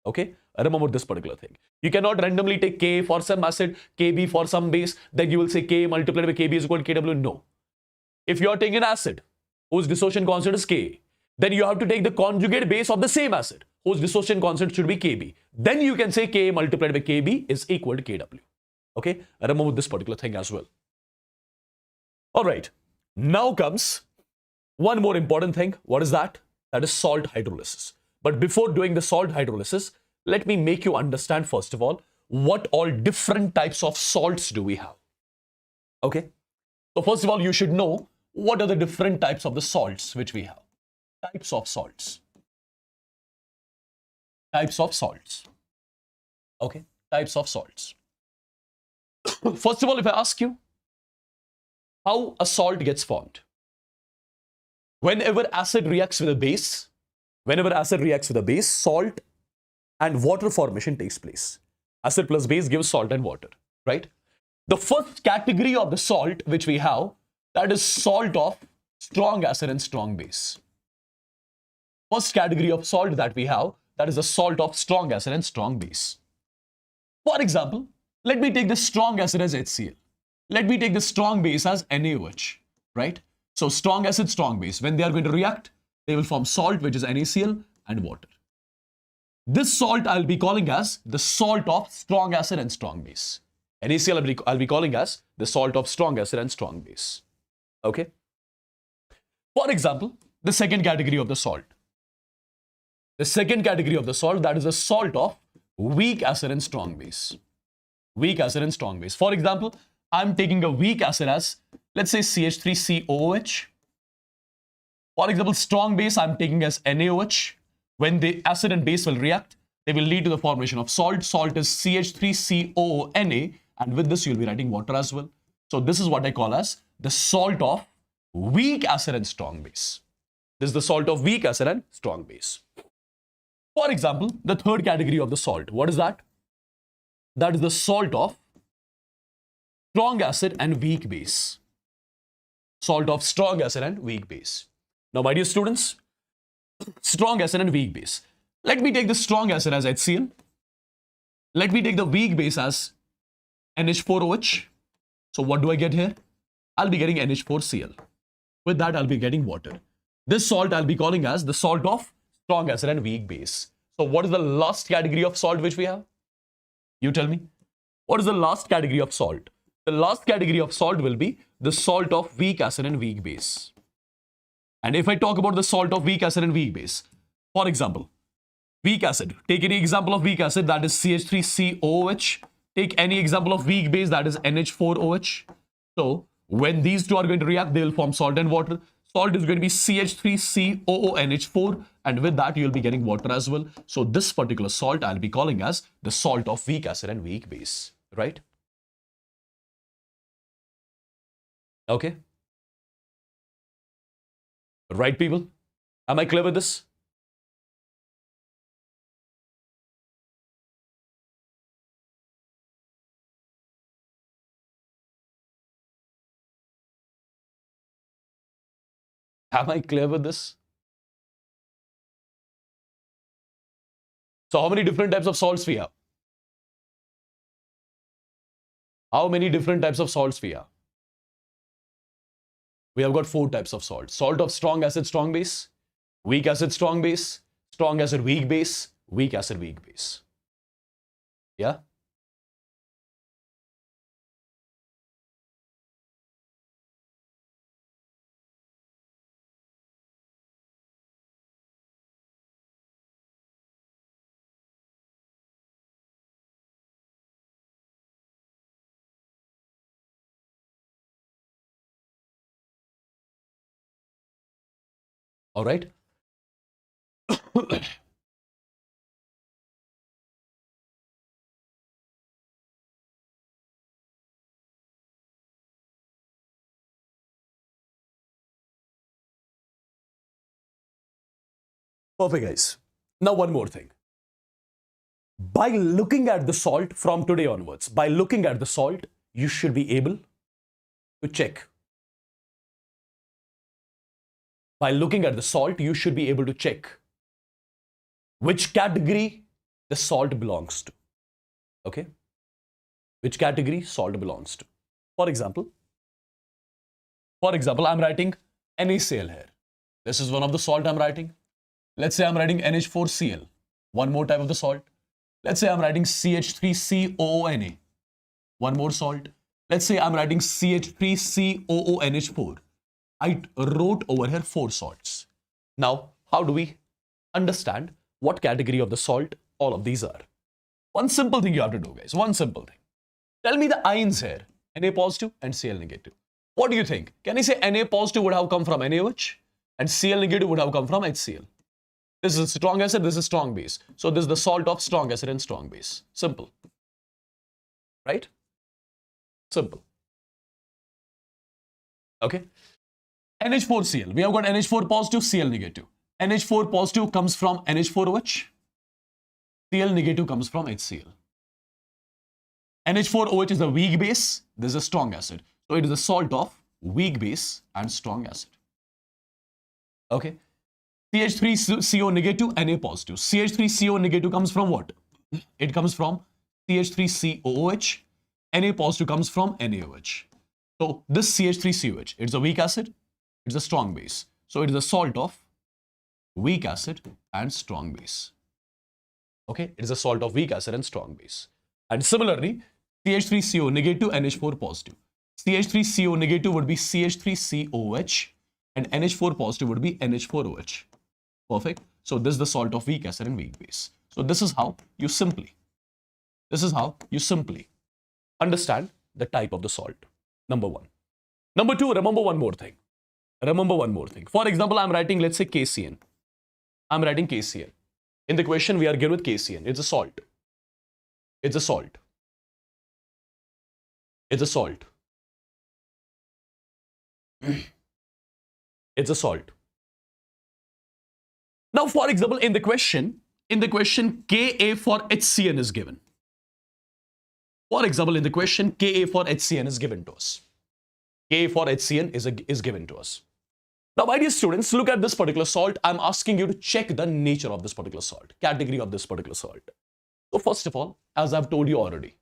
Okay, remember this particular thing. You cannot randomly take Ka for some acid, Kb for some base, then you will say Ka multiplied by Kb is equal to Kw. No. If you are taking an acid whose dissociation constant is Ka, then you have to take the conjugate base of the same acid whose dissociation constant should be Kb. Then you can say Ka multiplied by Kb is equal to Kw. Okay, remember this particular thing as well. All right, now comes one more important thing. What is that? That is salt hydrolysis. But before doing the salt hydrolysis, let me make you understand first of all, what all different types of salts do we have? Okay, so first of all, you should know what are the different types of the salts which we have. Types of salts. Types of salts. Okay, types of salts. First of all, if I ask you, how a salt gets formed? Whenever acid reacts with a base, salt and water formation takes place. Acid plus base gives salt and water, right? The first category of the salt which we have, that is salt of strong acid and strong base. First category of salt that we have, that is the salt of strong acid and strong base. For example, let me take the strong acid as HCl. Let me take the strong base as NaOH, right? So strong acid, strong base. When they are going to react, they will form salt, which is NaCl and water. This salt I'll be calling as the salt of strong acid and strong base. NaCl I'll be calling as the salt of strong acid and strong base. Okay? For example, the second category of the salt. The second category of the salt, that is the salt of weak acid and strong base. Weak acid and strong base. For example, I'm taking a weak acid as, let's say, CH3COOH. For example, strong base I'm taking as NaOH. When the acid and base will react, they will lead to the formation of salt. Salt is CH3COONA, and with this you'll be writing water as well. So this is what I call as the salt of weak acid and strong base. This is the salt of weak acid and strong base. For example, the third category of the salt, what is that? That is the salt of strong acid and weak base. Salt of strong acid and weak base. Now, my dear students, strong acid and weak base. Let me take the strong acid as HCl. Let me take the weak base as NH4OH. So what do I get here? I'll be getting NH4Cl. With that, I'll be getting water. This salt I'll be calling as the salt of strong acid and weak base. So what is the last category of salt which we have? You tell me. What is the last category of salt? The last category of salt will be the salt of weak acid and weak base. And if I talk about the salt of weak acid and weak base, for example, weak acid, take any example of weak acid, that is CH3COOH. Take any example of weak base, that is NH4OH. So when these two are going to react, they will form salt and water. Salt is going to be CH3COONH4, and with that you'll be getting water as well. So this particular salt I'll be calling as the salt of weak acid and weak base, right? Okay. Right, people? Am I clear with this? Am I clear with this? So how many different types of salts we have? How many different types of salts we have? We have got 4 types of salt. Salt of strong acid, strong base, weak acid, strong base, strong acid, weak base, weak acid, weak base. Yeah? All right. Perfect, guys. Now, one more thing. By looking at the salt from today onwards, by looking at the salt, you should be able to check. By looking at the salt, you should be able to check which category the salt belongs to. Okay? Which category salt belongs to. For example, I'm writing NaCl here. This is one of the salt I'm writing. Let's say I'm writing NH4Cl. One more type of the salt. Let's say I'm writing CH3COONA. One more salt. Let's say I'm writing CH3COONH4. I wrote over here 4 salts. Now, how do we understand what category of the salt all of these are? One simple thing you have to do, guys. One simple thing. Tell me the ions here. Na positive and Cl negative. What do you think? Can I say Na positive would have come from NaOH and Cl negative would have come from HCl? This is strong acid, this is strong base. So this is the salt of strong acid and strong base. Simple. Right? Simple. Okay. NH4Cl. We have got NH4 positive, Cl negative. NH4 positive comes from NH4OH. Cl negative comes from HCl. NH4OH is a weak base. This is a strong acid. So it is a salt of weak base and strong acid. Okay. CH3CO negative, Na positive. CH3CO negative comes from what? It comes from CH3COOH. Na positive comes from NaOH. So this CH3COH, it's a weak acid, it's a strong base. So it is a salt of weak acid and strong base. Okay, it is a salt of weak acid and strong base. And similarly, CH3CO negative, NH4 positive. CH3CO negative would be CH3COOH and NH4 positive would be NH4OH. Perfect. So this is the salt of weak acid and weak base. So this is how you simply understand the type of the salt. Number one. Number two, remember one more thing. Remember one more thing. For example, I'm writing, let's say, KCN. I'm writing KCN. In the question, we are given with KCN. It's a salt. It's a salt. It's a salt. It's a salt. Now, for example, in the question, Ka for HCN is given. For example, in the question, Ka for HCN is given to us. Ka for HCN is given to us. Now, my dear students, look at this particular salt. I'm asking you to check the nature of this particular salt, category of this particular salt. So, first of all, as I've told you already,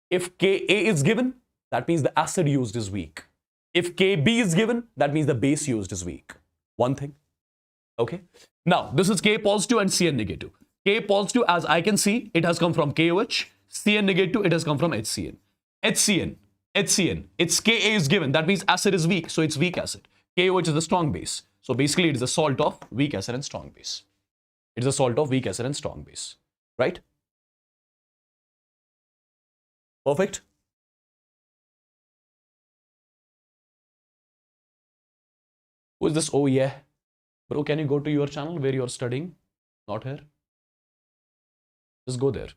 if Ka is given, that means the acid used is weak. If Kb is given, that means the base used is weak. One thing. Okay. Now, this is K positive and Cn negative. K positive, as I can see, it has come from KOH. Cn negative, it has come from HCN. HCN, its Ka is given. That means acid is weak, so it's weak acid. KOH is a strong base. So basically, it is a salt of weak acid and strong base. It is a salt of weak acid and strong base. Right? Perfect. Who is this? Oh, yeah. Bro, can you go to your channel where you're studying? Not here. Just go there.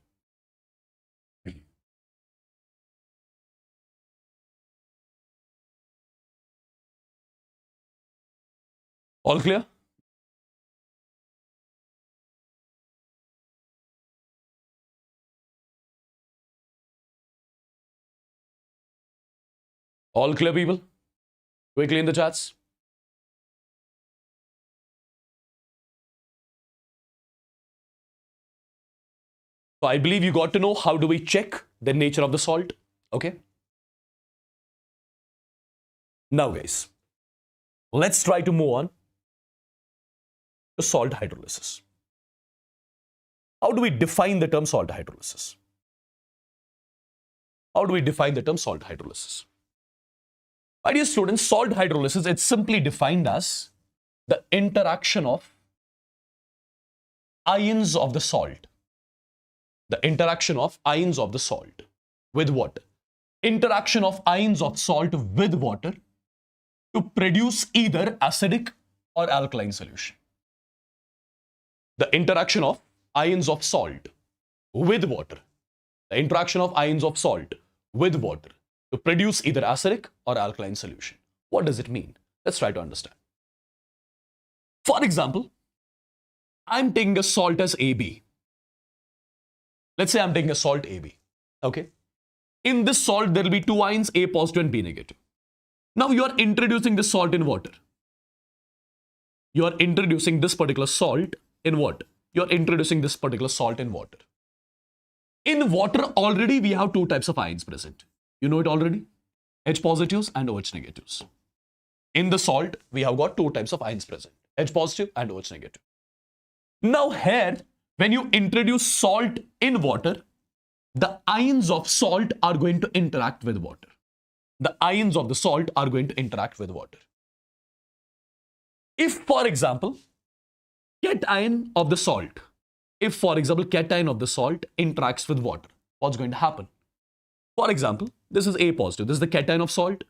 All clear? All clear, people? Quickly in the chats. So I believe you got to know how do we check the nature of the salt. Okay. Now, guys, let's try to move on to salt hydrolysis. How do we define the term salt hydrolysis? How do we define the term salt hydrolysis? My dear students, salt hydrolysis, it's simply defined as the interaction of ions of the salt. The interaction of ions of the salt with water. Interaction of ions of salt with water to produce either acidic or alkaline solution. The interaction of ions of salt with water. The interaction of ions of salt with water to produce either acidic or alkaline solution. What does it mean? Let's try to understand. For example, I'm taking a salt as AB. Let's say I'm taking a salt AB. Okay. In this salt, there will be two ions, A positive and B negative. Now you are introducing this salt in water. You are introducing this particular salt in water. You are introducing this particular salt in water. In water, already we have two types of ions present. You know it already? H positives and OH negatives. In the salt, we have got two types of ions present. H positive and OH negative. Now here, when you introduce salt in water, the ions of salt are going to interact with water. The ions of the salt are going to interact with water. If, for example, cation of the salt interacts with water, what's going to happen? For example, this is A positive. This is the cation of salt.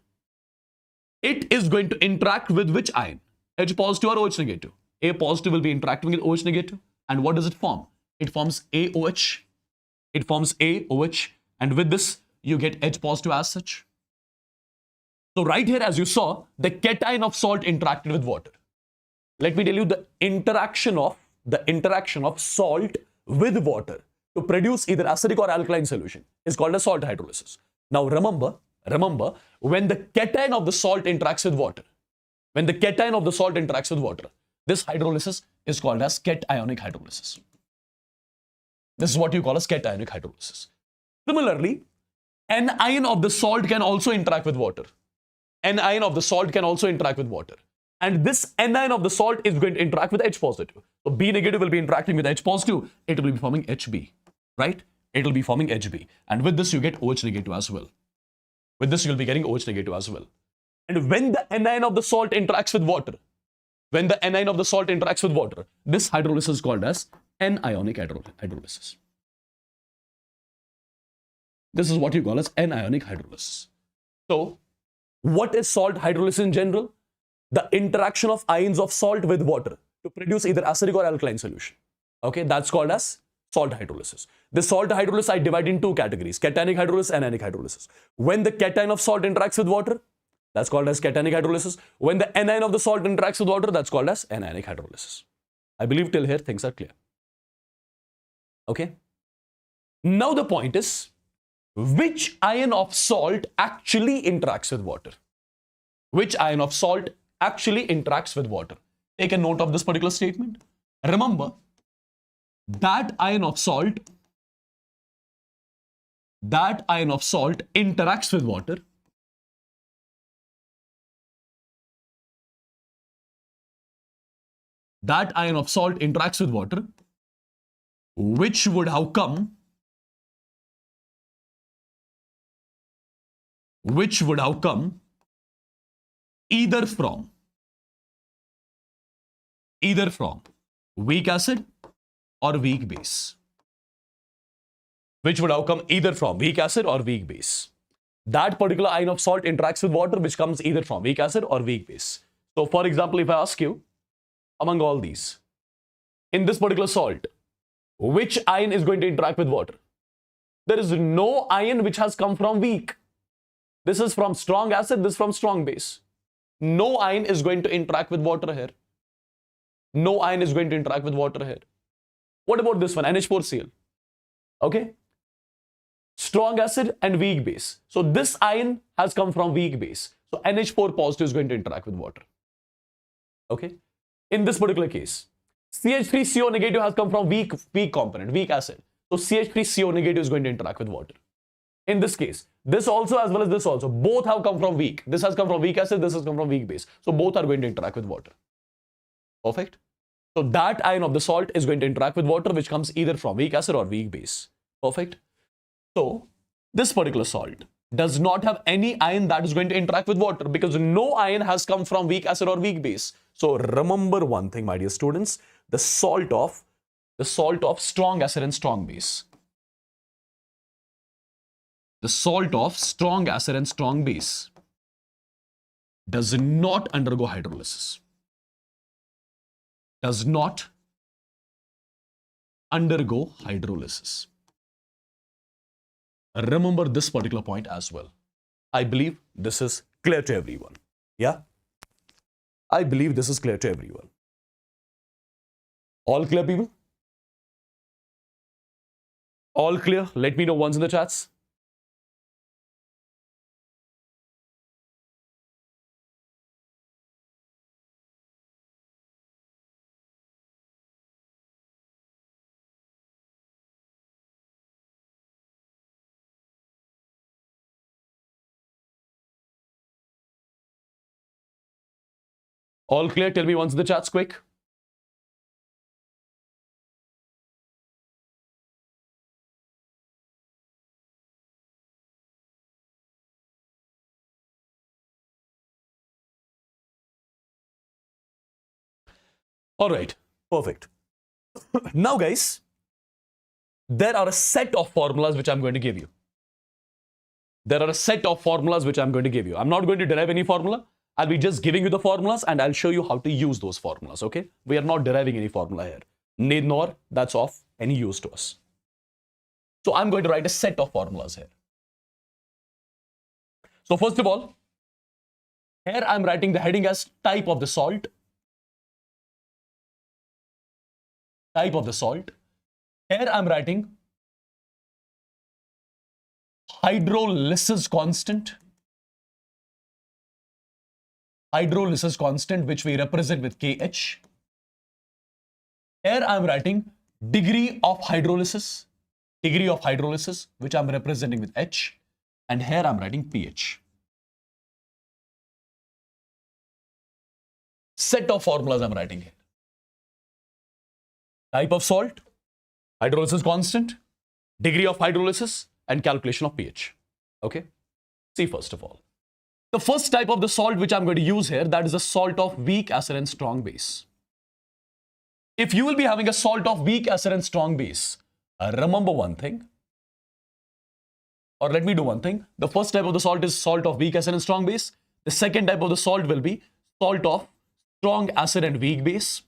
It is going to interact with which ion? H positive or OH negative? A positive will be interacting with OH negative. And what does it form? It forms AOH. It forms AOH. And with this, you get H positive as such. So right here, as you saw, the cation of salt interacted with water. Let me tell you the interaction of salt with water to produce either acidic or alkaline solution is called as salt hydrolysis. Now remember, when the cation of the salt interacts with water, this hydrolysis is called as cationic hydrolysis. This is what you call as cationic hydrolysis. Similarly, an ion of the salt can also interact with water. And this anion of the salt is going to interact with H positive. So B negative will be interacting with H positive. It will be forming HB, right? It will be forming HB. And with this, you get OH negative as well. With this, you'll be getting OH negative as well. And when the anion of the salt interacts with water, this hydrolysis is called as anionic hydrolysis. This is what you call as anionic hydrolysis. So, what is salt hydrolysis in general? The interaction of ions of salt with water to produce either acidic or alkaline solution. Okay, that's called as salt hydrolysis. The salt hydrolysis I divide in two categories, cationic hydrolysis and anionic hydrolysis. When the cation of salt interacts with water, that's called as cationic hydrolysis. When the anion of the salt interacts with water, that's called as anionic hydrolysis. I believe till here things are clear. Okay. Now the point is, which ion of salt actually interacts with water? Which ion of salt actually interacts with water? Take a note of this particular statement. Remember, that ion of salt interacts with water. That ion of salt interacts with water, which would have come either from weak acid or weak base. Which would have come either from weak acid or weak base. That particular ion of salt interacts with water, which comes either from weak acid or weak base. So, for example, if I ask you, among all these, in this particular salt, which ion is going to interact with water? There is no ion which has come from weak. This is from strong acid, this is from strong base. No ion is going to interact with water here. No ion is going to interact with water here. What about this one, NH4Cl? Okay. Strong acid and weak base. So this ion has come from weak base. So NH4 positive is going to interact with water. Okay. In this particular case, CH3CO negative has come from weak component, weak acid. So CH3CO negative is going to interact with water. In this case, this also as well as this also, both have come from weak. This has come from weak acid, this has come from weak base. So both are going to interact with water. Perfect. So that ion of the salt is going to interact with water, which comes either from weak acid or weak base. Perfect. So this particular salt does not have any ion that is going to interact with water because no ion has come from weak acid or weak base. So remember one thing, my dear students, the salt of strong acid and strong base. The salt of strong acid and strong base does not undergo hydrolysis. Does not undergo hydrolysis. Remember this particular point as well. I believe this is clear to everyone. Yeah? I believe this is clear to everyone. All clear, people? All clear? Let me know once in the chats. All clear? Tell me once in the chats, quick. All right, perfect. Now, guys, there are a set of formulas which I'm going to give you. I'm not going to derive any formula. I'll be just giving you the formulas and I'll show you how to use those formulas, okay? We are not deriving any formula here. Need nor that's of any use to us. So I'm going to write a set of formulas here. So first of all, here I'm writing the heading as type of the salt. Type of the salt. Here I'm writing hydrolysis constant. Hydrolysis constant, which we represent with KH. Here I'm writing degree of hydrolysis, which I'm representing with H. And here I'm writing pH. Set of formulas I'm writing here. Type of salt, hydrolysis constant, degree of hydrolysis, and calculation of pH. Okay? See, first of all, the first type of the salt which I'm going to use here, that is a salt of weak acid and strong base. If you will be having a salt of weak acid and strong base, remember one thing. Or let me do one thing. The first type of the salt is salt of weak acid and strong base. The second type of the salt will be salt of strong acid and weak base.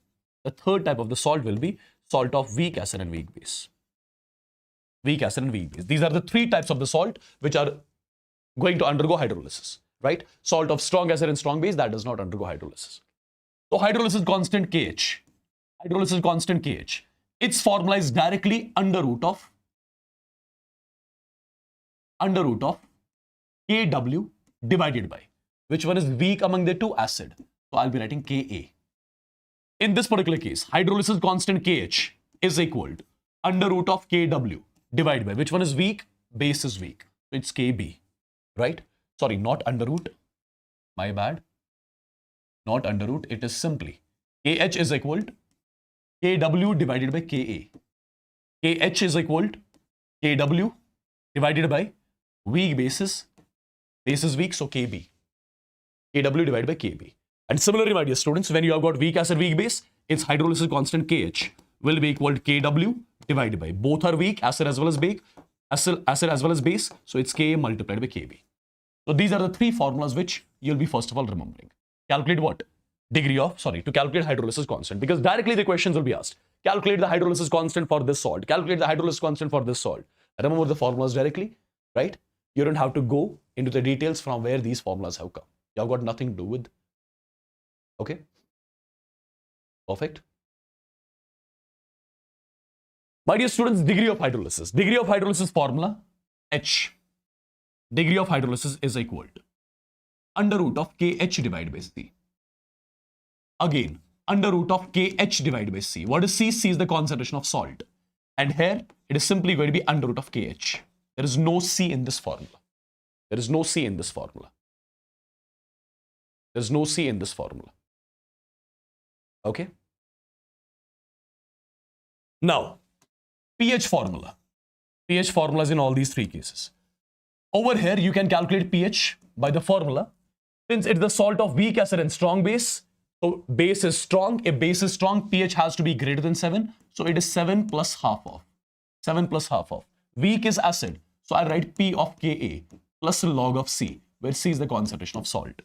The third type of the salt will be salt of weak acid and weak base. Weak acid and weak base. These are the three types of the salt which are going to undergo hydrolysis, right? Salt of strong acid and strong base, that does not undergo hydrolysis. So hydrolysis constant KH. Hydrolysis constant KH. Its formula is directly under root of Kw divided by, which one is weak among the two? Acid. So I'll be writing Ka. In this particular case, hydrolysis constant KH is equal to under root of Kw divided by, which one is weak? Base is weak. So it's Kb, right? Sorry, not under root. My bad. Not under root. It is simply KH is equal to Kw divided by Ka. KH is equal to Kw divided by weak bases. Base is weak, so Kb. Kw divided by Kb. And similarly, my dear students, when you have got weak acid, weak base, its hydrolysis constant KH will be equal to Kw divided by, both are weak, acid as well as base, acid as well as base, so it's Ka multiplied by Kb. So these are the three formulas which you'll be first of all remembering. Calculate what? To calculate hydrolysis constant, because directly the questions will be asked. Calculate the hydrolysis constant for this salt. Calculate the hydrolysis constant for this salt. Remember the formulas directly, right? You don't have to go into the details from where these formulas have come. You have got nothing to do with. Okay? Perfect. My dear students, degree of hydrolysis. Degree of hydrolysis formula, H. Degree of hydrolysis is equal to under root of KH divided by C. Again, under root of KH divided by C. What is C? C is the concentration of salt. And here, it is simply going to be under root of KH. There is no C in this formula. There is no C in this formula. There is no C in this formula. Okay? Now, pH formula. pH formula is in all these three cases. Over here, you can calculate pH by the formula. Since it's the salt of weak acid and strong base, so base is strong. If base is strong, pH has to be greater than 7. So it is 7 plus half of. 7 plus half of. Weak is acid. So I write P of Ka plus log of C, where C is the concentration of salt.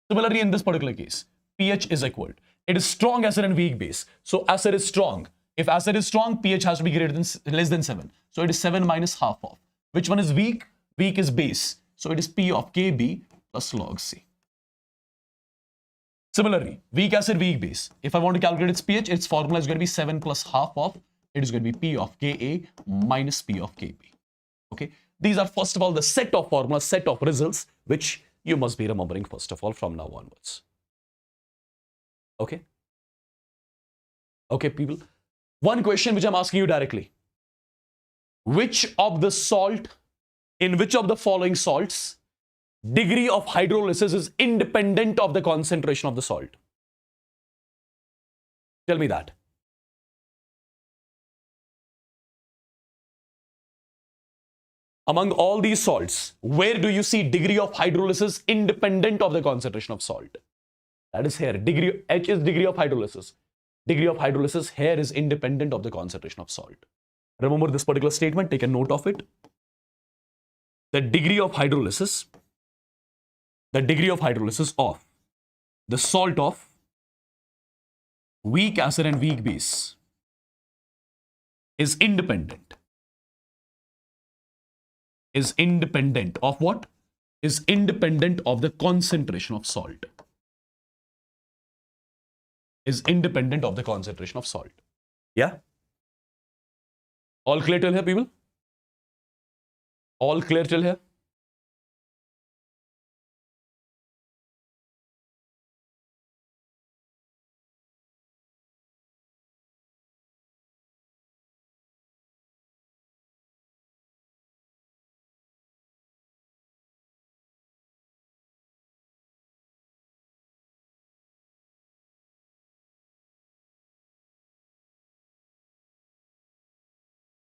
Similarly, in this particular case, pH is equal. It is strong acid and weak base. So acid is strong. If acid is strong, pH has to be greater than less than 7. So it is 7 minus half of. Which one is weak? Weak is base. So it is P of Kb plus log C. Similarly, weak acid, weak base. If I want to calculate its pH, its formula is going to be 7 plus half of. It is going to be P of Ka minus P of Kb. Okay. These are first of all the set of formulas, set of results, which you must be remembering first of all from now onwards. Okay. Okay, people. One question which I'm asking you directly. Which of the salt, in which of the following salts, degree of hydrolysis is independent of the concentration of the salt? Tell me that. Among all these salts, where do you see degree of hydrolysis independent of the concentration of salt? That is here. Degree, H is degree of hydrolysis. Degree of hydrolysis here is independent of the concentration of salt. Remember this particular statement, take a note of it. The degree of hydrolysis of the salt of weak acid and weak base is independent. Is independent of what? Is independent of the concentration of salt. Is independent of the concentration of salt. Yeah? All clear till here, people? All clear till here?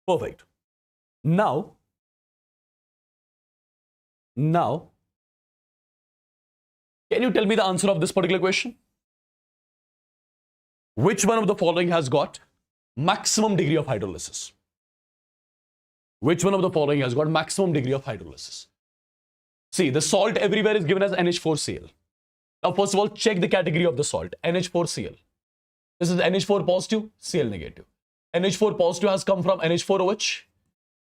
Perfect. Now, can you tell me the answer of this particular question? Which one of the following has got maximum degree of hydrolysis? Which one of the following has got maximum degree of hydrolysis? See, the salt everywhere is given as NH4Cl. Now, first of all, check the category of the salt, NH4Cl. This is NH4 positive, Cl negative. NH4 positive has come from NH4OH.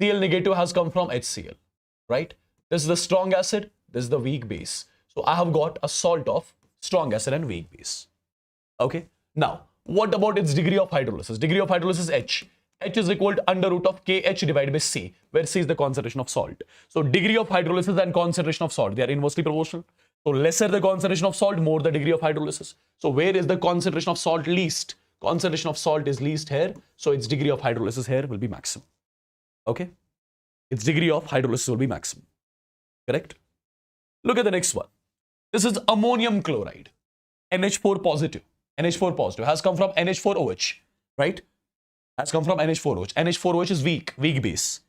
Cl negative has come from HCl, right? This is the strong acid, this is the weak base. So I have got a salt of strong acid and weak base. Okay. Now, what about its degree of hydrolysis? Degree of hydrolysis H. H is equal to under root of KH divided by C, where C is the concentration of salt. So degree of hydrolysis and concentration of salt, they are inversely proportional. So lesser the concentration of salt, more the degree of hydrolysis. So where is the concentration of salt least? Concentration of salt is least here. So its degree of hydrolysis here will be maximum. Okay. Its degree of hydrolysis will be maximum. Correct? Look at the next one. This is ammonium chloride. NH4 positive. NH4 positive has come from NH4OH, right? Has come from NH4OH. NH4OH is weak base.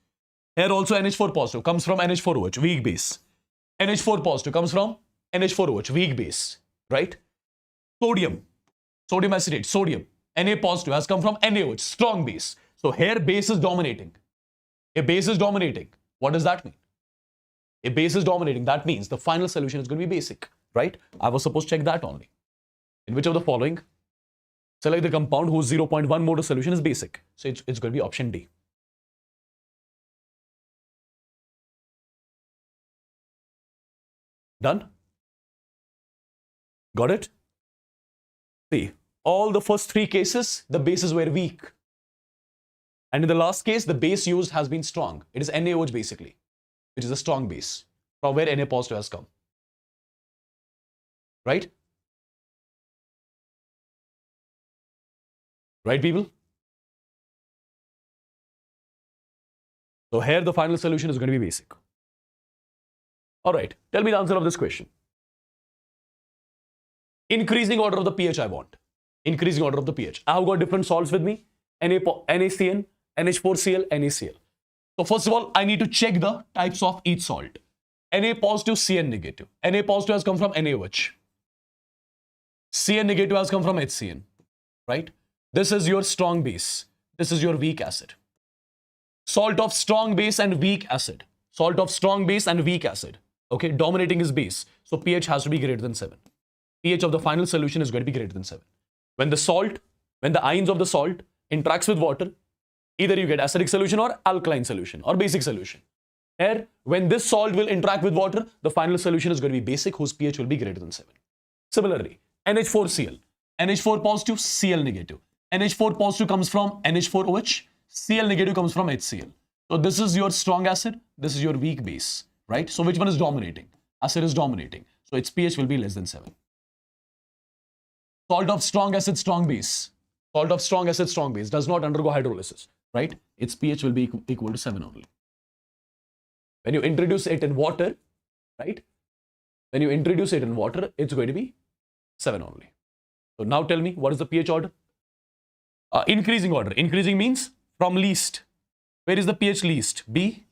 Here also NH4 positive comes from NH4OH, weak base. NH4 positive comes from NH4OH, weak base, right? Sodium acetate, sodium. Na positive has come from NaOH, strong base. So here base is dominating. A base is dominating. What does that mean? A base is dominating. That means the final solution is going to be basic, right? I was supposed to check that only. In which of the following? Select the compound whose 0.1 molar solution is basic. So it's going to be option D. Done? Got it? See, all the first three cases, the bases were weak. And in the last case, the base used has been strong. It is NaOH basically, which is a strong base from where Na positive has come. Right? Right, people? So here the final solution is going to be basic. All right, tell me the answer of this question. Increasing order of the pH I want. Increasing order of the pH. I have got different salts with me. NaCN, NH4Cl, NaCl. So first of all, I need to check the types of each salt. Na positive, Cn negative. Na positive has come from NaOH. Cn negative has come from HCN. Right? This is your strong base. This is your weak acid. Salt of strong base and weak acid. Salt of strong base and weak acid. Okay, dominating is base. So pH has to be greater than 7. pH of the final solution is going to be greater than 7. When the ions of the salt interacts with water, either you get acidic solution or alkaline solution or basic solution. Here, when this salt will interact with water, the final solution is going to be basic, whose pH will be greater than 7. Similarly, NH4Cl. NH4 positive, Cl negative. NH4 positive comes from NH4OH. Cl negative comes from HCl. So this is your strong acid. This is your weak base, right? So which one is dominating? Acid is dominating. So its pH will be less than 7. Salt of strong acid, strong base. Salt of strong acid, strong base does not undergo hydrolysis, right? Its pH will be equal to 7 only. When you introduce it in water, right? When you introduce it in water, it's going to be 7 only. So now tell me, what is the pH order? Increasing order. Increasing means from least. Where is the pH least? B,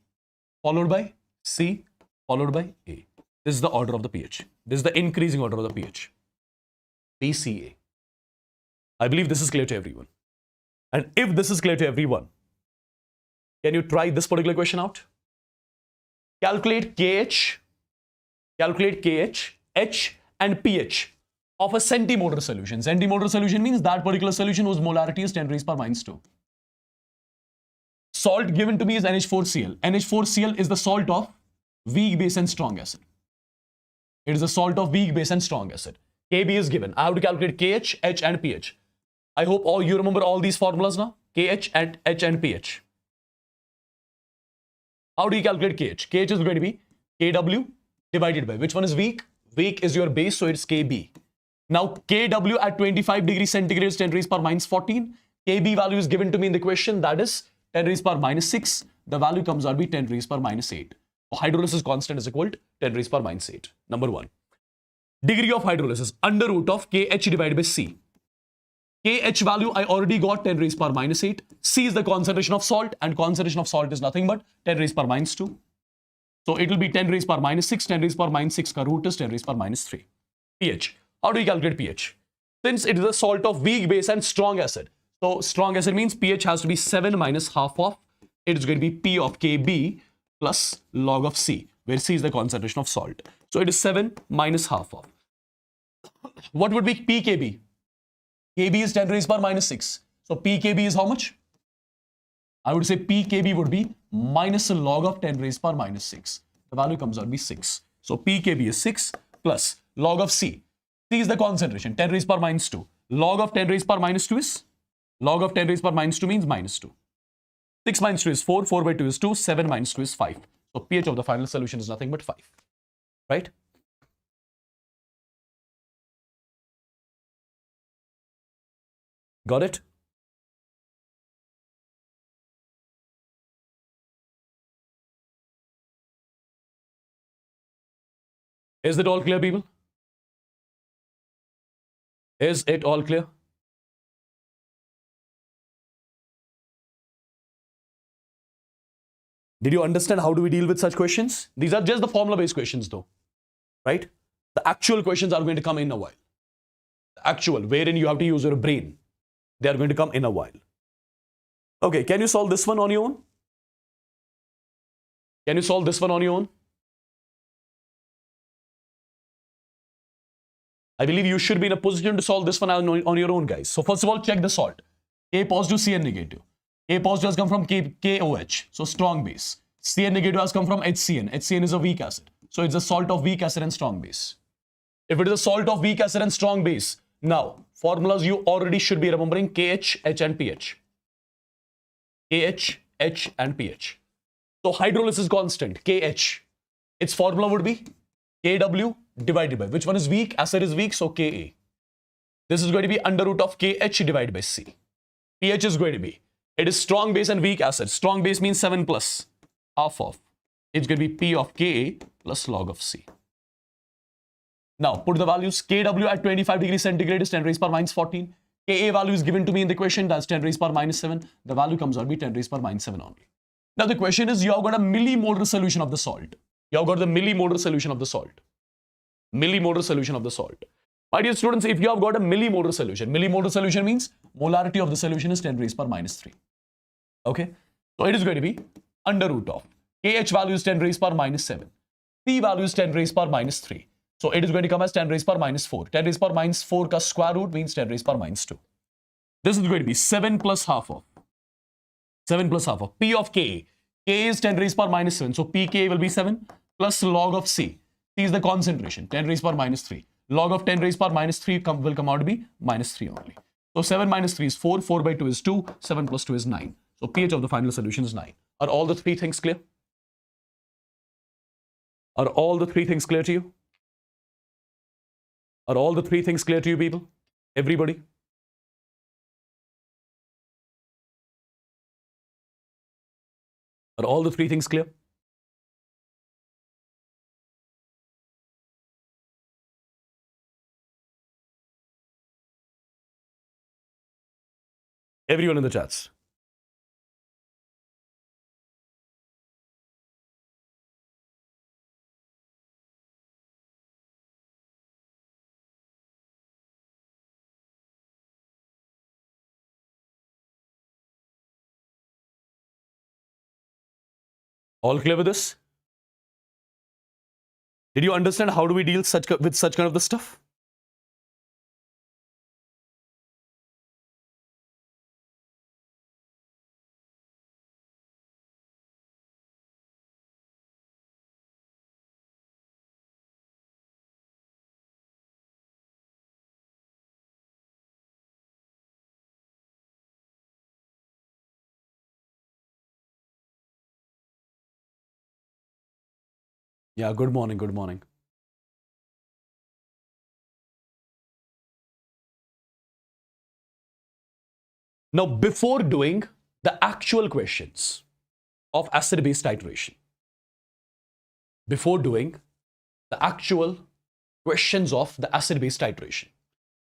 followed by C, followed by A. This is the order of the pH. This is the increasing order of the pH. B, C, A. I believe this is clear to everyone. And if this is clear to everyone, can you try this particular question out? Calculate KH, H and pH of a centimolar solution. Centimolar solution means that particular solution whose molarity is 10 raised per minus 2. Salt given to me is NH4Cl. NH4Cl is the salt of weak base and strong acid. It is the salt of weak base and strong acid. Kb is given. I have to calculate KH, H and pH. I hope all you remember all these formulas now. KH and H and pH. How do you calculate KH? KH is going to be Kw divided by, which one is weak? Weak is your base, so it's Kb. Now Kw at 25 degrees centigrade is 10 raised per minus 14. Kb value is given to me in the question, that is 10 raised per minus 6. The value comes out to be 10 raised per minus 8. So hydrolysis constant is equal to 10 raised per minus 8. Number 1. Degree of hydrolysis under root of Kh divided by C. Kh value I already got 10 raised per minus 8. C is the concentration of salt, and concentration of salt is nothing but 10 raised per minus 2. So it will be 10 raised per minus 6. 10 raised per minus 6 ka root is 10 raised per minus 3. pH. How do you calculate pH? Since it is a salt of weak base and strong acid. So strong acid means pH has to be 7 minus half of it is going to be P of Kb plus log of C, where C is the concentration of salt. So it is 7 minus half of. What would be pKb? Kb is 10 raised power minus 6. So pKb is how much? I would say pKb would be minus a log of 10 raised power minus 6. The value comes out to be 6. So pKb is 6 plus log of C. C is the concentration, 10 raised power minus 2. Log of 10 raised power minus 2 is? Log of 10 raised power minus 2 means minus 2. 6 minus 2 is 4, 4 by 2 is 2, 7 minus 2 is 5. So pH of the final solution is nothing but 5. Right? Got it? Is it all clear, people? Is it all clear? Did you understand how do we deal with such questions? These are just the formula-based questions though, right? The actual questions are going to come in a while. The actual, wherein you have to use your brain. They are going to come in a while. Okay, can you solve this one on your own? Can you solve this one on your own? I believe you should be in a position to solve this one on your own, guys. So first of all, check the salt. A positive, Cn negative. A positive has come from KOH, so strong base. Cn negative has come from HCN. HCN is a weak acid. So it's a salt of weak acid and strong base. If it is a salt of weak acid and strong base, now formulas you already should be remembering: KH, H and pH. KH, H and pH. So hydrolysis constant, KH. Its formula would be KW divided by, which one is weak? Acid is weak, so Ka. This is going to be under root of KH divided by C. pH is going to be, it is strong base and weak acid. Strong base means 7 plus half of. It's going to be P of Ka plus log of C. Now put the values. Kw at 25 degrees centigrade is 10 raised power minus 14. Ka value is given to me in the question, that's 10 raised power minus 7. The value comes out to be 10 raised power minus 7 only. Now the question is, you have got a millimolar solution of the salt. You have got the millimolar solution of the salt. Millimolar solution of the salt. My dear students, if you have got a millimolar solution means molarity of the solution is 10 raised power minus 3. Okay, so it is going to be under root of KH value is 10 raised power minus 7. C value is 10 raised power minus 3. So it is going to come as 10 raised power minus 4. 10 raised power minus 4 ka square root means 10 raised power minus 2. This is going to be 7 plus half of. 7 plus half of. P of Ka. Ka is 10 raised power minus 7. So Pk will be 7 plus log of C. C is the concentration. 10 raised power minus 3. Log of 10 raised power minus 3 will come out to be minus 3 only. So 7 minus 3 is 4. 4 by 2 is 2. 7 plus 2 is 9. So pH of the final solution is 9. Are all the three things clear? Are all the three things clear to you? Are all the three things clear to you, people? Everybody? Are all the three things clear? Everyone in the chats. All clear with this? Did you understand how do we deal with such kind of the stuff? Yeah, good morning, good morning. Now, before doing the actual questions of acid-base titration, before doing the actual questions of the acid-base titration,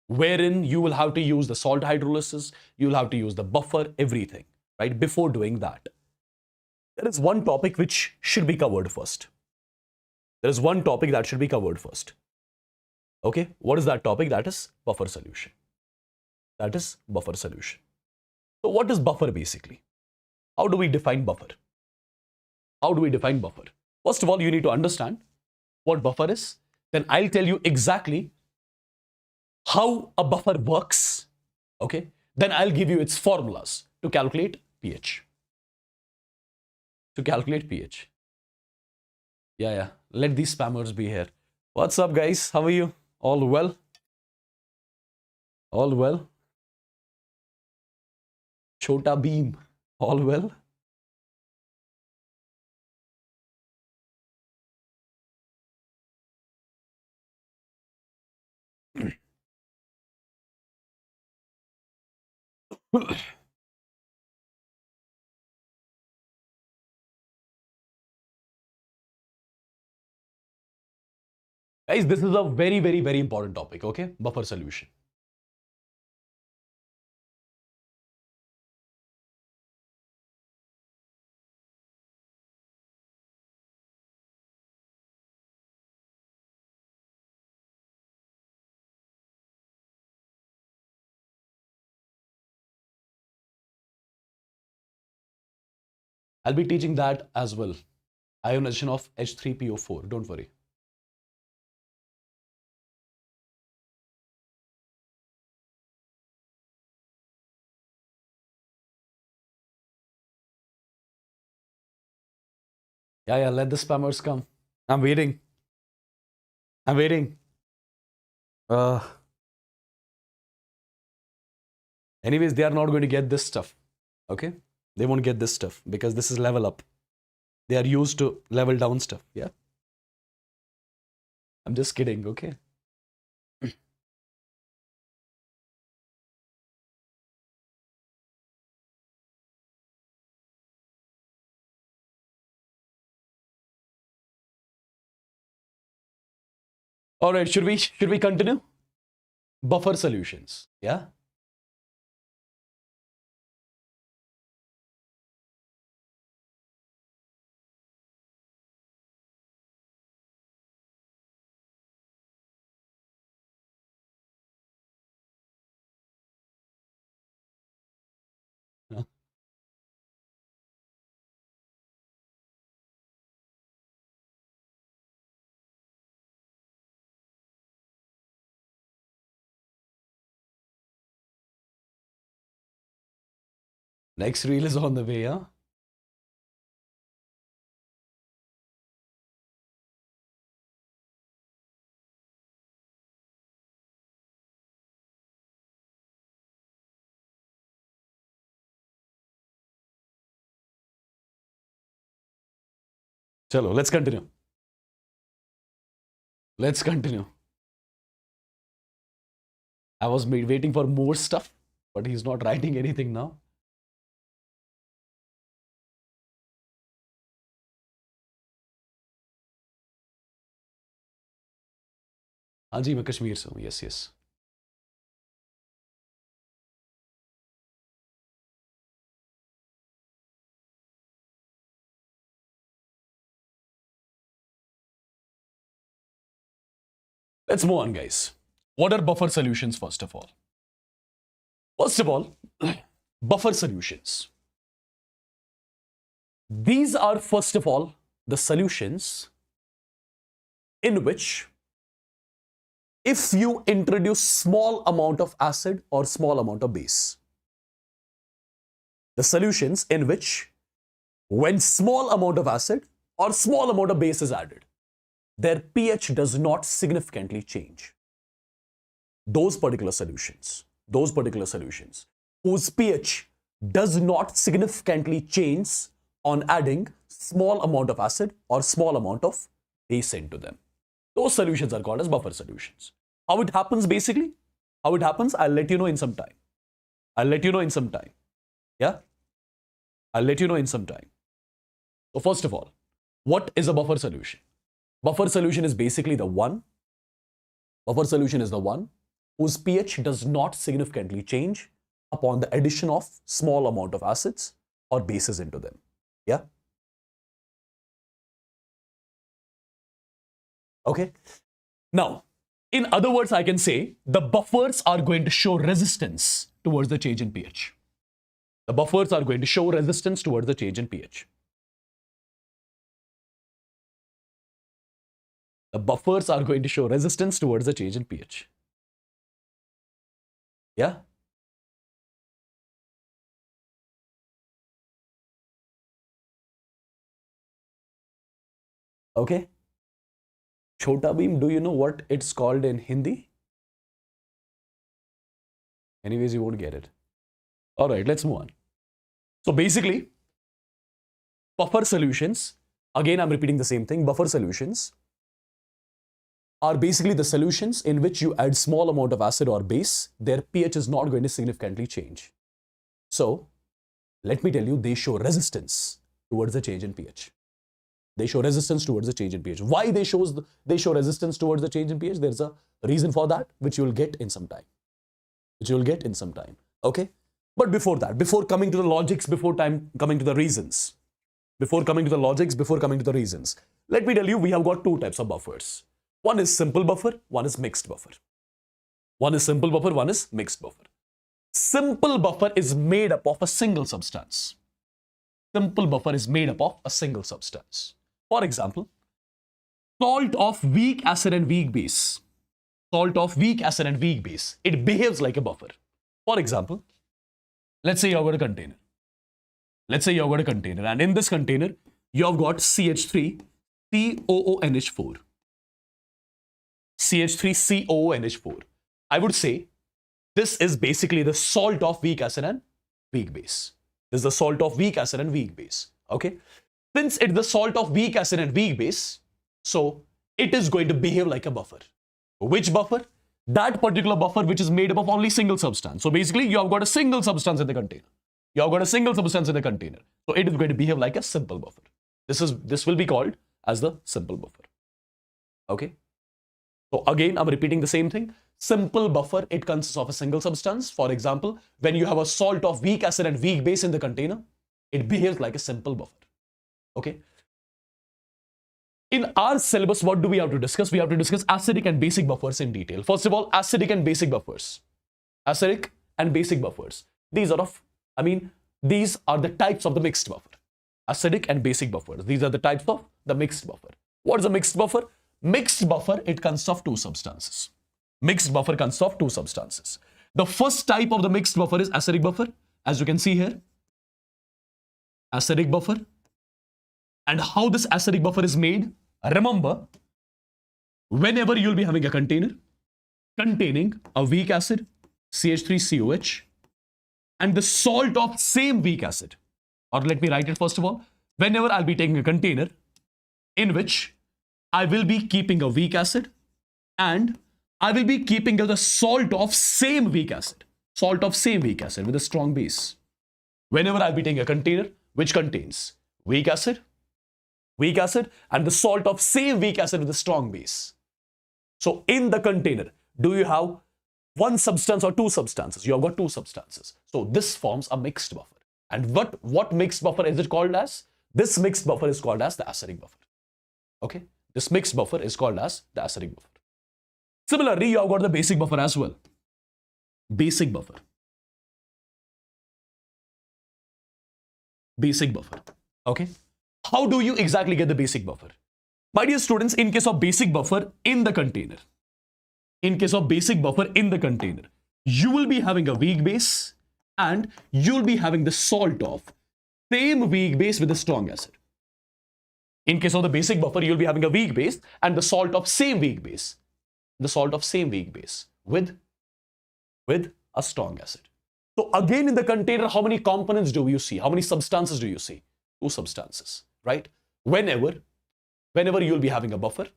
wherein you will have to use the salt hydrolysis, you will have to use the buffer, everything, right? Before doing that, there is one topic which should be covered first. There is one topic that should be covered first. Okay, what is that topic? That is buffer solution. That is buffer solution. So what is buffer basically? How do we define buffer? How do we define buffer? First of all, you need to understand what buffer is. Then I'll tell you exactly how a buffer works. Okay. Then I'll give you its formulas to calculate pH. To calculate pH. Yeah. Let these spammers be here. What's up, guys? How are you? All well? All well? Chota Beam. All well? Guys, this is a very, very, very important topic, okay? Buffer solution. I'll be teaching that as well. Ionization of H3PO4, don't worry. Yeah, let the spammers come. I'm waiting. Anyways, they are not going to get this stuff. Okay? They won't get this stuff because this is level up. They are used to level down stuff. Yeah? I'm just kidding, okay? All right, should we continue? Buffer solutions. Yeah? Next reel is on the way, huh? Chalo, let's continue. Let's continue. I was waiting for more stuff, but he's not writing anything now. हाँ जी, मैं कश्मीर से हूँ. Yes. Let's move on, guys. What are buffer solutions, first of all? First of all, buffer solutions. These are, first of all, the solutions in which if you introduce small amount of acid or small amount of base. The solutions in which when small amount of acid or small amount of base is added, their pH does not significantly change. Those particular solutions whose pH does not significantly change on adding small amount of acid or small amount of base into them. Those solutions are called as buffer solutions. How it happens basically? How it happens, I'll let you know in some time. Yeah? I'll let you know in some time. So first of all, what is a buffer solution? Buffer solution is basically the one whose pH does not significantly change upon the addition of small amount of acids or bases into them. Yeah? Okay. Now, in other words, I can say the buffers are going to show resistance towards the change in pH. The buffers are going to show resistance towards the change in pH. The buffers are going to show resistance towards the change in pH. Yeah? Okay. Chota beam, do you know what it's called in Hindi? Anyways, you won't get it. All right, let's move on. So basically, buffer solutions, again, I'm repeating the same thing. Buffer solutions are basically the solutions in which you add small amount of acid or base. Their pH is not going to significantly change. So let me tell you, they show resistance towards the change in pH. They show resistance towards the change in pH. Why they show resistance towards the change in pH? There's a reason for that, which you will get in some time. Okay? But before that, before coming to the logics, coming to the reasons, let me tell you, we have got two types of buffers. One is simple buffer, one is mixed buffer. Simple buffer is made up of a single substance. For example, salt of weak acid and weak base. It behaves like a buffer. For example, let's say you've got a container. And in this container, you've got CH3COONH4. I would say this is basically the salt of weak acid and weak base. Okay? Since it's the salt of weak acid and weak base, so it is going to behave like a buffer. Which buffer? That particular buffer which is made up of only single substance. So basically, you have got a single substance in the container. So it is going to behave like a simple buffer. This will be called as the simple buffer. Okay? So again, I'm repeating the same thing. Simple buffer, it consists of a single substance. For example, when you have a salt of weak acid and weak base in the container, it behaves like a simple buffer. Okay? In our syllabus, what do we have to discuss? We have to discuss acidic and basic buffers in detail. First of all, acidic and basic buffers. These are the types of the mixed buffer. Acidic and basic buffers. These are the types of the mixed buffer. What is a mixed buffer? Mixed buffer, it consists of two substances. The first type of the mixed buffer is acidic buffer. As you can see here, acidic buffer. And how this acidic buffer is made? Remember, whenever you'll be having a container containing a weak acid, CH3COH, and the salt of same weak acid, or let me write it first of all, whenever I'll be taking a container in which I will be keeping a weak acid and I will be keeping the salt of same weak acid with a strong base. Whenever I'll be taking a container which contains weak acid, and the salt of same weak acid with a strong base. So in the container, do you have one substance or two substances? You have got two substances. So this forms a mixed buffer. And what mixed buffer is it called as? This mixed buffer is called as the acidic buffer. Okay? This mixed buffer is called as the acidic buffer. Similarly, you have got the basic buffer as well. Basic buffer. Okay? How do you exactly get the basic buffer? My dear students, in case of basic buffer in the container, you will be having a weak base and you'll be having the salt of same weak base with a strong acid. In case of the basic buffer, you'll be having a weak base and the salt of same weak base. With a strong acid. So again, in the container, how many components do you see? How many substances do you see? Two substances, right? Whenever you'll be having a buffer,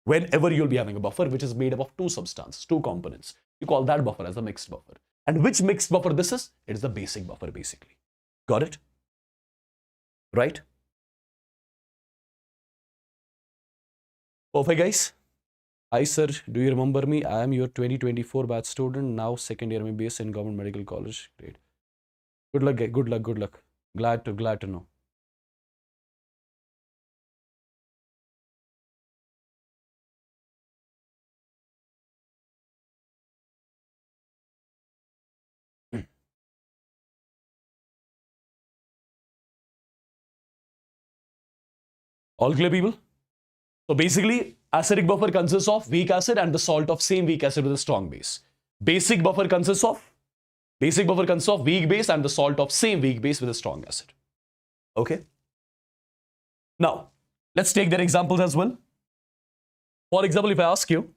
which is made up of two substances, two components, you call that buffer as a mixed buffer. And which mixed buffer this is? It is the basic buffer, basically. Got it? Right? Perfect, guys. Hi, sir. Do you remember me? I am your 2024 batch student, now second year MBBS in Government Medical College. Great. Good luck, guys. Good luck. Glad to know. All clear, people? So basically, Acidic buffer consists of weak acid and the salt of same weak acid with a strong base. Basic buffer consists of weak base and the salt of same weak base with a strong acid. Okay. Now, let's take their examples as well. For example, if I ask you,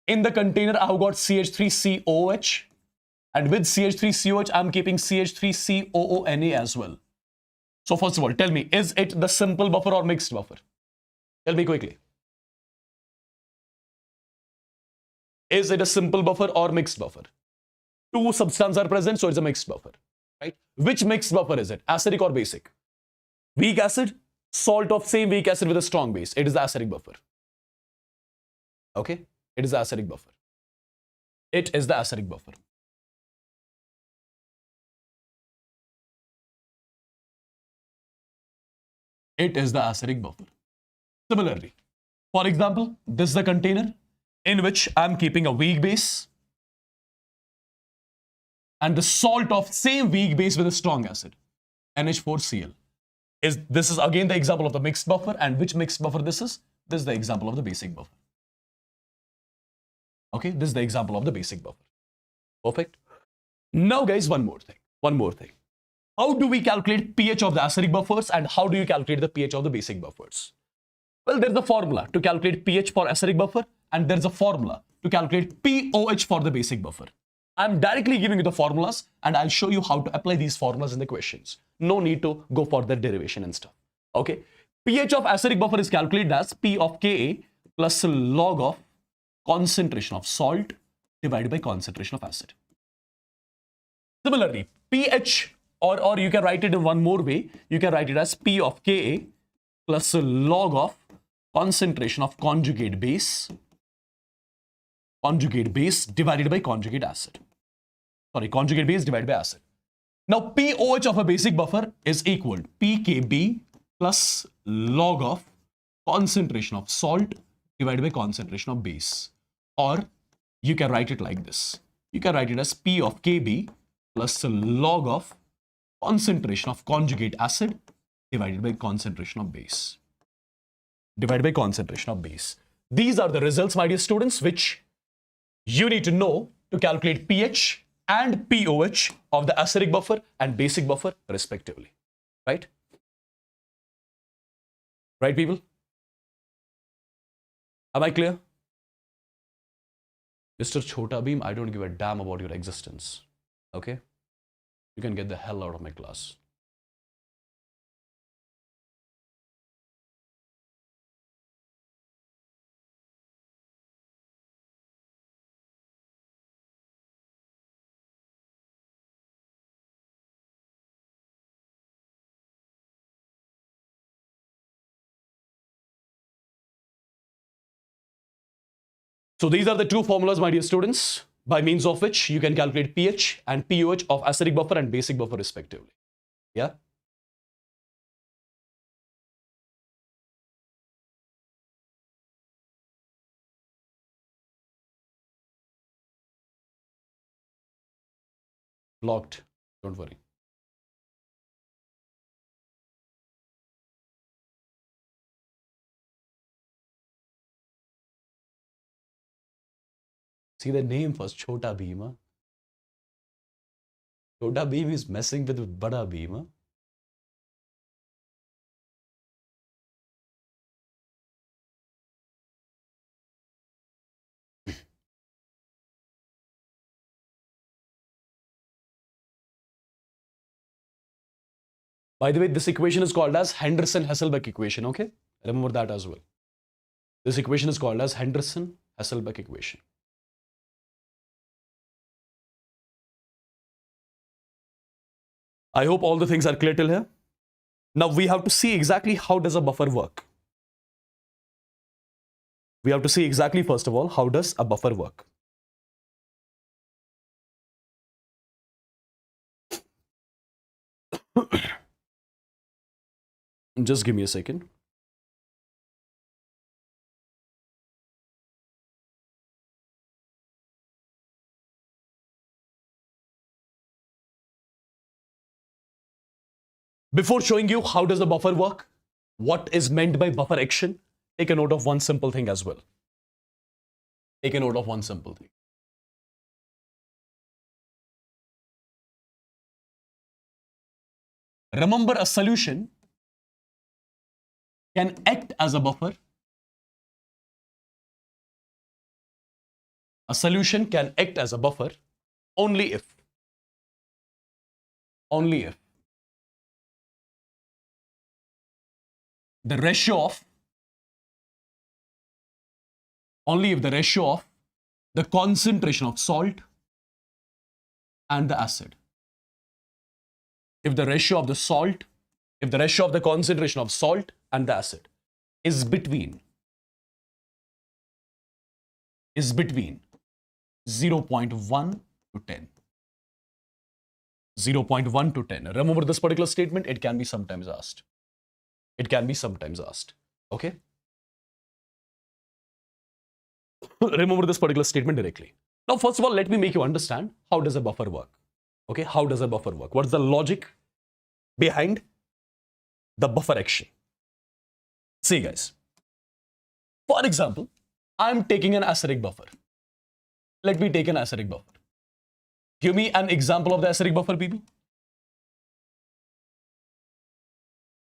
in the container, I have got CH3COOH, and with CH3COH, I'm keeping CH3COONA as well. So first of all, tell me, is it the simple buffer or mixed buffer? Tell me quickly. Is it a simple buffer or mixed buffer? Two substances are present, so it's a mixed buffer, right? Which mixed buffer is it? Acidic or basic? Weak acid, salt of same weak acid with a strong base. It is the acidic buffer. Okay? It is the acidic buffer. It is the acidic buffer. It is the acidic buffer. Similarly, for example, this is the container in which I'm keeping a weak base and the salt of same weak base with a strong acid, NH4Cl. This is again the example of the mixed buffer, and which mixed buffer this is? This is the example of the basic buffer. Okay, this is the example of the basic buffer. Perfect. Now guys, one more thing. How do we calculate pH of the acidic buffers and how do you calculate the pH of the basic buffers? Well, there's a formula to calculate pH for acidic buffer and there's a formula to calculate pOH for the basic buffer. I'm directly giving you the formulas and I'll show you how to apply these formulas in the questions. No need to go for the derivation and stuff. Okay. pH of acidic buffer is calculated as P of Ka plus log of concentration of salt divided by concentration of acid. Similarly, pH, or you can write it in one more way. You can write it as P of Ka plus log of concentration of conjugate base divided by conjugate acid. Sorry, conjugate base divided by acid. Now, pOH of a basic buffer is equal to pKb plus log of concentration of salt divided by concentration of base. Or you can write it like this. You can write it as P of Kb plus log of concentration of conjugate acid divided by concentration of base. These are the results, my dear students, which you need to know to calculate pH and pOH of the acidic buffer and basic buffer respectively. Right? Right, people? Am I clear? Mr. Chota Beam, I don't give a damn about your existence. Okay? You can get the hell out of my class. So these are the two formulas, my dear students, by means of which you can calculate pH and pOH of acidic buffer and basic buffer respectively. Yeah? Blocked. Don't worry. See the name first, Chota Beam. Huh? Chota Beam is messing with Bada Beam. Huh? By the way, this equation is called as Henderson-Hasselbalch equation, okay? Remember that as well. This equation is called as Henderson-Hasselbalch equation. I hope all the things are clear till here. Now we have to see exactly how does a buffer work. We have to see exactly, first of all, how does a buffer work. Just give me a second. Before showing you how does the buffer work, what is meant by buffer action, take a note of one simple thing as well. Take a note of one simple thing. Remember, a solution can act as a buffer. A solution can act as a buffer only if the ratio of the concentration of salt and the acid. If the ratio of the concentration of salt and the acid is between 0.1 to 10. 0.1 to 10. Remember this particular statement? It can be sometimes asked. Okay? Remember this particular statement directly. Now, first of all, let me make you understand how does a buffer work. Okay? How does a buffer work? What's the logic behind the buffer action? See, guys. For example, I'm taking an acidic buffer. Let me take an acidic buffer. Give me an example of the acidic buffer, people.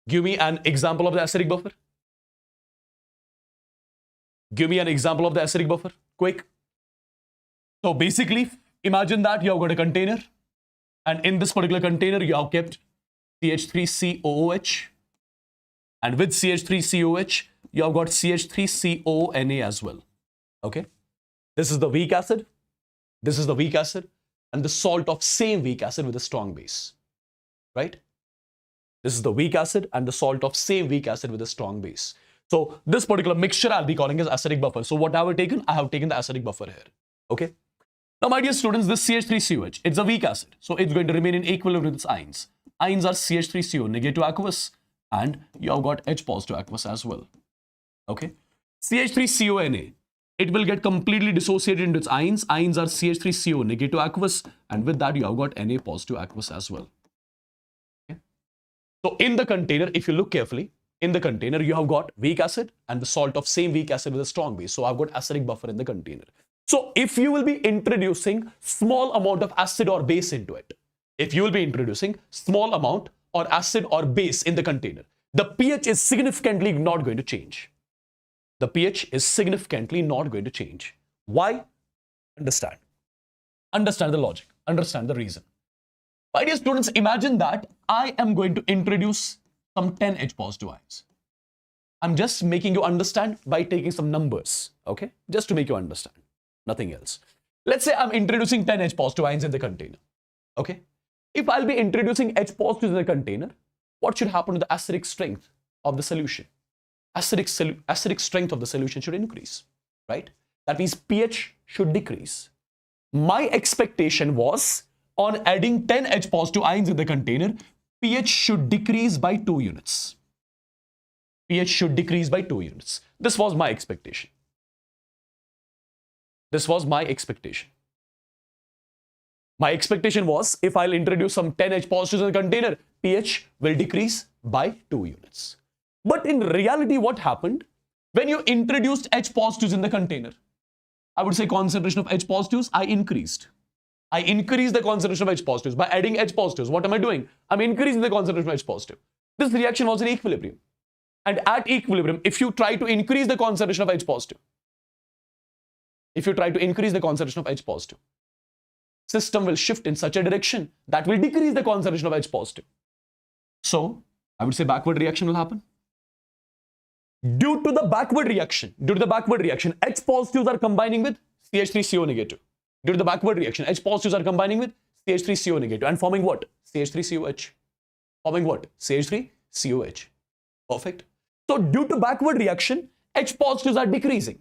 Give me an example of the acidic buffer. Give me an example of the acidic buffer. Quick. So basically, imagine that you have got a container, and in this particular container, you have kept CH3COOH, and with CH3COOH, you have got CH3CONA as well. Okay? This is the weak acid. This is the weak acid, and the salt of same weak acid with a strong base. Right? This is the weak acid and the salt of same weak acid with a strong base. So this particular mixture I'll be calling as acidic buffer. So what I have taken? I have taken the acidic buffer here. Okay? Now, my dear students, this CH3COH, it's a weak acid. So it's going to remain in equilibrium with its ions. Ions are CH3CO negative aqueous, and you have got H positive aqueous as well. Okay? CH3CONA, it will get completely dissociated into its ions. Ions are CH3CO negative aqueous, and with that you have got Na positive aqueous as well. Okay? So in the container, if you look carefully, in the container you have got weak acid and the salt of same weak acid with a strong base. So I've got acidic buffer in the container. So if you will be introducing small amount of acid or base into it, if you will be introducing small amount or acid or base in the container, the pH is significantly not going to change. The pH is significantly not going to change. Why? Understand. Understand the logic. Understand the reason. My dear students, imagine that I am going to introduce some 10 H positive ions. I'm just making you understand by taking some numbers. Okay? Just to make you understand. Nothing else. Let's say I'm introducing 10 H positive ions in the container. Okay? If I'll be introducing H positives in the container, what should happen to the acidic strength of the solution? Acidic strength of the solution should increase, right? That means pH should decrease. My expectation was on adding 10 H positive ions in the container, pH should decrease by 2 units. pH should decrease by 2 units. This was my expectation. This was my expectation. My expectation was if I'll introduce some 10 H positives in the container, pH will decrease by 2 units. But in reality, what happened? When you introduced H positives in the container, I would say concentration of H positives, I increased. I increased the concentration of H positives by adding H positives. What am I doing? I'm increasing the concentration of H positive. This reaction was in equilibrium. And at equilibrium, if you try to increase the concentration of H positive, system will shift in such a direction that will decrease the concentration of H positive. So, I would say backward reaction will happen. Due to the backward reaction, H positives are combining with CH3CO negative. Due to the backward reaction, H positives are combining with CH3CO negative and forming what? CH3COH. Forming what? CH3COH. Perfect. So due to backward reaction, H positives are decreasing.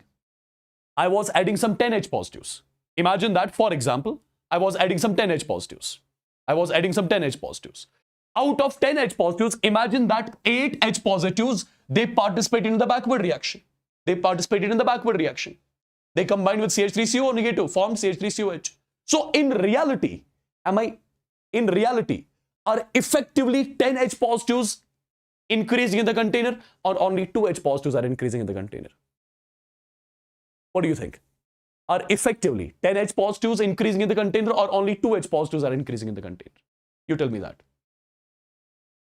I was adding some 10 H positives. Imagine that, for example, I was adding some 10 H positives. Out of 10 H positives, imagine that 8 H positives, they participated in the backward reaction. They combined with CH3CO negative, formed CH3COH. So in reality, are effectively 10 H positives increasing in the container, or only 2 H positives are increasing in the container? What do you think? Are effectively 10 H positives increasing in the container, or only 2 H positives are increasing in the container? You tell me that.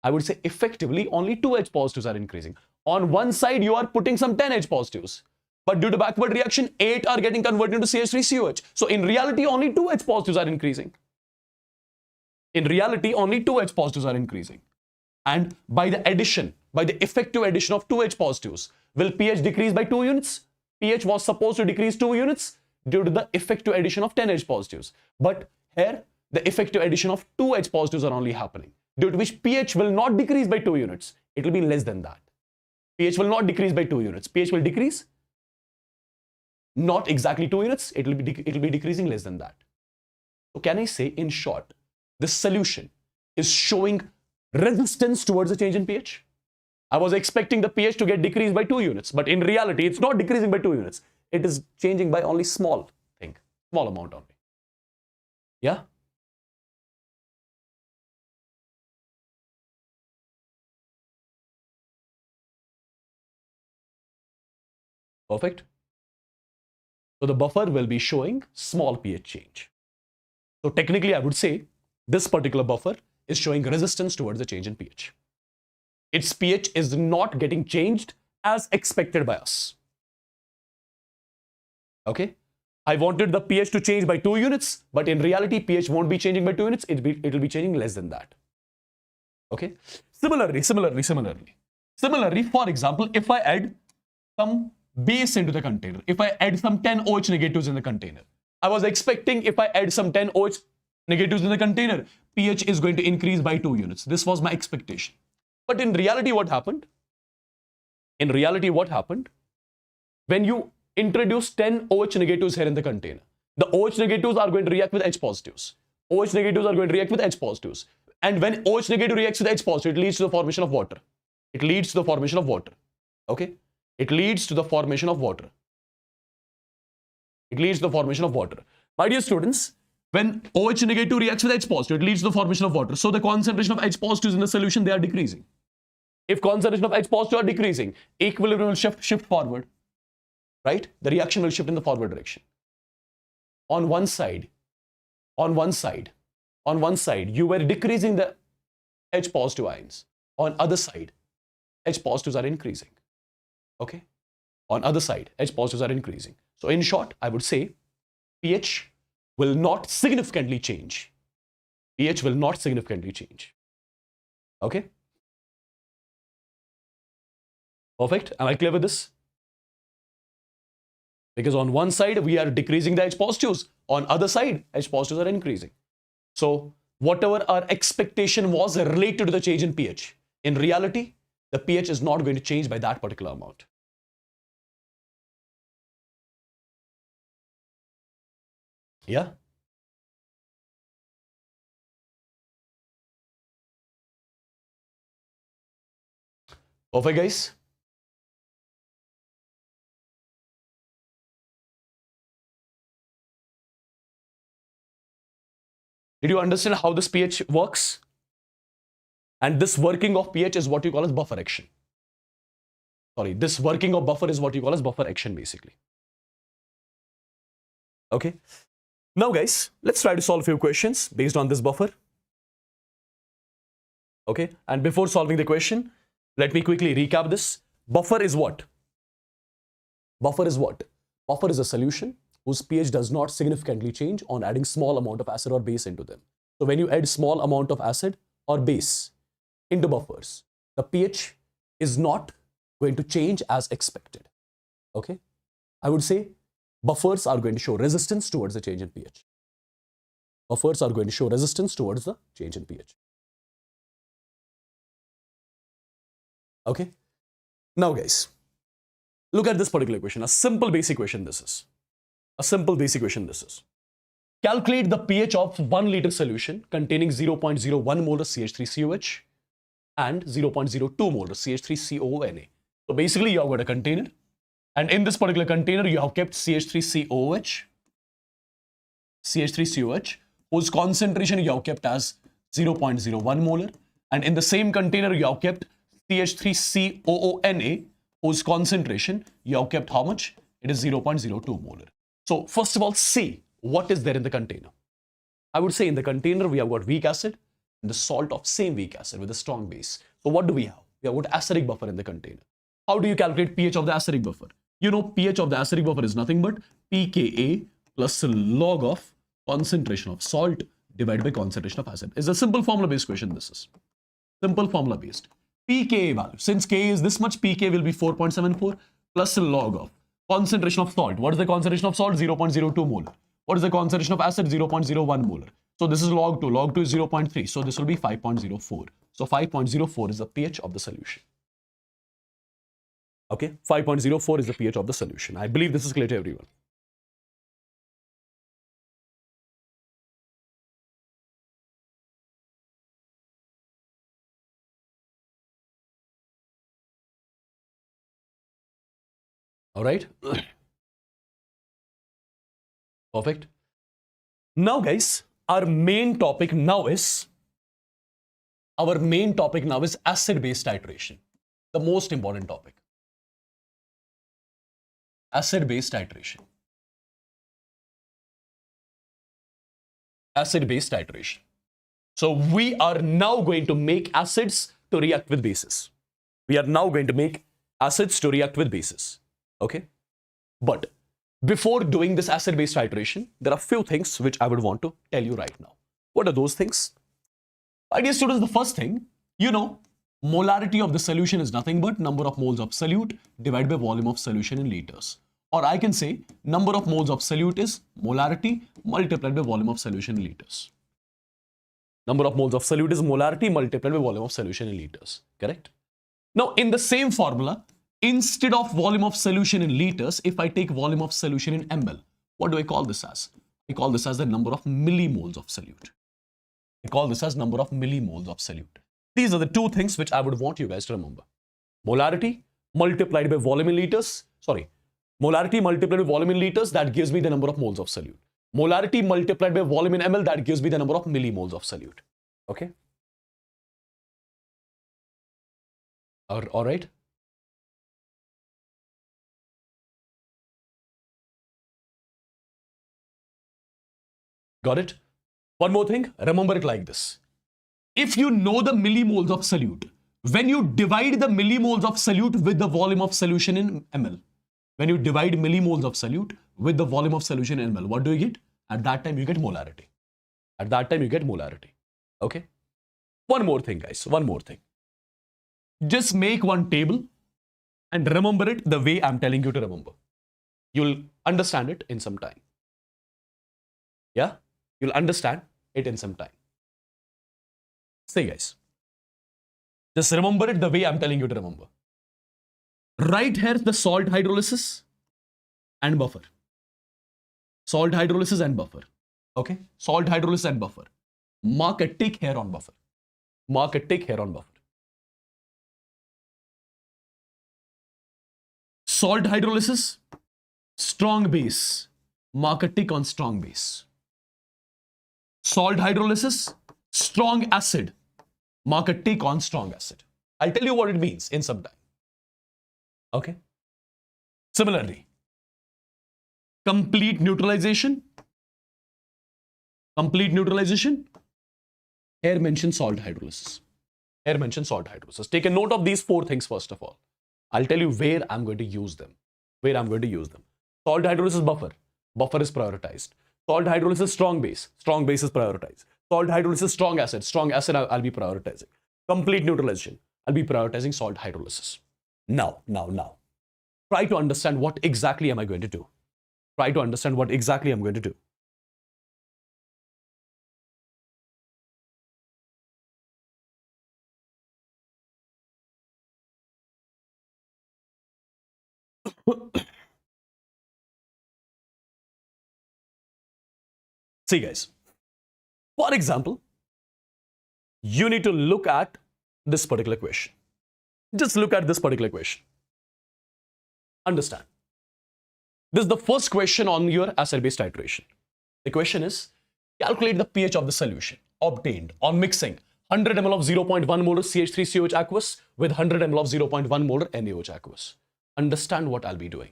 I would say effectively only 2 H positives are increasing. On one side, you are putting some 10 H positives. But due to backward reaction, 8 are getting converted into CH3COH. So in reality, only 2 H positives are increasing. In reality, only 2 H positives are increasing. And by the addition, by the effective addition of 2 H positives, will pH decrease by 2 units? pH was supposed to decrease 2 units due to the effective addition of 10 H positives. But here, the effective addition of 2 H positives are only happening, due to which pH will not decrease by 2 units. It will be less than that. pH will not decrease by 2 units. pH will decrease not exactly 2 units. It will be decreasing less than that. So can I say, in short, this solution is showing resistance towards the change in pH? I was expecting the pH to get decreased by 2 units, but in reality, it's not decreasing by 2 units. It is changing by only small amount only. Yeah? Perfect. So the buffer will be showing small pH change. So technically, I would say this particular buffer is showing resistance towards the change in pH. Its pH is not getting changed as expected by us. Okay? I wanted the pH to change by 2 units, but in reality, pH won't be changing by 2 units. It will be changing less than that. Okay? Similarly, for example, if I add some base into the container, if I add some 10 OH negatives in the container, I was expecting if I add some 10 OH negatives in the container, pH is going to increase by 2 units. This was my expectation. But in reality, what happened? When you introduce 10 OH negatives here in the container, the OH negatives are going to react with H positives. OH negatives are going to react with H positives. And when OH negative reacts with H positive, it leads to the formation of water. Okay? It leads to the formation of water. My dear students, when OH negative reacts with H positive, it leads to the formation of water. So the concentration of H positives in the solution, they are decreasing. If concentration of H positive are decreasing, equilibrium will shift forward. Right? The reaction will shift in the forward direction. On one side, you were decreasing the H positive ions. On other side, H positives are increasing. Okay? On other side, H positives are increasing. So in short, I would say pH will not significantly change. Okay? Perfect. Am I clear with this? Because on one side, we are decreasing the H positives. On other side, H positives are increasing. So whatever our expectation was related to the change in pH, in reality, the pH is not going to change by that particular amount. Yeah? Perfect, guys. Did you understand how this pH works? And this working of pH is what you call as buffer action. Sorry, this working of buffer is what you call as buffer action, basically. Okay. Now, guys, let's try to solve a few questions based on this buffer. Okay. And before solving the question, let me quickly recap this. Buffer is what? Buffer is a solution whose pH does not significantly change on adding small amount of acid or base into them. So when you add small amount of acid or base into buffers, the pH is not going to change as expected. Okay? I would say buffers are going to show resistance towards the change in pH. Okay? Now, guys, look at this particular question. A simple basic question this is. Calculate the pH of 1 liter solution containing 0.01 molar CH3COH and 0.02 molar CH3CONA. So basically, you have got a container, and in this particular container, you have kept CH3COH, whose concentration you have kept as 0.01 molar, and in the same container, you have kept CH3COONA, whose concentration you have kept how much? It is 0.02 molar. So first of all, see what is there in the container. I would say in the container we have got weak acid and the salt of same weak acid with a strong base. So what do we have? We have got acidic buffer in the container. How do you calculate pH of the acidic buffer? You know pH of the acidic buffer is nothing but pKa plus log of concentration of salt divided by concentration of acid. It's a simple formula based question. This is simple formula based. pKa value, since Ka is this much, pK will be 4.74 plus log of concentration of salt. What is the concentration of salt? 0.02 molar. What is the concentration of acid? 0.01 molar. So this is log 2. Log 2 is 0.3. So this will be 5.04. So 5.04 is the pH of the solution. Okay, 5.04 is the pH of the solution. I believe this is clear to everyone. All right. Perfect. Now, guys, our main topic now is acid-base titration. The most important topic. Acid-base titration. Acid-base titration. So we are now going to make acids to react with bases. We are now going to make acids to react with bases. Okay. But before doing this acid-base titration, there are few things which I would want to tell you right now. What are those things? My dear students, the first thing, you know, molarity of the solution is nothing but number of moles of solute divided by volume of solution in liters. Or I can say number of moles of solute is molarity multiplied by volume of solution in liters. Number of moles of solute is molarity multiplied by volume of solution in liters. Correct? Now, in the same formula, instead of volume of solution in liters, if I take volume of solution in ml, what do I call this as? I call this as the number of millimoles of solute. I call this as number of millimoles of solute. These are the two things which I would want you guys to remember. Molarity multiplied by volume in liters. Sorry. Molarity multiplied by volume in liters, that gives me the number of moles of solute. Molarity multiplied by volume in ml, that gives me the number of millimoles of solute. Okay? All right? Got it? One more thing, remember it like this. If you know the millimoles of solute, when you divide the millimoles of solute with the volume of solution in ml, when you divide millimoles of solute with the volume of solution in ml, what do you get? At that time, you get molarity. At that time, you get molarity. Okay? One more thing, guys. One more thing. Just make one table and remember it the way I'm telling you to remember. You'll understand it in some time. Yeah? You'll understand it in some time. Say, guys. Just remember it the way I'm telling you to remember. Right here, the salt hydrolysis and buffer. Salt hydrolysis and buffer. Okay? Salt hydrolysis and buffer. Mark a tick here on buffer. Mark a tick here on buffer. Salt hydrolysis, strong base. Mark a tick on strong base. Salt hydrolysis, strong acid. Mark a tick on strong acid. I'll tell you what it means in some time. Okay? Similarly, complete neutralization. Complete neutralization. Here mention salt hydrolysis. Here mention salt hydrolysis. Take a note of these four things first of all. I'll tell you where I'm going to use them. Where I'm going to use them. Salt hydrolysis buffer. Buffer is prioritized. Salt hydrolysis strong base. Strong base is prioritized. Salt hydrolysis strong acid. Strong acid I'll be prioritizing. Complete neutralization. I'll be prioritizing salt hydrolysis. Now. Try to understand what exactly am I going to do. Try to understand what exactly I'm going to do. See, guys. For example, you need to look at this particular question. Just look at this particular question. Understand. This is the first question on your acid-base titration. The question is, calculate the pH of the solution obtained on mixing 100 ml of 0.1 molar CH3COH aqueous with 100 ml of 0.1 molar NaOH aqueous. Understand what I'll be doing.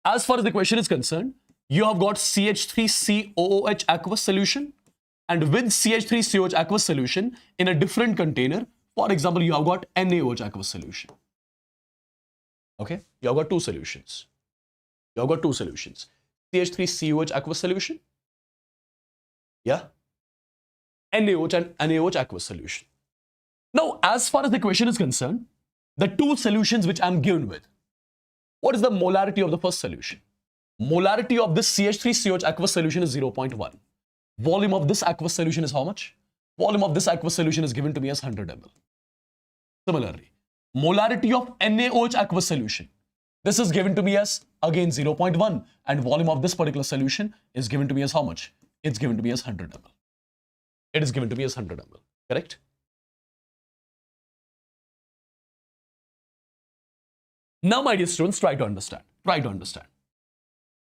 As far as the question is concerned, you have got CH3COOH aqueous solution, and with CH3COH aqueous solution in a different container, for example, you have got NaOH aqueous solution. Okay, you have got two solutions. CH3COH aqueous solution, yeah, NaOH and NaOH aqueous solution. Now, as far as the question is concerned, the two solutions which I'm given with, what is the molarity of the first solution? Molarity of this CH3COH aqueous solution is 0.1. Volume of this aqueous solution is how much? Volume of this aqueous solution is given to me as 100 ml. Similarly, molarity of NaOH aqueous solution, this is given to me as again 0.1, and volume of this particular solution is given to me as how much? It's given to me as 100 ml. It is given to me as 100 ml, correct? Now, my dear students, try to understand.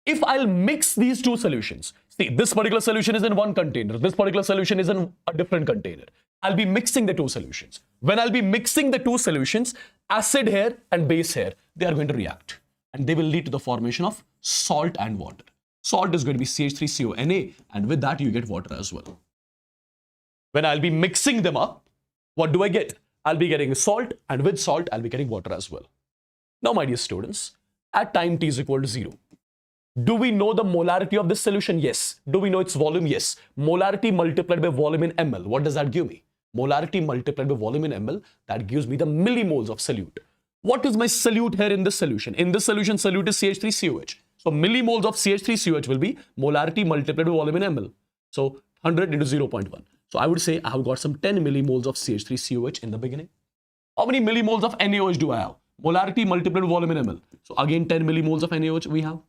If I'll mix these two solutions, see, this particular solution is in one container, this particular solution is in a different container. I'll be mixing the two solutions. When I'll be mixing the two solutions, acid here and base here, they are going to react, and they will lead to the formation of salt and water. Salt is going to be CH3CONa, and with that you get water as well. When I'll be mixing them up, what do I get? I'll be getting salt, and with salt I'll be getting water as well. Now, my dear students, at time t is equal to 0, do we know the molarity of this solution? Yes. Do we know its volume? Yes. Molarity multiplied by volume in ml. What does that give me? Molarity multiplied by volume in ml, that gives me the millimoles of solute. What is my solute here in this solution? In this solution, solute is CH3COH. So millimoles of CH3COH will be molarity multiplied by volume in ml. So 100 into 0.1. So I would say I have got some 10 millimoles of CH3COH in the beginning. How many millimoles of NaOH do I have? Molarity multiplied by volume in ml. So again 10 millimoles of NaOH we have.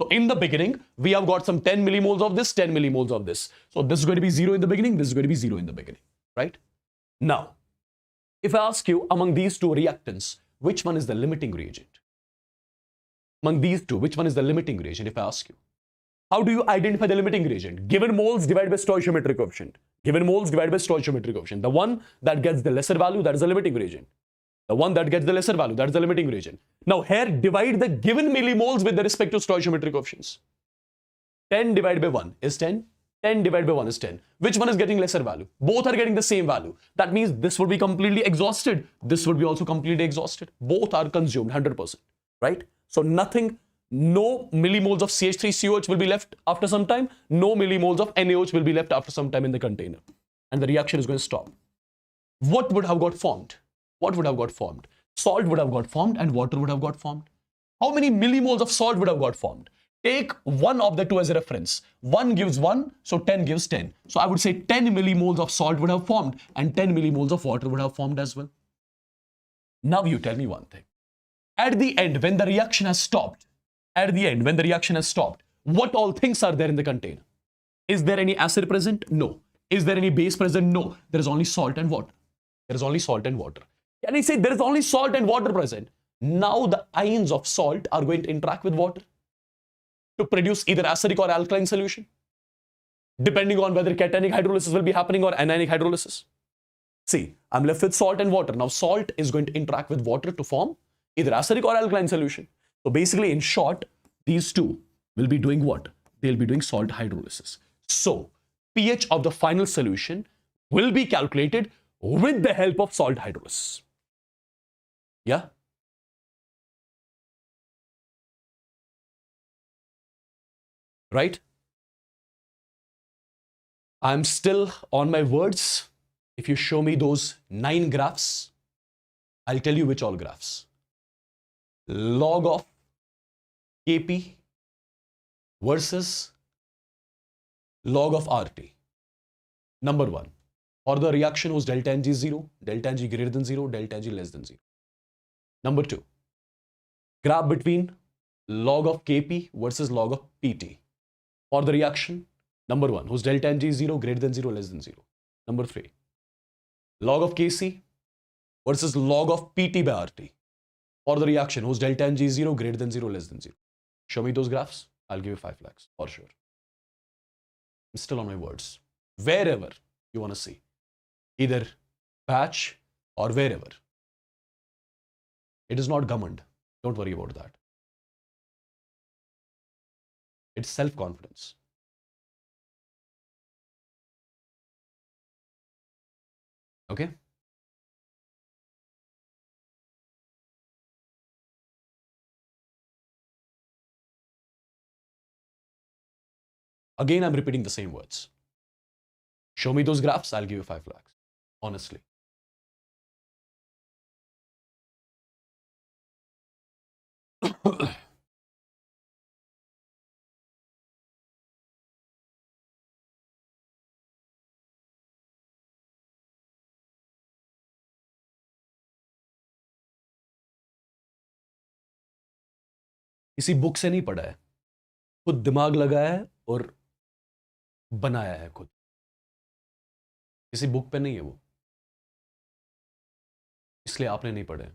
So in the beginning, we have got some 10 millimoles of this, 10 millimoles of this. So this is going to be 0 in the beginning, this is going to be 0 in the beginning, right? Now, if I ask you among these two reactants, which one is the limiting reagent? Among these two, which one is the limiting reagent, if I ask you? How do you identify the limiting reagent? Given moles divided by stoichiometric coefficient. Given moles divided by stoichiometric coefficient. The one that gets the lesser value, that is the limiting reagent. The one that gets the lesser value, that is the limiting reagent. Now here, divide the given millimoles with the respect to stoichiometric coefficients. 10 divided by 1 is 10. 10 divided by 1 is 10. Which one is getting lesser value? Both are getting the same value. That means this would be completely exhausted. This would be also completely exhausted. Both are consumed 100%, right? So nothing, no millimoles of CH3COH will be left after some time. No millimoles of NaOH will be left after some time in the container. And the reaction is going to stop. What would have got formed? What would have got formed? Salt would have got formed and water would have got formed. How many millimoles of salt would have got formed? Take one of the two as a reference. 1 gives 1, so 10 gives 10. So I would say 10 millimoles of salt would have formed and 10 millimoles of water would have formed as well. Now you tell me one thing. At the end, when the reaction has stopped, what all things are there in the container? Is there any acid present? No. Is there any base present? No. There is only salt and water. There is only salt and water. Can I say there is only salt and water present? Now the ions of salt are going to interact with water to produce either acidic or alkaline solution, depending on whether cationic hydrolysis will be happening or anionic hydrolysis. See, I'm left with salt and water. Now salt is going to interact with water to form either acidic or alkaline solution. So basically, in short, these two will be doing what? They'll be doing salt hydrolysis. So pH of the final solution will be calculated with the help of salt hydrolysis. Yeah? Right? I'm still on my words. If you show me those 9 graphs, I'll tell you which all graphs. Log of Kp versus log of RT. Number 1. For the reaction whose delta Ng is 0, delta Ng greater than 0, delta Ng less than 0. Number 2. Graph between log of Kp versus log of Pt. For the reaction, number 1, whose delta Ng is 0, greater than 0, less than 0. Number 3. Log of Kc versus log of Pt by RT. For the reaction, whose delta Ng is 0, greater than 0, less than 0. Show me those graphs. I'll give you 5 lakhs for sure. I'm still on my words. Wherever you want to see. either batch or wherever. It is not governed. Don't worry about that. It's self-confidence. Okay? Again, I'm repeating the same words. Show me those graphs, I'll give you 5 lakhs. Honestly. किसी book से नहीं पढ़ा है, खुद दिमाग लगाया है और बनाया है खुद. किसी बुक पे नहीं है वो, इसलिए आपने नहीं पढ़े.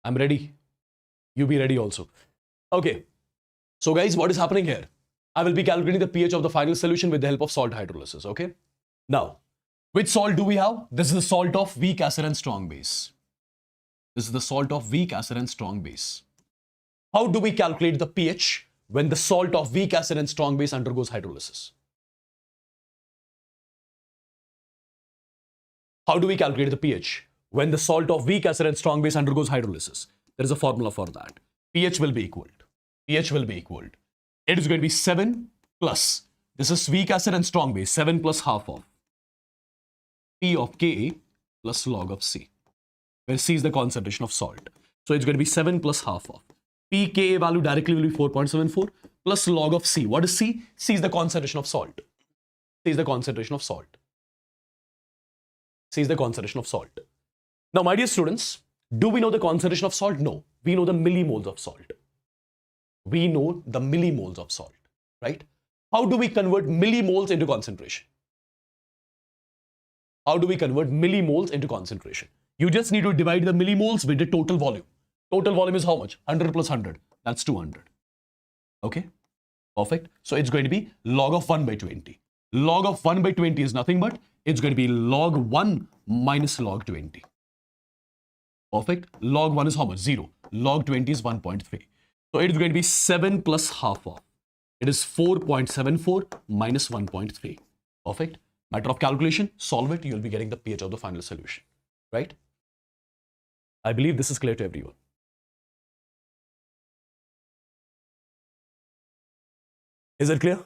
I'm ready. You be ready also. Okay. So guys, what is happening here? I will be calculating the pH of the final solution with the help of salt hydrolysis. Okay. Now, which salt do we have? This is the salt of weak acid and strong base. This is the salt of weak acid and strong base. How do we calculate the pH when the salt of weak acid and strong base undergoes hydrolysis? How do we calculate the pH when the salt of weak acid and strong base undergoes hydrolysis? There is a formula for that. pH will be equal. pH will be equal. It is going to be 7 plus, this is weak acid and strong base, 7 plus half of P of Ka plus log of C, where C is the concentration of salt. So it's going to be 7 plus half of pKa value directly will be 4.74 plus log of C. What is C? C is the concentration of salt. C is the concentration of salt. C is the concentration of salt. Now, my dear students, do we know the concentration of salt? No. We know the millimoles of salt. We know the millimoles of salt, right? How do we convert millimoles into concentration? How do we convert millimoles into concentration? You just need to divide the millimoles with the total volume. Total volume is how much? 100 plus 100. That's 200. Okay? Perfect. So it's going to be log of 1 by 20. Log of 1 by 20 is nothing but it's going to be log 1 minus log 20. Perfect. Log 1 is how much? 0. Log 20 is 1.3. So it is going to be 7 plus half of. It is 4.74 minus 1.3. Perfect. Matter of calculation, solve it, you'll be getting the pH of the final solution. Right? I believe this is clear to everyone. Is it clear?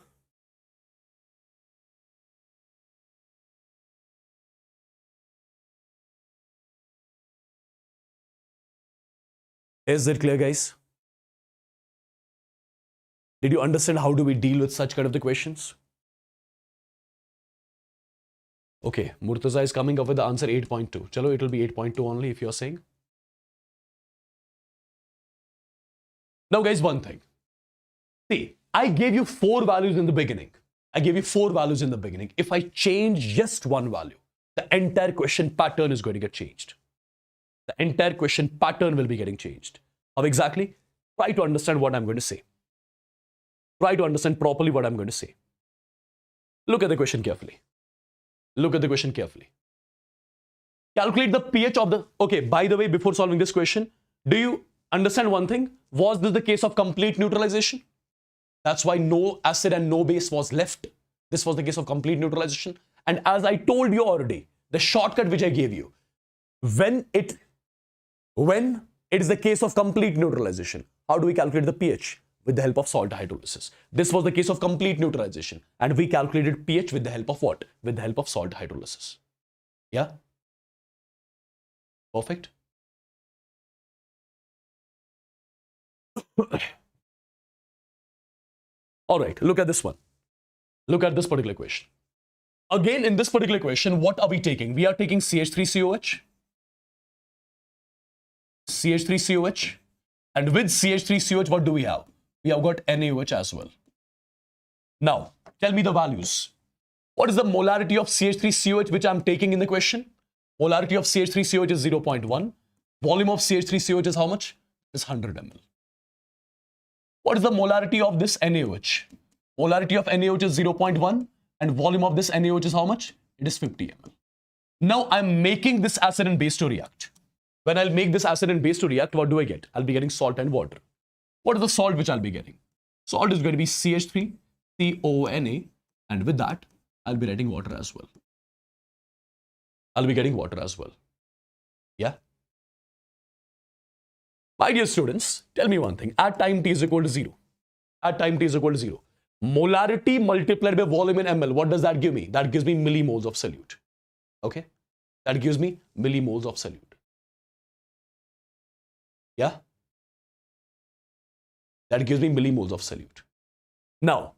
Is it clear, guys? Did you understand how do we deal with such kind of the questions? Okay, Murtaza is coming up with the answer 8.2. Chalo, it will be 8.2 only if you're saying. Now, guys, one thing. See, I gave you 4 values in the beginning. If I change just one value, the entire question pattern is going to get changed. The entire question pattern will be getting changed. How exactly? Try to understand what I'm going to say. Try to understand properly what I'm going to say. Look at the question carefully. Look at the question carefully. Calculate the pH of the... Okay, by the way, before solving this question, do you understand one thing? Was this the case of complete neutralization? That's why no acid and no base was left. This was the case of complete neutralization. And as I told you already, the shortcut which I gave you, when it is the case of complete neutralization, how do we calculate the pH? With the help of salt hydrolysis. This was the case of complete neutralization. And we calculated pH with the help of what? With the help of salt hydrolysis. Yeah? Perfect. All right, look at this one. Look at this particular question. Again, in this particular question, what are we taking? We are taking CH3COH. CH3COH. And with CH3COH, what do we have? We have got NaOH as well. Now, tell me the values. What is the molarity of CH3COH which I'm taking in the question? Molarity of CH3COH is 0.1. Volume of CH3COH is how much? It's 100 ml. What is the molarity of this NaOH? Molarity of NaOH is 0.1 and volume of this NaOH is how much? It is 50 ml. Now I'm making this acid and base to react. When I'll make this acid and base to react, what do I get? I'll be getting salt and water. What is the salt which I'll be getting? Salt is going to be CH3, CONA, and with that, I'll be writing water as well. I'll be getting water as well. Yeah? My dear students, tell me one thing. At time t is equal to 0. At time t is equal to 0. Molarity multiplied by volume in ml. What does that give me? That gives me millimoles of solute. Okay? That gives me millimoles of solute. Yeah? That gives me millimoles of solute. Now,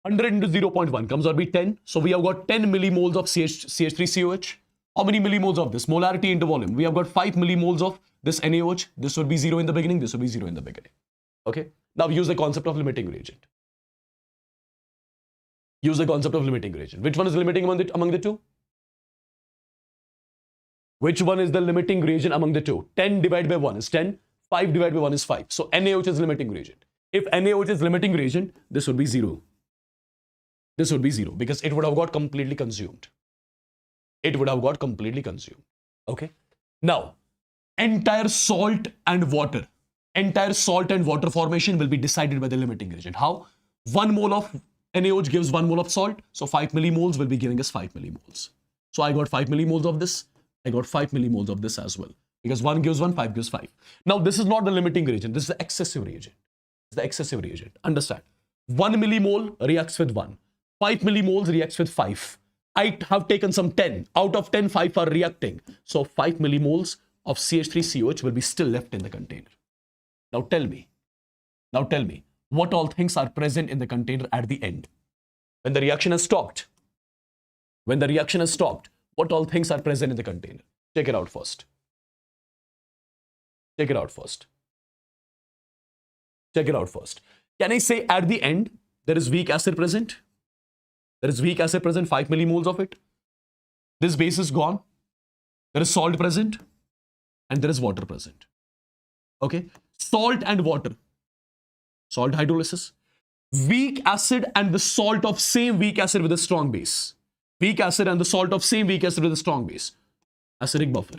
100 into 0.1 comes out to be 10. So we have got 10 millimoles of CH3COH. How many millimoles of this? Molarity into volume. We have got 5 millimoles of this NaOH. This would be 0 in the beginning. This would be 0 in the beginning. Okay? Now use the concept of limiting reagent. Use the concept of limiting reagent. Which one is limiting among the two? Which one is the limiting reagent among the two? 10 divided by 1 is 10. 5 divided by 1 is 5. So NaOH is limiting reagent. If NaOH is limiting reagent, this would be 0. This would be 0 because it would have got completely consumed. It would have got completely consumed. Okay. Now, entire salt and water formation will be decided by the limiting reagent. How? 1 mole of NaOH gives 1 mole of salt. So 5 millimoles will be giving us 5 millimoles. So I got 5 millimoles of this. I got 5 millimoles of this as well. Because 1 gives 1, 5 gives 5. Now, this is not the limiting reagent. This is the excessive reagent. It's the excessive reagent. Understand? 1 millimole reacts with 1. 5 millimoles reacts with 5. I have taken some 10. Out of 10, 5 are reacting. So 5 millimoles of CH3COH will be still left in the container. Now tell me, what all things are present in the container at the end? When the reaction has stopped, what all things are present in the container? Check it out first. Check it out first. Can I say at the end, there is weak acid present? There is weak acid present, 5 millimoles of it. This base is gone. There is salt present. And there is water present. Okay? Salt and water. Salt hydrolysis. Weak acid and the salt of same weak acid with a strong base. Weak acid and the salt of same weak acid with a strong base. Acidic buffer.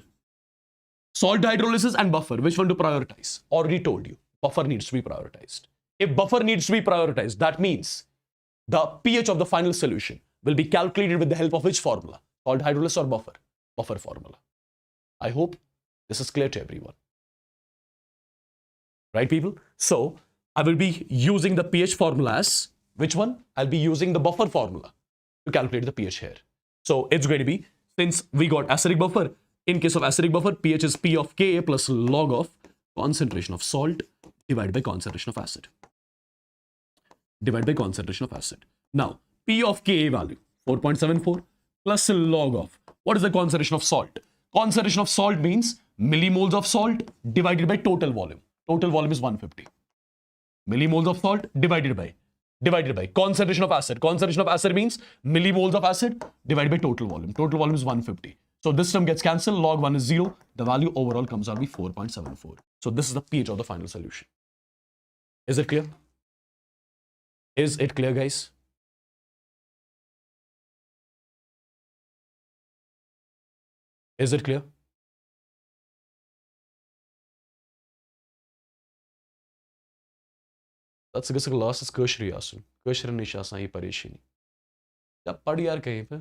Salt hydrolysis and buffer. Which one to prioritize? Already told you. Buffer needs to be prioritized. If buffer needs to be prioritized, that means the pH of the final solution will be calculated with the help of which formula? Salt hydrolysis or buffer? Buffer formula. I hope this is clear to everyone. Right, people? So, I will be using the pH formula as which one? I'll be using the buffer formula to calculate the pH here. So, it's going to be, since we got acidic buffer, in case of acidic buffer, pH is P of Ka plus log of concentration of salt divided by concentration of acid. Now, P of Ka value, 4.74 plus log of, what is the concentration of salt? Concentration of salt means millimoles of salt divided by total volume. Total volume is 150. Millimoles of salt divided by concentration of acid. Concentration of acid means millimoles of acid divided by total volume. Total volume is 150. So this term gets cancelled. Log 1 is 0. The value overall comes out to be 4.74. So this is the pH of the final solution. Is it clear? Is it clear, guys? Is it clear? That's a good last is Kershri Asun. Kershri Nishasa hi parishini. Yeah, padi yaar kahin pe.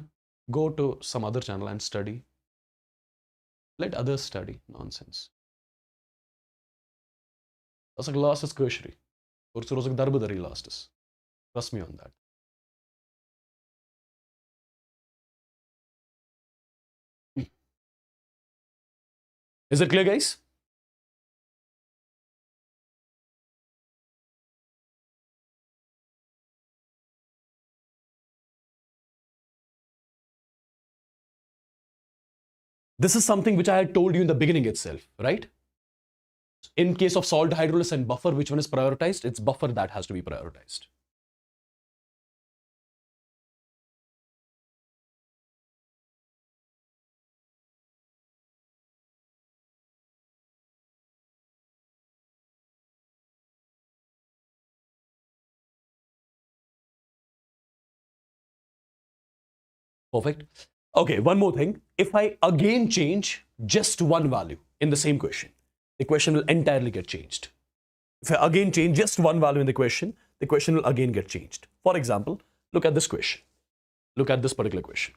Go to some other channel and study. Let others study. Nonsense. That's a last is Kershri. Or so rozak darbadari last is. Trust me on that. Is it clear, guys? This is something which I had told you in the beginning itself, right? In case of salt hydrolysis and buffer, which one is prioritized? It's buffer that has to be prioritized. Perfect. Okay, one more thing. If I again change just one value in the same question, the question will entirely get changed. If I again change just one value in the question will again get changed. For example, look at this question. Look at this particular question.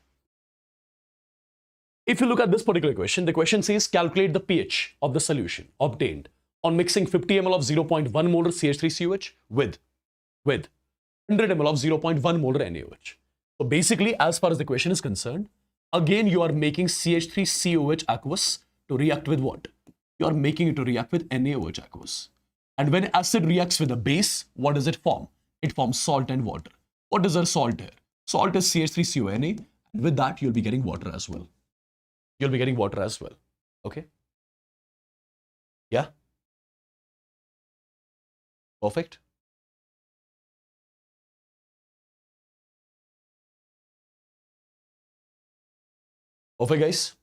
If you look at this particular question, the question says calculate the pH of the solution obtained on mixing 50 ml of 0.1 molar CH3COH with 100 ml of 0.1 molar NaOH. So basically, as far as the question is concerned, again you are making CH3COH aqueous to react with what? You are making it to react with NaOH aqueous. And when acid reacts with a base, what does it form? It forms salt and water. What is our salt here? Salt is CH3CONa, and with that you'll be getting water as well. You'll be getting water as well. Okay? Yeah? Perfect. Perfect, guys.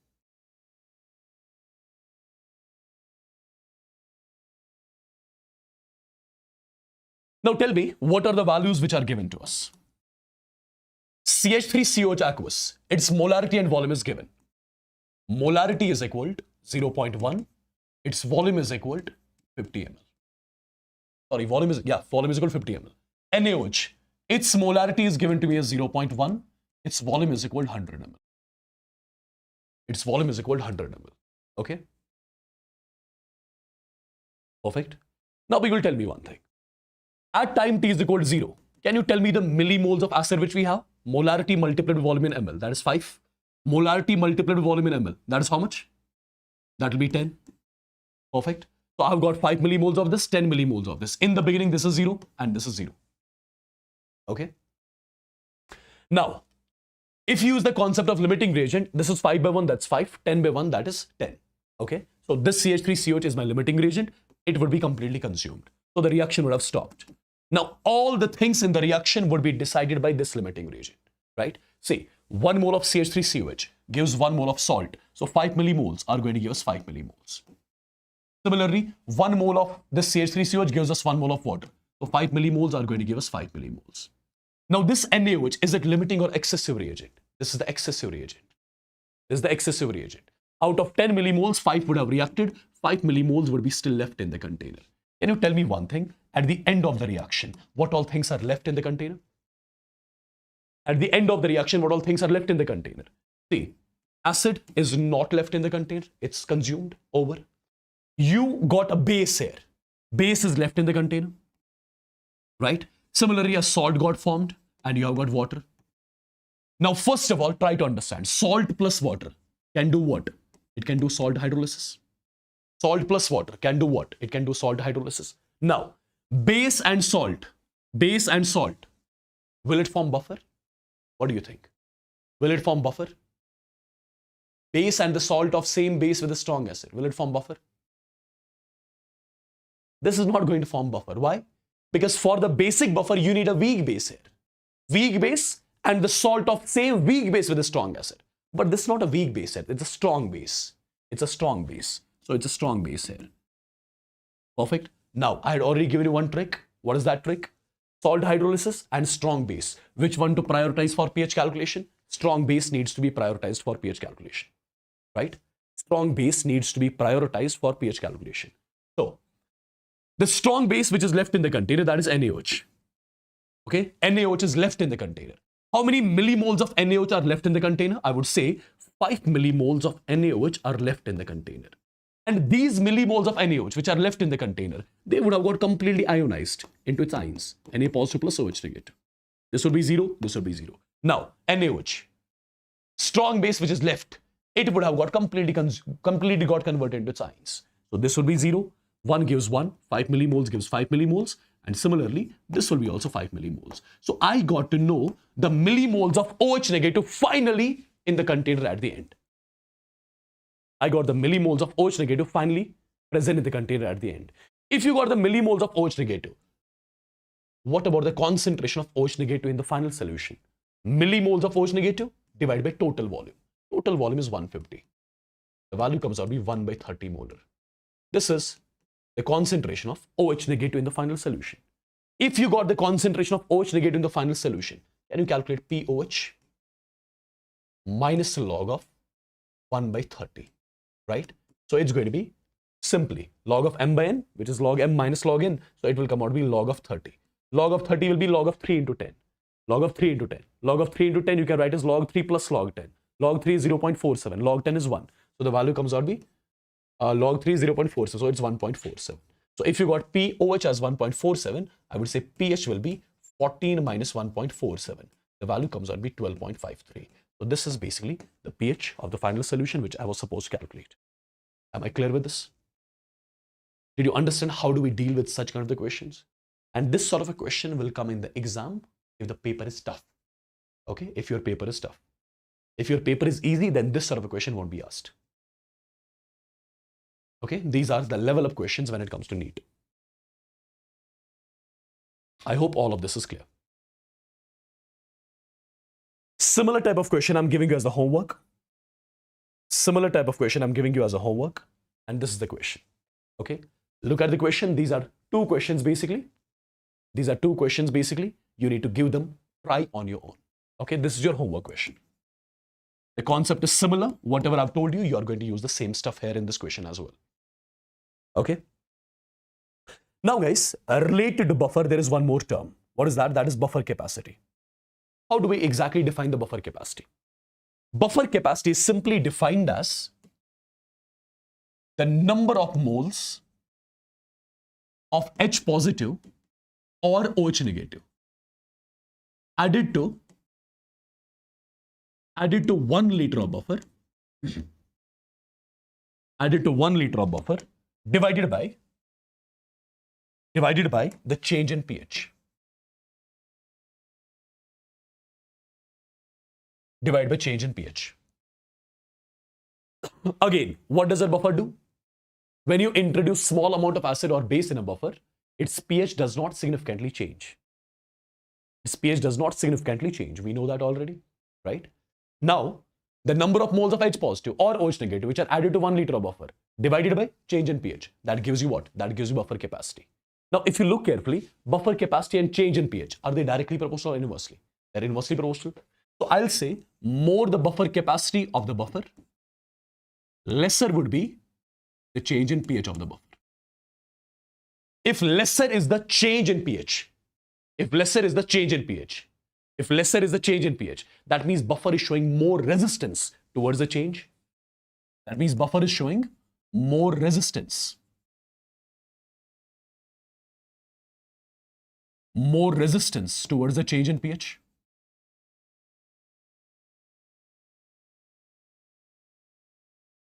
Now tell me, what are the values which are given to us? CH3COH aqueous, its molarity and volume is given. Molarity is equal to 0.1. Its volume is equal to 50 ml. Sorry, volume is equal to 50 ml. NaOH, its molarity is given to me as 0.1. Its volume is equal to 100 ml. Its volume is equal to 100 ml. Okay? Perfect. Now we will tell me one thing. At time t is equal to 0, can you tell me the millimoles of acid which we have? Molarity multiplied with volume in ml, that is 5. Molarity multiplied with volume in ml, that is how much? That will be 10. Perfect. So I've got 5 millimoles of this, 10 millimoles of this. In the beginning, this is 0 and this is 0. Okay. Now, if you use the concept of limiting reagent, this is 5 by 1, that's 5. 10 by 1, that is 10. Okay. So this CH3COH is my limiting reagent. It would be completely consumed. So the reaction would have stopped. Now, all the things in the reaction would be decided by this limiting reagent, right? See, 1 mole of CH3COH gives 1 mole of salt. So 5 millimoles are going to give us 5 millimoles. Similarly, 1 mole of this CH3COH gives us 1 mole of water. So 5 millimoles are going to give us 5 millimoles. Now this NaOH, is it limiting or excessive reagent? This is the excessive reagent. This is the excessive reagent. Out of 10 millimoles, 5 would have reacted. 5 millimoles would be still left in the container. Can you tell me one thing? At the end of the reaction, what all things are left in the container? At the end of the reaction, what all things are left in the container? See, acid is not left in the container. It's consumed, over. You got a base here. Base is left in the container, right? Similarly, a salt got formed and you have got water. Now, first of all, try to understand. Salt plus water can do what? It can do salt hydrolysis. Salt plus water can do what? It can do salt hydrolysis. Now, base and salt, will it form buffer? What do you think? Will it form buffer? Base and the salt of same base with a strong acid, will it form buffer? This is not going to form buffer. Why? Because for the basic buffer, you need a weak base here. Weak base and the salt of same weak base with a strong acid. But this is not a weak base here. It's a strong base. It's a strong base. So it's a strong base here. Perfect. Now, I had already given you one trick. What is that trick? Salt hydrolysis and strong base. Which one to prioritize for pH calculation? Strong base needs to be prioritized for pH calculation. Right? Strong base needs to be prioritized for pH calculation. So, the strong base which is left in the container, that is NaOH. Okay? NaOH is left in the container. How many millimoles of NaOH are left in the container? I would say 5 millimoles of NaOH are left in the container. And these millimoles of NaOH which are left in the container, they would have got completely ionized into its ions. Na positive plus OH negative. This would be 0, this would be 0. Now, NaOH, strong base which is left, it would have got completely got converted into its ions. So this would be 0. 1 gives 1, 5 millimoles gives 5 millimoles, and similarly, this will be also 5 millimoles. So I got to know the millimoles of OH negative finally in the container at the end. I got the millimoles of OH negative finally present in the container at the end. If you got the millimoles of OH negative, what about the concentration of OH negative in the final solution? Millimoles of OH negative divided by total volume. Total volume is 150. The value comes out to be 1 by 30 molar. This is the concentration of OH negative in the final solution. If you got the concentration of OH negative in the final solution, can you calculate POH? minus log of 1 by 30, right? So it's going to be simply log of m by n, which is log m minus log n. So it will come out to be log of 30. Log of 30 will be log of 3 into 10. Log of 3 into 10. Log of 3 into 10 you can write as log 3 plus log 10. Log 3 is 0.47. Log 10 is 1. So the value comes out to be log 3 is 0.47. So it's 1.47. So if you got POH as 1.47, I would say pH will be 14 minus 1.47. The value comes out to be 12.53. So this is basically the pH of the final solution which I was supposed to calculate. Am I clear with this? Did you understand how do we deal with such kind of the questions? And this sort of a question will come in the exam if the paper is tough. Okay, if your paper is tough. If your paper is easy, then this sort of a question won't be asked. Okay, these are the level up questions when it comes to NEET. I hope all of this is clear. Similar type of question I'm giving you as a homework. Similar type of question I'm giving you as a homework. And this is the question. Okay, look at the question. These are two questions basically. These are two questions basically. You need to give them, try on your own. Okay, this is your homework question. The concept is similar. Whatever I've told you, you are going to use the same stuff here in this question as well. Okay. Now guys, related to buffer, there is one more term. What is that? That is buffer capacity. How do we exactly define the buffer capacity? Buffer capacity is simply defined as the number of moles of H positive or OH negative added to 1 liter of buffer, added to 1 liter of buffer divided by the change in pH. Divided by change in pH. Again, what does a buffer do? When you introduce small amount of acid or base in a buffer, its pH does not significantly change. Its pH does not significantly change. We know that already, right? Now, the number of moles of H positive or OH negative which are added to 1 liter of buffer divided by change in pH. That gives you what? That gives you buffer capacity. Now, if you look carefully, buffer capacity and change in pH, are they directly proportional or inversely? They're inversely proportional. So I'll say more the buffer capacity of the buffer, lesser would be the change in pH of the buffer. If lesser is the change in pH, if lesser is the change in pH, that means buffer is showing more resistance towards the change. That means buffer is showing more resistance. More resistance towards the change in pH.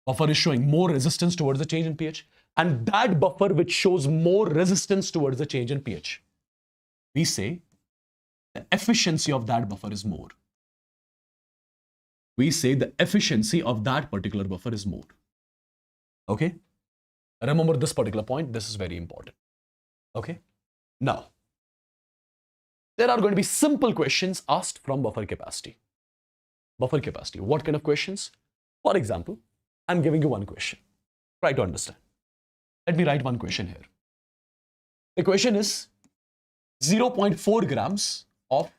Buffer is showing more resistance towards the change in pH. And that buffer which shows more resistance towards the change in pH, we say the efficiency of that buffer is more. We say the efficiency of that particular buffer is more. Okay? Remember this particular point. This is very important. Okay? Now, there are going to be simple questions asked from buffer capacity. Buffer capacity. What kind of questions? For example, I'm giving you one question. Try to understand. Let me write one question here. The question is 0.4 grams of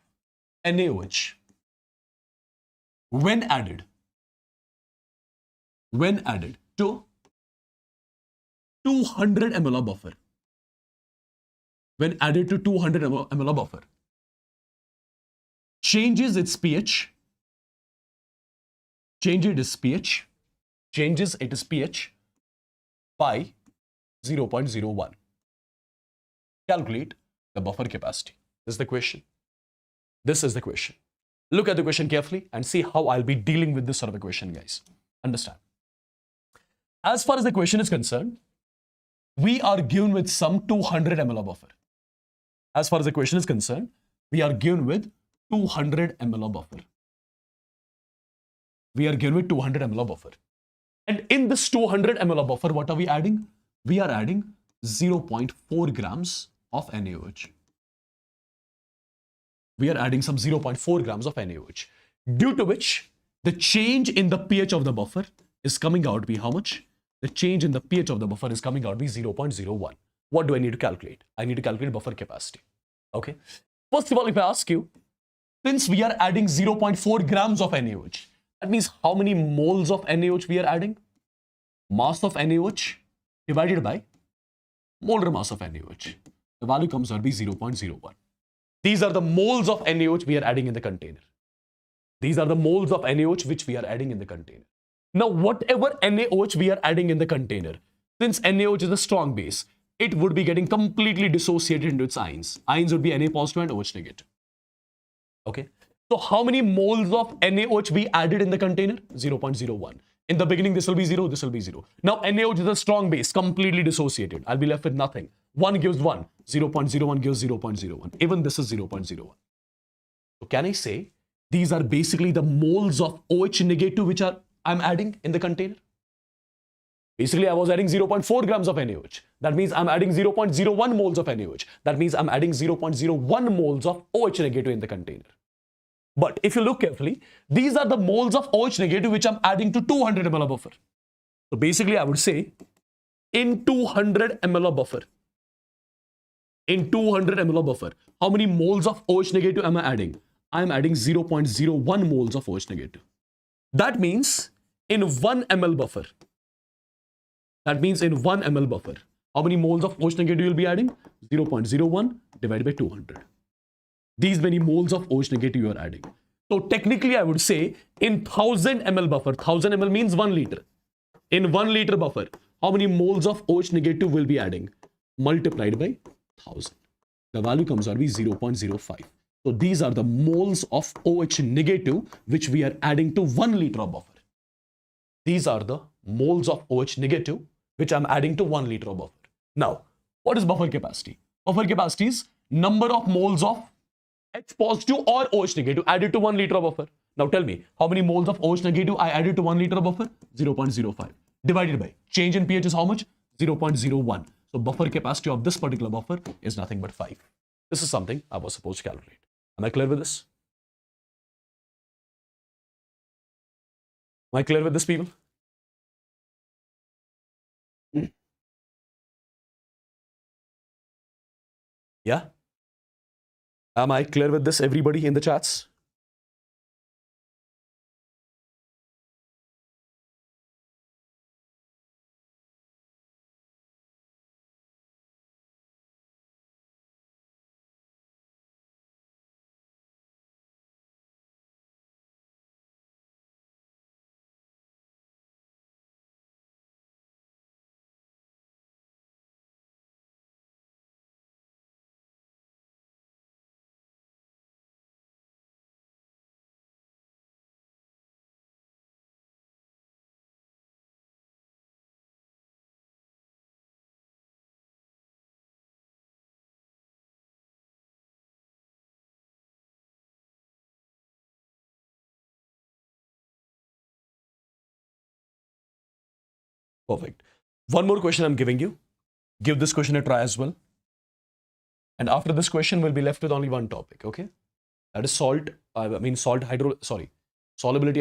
NaOH when added to 200 ml of buffer. When added to 200 ml of buffer, changes its pH by 0.01. Calculate the buffer capacity. This is the question. This is the question. Look at the question carefully and see how I'll be dealing with this sort of a question, guys. Understand? As far as the question is concerned, we are given with some 200 ml of buffer. As far as the question is concerned, we are given with 200 ml of buffer. We are given with 200 ml of buffer. And in this 200 ml of buffer, what are we adding? We are adding 0.4 grams of NaOH. We are adding some 0.4 grams of NaOH, due to which the change in the pH of the buffer is coming out to be how much? The change in the pH of the buffer is coming out to be 0.01. What do I need to calculate? I need to calculate buffer capacity. Okay. First of all, if I ask you, since we are adding 0.4 grams of NaOH, That means how many moles of NaOH we are adding? Mass of NaOH divided by molar mass of NaOH. The value comes out to be 0.01. These are the moles of NaOH we are adding in the container. These are the moles of NaOH which we are adding in the container. Now, whatever NaOH we are adding in the container, since NaOH is a strong base, it would be getting completely dissociated into its ions. Ions would be Na positive and OH negative. Okay. So how many moles of NaOH we added in the container? 0.01. In the beginning, this will be 0, this will be 0. Now, NaOH is a strong base, completely dissociated. I'll be left with nothing. 1 gives 1, 0.01 gives 0.01. Even this is 0.01. So can I say these are basically the moles of OH negative which I'm adding in the container? Basically, I was adding 0.4 grams of NaOH. That means I'm adding 0.01 moles of NaOH. That means I'm adding 0.01 moles of OH negative in the container. But if you look carefully, these are the moles of OH negative which I'm adding to 200 ml of buffer. So basically, I would say in 200 ml of buffer, how many moles of OH negative am I adding? I'm adding 0.01 moles of OH negative. That means in 1 ml buffer, how many moles of OH negative you'll be adding? 0.01 divided by 200. These many moles of OH negative you are adding. So technically, I would say in 1000 ml buffer, 1000 ml means 1 liter. In 1 liter buffer, how many moles of OH negative will be adding? Multiplied by 1000. The value comes out to be 0.05. So these are the moles of OH negative which we are adding to 1 liter of buffer. These are the moles of OH negative which I'm adding to 1 liter of buffer. Now, what is buffer capacity? Buffer capacity is number of moles of H positive or OH negative added to 1 liter of buffer. Now tell me, how many moles of OH negative I added to 1 liter of buffer? 0.05. Divided by change in pH is how much? 0.01. So buffer capacity of this particular buffer is nothing but 5. This is something I was supposed to calculate. Am I clear with this? Am I clear with this, people? Yeah? Am I clear with this, everybody in the chats? Perfect. One more question I'm giving you. Give this question a try as well. And after this question, we'll be left with only one topic, okay? That is solubility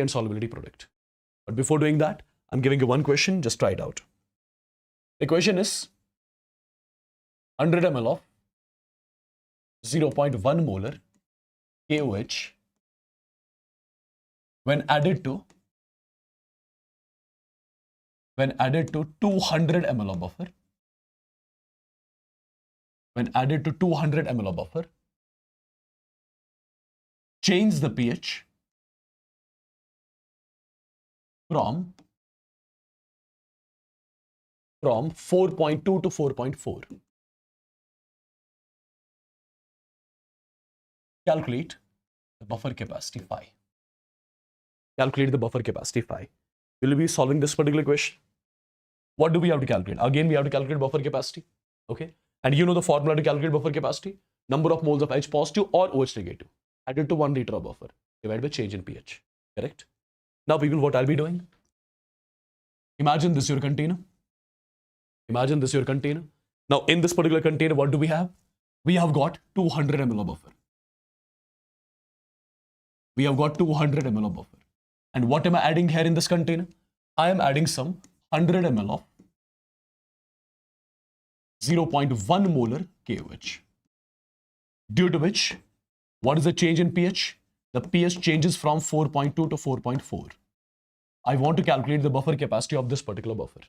and solubility product. But before doing that, I'm giving you one question, just try it out. The question is 100 ml of 0.1 molar KOH when added to 200 ml of buffer, change the pH from 4.2 to 4.4. Calculate the buffer capacity phi. Calculate the buffer capacity phi. Will you be solving this particular question? What do we have to calculate? Again, we have to calculate buffer capacity. Okay. And you know the formula to calculate buffer capacity? Number of moles of H positive or OH negative added to 1 liter of buffer divided by change in pH. Correct? Now, people, what I'll be doing? Imagine this is your container. Now, in this particular container, what do we have? We have got 200 ml of buffer. And what am I adding here in this container? I am adding some 100 ml of 0.1 molar KOH. Due to which, what is the change in pH? The pH changes from 4.2 to 4.4. I want to calculate the buffer capacity of this particular buffer.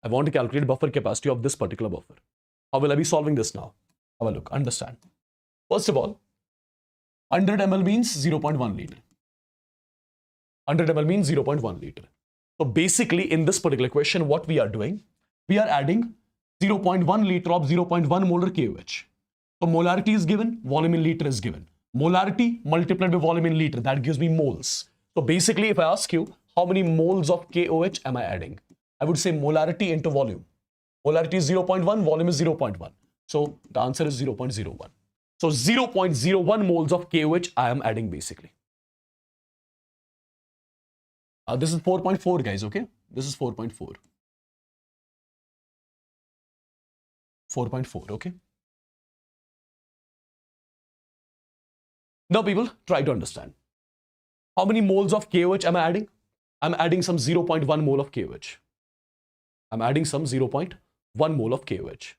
I want to calculate buffer capacity of this particular buffer. How will I be solving this now? Have a look, understand. First of all, 100 ml means 0.1 liter. 100 ml means 0.1 liter. So basically in this particular question, what we are doing, we are adding 0.1 liter of 0.1 molar KOH. So molarity is given, volume in liter is given. Molarity multiplied by volume in liter, that gives me moles. So basically if I ask you, how many moles of KOH am I adding? I would say molarity into volume. Molarity is 0.1, volume is 0.1. So the answer is 0.01. So 0.01 moles of KOH I am adding basically. This is 4.4 guys, okay? This is 4.4. 4.4, okay? Now people, try to understand. How many moles of KOH am I adding? I'm adding some 0.1 mole of KOH. I'm adding some 0.1 mole of KOH.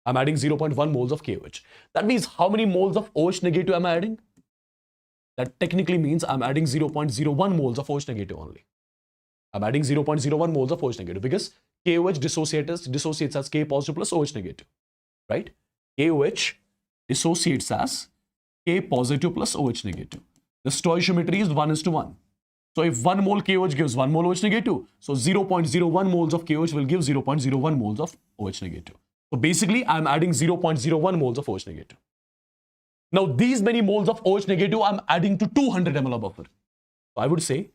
I'm adding 0.1 moles of KOH. That means how many moles of OH negative am I adding? That technically means I'm adding 0.01 moles of OH negative only. I'm adding 0.01 moles of OH negative because KOH dissociates as K positive plus OH negative, right? KOH dissociates as K positive plus OH negative. The stoichiometry is 1:1. So if 1 mole KOH gives 1 mole OH negative, so 0.01 moles of KOH will give 0.01 moles of OH negative. So basically, I'm adding 0.01 moles of OH negative. Now, these many moles of OH negative, I'm adding to 200 ml of buffer. So I would say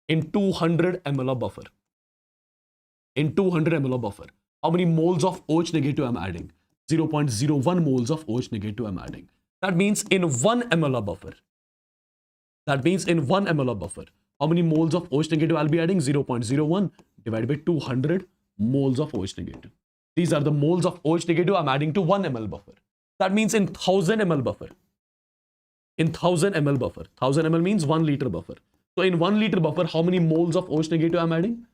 in 200 ml of buffer. In 200 ml of buffer, how many moles of OH negative I'm adding? 0.01 moles of OH negative I'm adding. That means in 1 ml of buffer. That means in 1 ml of buffer, how many moles of OH negative I'll be adding? 0.01 divided by 200 moles of OH negative. These are the moles of OH negative I'm adding to 1 ml buffer. That means in 1000 ml buffer. In 1000 ml buffer. 1000 ml means 1 liter buffer. So in 1 liter buffer, how many moles of OH negative I'm adding?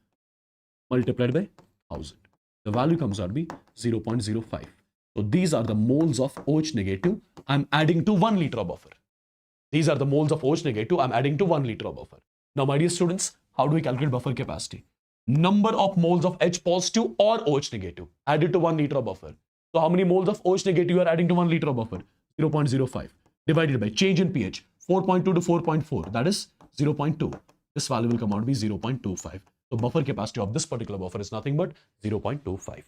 Multiplied by 1000. The value comes out to be 0.05. So these are the moles of OH negative I'm adding to 1 liter of buffer. These are the moles of OH negative I'm adding to 1 liter of buffer. Now, my dear students, how do we calculate buffer capacity? Number of moles of H positive or OH negative added to 1 liter of buffer. So how many moles of OH negative you are adding to 1 liter of buffer? 0.05 divided by change in pH, 4.2 to 4.4, that is 0.2. This value will come out to be 0.25. So buffer capacity of this particular buffer is nothing but 0.25.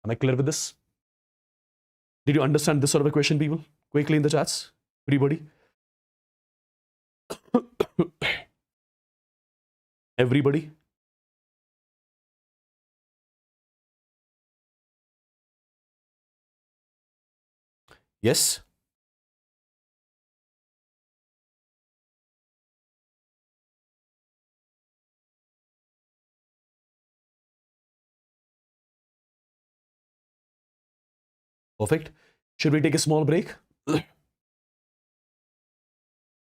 Am I clear with this? Did you understand this sort of a question, people? Quickly in the chats, everybody. Everybody? Yes? Perfect. Should we take a small break?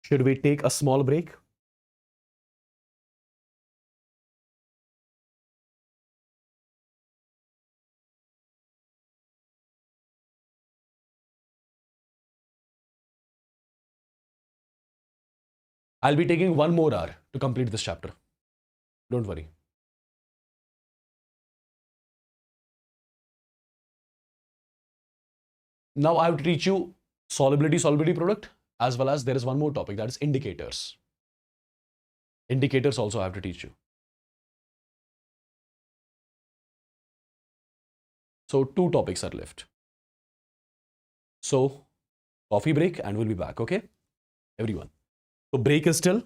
Should we take a small break? I'll be taking 1 more hour to complete this chapter. Don't worry. Now I have to teach you solubility product, as well as there is one more topic, that is indicators. Indicators also I have to teach you. So 2 topics are left. So coffee break and we'll be back, okay? Everyone. So break is still.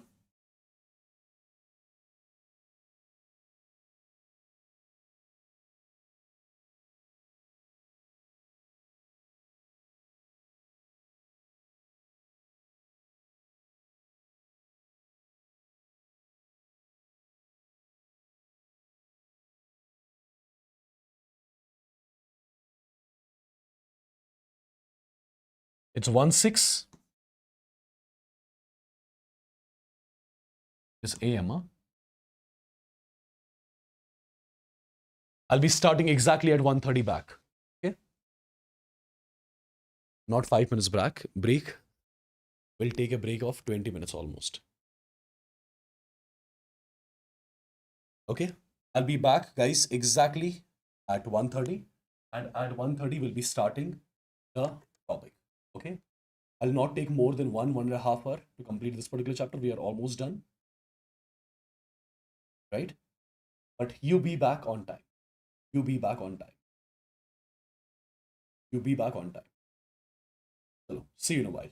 It's 1:06. It's AM, huh? I'll be starting exactly at 1:30 back. Okay? Not 5 minutes break. We'll take a break of 20 minutes almost. Okay, I'll be back, guys, exactly at 1:30, and at 1:30 we'll be starting the topic. Okay, I'll not take more than 1.5 hour to complete this particular chapter. We are almost done, right? But you be back on time. You be back on time. You be back on time. Chalo, see you in a while.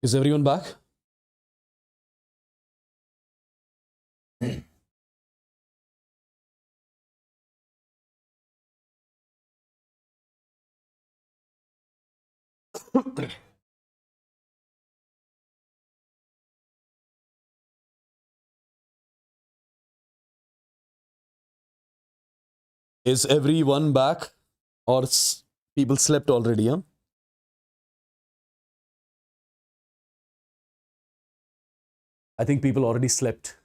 Is everyone back? Is everyone back, or people slept already? Huh? I think people already slept.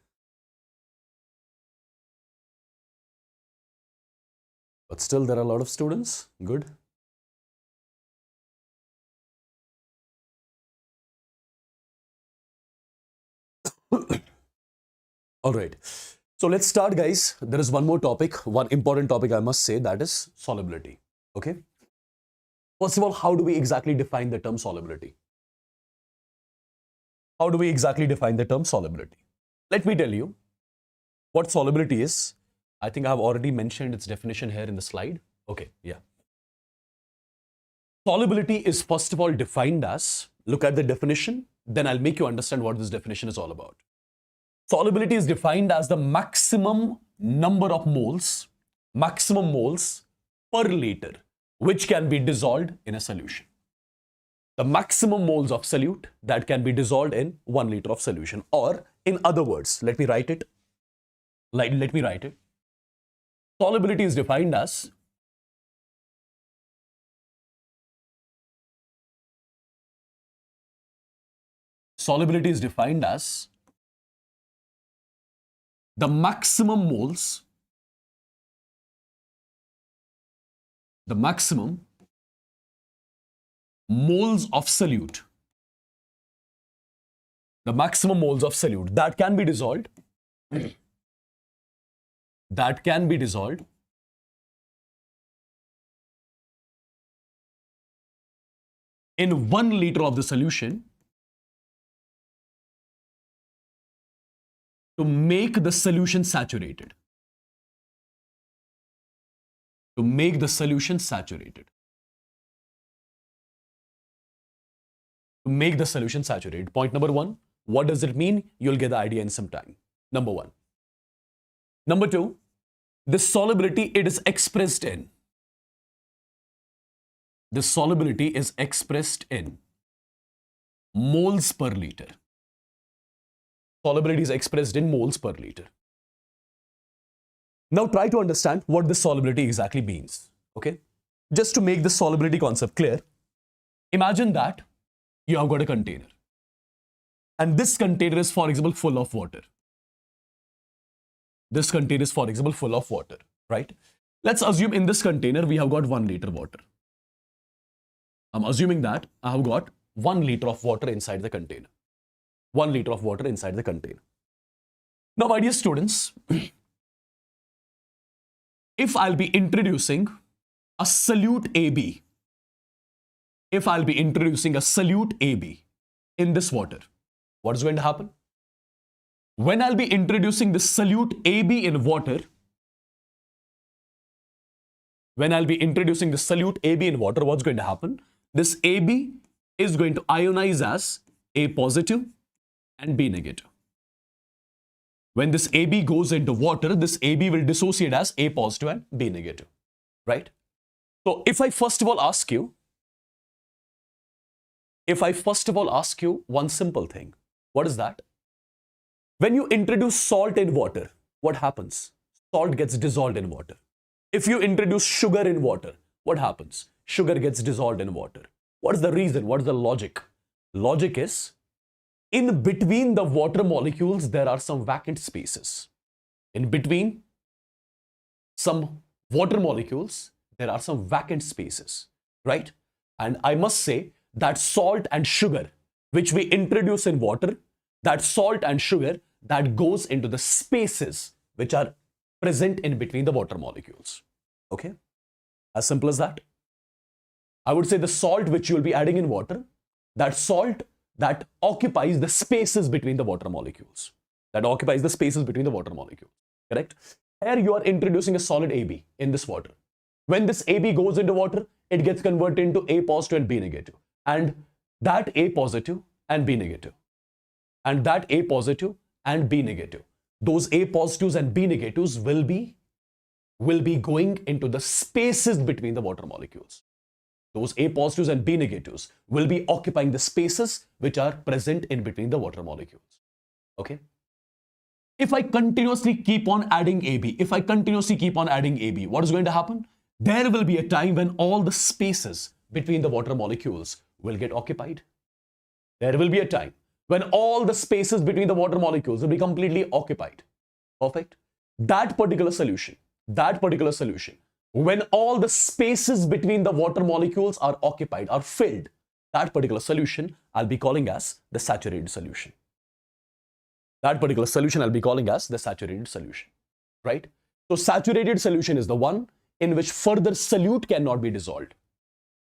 But still, there are a lot of students. Good. All right. So let's start, guys. There is one more topic, one important topic I must say, that is solubility. Okay. First of all, how do we exactly define the term solubility? How do we exactly define the term solubility? Let me tell you what solubility is. I think I have already mentioned its definition here in the slide. Okay, yeah. Solubility is first of all defined as, look at the definition, then I'll make you understand what this definition is all about. Solubility is defined as the maximum number of moles, maximum moles per liter, which can be dissolved in a solution. The maximum moles of solute that can be dissolved in 1 liter of solution. Or in other words, let me write it. Solubility is defined as the maximum moles, of solute, that can be dissolved, in 1 liter of the solution to make the solution saturated. Point number 1, what does it mean? You'll get the idea in some time. Number 1. Number 2, this solubility, it is expressed in. The solubility is expressed in moles per liter. Solubility is expressed in moles per liter. Now try to understand what this solubility exactly means. Okay? Just to make the solubility concept clear, imagine that you have got a container. And this container is, for example, full of water. Right? Let's assume in this container we have got 1 liter water. I'm assuming that I have got 1 liter of water inside the container. 1 liter of water inside the container. Now, my dear students, if I'll be introducing a solute AB, in this water, what is going to happen? When I'll be introducing the solute AB in water, what's going to happen? This AB is going to ionize as A positive and B negative. When this AB goes into water, this AB will dissociate as A positive and B negative, right? So if I first of all ask you one simple thing, what is that? When you introduce salt in water, what happens? Salt gets dissolved in water. If you introduce sugar in water, what happens? Sugar gets dissolved in water. What is the reason? What is the logic? Logic is, in between the water molecules, there are some vacant spaces. In between some water molecules, there are some vacant spaces, right? And I must say that salt and sugar, which we introduce in water, that salt and sugar, that goes into the spaces which are present in between the water molecules. Okay? As simple as that. I would say the salt which you will be adding in water, that salt that occupies the spaces between the water molecules. Correct? Here you are introducing a solid AB in this water. When this AB goes into water, it gets converted into A positive and B negative. And that A positive and B negative. And that A positive and B negative, those A positives and B negatives will be going into the spaces between the water molecules. Those A positives and B negatives will be occupying the spaces which are present in between the water molecules. Okay? If I continuously keep on adding AB, what is going to happen? There will be a time when all the spaces between the water molecules will get occupied. There will be a time when all the spaces between the water molecules will be completely occupied. Perfect? That particular solution, when all the spaces between the water molecules are occupied, are filled, that particular solution I'll be calling as the saturated solution. That particular solution I'll be calling as the saturated solution, right? So saturated solution is the one in which further solute cannot be dissolved.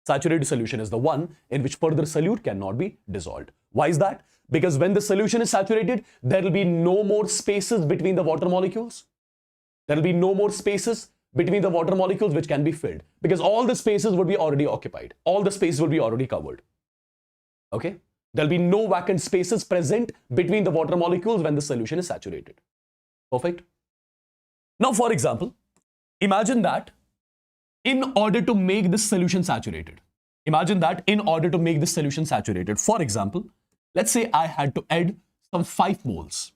Saturated solution is the one in which further solute cannot be dissolved. Why is that? Because when the solution is saturated, there will be no more spaces between the water molecules. There will be no more spaces between the water molecules which can be filled, because all the spaces would be already occupied. All the spaces will be already covered. Okay? There'll be no vacant spaces present between the water molecules when the solution is saturated. Perfect? Now, for example, imagine that in order to make this solution saturated, for example, let's say I had to add some 5 moles.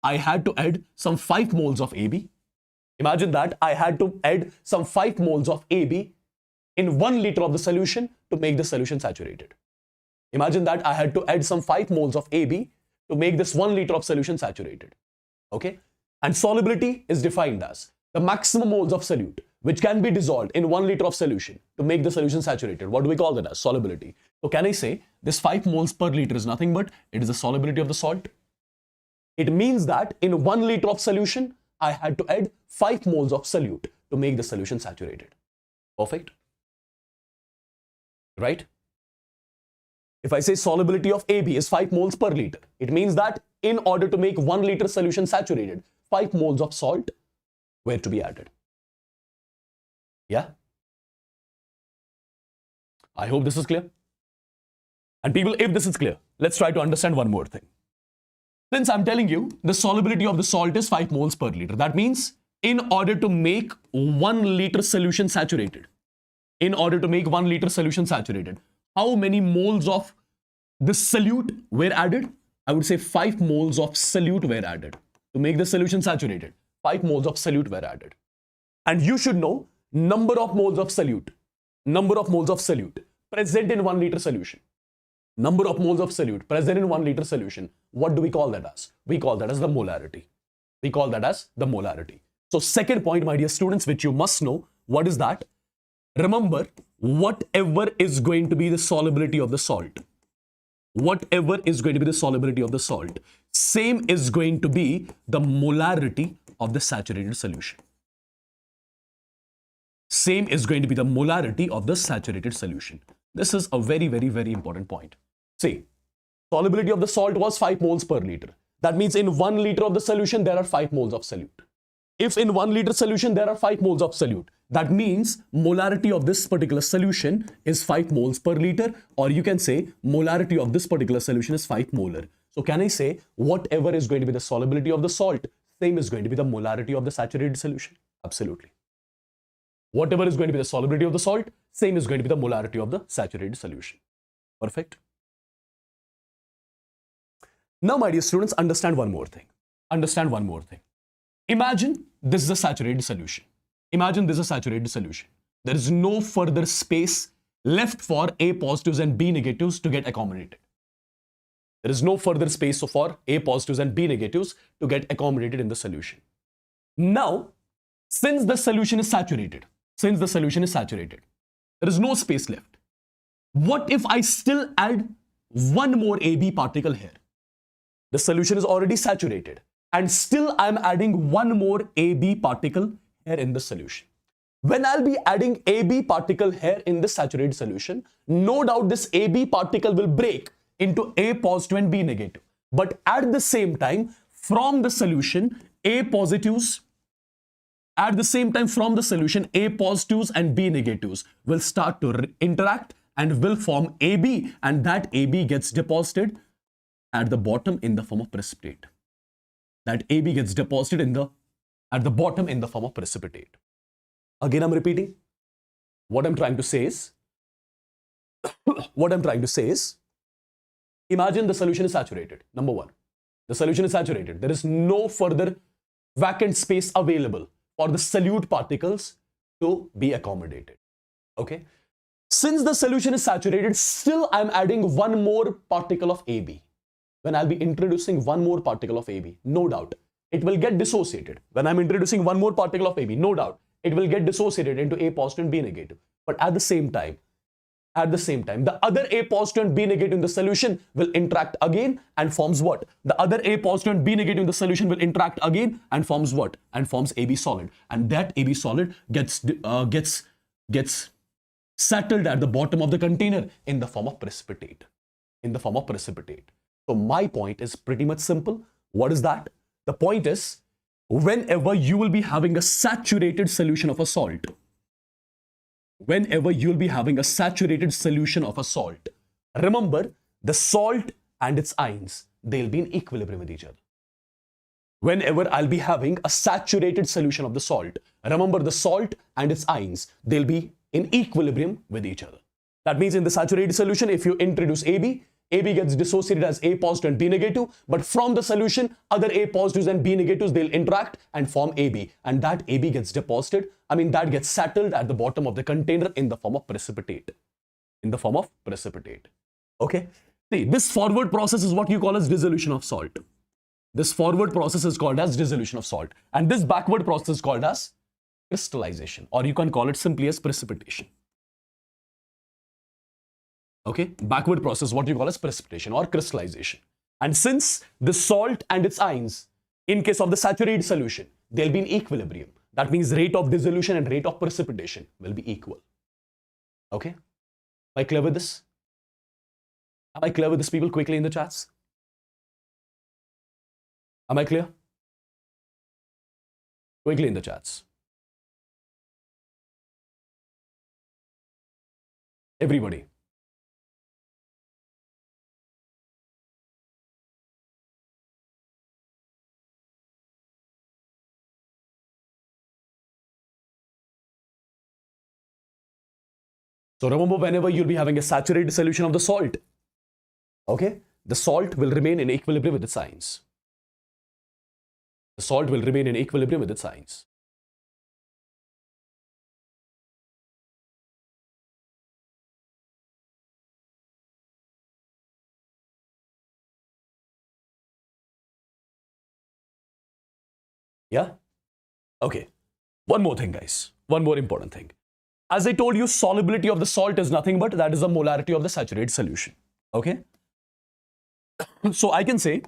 I had to add some 5 moles of AB. Imagine that I had to add some 5 moles of AB in 1 liter of the solution to make the solution saturated. Imagine that I had to add some 5 moles of AB to make this 1 liter of solution saturated. Okay? And solubility is defined as the maximum moles of solute which can be dissolved in 1 liter of solution to make the solution saturated. What do we call that as? Solubility. So can I say this 5 moles per liter is nothing but it is the solubility of the salt? It means that in 1 liter of solution, I had to add 5 moles of solute to make the solution saturated. Perfect? Right? If I say solubility of AB is 5 moles per liter, it means that in order to make 1 liter solution saturated, 5 moles of salt were to be added. Yeah? I hope this is clear. And people, if this is clear, let's try to understand one more thing. Since I'm telling you the solubility of the salt is 5 moles per liter, that means in order to make 1 liter solution saturated, how many moles of the solute were added? I would say 5 moles of solute were added. To make the solution saturated, 5 moles of solute were added. And you should know number of moles of solute present in 1 liter solution. Number of moles of solute present in 1 liter solution. What do we call that as? We call that as the molarity. So second point, my dear students, which you must know, what is that? Remember, whatever is going to be the solubility of the salt, same is going to be the molarity of the saturated solution. This is a very, very, very important point. See, solubility of the salt was 5 moles per liter. That means in 1 liter of the solution, there are 5 moles of solute. If in 1 liter solution, there are 5 moles of solute, that means molarity of this particular solution is 5 moles per liter, or you can say molarity of this particular solution is 5 molar. So can I say whatever is going to be the solubility of the salt, same is going to be the molarity of the saturated solution? Absolutely. Whatever is going to be the solubility of the salt, same is going to be the molarity of the saturated solution. Perfect. Now, my dear students, understand one more thing. Imagine this is a saturated solution. There is no further space left for A positives and B negatives to get accommodated. There is no further space for A positives and B negatives to get accommodated in the solution. Now, since the solution is saturated, there is no space left. What if I still add 1 more AB particle here? The solution is already saturated, and still I'm adding 1 more AB particle here in the solution. When I'll be adding AB particle here in the saturated solution, no doubt this AB particle will break into A positive and B negative. But at the same time, from the solution, A positives and B negatives will start to interact and will form AB, and that AB gets deposited at the bottom in the form of precipitate. That AB gets deposited at the bottom in the form of precipitate. Again, I'm repeating. What I'm trying to say is, imagine the solution is saturated. Number one, the solution is saturated. There is no further vacant space available for the solute particles to be accommodated. Okay. Since the solution is saturated, still I'm adding one more particle of AB. When I'll be introducing one more particle of AB, no doubt, it will get dissociated. When I'm introducing one more particle of AB, no doubt, it will get dissociated into A positive and B negative. But at the same time, the other A positive and B negative in the solution will interact again and forms what? The other A positive and B negative in the solution will interact again and forms what? And forms AB solid. And that AB solid gets settled at the bottom of the container in the form of precipitate. So my point is pretty much simple. What is that? The point is, whenever you will be having a saturated solution of a salt, remember the salt and its ions, they'll be in equilibrium with each other. Whenever I'll be having a saturated solution of the salt, remember the salt and its ions, they'll be in equilibrium with each other. That means in the saturated solution, if you introduce AB gets dissociated as A positive and B negative, but from the solution, other A positives and B negatives, they'll interact and form AB, and that AB gets deposited, that gets settled at the bottom of the container in the form of precipitate. Okay? See, this forward process is what you call as dissolution of salt. This forward process is called as dissolution of salt, and this backward process is called as crystallization, or you can call it simply as precipitation. Okay, backward process, what you call as precipitation or crystallization. And since the salt and its ions, in case of the saturated solution, they'll be in equilibrium. That means rate of dissolution and rate of precipitation will be equal. Okay, am I clear with this? People? Quickly in the chats. Am I clear? Quickly in the chats. Everybody. So remember, whenever you'll be having a saturated solution of the salt, okay, the salt will remain in equilibrium with its ions. Yeah? Okay. One more thing, guys. One more important thing. As I told you, solubility of the salt is nothing but that is the molarity of the saturated solution. Okay? So I can say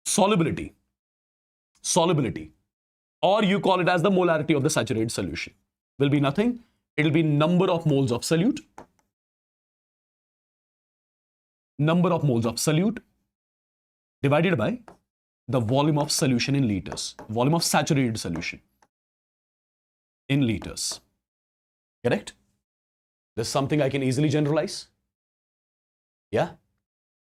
solubility, or you call it as the molarity of the saturated solution, will be nothing. It will be number of moles of solute. Divided by the volume of solution in liters. Volume of saturated solution in liters. Correct? This is something I can easily generalize. Yeah?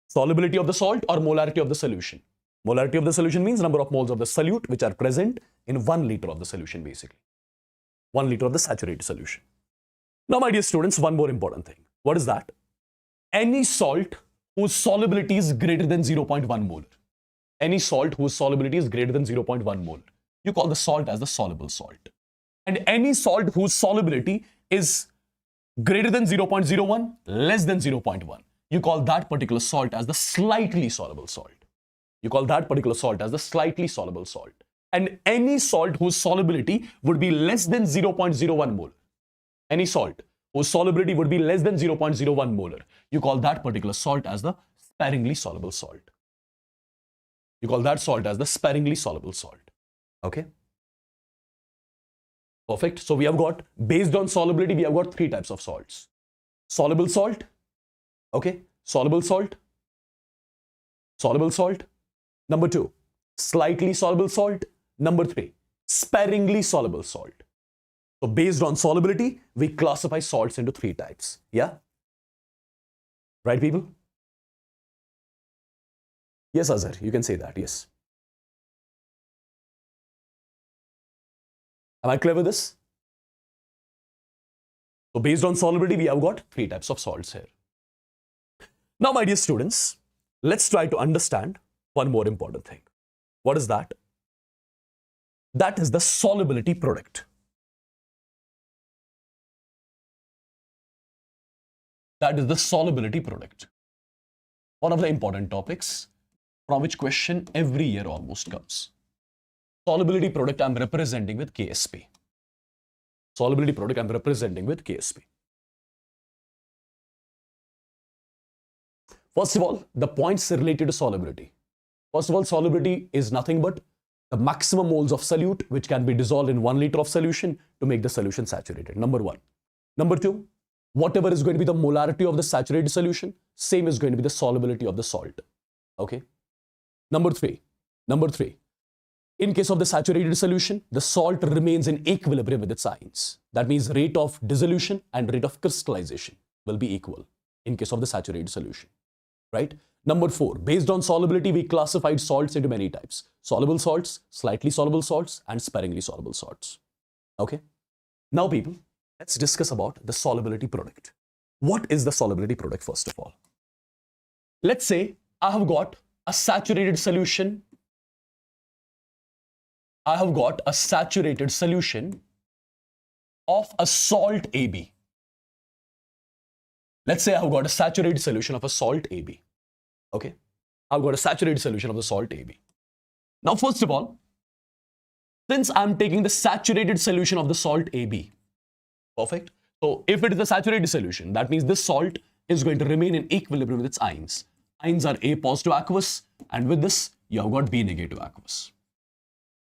Solubility of the salt or molarity of the solution. Molarity of the solution means number of moles of the solute which are present in 1 liter of the solution, basically. 1 liter of the saturated solution. Now, my dear students, one more important thing. What is that? Any salt whose solubility is greater than 0.1 molar. Any salt whose solubility is greater than 0.1 molar. You call the salt as the soluble salt. And any salt whose solubility is greater than 0.01, less than 0.1, you call that particular salt as the slightly soluble salt. And any salt whose solubility would be less than 0.01 molar. Any salt whose solubility would be less than 0.01 molar, you call that particular salt as the sparingly soluble salt. Okay? Perfect. So we have got, based on solubility, we have got 3 types of salts. Soluble salt. Okay. Soluble salt. Number 2, slightly soluble salt. Number 3, sparingly soluble salt. So based on solubility, we classify salts into 3 types. Yeah. Right, people? Yes, Azhar, you can say that, yes. Am I clear with this? So based on solubility, we have got 3 types of salts here. Now, my dear students, let's try to understand one more important thing. What is that? That is the solubility product. That is the solubility product. One of the important topics from which question every year almost comes. Solubility product I'm representing with KSP. Solubility product I'm representing with KSP. First of all, the points related to solubility. First of all, solubility is nothing but the maximum moles of solute which can be dissolved in 1 liter of solution to make the solution saturated. Number 1. Number 2, whatever is going to be the molarity of the saturated solution, same is going to be the solubility of the salt. Okay. Number 3. In case of the saturated solution, the salt remains in equilibrium with its ions. That means rate of dissolution and rate of crystallization will be equal in case of the saturated solution. Right? Number 4, based on solubility, we classified salts into many types. Soluble salts, slightly soluble salts, and sparingly soluble salts. Okay? Now, people, let's discuss about the solubility product. What is the solubility product, first of all? Let's say I have got a saturated solution. I have got a saturated solution of a salt AB. Let's say I have got a saturated solution of a salt AB. Okay? I've got a saturated solution of the salt AB. Now, first of all, since I'm taking the saturated solution of the salt AB, perfect? So, if it is a saturated solution, that means this salt is going to remain in equilibrium with its ions. Ions are A positive aqueous, and with this, you have got B negative aqueous.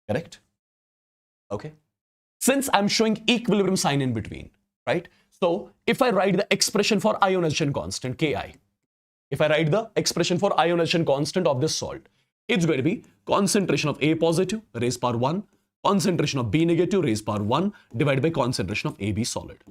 Correct? Okay. Since I'm showing equilibrium sign in between, right? So, if I write the expression for ionization constant, Ki, if I write the expression for ionization constant of this salt, it's going to be concentration of A positive raised power 1, concentration of B negative raised power 1 divided by concentration of AB solid.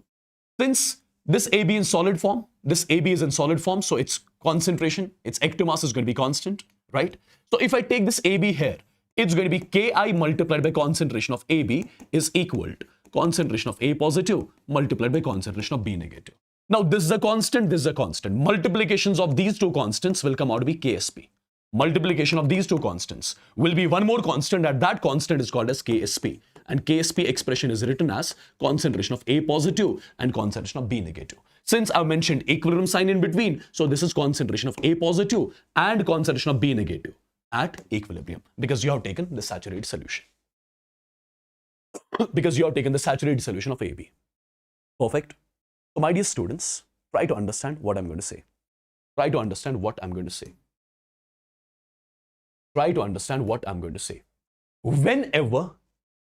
Since this AB in solid form, this AB is in solid form, so its concentration, its ectomass is going to be constant, right? So if I take this AB here, it's going to be Ki multiplied by concentration of AB is equal to concentration of A positive multiplied by concentration of B negative. Now this is a constant, this is a constant. Multiplications of these two constants will come out to be KSP. Multiplication of these two constants will be one more constant, and that constant is called as KSP. And KSP expression is written as concentration of A positive and concentration of B negative. Since I've mentioned equilibrium sign in between, so this is concentration of A positive and concentration of B negative at equilibrium, because you have taken the saturated solution. Because you have taken the saturated solution of AB. Perfect. So my dear students, try to understand what I'm going to say. Try to understand what I'm going to say. Try to understand what I'm going to say. Whenever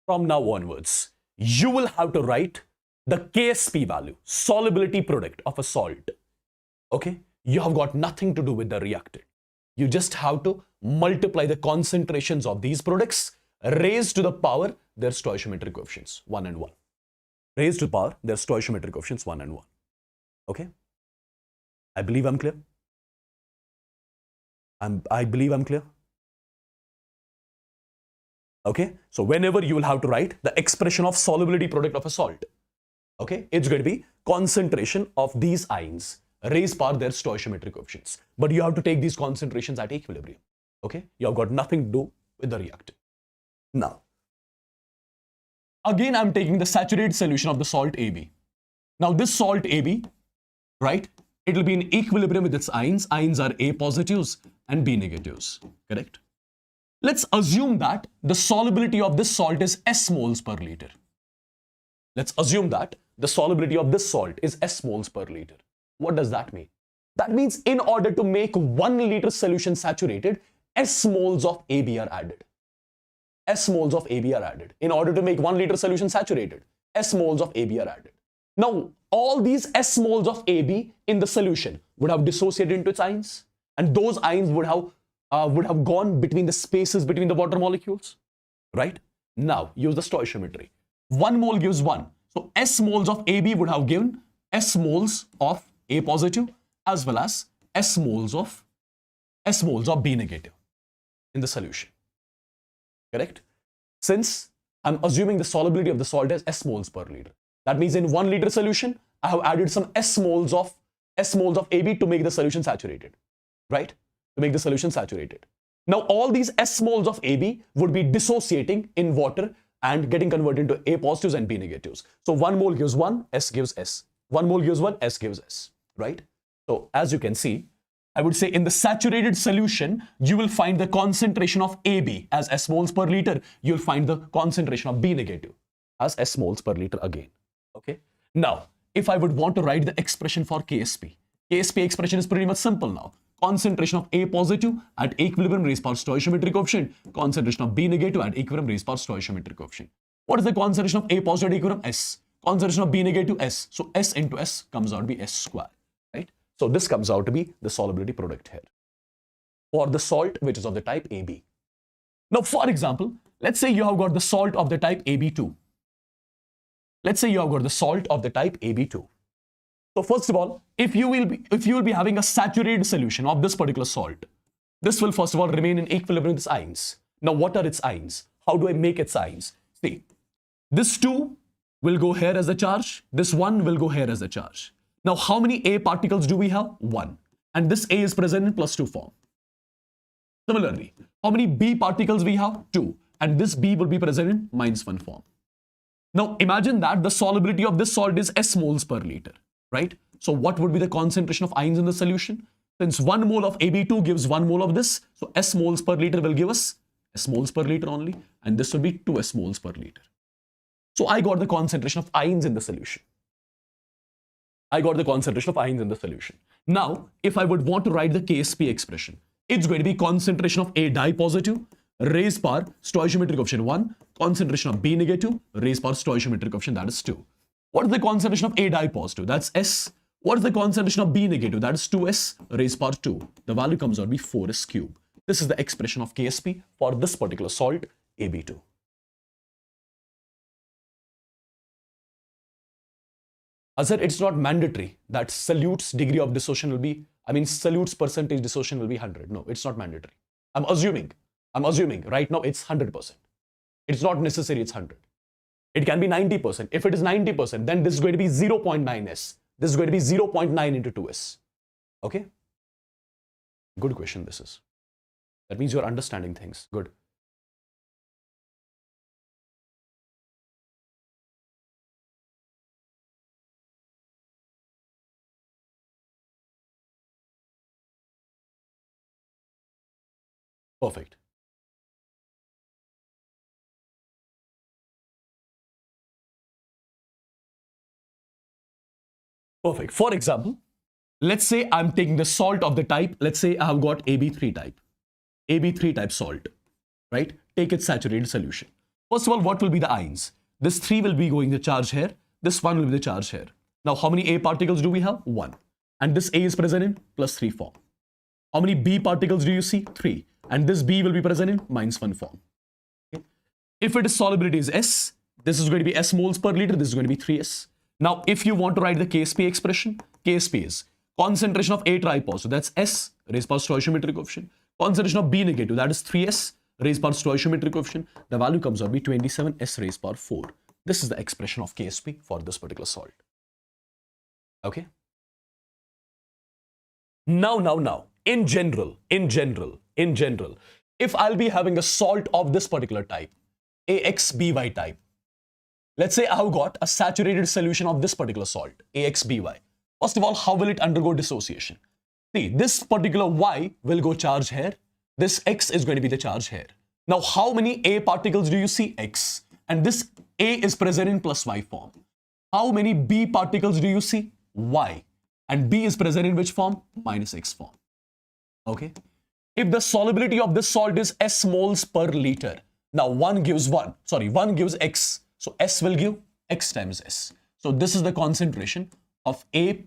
from now onwards, you will have to write the KSP value, solubility product of a salt. Okay? You have got nothing to do with the reactant. You just have to multiply the concentrations of these products raised to the power their stoichiometric coefficients 1 and 1. Raised to the power their stoichiometric coefficients 1 and 1. Okay? I believe I'm clear. I believe I'm clear. Okay? So whenever you will have to write the expression of solubility product of a salt, okay, it's going to be concentration of these ions raised by their stoichiometric coefficients. But you have to take these concentrations at equilibrium. Okay? You have got nothing to do with the reactant. Now, again, I'm taking the saturated solution of the salt AB. Now, this salt AB, right, it will be in equilibrium with its ions. Ions are A positives and B negatives. Correct? Let's assume that the solubility of this salt is S moles per liter. Let's assume that the solubility of this salt is S moles per liter. What does that mean? That means in order to make 1 liter solution saturated, S moles of AB are added. S moles of AB are added. In order to make 1 liter solution saturated, S moles of AB are added. Now, all these S moles of AB in the solution would have dissociated into its ions, and those ions would have gone between the spaces between the water molecules, right? Now, use the stoichiometry. 1 mole gives 1. So, S moles of AB would have given S moles of A positive as well as S moles of B negative in the solution. Correct? Since I'm assuming the solubility of the salt is S moles per liter. That means in 1 liter solution, I have added some S moles of AB to make the solution saturated. Right? To make the solution saturated. Now all these S moles of AB would be dissociating in water and getting converted into A positives and B negatives. So 1 mole gives 1, S gives S. 1 mole gives 1, S gives S. Right? So as you can see, I would say in the saturated solution, you will find the concentration of AB as S moles per liter. You'll find the concentration of B negative as S moles per liter again. Okay. Now, if I would want to write the expression for KSP expression is pretty much simple now. Concentration of A positive at equilibrium raised power stoichiometric coefficient. Concentration of B negative at equilibrium raised power stoichiometric coefficient. What is the concentration of A positive at equilibrium? S. Concentration of B negative? S. So S into S comes out to be S square. Right? So this comes out to be the solubility product here for the salt which is of the type AB. Now, for example, let's say you have got the salt of the type AB2. Let's say you have got the salt of the type AB2. So first of all, if you will be having a saturated solution of this particular salt, this will first of all remain in equilibrium with its ions. Now, what are its ions? How do I make its ions? See, this 2 will go here as a charge. This 1 will go here as a charge. Now, how many A particles do we have? 1. And this A is present in +2 form. Similarly, how many B particles we have? 2. And this B will be present in -1 form. Now, imagine that the solubility of this salt is S moles per liter, right? So what would be the concentration of ions in the solution? Since 1 mole of AB2 gives 1 mole of this, so S moles per liter will give us S moles per liter only, and this will be 2 S moles per liter. So I got the concentration of ions in the solution. Now, if I would want to write the KSP expression, it's going to be concentration of A di positive raised power stoichiometric coefficient 1, concentration of B negative raised power stoichiometric coefficient, that is 2. What is the concentration of A di positive? That's S. What is the concentration of B negative? That is 2S raised power 2. The value comes out to be 4S cube. This is the expression of KSP for this particular salt AB2. Azhar, it's not mandatory that solute's degree of dissociation will be, solute's percentage dissociation will be 100. No, it's not mandatory. I'm assuming right now it's 100%. It's not necessary it's 100. It can be 90%. If it is 90%, then this is going to be 0.9S. This is going to be 0.9 into 2S. Okay? Good question this is. That means you're understanding things. Good. Perfect. Perfect. For example, let's say I'm taking the salt of the type, let's say I have got AB3 type salt, right? Take its saturated solution. First of all, what will be the ions? This 3 will be going the charge here. This 1 will be the charge here. Now, how many A particles do we have? 1. And this A is present in +3 form. How many B particles do you see? 3. And this B will be present in -1 form. Okay. If its solubility is S, this is going to be S moles per liter. This is going to be 3S. Now, if you want to write the KSP expression, KSP is concentration of A tripositive, that's S raised power stoichiometric coefficient. Concentration of B negative, that is 3S raised power stoichiometric coefficient. The value comes out to be 27S raised power 4. This is the expression of KSP for this particular salt. Okay. Now, in general, if I'll be having a salt of this particular type, AXBY type, let's say I have got a saturated solution of this particular salt, AXBY. First of all, how will it undergo dissociation? See, this particular Y will go charge here. This X is going to be the charge here. Now, how many A particles do you see? X. And this A is present in +Y form. How many B particles do you see? Y. And B is present in which form? -X form. Okay. If the solubility of this salt is S moles per liter, now 1 gives X. So S will give X times S. So this is the concentration of A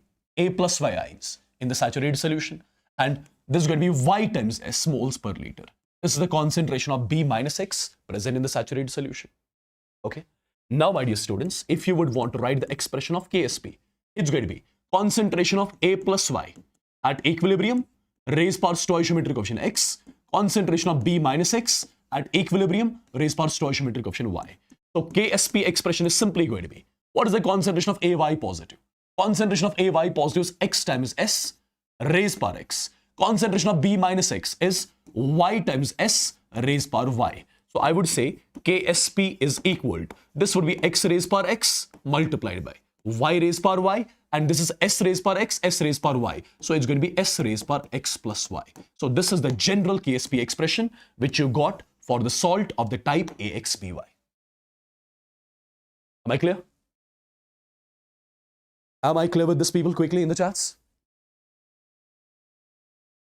plus Y ions in the saturated solution. And this is going to be Y times S moles per liter. This is the concentration of B minus X present in the saturated solution. Okay. Now, my dear students, if you would want to write the expression of KSP, it's going to be concentration of A plus Y at equilibrium, raised power stoichiometric coefficient x, concentration of B minus x at equilibrium, raised power stoichiometric coefficient y. So KSP expression is simply going to be, what is the concentration of AY positive? Concentration of AY positive is x times S raised power x. Concentration of B minus x is y times S raised power y. So I would say KSP is equal to, this would be x raised power x multiplied by y raised power y, and this is s raised power x, s raised power y. So it's going to be s raised power x plus y. So this is the general KSP expression which you got for the salt of the type AXBY. Am I clear? Am I clear with this, people, quickly in the chats?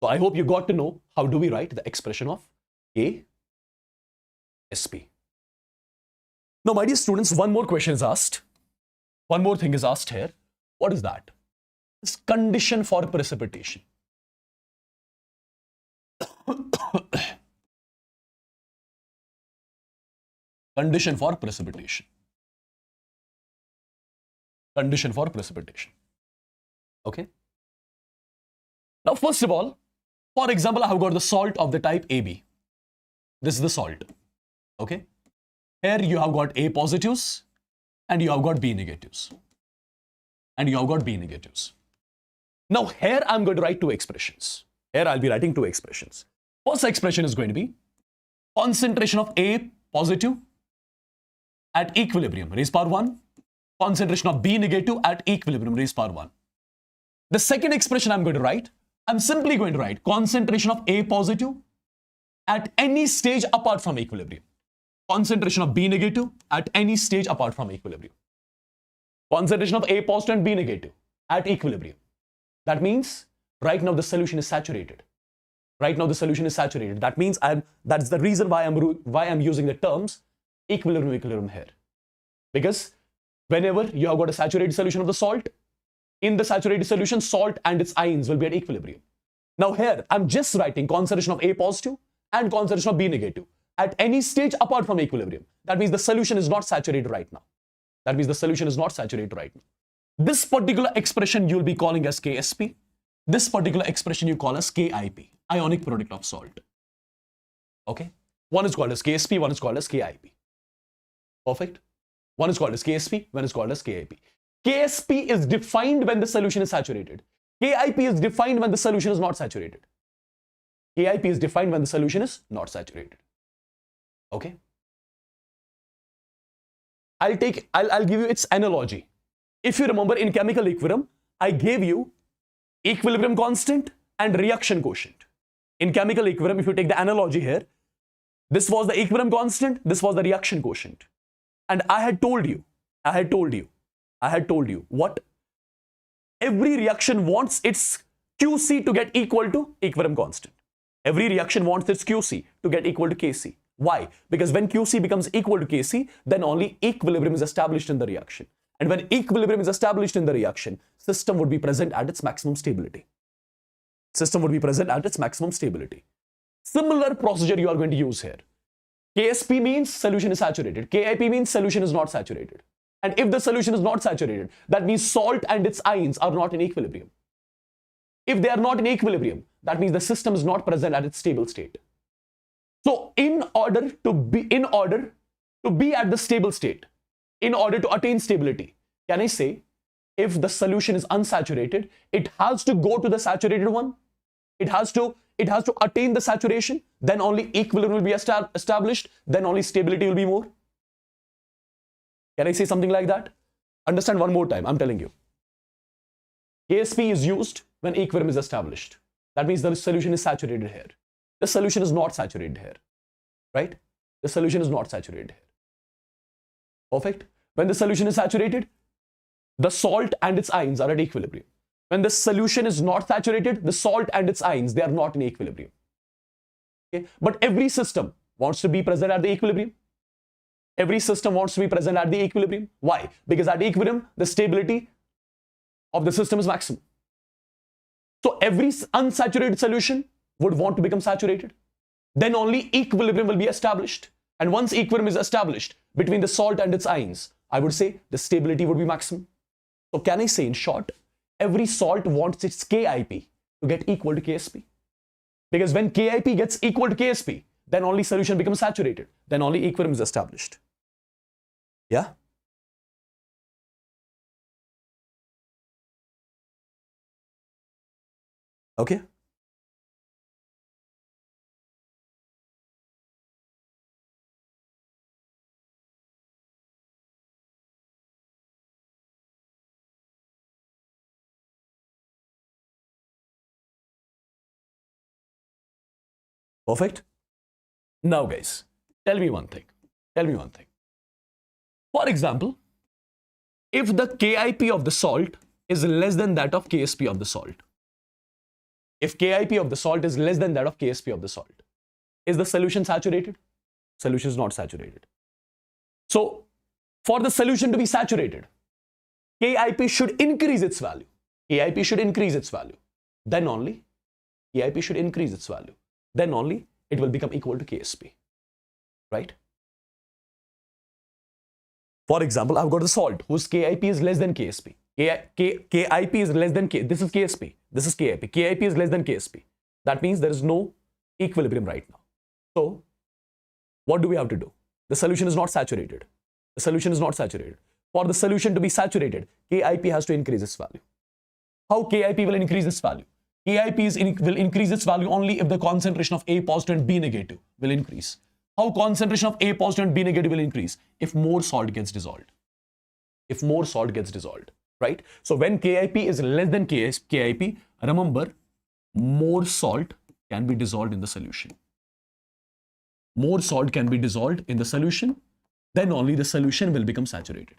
So I hope you got to know how do we write the expression of KSP. Now, my dear students, one more question is asked. One more thing is asked here. What is that? This condition for precipitation. Condition for precipitation. Condition for precipitation. Okay. Now, first of all, for example, I have got the salt of the type AB. This is the salt. Okay. Here you have got A positives and you have got B negatives. And you have got B negatives. Now, here I'm going to write two expressions. Here I'll be writing two expressions. First expression is going to be concentration of A positive at equilibrium, raised power 1. Concentration of B negative at equilibrium, raised power 1. The second expression I'm going to write, I'm simply going to write concentration of A positive at any stage apart from equilibrium. Concentration of B negative at any stage apart from equilibrium. Concentration of A positive and B negative at equilibrium. That means right now the solution is saturated. Right now the solution is saturated. That means that's the reason why I'm using the terms equilibrium here. Because whenever you have got a saturated solution of the salt, in the saturated solution, salt and its ions will be at equilibrium. Now here, I'm just writing concentration of A positive and concentration of B negative at any stage apart from equilibrium. That means the solution is not saturated right now. That means the solution is not saturated right now. This particular expression you'll be calling as KSP. This particular expression you call as KIP, ionic product of salt. Okay? One is called as KSP, one is called as KIP. Perfect? One is called as KSP, one is called as KIP. KSP is defined when the solution is saturated. KIP is defined when the solution is not saturated. KIP is defined when the solution is not saturated. Okay? I'll give you its analogy. If you remember in chemical equilibrium, I gave you equilibrium constant and reaction quotient. In chemical equilibrium, if you take the analogy here, this was the equilibrium constant, this was the reaction quotient. And I had told you what? Every reaction wants its QC to get equal to equilibrium constant. Every reaction wants its QC to get equal to Kc. Why? Because when QC becomes equal to Kc, then only equilibrium is established in the reaction. And when equilibrium is established in the reaction, system would be present at its maximum stability. System would be present at its maximum stability. Similar procedure you are going to use here. KSP means solution is saturated. KIP means solution is not saturated. And if the solution is not saturated, that means salt and its ions are not in equilibrium. If they are not in equilibrium, that means the system is not present at its stable state. So in order to be at the stable state, in order to attain stability, can I say if the solution is unsaturated, it has to go to the saturated one. It has to attain the saturation, then only equilibrium will be established, then only stability will be more. Can I say something like that? Understand one more time, I'm telling you. KSP is used when equilibrium is established. That means the solution is saturated here. The solution is not saturated here, right? The solution is not saturated here. Perfect. When the solution is saturated, the salt and its ions are at equilibrium. When the solution is not saturated, the salt and its ions, they are not in equilibrium. Okay? But every system wants to be present at the equilibrium. Every system wants to be present at the equilibrium. Why? Because at equilibrium, the stability of the system is maximum. So every unsaturated solution would want to become saturated. Then only equilibrium will be established. And once equilibrium is established between the salt and its ions, I would say the stability would be maximum. So can I say in short, every salt wants its KIP to get equal to KSP. Because when KIP gets equal to KSP, then only solution becomes saturated. Then only equilibrium is established. Yeah? Okay? Perfect? Now guys, tell me one thing. Tell me one thing. For example, if the KIP of the salt is less than that of KSP of the salt, if KIP of the salt is less than that of KSP of the salt, is the solution saturated? Solution is not saturated. So, for the solution to be saturated, KIP should increase its value. KIP should increase its value. Then only, KIP should increase its value. Then only it will become equal to KSP. Right? For example, I've got the salt whose KIP is less than KSP. KIP is less than K. This is KSP. This is KIP. KIP is less than KSP. That means there is no equilibrium right now. So, what do we have to do? The solution is not saturated. The solution is not saturated. For the solution to be saturated, KIP has to increase its value. How KIP will increase its value? KIP will increase its value only if the concentration of A positive and B negative will increase. How concentration of A positive and B negative will increase? If more salt gets dissolved. If more salt gets dissolved, right? So when KIP is less than KIP, remember, more salt can be dissolved in the solution. More salt can be dissolved in the solution, then only the solution will become saturated.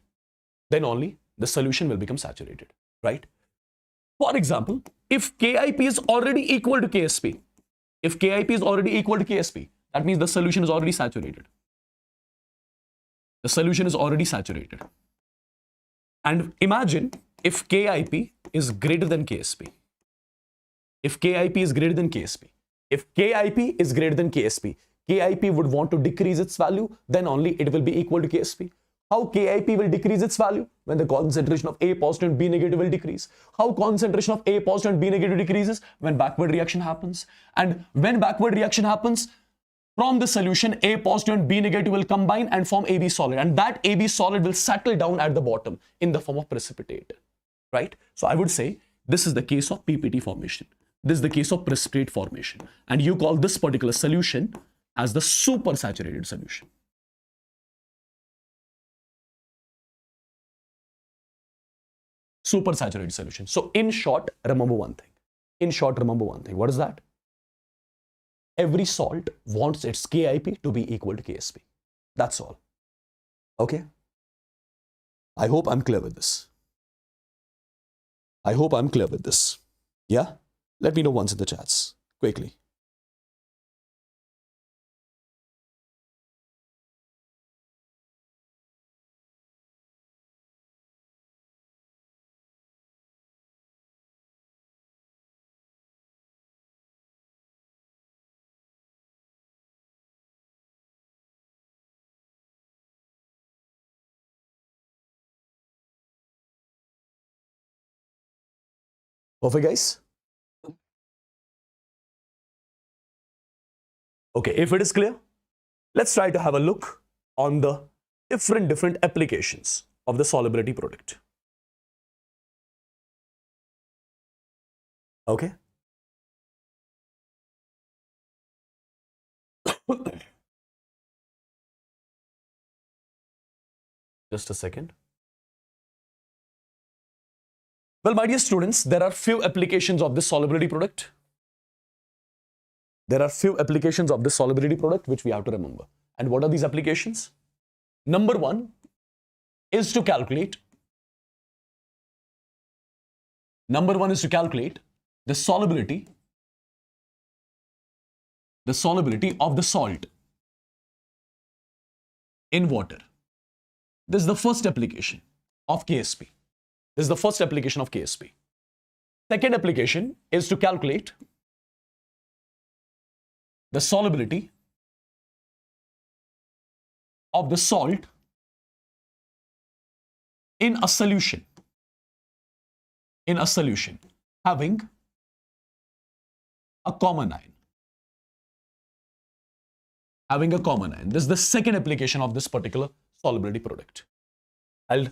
Then only the solution will become saturated, right? For example, if KIP is already equal to KSP, if KIP is already equal to KSP, that means the solution is already saturated. The solution is already saturated. And imagine if KIP is greater than KSP. If KIP is greater than KSP. If KIP is greater than KSP, KIP would want to decrease its value, then only it will be equal to KSP. How KIP will decrease its value? When the concentration of A positive and B negative will decrease. How concentration of A positive and B negative decreases? When backward reaction happens. And when backward reaction happens, from the solution, A positive and B negative will combine and form AB solid. And that AB solid will settle down at the bottom in the form of precipitate. Right? So I would say this is the case of PPT formation. This is the case of precipitate formation. And you call this particular solution as the supersaturated solution. Supersaturated solution. So in short, remember one thing. In short, remember one thing. What is that? Every salt wants its KIP to be equal to KSP. That's all. Okay? I hope I'm clear with this. I hope I'm clear with this. Yeah? Let me know once in the chats. Quickly. Perfect, guys? Okay, if it is clear, let's try to have a look on the different applications of the solubility product. Okay? Just a second. Well, my dear students, there are few applications of this solubility product. There are few applications of this solubility product which we have to remember. And what are these applications? Number one is to calculate. Number one is to calculate the solubility of the salt in water. This is the first application of KSP. This is the first application of KSP. Second application is to calculate the solubility of the salt in a solution having a common ion. Having a common ion. This is the second application of this particular solubility product. I'll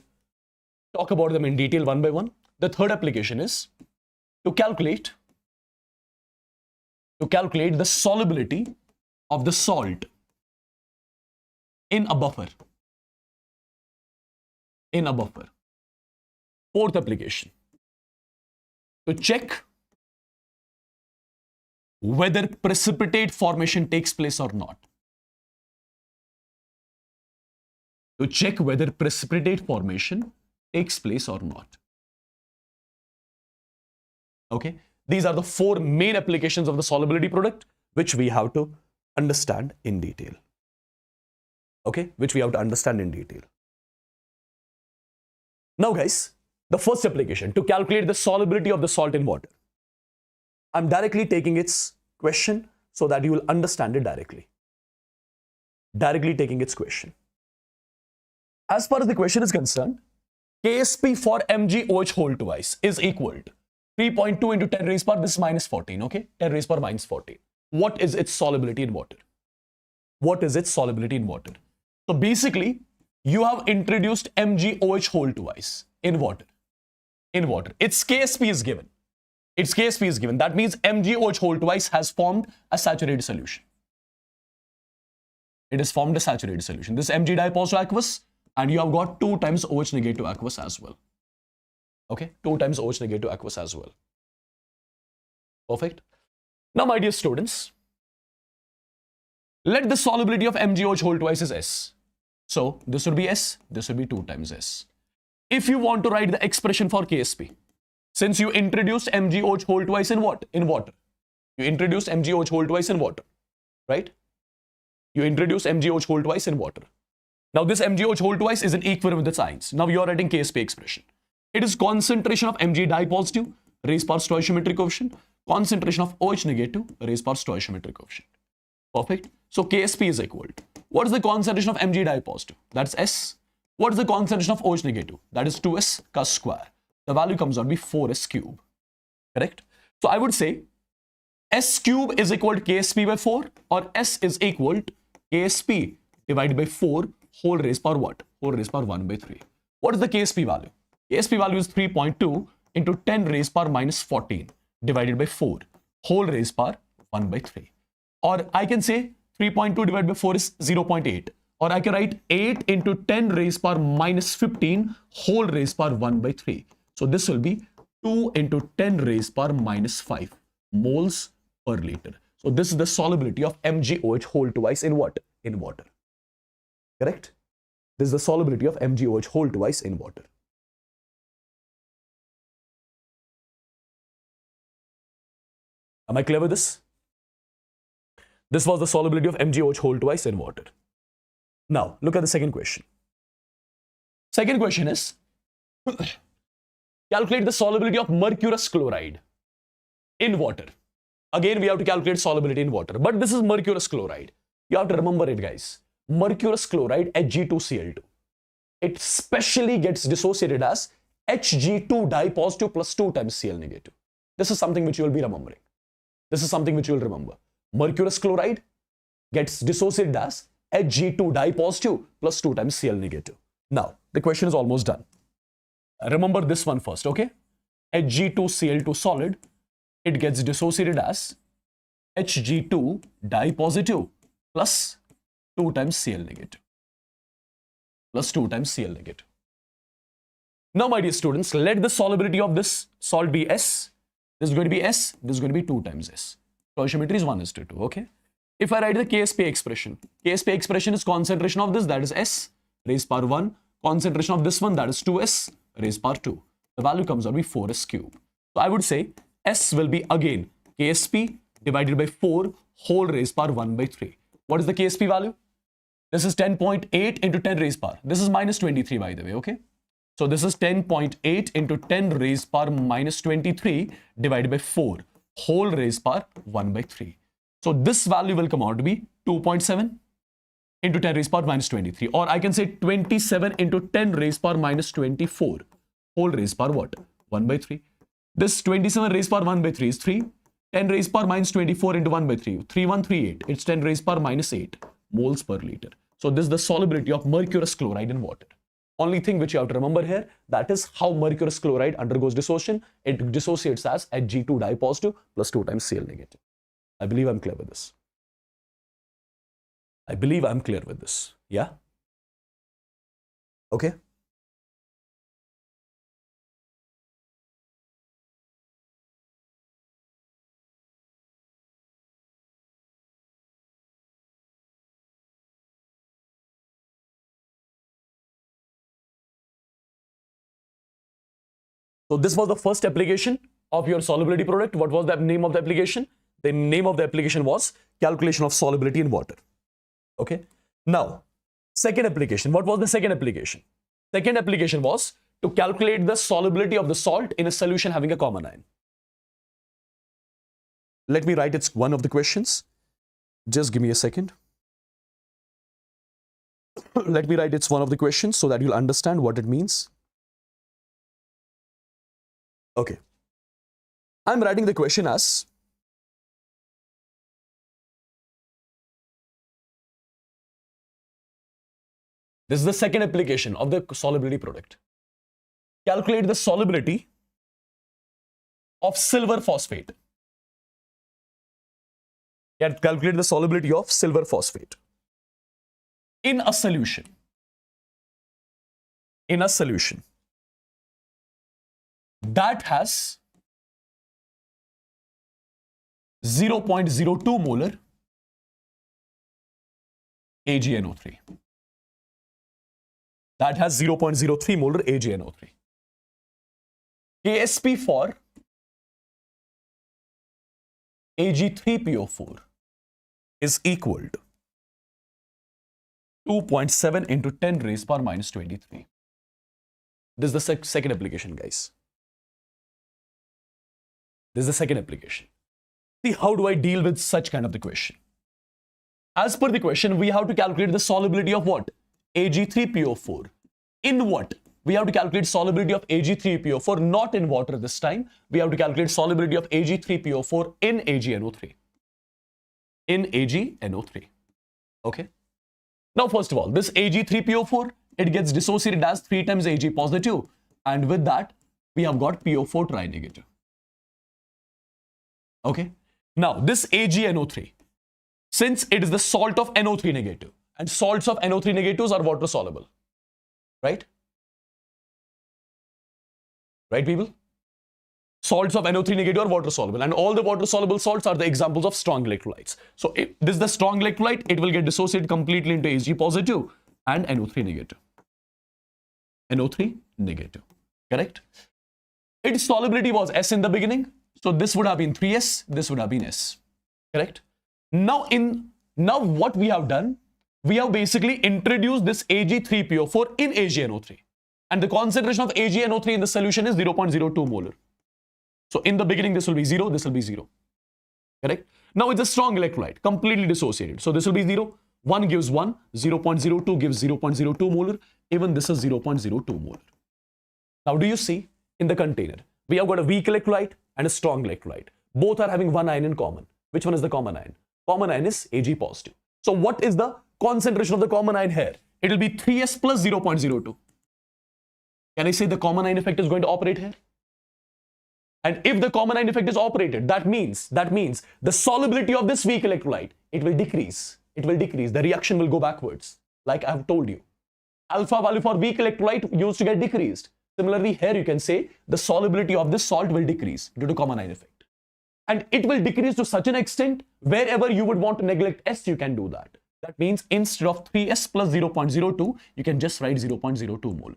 talk about them in detail one by one. The third application is to calculate the solubility of the salt in a buffer. Fourth application, to check whether precipitate formation takes place or not. To check whether precipitate formation takes place or not. Okay, these are the four main applications of the solubility product which we have to understand in detail. Okay, which we have to understand in detail. Now guys, the first application, to calculate the solubility of the salt in water. I'm directly taking its question so that you will understand it directly. Directly taking its question. As far as the question is concerned, Ksp for mgOH whole twice is equal to 3.2 into 10 raised power, this is minus 14, okay? 10 raised power minus 14. What is its solubility in water? What is its solubility in water? So basically, you have introduced mgOH whole twice in water. Its Ksp is given. That means mgOH whole twice has formed a saturated solution. It has formed a saturated solution. This Mg dipositive aqueous, and you have got 2 times OH negative aqueous as well. Okay, 2 times OH negative aqueous as well. Perfect. Now, my dear students, let the solubility of mgOH whole twice is S. So, this would be S, this would be 2 times S. If you want to write the expression for Ksp, since you introduced mgOH whole twice in what? In water. You introduced mgOH whole twice in water, right? You introduced mgOH whole twice in water. Now, this mgOH whole twice is in equilibrium with its ions. Now, you are writing Ksp expression. It is concentration of Mg dipositive raised power stoichiometric coefficient, concentration of OH negative raised power stoichiometric coefficient. Perfect. So, Ksp is equal to, what is the concentration of Mg dipositive? That's S. What is the concentration of OH negative? That is 2S Ca square. The value comes out to be 4S cube. Correct? So, I would say S cube is equal to Ksp by 4, or S is equal to Ksp divided by 4 whole raised power what? Whole raised power 1 by 3. What is the Ksp value? Ksp value is 3.2 into 10 raised power minus 14 divided by 4 whole raised power 1 by 3. Or I can say 3.2 divided by 4 is 0.8. Or I can write 8 into 10 raised power minus 15 whole raised power 1 by 3. So this will be 2 into 10 raised power minus 5 moles per liter. So this is the solubility of mgOH whole twice in what? In water. Correct? This is the solubility of mgOH whole twice in water. Am I clear with this? This was the solubility of mgOH whole twice in water. Now, look at the second question. Second question is, calculate the solubility of mercurous chloride in water. Again, we have to calculate solubility in water, but this is mercurous chloride. You have to remember it, guys. Mercurous chloride, Hg2Cl2. It specially gets dissociated as Hg2 dipositive plus 2 times Cl negative. This is something which you will be remembering. This is something which you will remember. Mercurous chloride gets dissociated as Hg2 dipositive plus 2 times Cl negative. Now, the question is almost done. Remember this one first, okay? Hg2Cl2 solid, it gets dissociated as Hg2 dipositive plus 2 times Cl negative. Plus 2 times Cl negative. Now, my dear students, let the solubility of this salt be S. This is going to be S. This is going to be 2 times S. Stoichiometry is 1:2, okay? If I write the Ksp expression is concentration of this, that is S raised power 1. Concentration of this one, that is 2S raised power 2. The value comes out to be 4S cube. So I would say S will be again Ksp divided by 4 whole raised power 1 by 3. What is the Ksp value? This is 10.8 into 10 raised power. This is minus 23, by the way, okay? So this is 10.8 into 10 raised power minus 23 divided by 4 whole raised power 1 by 3. So this value will come out to be 2.7 into 10 raised power minus 23. Or I can say 27 into 10 raised power minus 24 whole raised power what? 1 by 3. This 27 raised power 1 by 3 is 3. 10 raised power minus 24 into 1 by 3. 3138. It's 10 raised power minus 8 moles per liter. So this is the solubility of mercurous chloride in water. Only thing which you have to remember here, that is how mercurous chloride undergoes dissociation. It dissociates as Hg2 dye positive plus 2 times Cl negative. I believe I'm clear with this. I believe I'm clear with this. Yeah? Okay. So this was the first application of your solubility product. What was the name of the application? The name of the application was calculation of solubility in water. Okay. Now, second application. What was the second application? Second application was to calculate the solubility of the salt in a solution having a common ion. Let me write it's one of the questions. Just give me a second. Let me write it's one of the questions so that you'll understand what it means. Okay. I'm writing the question as this is the second application of the solubility product. Calculate the solubility of silver phosphate. Calculate the solubility of silver phosphate in a solution. In a solution that has 0.02 molar AgNO3. That has 0.03 molar AgNO3. KSP for Ag3PO4 is equal to 2.7 into 10 raised power minus 23. This is the second application, guys. This is the second application. See, how do I deal with such kind of the question? As per the question, we have to calculate the solubility of what? Ag3PO4. In what? We have to calculate solubility of Ag3PO4, not in water this time. We have to calculate solubility of Ag3PO4 in AgNO3. In AgNO3. Okay. Now, first of all, this Ag3PO4, it gets dissociated as 3 times Ag positive. And with that, we have got PO4 tri-negative. Okay. Now, this AgNO3, since it is the salt of NO3 negative, and salts of NO3 negatives are water soluble, right? Right, people? Salts of NO3 negative are water soluble, and all the water soluble salts are the examples of strong electrolytes. So, if this is the strong electrolyte, it will get dissociated completely into Ag positive and NO3 negative. NO3 negative, correct? Its solubility was S in the beginning. So this would have been 3S, this would have been S, correct? Now what we have done, we have basically introduced this Ag3PO4 in AgNO3. And the concentration of AgNO3 in the solution is 0.02 molar. So in the beginning, this will be 0, this will be 0, correct? Now it's a strong electrolyte, completely dissociated. So this will be 0, 1 gives 1, 0.02 gives 0.02 molar, even this is 0.02 molar. Now do you see in the container, we have got a weak electrolyte and a strong electrolyte. Both are having one ion in common. Which one is the common ion? Common ion is Ag positive. So what is the concentration of the common ion here? It will be 3S plus 0.02. Can I say the common ion effect is going to operate here? And if the common ion effect is operated, that means the solubility of this weak electrolyte, it will decrease. It will decrease. The reaction will go backwards. Like I have told you. Alpha value for weak electrolyte used to get decreased. Similarly, here you can say the solubility of this salt will decrease due to common ion effect. And it will decrease to such an extent, wherever you would want to neglect S, you can do that. That means instead of 3S plus 0.02, you can just write 0.02 molar.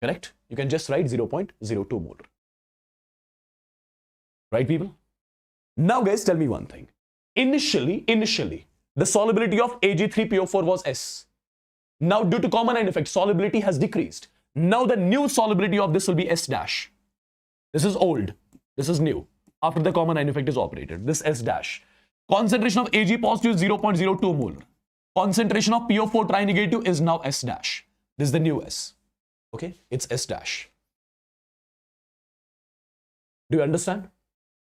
Correct? You can just write 0.02 molar. Right, people? Now, guys, tell me one thing. Initially, the solubility of Ag3PO4 was S. Now, due to common ion effect, solubility has decreased. Now the new solubility of this will be S dash. This is old. This is new. After the common ion effect is operated. This S dash. Concentration of Ag positive is 0.02 molar. Concentration of PO4 tri-negative is now S dash. This is the new S. Okay, it's S dash. Do you understand?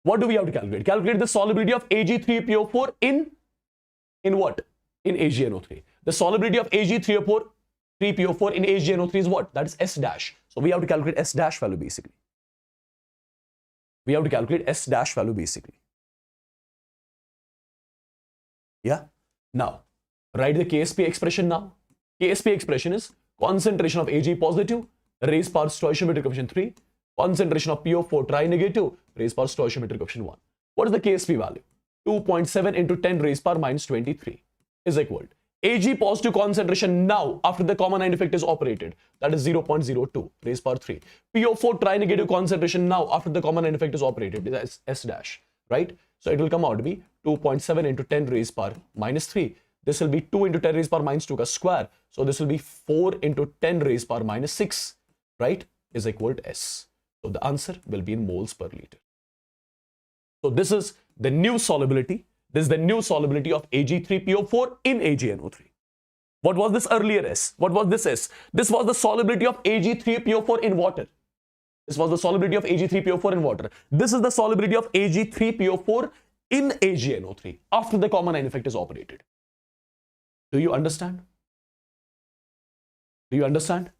What do we have to calculate? Calculate the solubility of Ag3PO4 in what? In AgNO3. The solubility of Ag3PO4 in AgNO3 is what? That is S dash. So we have to calculate S dash value basically. We have to calculate S dash value basically. Yeah. Now, write the KSP expression now. KSP expression is concentration of Ag positive raised power stoichiometric coefficient 3. Concentration of PO4 tri-negative raised power stoichiometric coefficient 1. What is the KSP value? 2.7 into 10 raised power minus 23 is equal to Ag positive concentration now after the common ion effect is operated. That is 0.02 raised power 3. PO4 tri-negative concentration now after the common ion effect is operated is S dash, right? So it will come out to be 2.7 into 10 raised power minus 3. This will be 2 into 10 raised power minus 2 ka square. So this will be 4 into 10 raised power minus 6, right? Is equal to S. So the answer will be in moles per liter. So this is the new solubility. This is the new solubility of Ag3PO4 in AgNO3. What was this earlier S? What was this S? This was the solubility of Ag3PO4 in water. This was the solubility of Ag3PO4 in water. This is the solubility of Ag3PO4 in AgNO3 after the common ion effect is operated. Do you understand? Do you understand?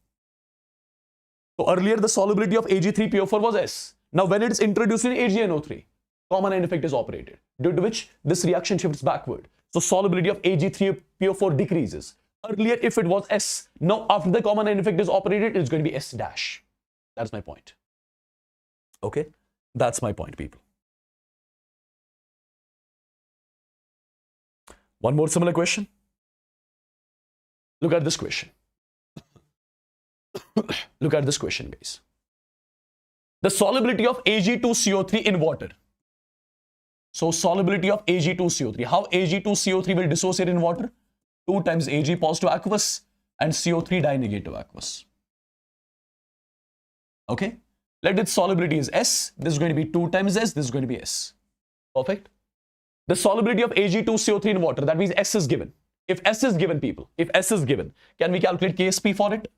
So earlier the solubility of Ag3PO4 was S. Now when it is introduced in AgNO3, common ion effect is operated, due to which this reaction shifts backward. So solubility of Ag3PO4 decreases. Earlier if it was S, now after the common ion effect is operated, it's going to be S dash. That's my point. Okay, that's my point, people. One more similar question. Look at this question. Look at this question, guys. The solubility of Ag2CO3 in water. So solubility of Ag2CO3. How Ag2CO3 will dissociate in water? 2 times Ag positive aqueous and CO3 dinegative aqueous. Okay. Let its solubility is S. This is going to be 2 times S. This is going to be S. Perfect. The solubility of Ag2CO3 in water. That means S is given. If S is given, people, if S is given, can we calculate KSP for it?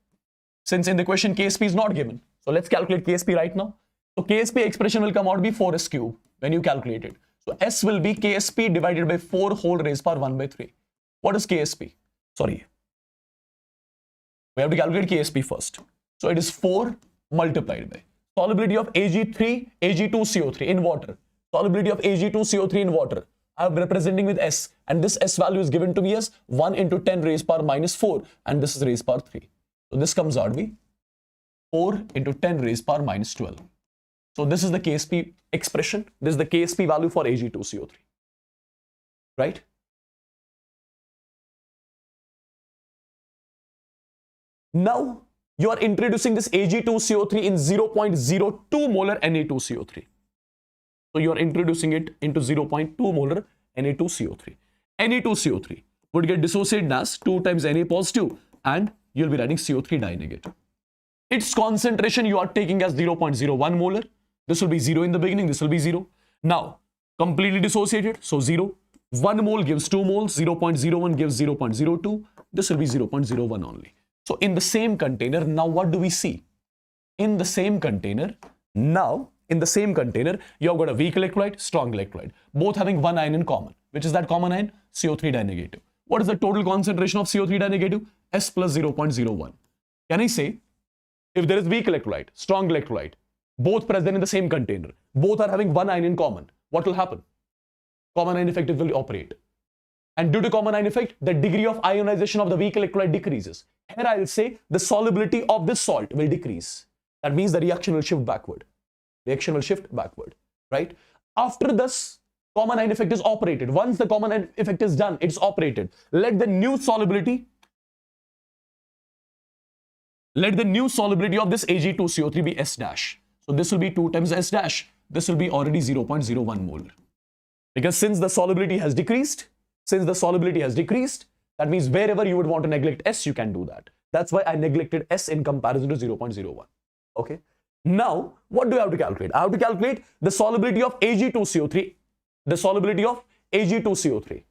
Since in the question KSP is not given. So let's calculate KSP right now. So KSP expression will come out to be 4S cube when you calculate it. So S will be KSP divided by 4 whole raised power 1 by 3. What is KSP? Sorry. We have to calculate KSP first. So it is 4 multiplied by solubility of Ag2CO3 in water. Solubility of Ag2CO3 in water. I am representing with S, and this S value is given to me as 1 into 10 raised power minus 4, and this is raised power 3. So this comes out to be 4 into 10 raised power minus 12. So this is the KSP expression. This is the KSP value for Ag2CO3. Right? Now you are introducing this Ag2CO3 in 0.02 molar Na2CO3. So you are introducing it into 0.2 molar Na2CO3. Na2CO3 would get dissociated as 2 times Na positive, and you'll be writing CO3 dinegative. Its concentration you are taking as 0.01 molar. This will be 0 in the beginning, this will be 0. Now, completely dissociated, so 0. 1 mole gives 2 moles, 0.01 gives 0.02. This will be 0.01 only. So in the same container, now what do we see? In the same container, now, in the same container, you have got a weak electrolyte, strong electrolyte, both having one ion in common. Which is that common ion? CO3 dinegative. What is the total concentration of CO3 dinegative? S plus 0.01. Can I say, if there is weak electrolyte, strong electrolyte, both present in the same container, both are having one ion in common, what will happen? Common ion effect will operate. And due to common ion effect, the degree of ionization of the weak electrolyte decreases. Here I will say the solubility of this salt will decrease. That means the reaction will shift backward. Reaction will shift backward, right? After this, common ion effect is operated. Once the common ion effect is done, it's operated. Let the new solubility of this Ag2CO3 be S dash. So this will be 2 times S dash. This will be already 0.01 molar. Because since the solubility has decreased, that means wherever you would want to neglect S, you can do that. That's why I neglected S in comparison to 0.01. Okay. Now, what do I have to calculate? I have to calculate the solubility of Ag2CO3, the solubility of Ag2CO3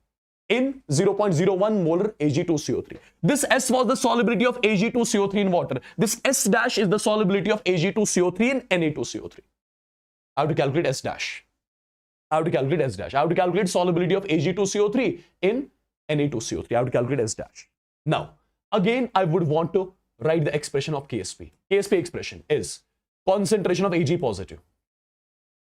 in 0.01 molar Ag2CO3. This S was the solubility of Ag2CO3 in water. This S dash is the solubility of Ag2CO3 in Na2CO3. I have to calculate S dash. I have to calculate S dash. I have to calculate solubility of Ag2CO3 in Na2CO3. I have to calculate S dash. Now, again, I would want to write the expression of KSP. KSP expression is concentration of Ag positive.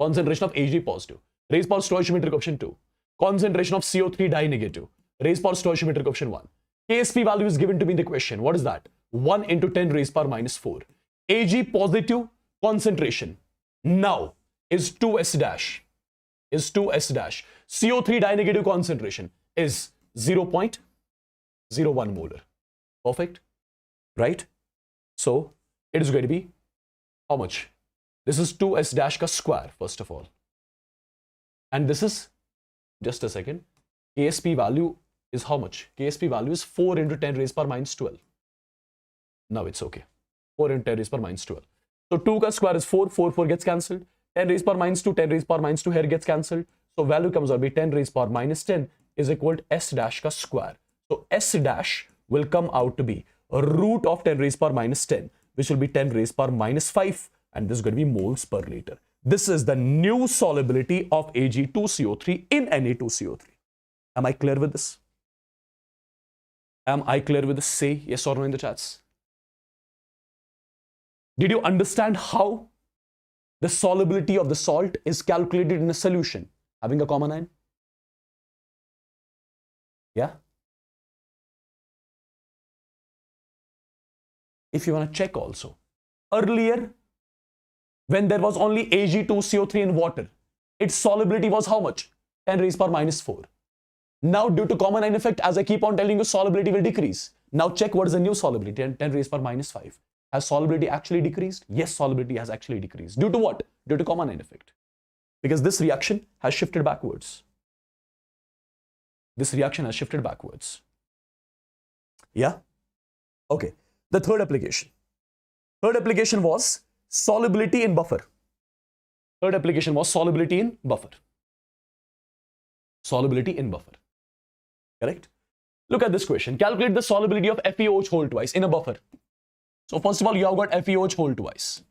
Concentration of Ag positive. Raised power stoichiometric option 2. Concentration of CO3 di negative. Raised power stoichiometric option 1. KSP value is given to me in the question. What is that? 1 into 10 raised power minus 4. Ag positive concentration now is 2S dash. Is 2S dash. CO3 di negative concentration is 0.01 molar. Perfect. Right? So it is going to be how much? This is 2S dash ka square, first of all. And this is, just a second, KSP value is how much? KSP value is 4 into 10 raised power minus 12. Now it's okay. 4 into 10 raised power minus 12. So 2 ka square is 4, 4 gets cancelled. 10 raised power minus 2, 10 raised power minus 2 here gets cancelled. So value comes out to be 10 raised power minus 10 is equal to S dash ka square. So S dash will come out to be a root of 10 raised power minus 10, which will be 10 raised power minus 5. And this is going to be moles per liter. This is the new solubility of Ag2CO3 in Na2CO3. Am I clear with this? Am I clear with this? Say yes or no in the chats. Did you understand how the solubility of the salt is calculated in a solution having a common ion? Yeah? If you want to check also, earlier when there was only Ag2CO3 in water, its solubility was how much? 10 raised power minus 4. Now due to common ion effect, as I keep on telling you, solubility will decrease. Now check what is the new solubility, 10 raised power minus 5. Has solubility actually decreased? Yes, solubility has actually decreased. Due to what? Due to common ion effect. Because this reaction has shifted backwards. This reaction has shifted backwards. Yeah? Okay. The third application. Third application was solubility in buffer. Third application was solubility in buffer. Solubility in buffer. Correct? Look at this question. Calculate the solubility of FeOH whole twice in a buffer. So first of all, you have got FeOH whole twice.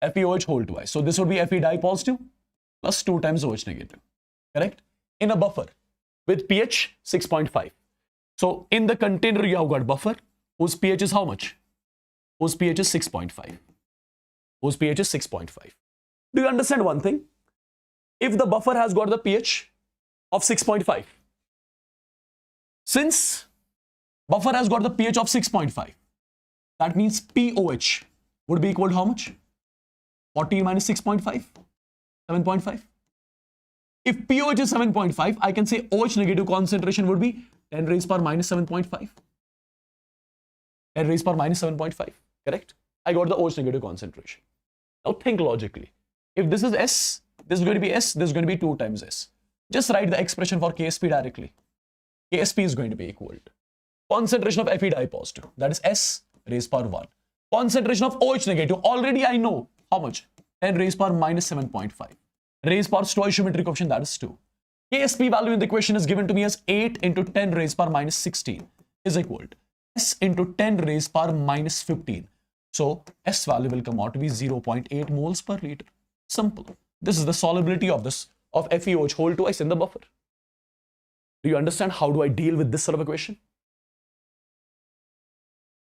FeOH whole twice. So this would be Fe di positive plus 2 times OH negative. Correct? In a buffer with pH 6.5. So in the container, you have got buffer whose pH is how much? Whose pH is 6.5. Whose pH is 6.5. Do you understand one thing? If the buffer has got the pH of 6.5, since buffer has got the pH of 6.5, that means pOH would be equal to how much? 40 minus 6.5, 7.5. If pOH is 7.5, I can say OH negative concentration would be 10 raised power minus 7.5. 10 raised power minus 7.5, correct? I got the OH negative concentration. Now think logically. If this is S, this is going to be S, this is going to be 2 times S. Just write the expression for KSP directly. KSP is going to be equal to concentration of Fe di positive, that is S raised power 1. Concentration of OH negative, already I know how much? 10 raised power minus 7.5. Raised power stoichiometric option, that is 2. KSP value in the question is given to me as 8 into 10 raised power minus 16 is equal to S into 10 raised power minus 15. So S value will come out to be 0.8 moles per liter. Simple. This is the solubility of FeOH whole twice in the buffer. Do you understand how do I deal with this sort of equation?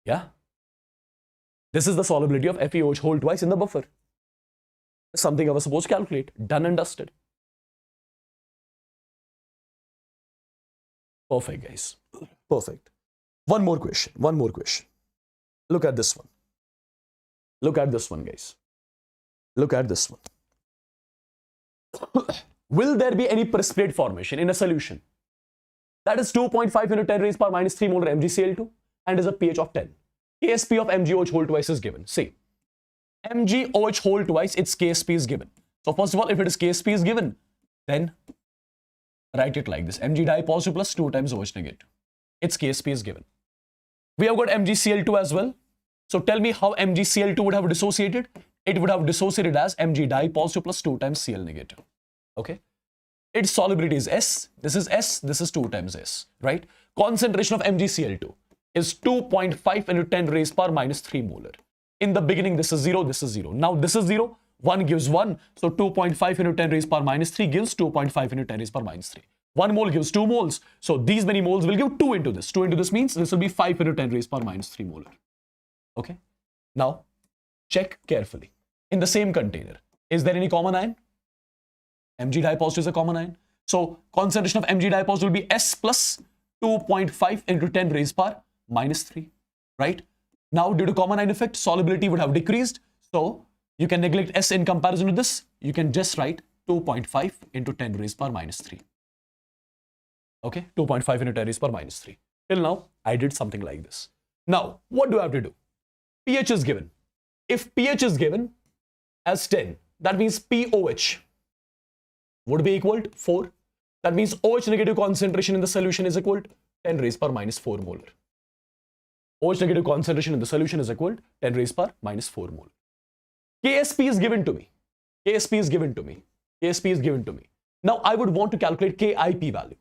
Yeah. This is the solubility of FeOH whole twice in the buffer. Something I was supposed to calculate. Done and dusted. Perfect, guys. Perfect. One more question. One more question. Look at this one. Look at this one, guys. Look at this one. Will there be any precipitate formation in a solution that is 2.5 into 10 raised power minus 3 molar MgCl2 and is a pH of 10? KSP of MgOH whole twice is given. See, MgOH whole twice, its KSP is given. So first of all, if it is KSP is given, then write it like this. Mg di positive plus 2 times OH negative. Its KSP is given. We have got MgCl2 as well. So tell me how MgCl2 would have dissociated. It would have dissociated as Mg di positive plus 2 times Cl negative. Okay. Its solubility is S. This is S. This is 2 times S. Right. Concentration of MgCl2 is 2.5 into 10 raised power minus 3 molar. In the beginning, this is 0. This is 0. Now this is 0. 1 gives 1. So 2.5 into 10 raised power minus 3 gives 2.5 into 10 raised power minus 3. 1 mole gives 2 moles. So these many moles will give 2 into this. 2 into this means this will be 5 into 10 raised power minus 3 molar. Okay. Now, check carefully. In the same container, is there any common ion? Mg dipositive is a common ion. So concentration of Mg dipositive will be S plus 2.5 into 10 raised power minus 3. Right? Now, due to common ion effect, solubility would have decreased. So you can neglect S in comparison to this. You can just write 2.5 into 10 raised power minus 3. Okay, 2.5 into 10 raised power minus 3. Till now, I did something like this. Now, what do I have to do? pH is given. If pH is given as 10, that means POH would be equal to 4. That means OH negative concentration in the solution is equal to 10 raised power minus 4 molar. OH negative concentration in the solution is equal to 10 raised power minus 4 molar. KSP is given to me. KSP is given to me. KSP is given to me. Now, I would want to calculate KIP value.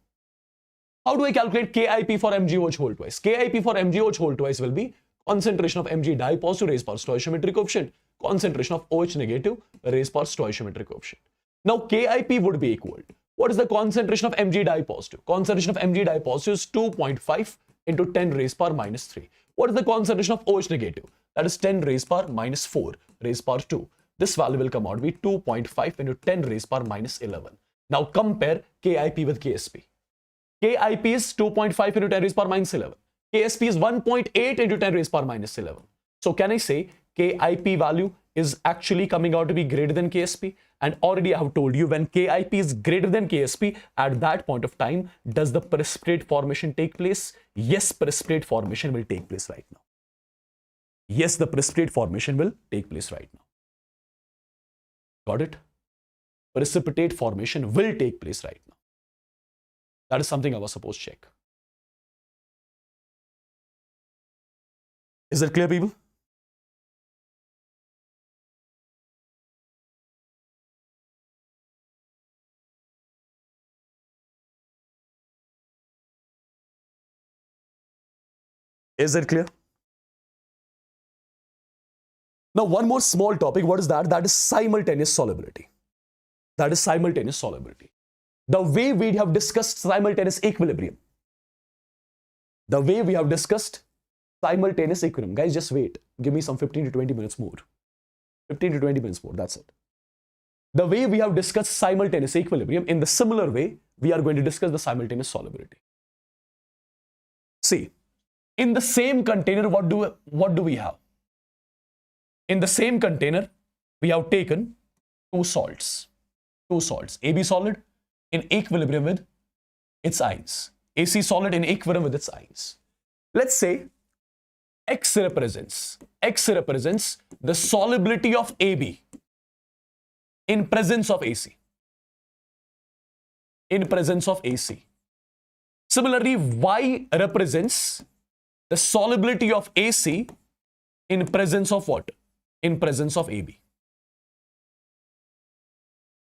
How do I calculate KIP for MgOH whole twice? KIP for MgOH whole twice will be concentration of Mg dipositive raised power stoichiometric coefficient, concentration of OH negative raised power stoichiometric coefficient. Now, KIP would be equal to, what is the concentration of Mg dipositive? Concentration of Mg dipositive is 2.5 into 10 raised power minus 3. What is the concentration of OH negative? That is 10 raised power minus 4 raised power 2. This value will come out to be 2.5 into 10 raised power minus 11. Now, compare KIP with KSP. KIP is 2.5 into 10 raised power minus 11. KSP is 1.8 into 10 raised power minus 11. So can I say KIP value is actually coming out to be greater than KSP? And already I have told you, when KIP is greater than KSP, at that point of time, does the precipitate formation take place? Yes, precipitate formation will take place right now. Yes, the precipitate formation will take place right now. Got it? Precipitate formation will take place right now. That is something I was supposed to check. Is that clear, people? Is that clear? Now, one more small topic. What is that? That is simultaneous solubility. That is simultaneous solubility. The way we have discussed simultaneous equilibrium. The way we have discussed simultaneous equilibrium. Guys, just wait. Give me some 15 to 20 minutes more. 15 to 20 minutes more. That's it. The way we have discussed simultaneous equilibrium, in the similar way, we are going to discuss the simultaneous solubility. See, in the same container, what do we have? In the same container, we have taken two salts, AB solid in equilibrium with its ions, AC solid in equilibrium with its ions. Let's say X represents the solubility of AB in presence of AC. In presence of AC. Similarly, Y represents the solubility of AC in presence of what? In presence of AB.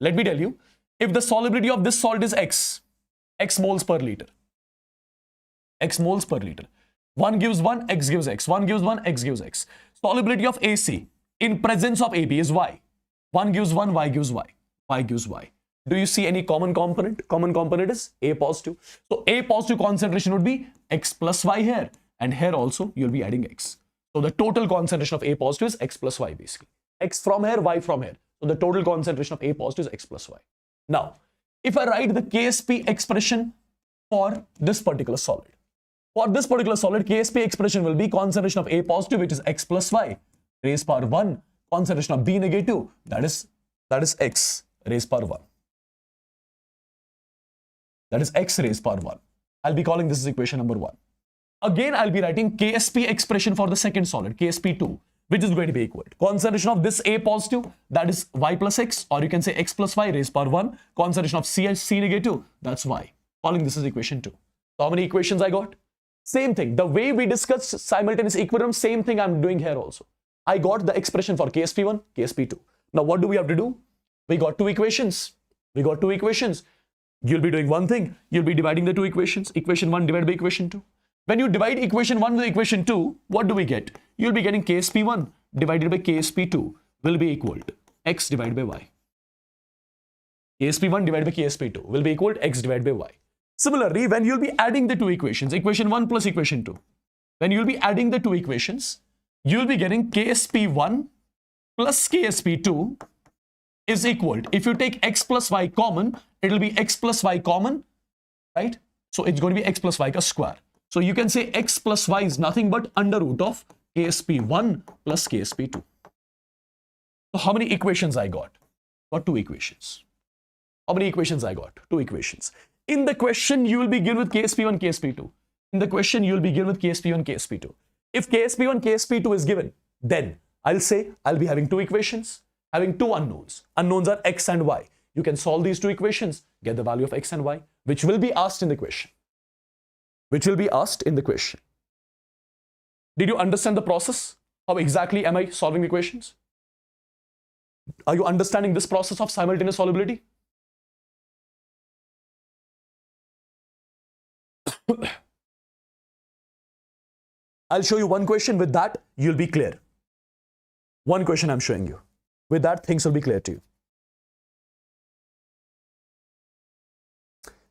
Let me tell you, if the solubility of this salt is X moles per liter, X moles per liter, 1 gives 1, X gives X, 1 gives 1, X gives X. Solubility of AC in presence of AB is Y. 1 gives 1, Y gives Y, Y gives Y. Do you see any common component? Common component is A positive. So A positive concentration would be X plus Y here. And here also you'll be adding X. So the total concentration of A positive is X plus Y basically. X from here, Y from here. So the total concentration of A positive is X plus Y. Now, if I write the KSP expression for this particular solid, for this particular solid, KSP expression will be concentration of A positive, which is X plus Y, raised power 1, concentration of B negative, that is X raised power 1. That is X raised power 1. I'll be calling this is equation number 1. Again, I'll be writing KSP expression for the second solid, KSP2, which is going to be equal to concentration of this A positive, that is Y plus X, or you can say X plus Y raised power 1, concentration of C negative, that's Y. Calling this is equation 2. So how many equations I got? Same thing. The way we discussed simultaneous equilibrium, same thing I'm doing here also. I got the expression for KSP1, KSP2. Now, what do we have to do? We got two equations. You'll be doing one thing. You'll be dividing the two equations. Equation 1 divided by equation 2. When you divide equation 1 with equation 2, what do we get? You'll be getting KSP1 divided by KSP2 will be equal to x divided by y. KSP1 divided by KSP2 will be equal to x divided by y. Similarly, when you'll be adding the two equations, equation 1 plus equation 2, when you'll be adding the two equations, you'll be getting KSP1 plus KSP2 is equal to, if you take x plus y common, it will be x plus y common, right? So it's going to be x plus y ka square. So you can say x plus y is nothing but under root of KSP1 plus KSP2. So how many equations I got? Got two equations. How many equations I got? Two equations. In the question, you will be given with KSP1, KSP2. In the question, you will be given with KSP1, KSP2. If KSP1, KSP2 is given, then I'll say I'll be having two equations, having two unknowns. Unknowns are x and y. You can solve these two equations, get the value of x and y, which will be asked in the question. Which will be asked in the question. Did you understand the process? How exactly am I solving equations? Are you understanding this process of simultaneous solubility? I'll show you one question. With that, you'll be clear. One question I'm showing you. With that, things will be clear to you.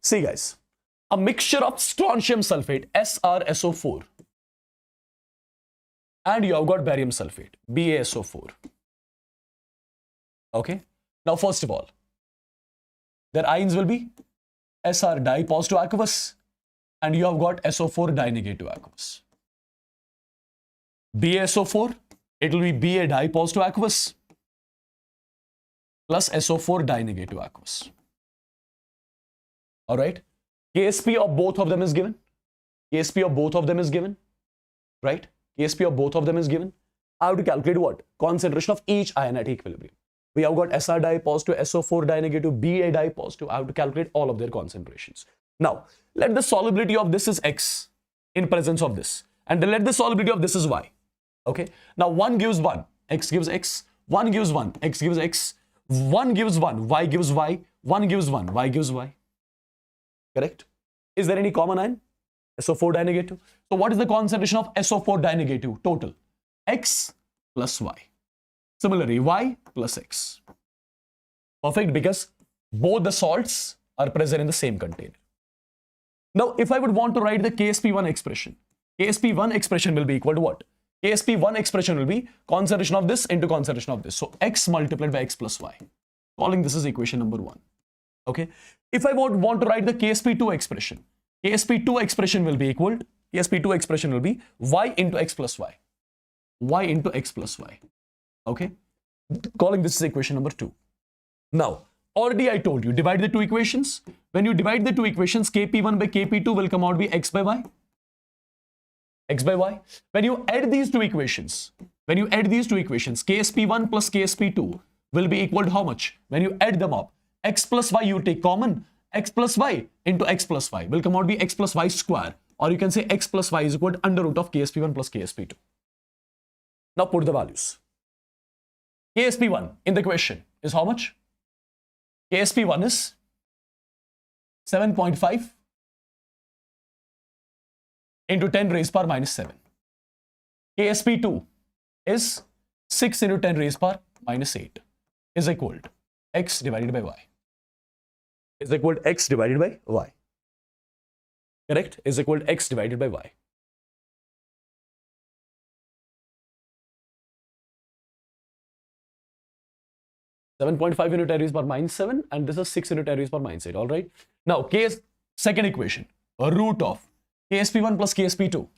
See guys, a mixture of strontium sulfate, SrSO4, and you have got barium sulfate, BaSO4. Okay. Now, first of all, their ions will be Sr di positive aqueous, and you have got SO4 di negative aqueous. BaSO4, it will be Ba di positive aqueous plus SO4 di negative aqueous. All right. KSP of both of them is given. KSP of both of them is given. Right? KSP of both of them is given. I have to calculate what? Concentration of each ion at equilibrium. We have got Sr di positive, SO4 di negative, Ba di positive. I have to calculate all of their concentrations. Now, let the solubility of this is x in presence of this. And then let the solubility of this is y. Okay. Now, 1 gives 1, x gives x. 1 gives 1, x gives x. 1 gives 1, y gives y. 1 gives 1, y gives y. Correct? Is there any common ion? SO4 di negative. So what is the concentration of SO4 di negative total? X plus y. Similarly, y plus x. Perfect, because both the salts are present in the same container. Now, if I would want to write the KSP1 expression, KSP1 expression will be equal to what? KSP1 expression will be concentration of this into concentration of this. So x multiplied by x plus y. Calling this is equation number 1. Okay. If I want to write the KSP2 expression, KSP2 expression will be equal, KSP2 expression will be y into x plus y. Y into x plus y. Okay. Calling this is equation number 2. Now, already I told you, divide the two equations. When you divide the two equations, Kp1 by Kp2 will come out be x by y. X by y. When you add these two equations, KSP1 plus KSP2 will be equal to how much? When you add them up, x plus y you take common, x plus y into x plus y will come out be x plus y square, or you can say x plus y is equal to under root of KSP1 plus KSP2. Now put the values. KSP1 in the question is how much? KSP1 is 7.5 into 10 raised power minus 7. KSP2 is 6 into 10 raised power minus 8 is equal to x divided by y. Is equal to x divided by y. Correct? Is equal to x divided by y. (7.5) into 10 raised power minus 7, and this is 6 into 10 raised power minus 8. All right. Now, second equation, a root of KSP1 plus KSP2.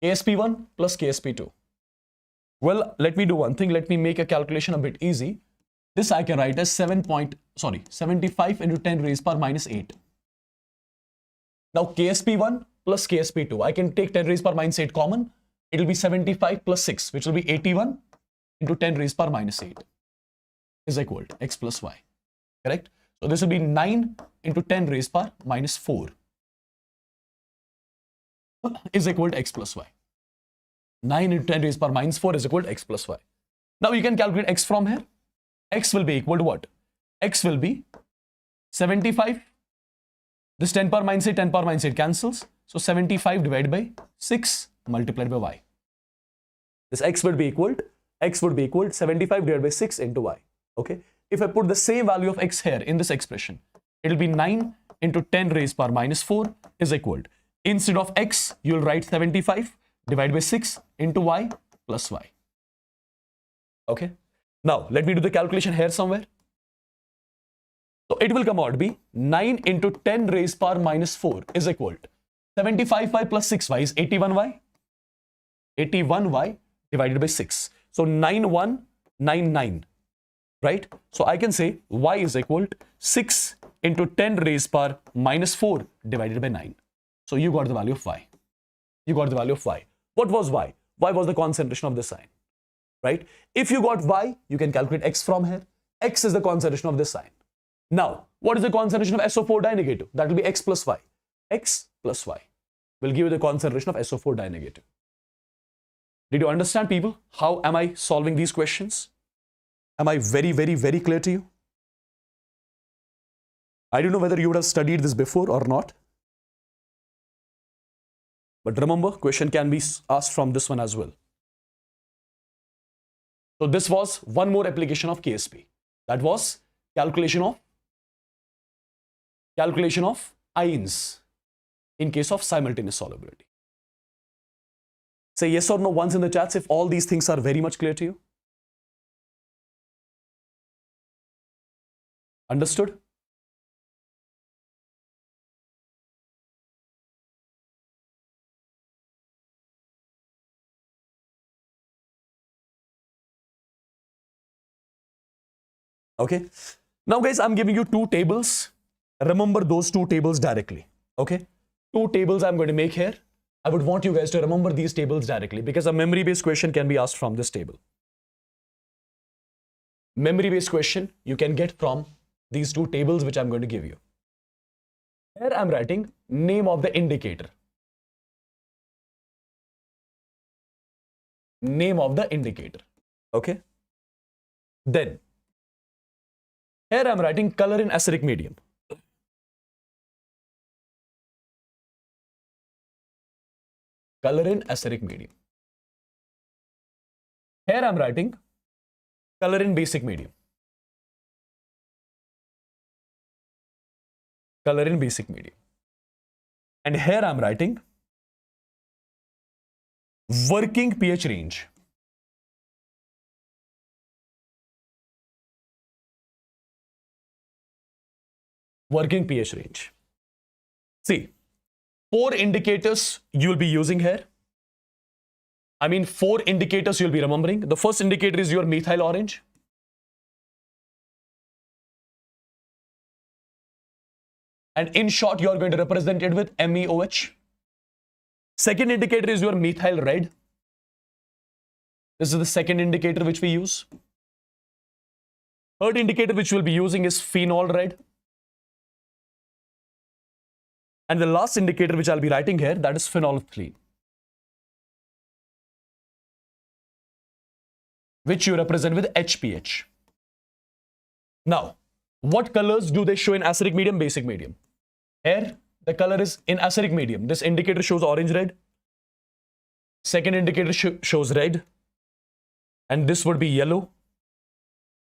KSP1 plus KSP2. Well, let me do one thing. Let me make a calculation a bit easy. This I can write as 75 into 10 raised power minus 8. Now, KSP1 plus KSP2. I can take 10 raised power minus 8 common. It will be 75 plus 6, which will be 81 into 10 raised power minus 8 is equal to x plus y. Correct? So this will be 9 into 10 raised power minus 4 is equal to x plus y. 9 into 10 raised power minus 4 is equal to x plus y. Now you can calculate x from here. X will be equal to what? X will be 75. This 10 power minus 8, 10 power minus 8 cancels. So 75 divided by 6 multiplied by y. This x would be equal to 75 divided by 6 into y. Okay. If I put the same value of x here in this expression, it will be 9 into 10 raised power minus 4 is equal. Instead of x, you will write 75 divided by 6 into y plus y. Okay. Now, let me do the calculation here somewhere. So, it will come out to be 9 into 10 raised power minus 4 is equal to 75y plus 6y is 81y. 81y divided by 6. So, 9199. Right? So, I can say y is equal to 6 into 10 raised power minus 4 divided by 9. So, you got the value of y. You got the value of y. What was y? Y was the concentration of this sign. Right? If you got y, you can calculate x from here. X is the concentration of this sign. Now, what is the concentration of SO4 dinegative? That will be x plus y. X plus y will give you the concentration of SO4 dinegative. Did you understand, people? How am I solving these questions? Am I very clear to you? I don't know whether you would have studied this before or not. But remember, question can be asked from this one as well. So this was one more application of KSP. That was calculation of ions in case of simultaneous solubility. Say yes or no once in the chats if all these things are very much clear to you. Understood? Okay. Now guys, I'm giving you two tables. Remember those two tables directly. Okay. Two tables I'm going to make here. I would want you guys to remember these tables directly because a memory-based question can be asked from this table. Memory-based question you can get from these two tables which I'm going to give you. Here I'm writing name of the indicator. Name of the indicator. Okay. Then here I'm writing color in acidic medium. Color in acidic medium. Here I'm writing color in basic medium. Color in basic medium. And here I'm writing working pH range. Working pH range. See, 4 indicators you will be using here. I mean 4 indicators you'll be remembering. The first indicator is your methyl orange. And in short, you are going to represent it with MEOH. Second indicator is your methyl red. This is the second indicator which we use. Third indicator which we'll be using is phenol red. And the last indicator which I'll be writing here, that is phenolphthalein, which you represent with HPH. Now, what colors do they show in acidic medium, basic medium? Here, the color is in acidic medium. This indicator shows orange red. Second indicator shows red. And this would be yellow.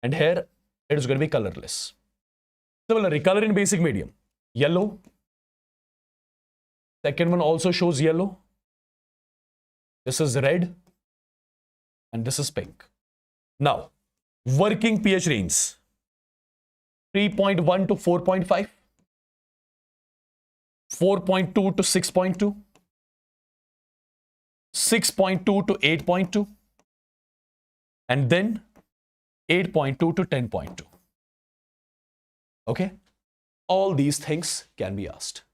And here, it is going to be colorless. Similarly, color in basic medium, yellow. Second one also shows yellow. This is red. And this is pink. Now, working pH range, 3.1 to 4.5, 4.2 to 6.2, 6.2 to 8.2, and then 8.2 to 10.2. Okay? All these things can be asked.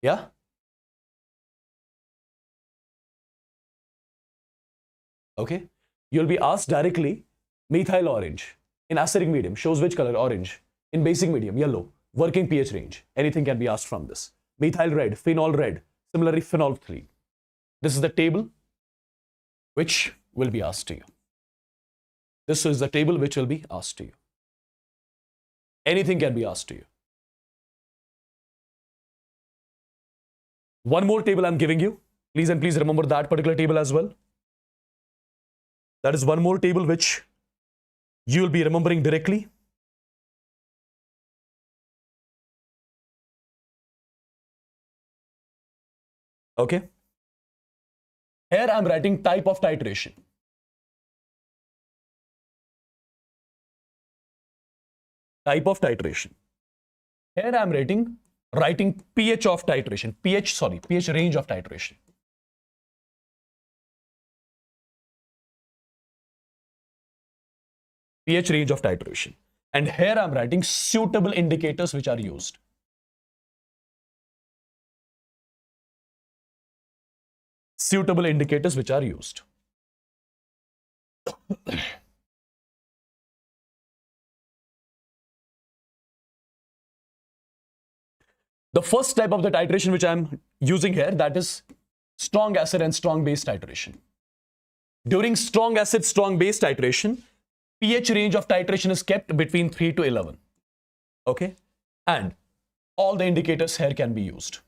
Yeah? Okay? You'll be asked directly, methyl orange in acidic medium shows which color? Orange. In basic medium, yellow. Working pH range. Anything can be asked from this. Methyl red, phenol red. Similarly, phenolphthalein. This is the table which will be asked to you. This is the table which will be asked to you. Anything can be asked to you. One more table I'm giving you. Please remember that particular table as well. That is one more table which you will be remembering directly. Okay. Here I'm writing type of titration. Type of titration. Here I'm writing pH of titration. pH range of titration. pH range of titration. And here I'm writing suitable indicators which are used. Suitable indicators which are used. The first type of the titration which I'm using here, that is strong acid and strong base titration. During strong acid, strong base titration, pH range of titration is kept between 3 to 11. Okay? And all the indicators here can be used.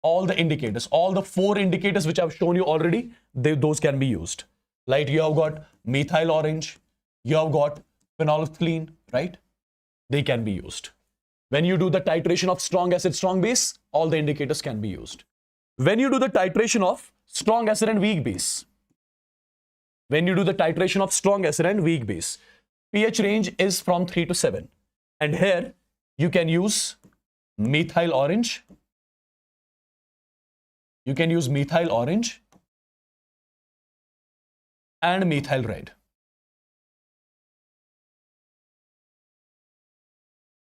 All the indicators, all the 4 indicators which I've shown you already, those can be used. Like you have got methyl orange, you have got phenolphthalein, right? They can be used. When you do the titration of strong acid, strong base, all the indicators can be used. When you do the titration of strong acid and weak base, pH range is from 3 to 7. And here you can use methyl orange. You can use methyl orange and methyl red.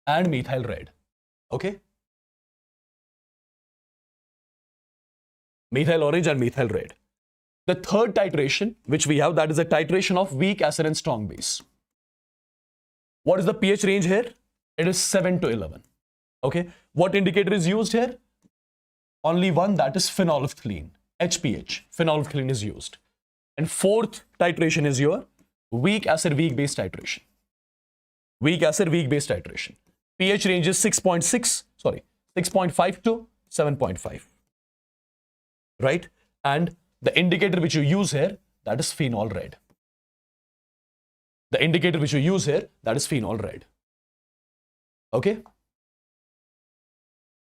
And methyl red. Okay? Methyl orange and methyl red. The third titration which we have, that is a titration of weak acid and strong base. What is the pH range here? It is 7 to 11. Okay? What indicator is used here? Only one, that is phenolphthalein. HPH. Phenolphthalein is used. And fourth titration is your weak acid, weak base titration. Weak acid, weak base titration. pH range is 6.5 to 7.5. Right? And the indicator which you use here, that is phenol red. The indicator which you use here, that is phenol red. Okay?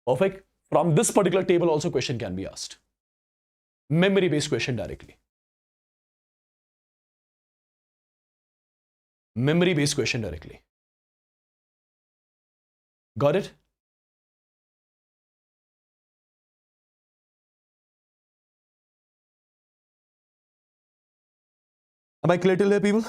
Perfect. From this particular table also question can be asked. Memory based question directly. Memory based question directly. Got it? Am I clear till here, people?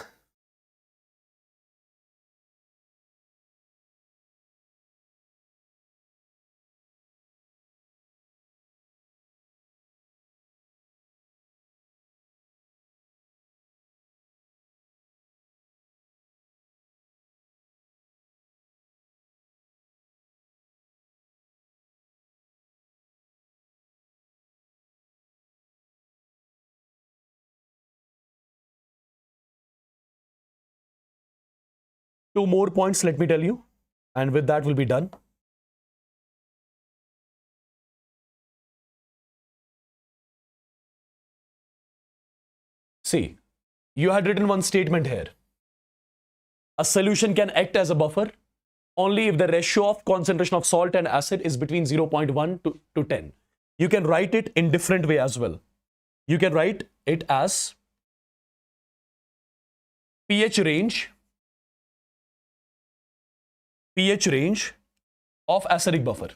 Two more points, let me tell you, and with that we'll be done. See, you had written one statement here. A solution can act as a buffer only if the ratio of concentration of salt and acid is between 0.1 to 10. You can write it in different way as well. You can write it as pH range of acidic buffer.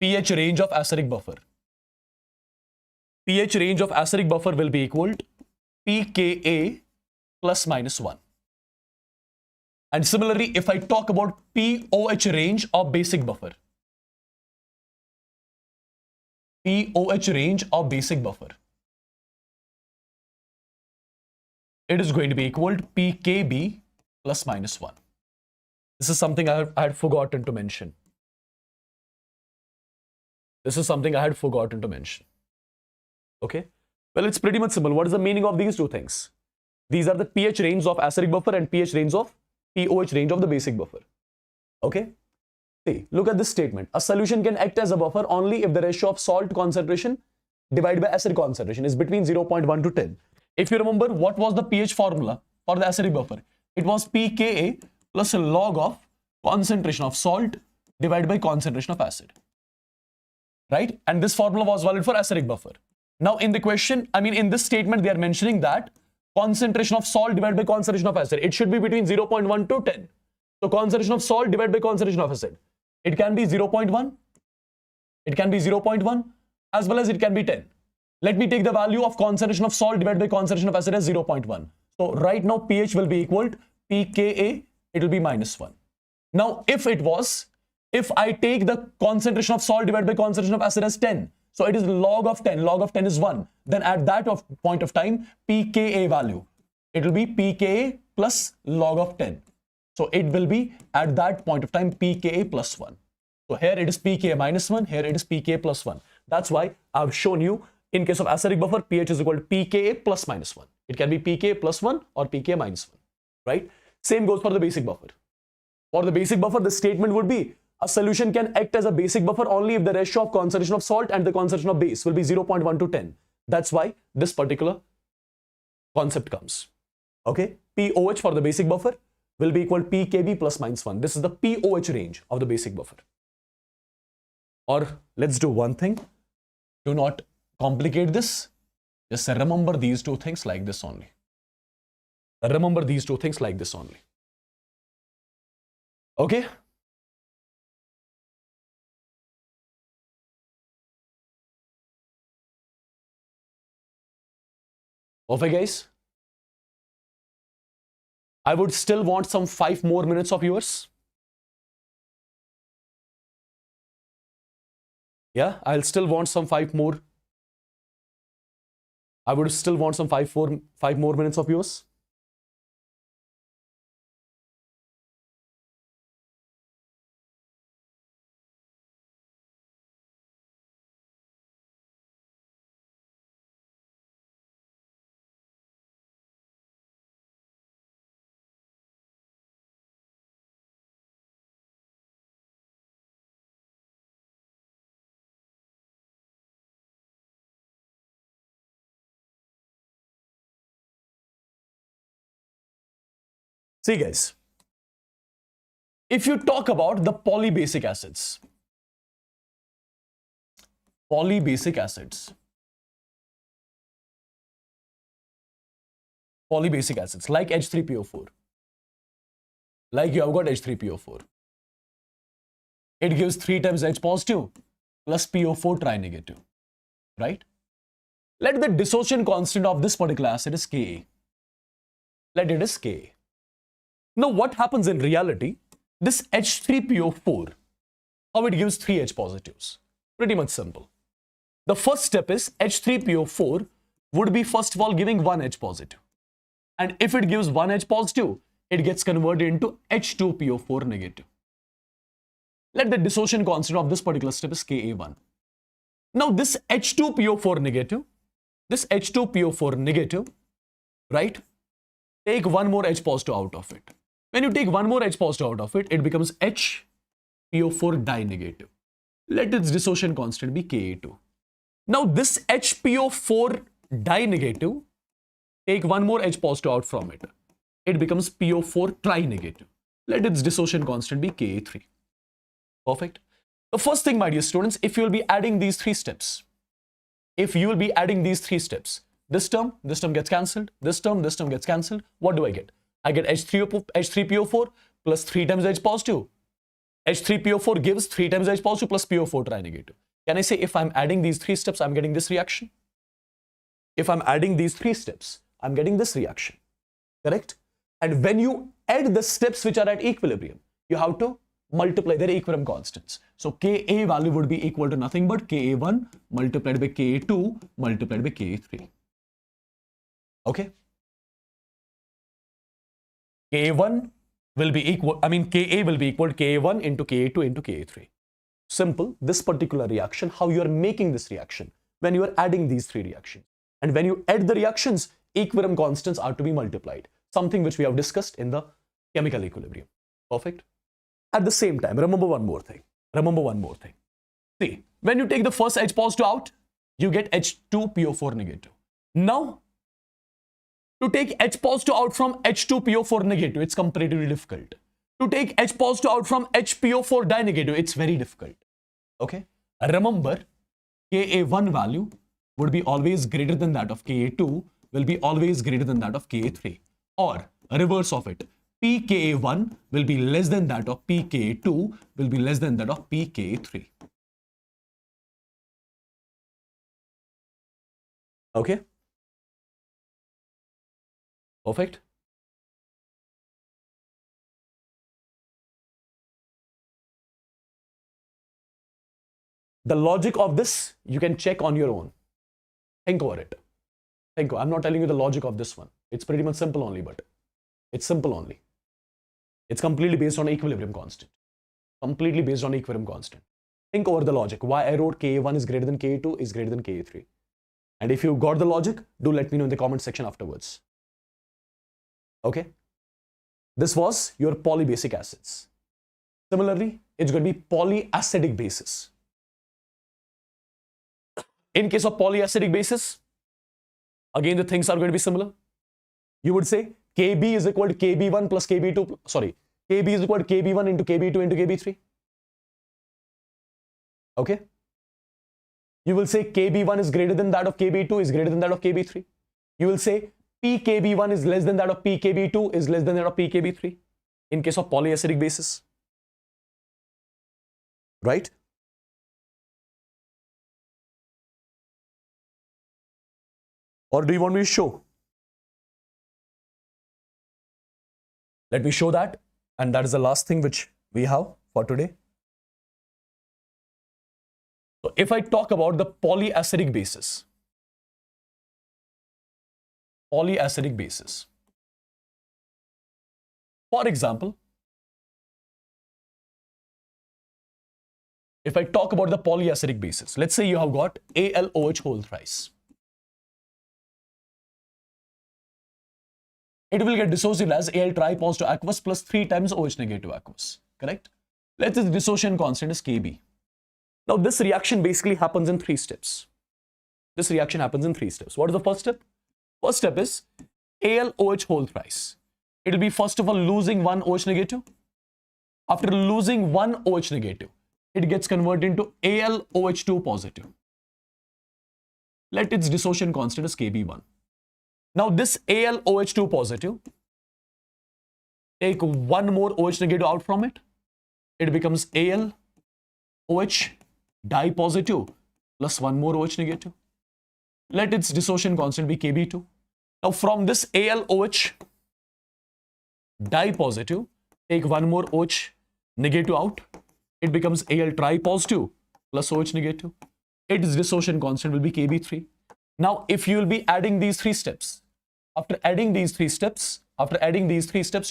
pH range of acidic buffer. pH range of acidic buffer will be equal to pKa plus minus 1. And similarly, if I talk about pOH range of basic buffer, pOH range of basic buffer, it is going to be equal to pKb plus minus 1. This is something I had forgotten to mention. Okay? Well, it's pretty much simple. What is the meaning of these two things? These are the pH range of acidic buffer and pH range of pOH range of the basic buffer. Okay? See, look at this statement. A solution can act as a buffer only if the ratio of salt concentration divided by acid concentration is between 0.1 to 10. If you remember, what was the pH formula for the acidic buffer? It was pKa plus a log of concentration of salt divided by concentration of acid. Right? And this formula was valid for acidic buffer. Now in the question, in this statement, they are mentioning that concentration of salt divided by concentration of acid, it should be between 0.1 to 10. So concentration of salt divided by concentration of acid, it can be 0.1, it can be 0.1, as well as it can be 10. Let me take the value of concentration of salt divided by concentration of acid as 0.1. So right now pH will be equal to pKa, it will be -1. Now if I take the concentration of salt divided by concentration of acid as 10, so it is log of 10, log of 10 is 1, then at that point of time, pKa value, it will be pKa plus log of 10. So it will be at that point of time pKa plus 1. So here it is pKa -1, here it is pKa plus 1. That's why I've shown you in case of acidic buffer, pH is equal to pKa plus -1. It can be pKa plus 1 or pKa -1, right? Same goes for the basic buffer. For the basic buffer, the statement would be a solution can act as a basic buffer only if the ratio of concentration of salt and the concentration of base will be 0.1 to 10. That's why this particular concept comes. Okay, pOH for the basic buffer will be equal to pKb plus -1. This is the pOH range of the basic buffer. Or let's do one thing. Do not complicate this. Just remember these two things like this only. Remember these two things like this only. Okay. Okay, guys. I would still want some 5 more minutes of yours. Yeah, I'll still want some 5 more. I would still want some 5 more minutes of yours. See guys, if you talk about the polybasic acids, polybasic acids like H3PO4, like you have got H3PO4, it gives 3 times H positive plus PO4 trinegative, right? Let the dissociation constant of this particular acid is Ka. Let it is Ka. Now, what happens in reality? This H3PO4, how it gives 3 H positives? Pretty much simple. The first step is H3PO4 would be first of all giving 1 H positive. And if it gives 1 H positive, it gets converted into H2PO4 negative. Let the dissociation constant of this particular step is Ka1. Now, this H2PO4 negative, right? Take 1 more H positive out of it. When you take 1 more H positive out of it, it becomes HPO4 dinegative. Let its dissociation constant be Ka2. Now this HPO4 dinegative, take 1 more H positive out from it. It becomes PO4 trinegative. Let its dissociation constant be Ka3. Perfect. The first thing, my dear students, if you will be adding these 3 steps, this term gets cancelled, this term gets cancelled, what do I get? I get H3PO4 plus 3 times H positive. H3PO4 gives 3 times H positive plus PO4 trinegative. Can I say if I'm adding these 3 steps, I'm getting this reaction? If I'm adding these 3 steps, I'm getting this reaction. Correct? And when you add the steps which are at equilibrium, you have to multiply their equilibrium constants. So Ka value would be equal to nothing but Ka1 multiplied by Ka2 multiplied by Ka3. Okay? Ka1 will be equal, Ka will be equal to Ka1 into Ka2 into Ka3. Simple, this particular reaction, how you are making this reaction when you are adding these 3 reactions. And when you add the reactions, equilibrium constants are to be multiplied. Something which we have discussed in the chemical equilibrium. Perfect? At the same time, remember one more thing. See, when you take the first H positive out, you get H2PO4 negative. Now, to take H positive out from H2PO4 negative, it's comparatively difficult. To take H positive out from HPO4 dinegative, it's very difficult. Okay? Remember, Ka1 value would be always greater than that of Ka2, will be always greater than that of Ka3. Or reverse of it, pKa1 will be less than that of pKa2, will be less than that of pKa3. Okay? Perfect. The logic of this, you can check on your own. Think over it. I'm not telling you the logic of this one. It's pretty much simple only, but it's simple only. It's completely based on equilibrium constant. Completely based on equilibrium constant. Think over the logic. Why I wrote Ka1 is greater than Ka2 is greater than Ka3. And if you got the logic, do let me know in the comment section afterwards. Okay? This was your polybasic acids. Similarly, it's going to be polyacidic bases. In case of polyacidic bases, again, the things are going to be similar. You would say Kb is equal to Kb1 plus Kb2, sorry, Kb is equal to Kb1 into Kb2 into Kb3. Okay? You will say Kb1 is greater than that of Kb2 is greater than that of Kb3. You will say pKb1 is less than that of pKb2 is less than that of pKb3 in case of polyacidic bases. Right? Or do you want me to show? Let me show that. And that is the last thing which we have for today. So if I talk about the polyacidic bases, for example, if I talk about the polyacidic bases, let's say you have got AlOH whole thrice. It will get dissociated as Al tripositive aqueous plus 3 times OH negative aqueous. Correct? Let's say the dissociation constant is Kb. Now this reaction basically happens in 3 steps. What is the first step? First step is AlOH whole thrice. It will be first of all losing one OH negative. After losing one OH negative, it gets converted into AlOH2 positive. Let its dissociation constant as Kb1. Now this AlOH2 positive, take one more OH negative out from it. It becomes AlOH dipositive plus one more OH negative. Let its dissociation constant be Kb2. Now from this AlOH dipositive, take one more OH negative out. It becomes Al tripositive plus OH negative. Its dissociation constant will be Kb3. Now if you will be adding these 3 steps, after adding these three steps,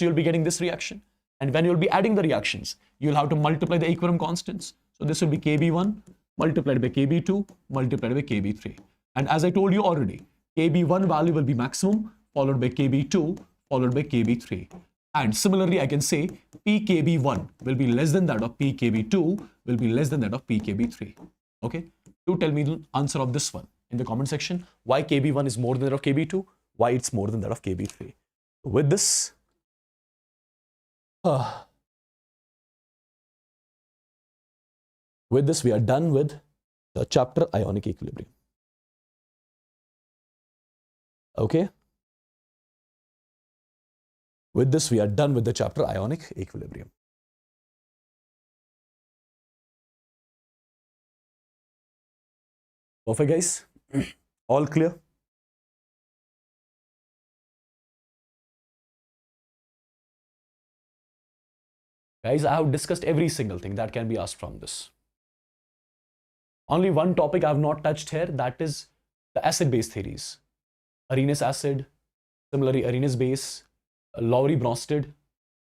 you will be getting this reaction. And when you will be adding the reactions, you will have to multiply the equilibrium constants. So this will be Kb1 multiplied by Kb2 multiplied by Kb3. And as I told you already, Kb1 value will be maximum, followed by Kb2, followed by Kb3. And similarly, I can say pKb1 will be less than that of pKb2, will be less than that of pKb3. Okay? Do tell me the answer of this one in the comment section. Why Kb1 is more than that of Kb2? Why it's more than that of Kb3? With this, we are done with the chapter Ionic equilibrium. Okay? With this, we are done with the chapter Ionic equilibrium. Perfect, guys? All clear? Guys, I have discussed every single thing that can be asked from this. Only one topic I have not touched here, that is the acid-base theories. Arrhenous acid, similarly Arrhenous base, Lowry-Bronsted,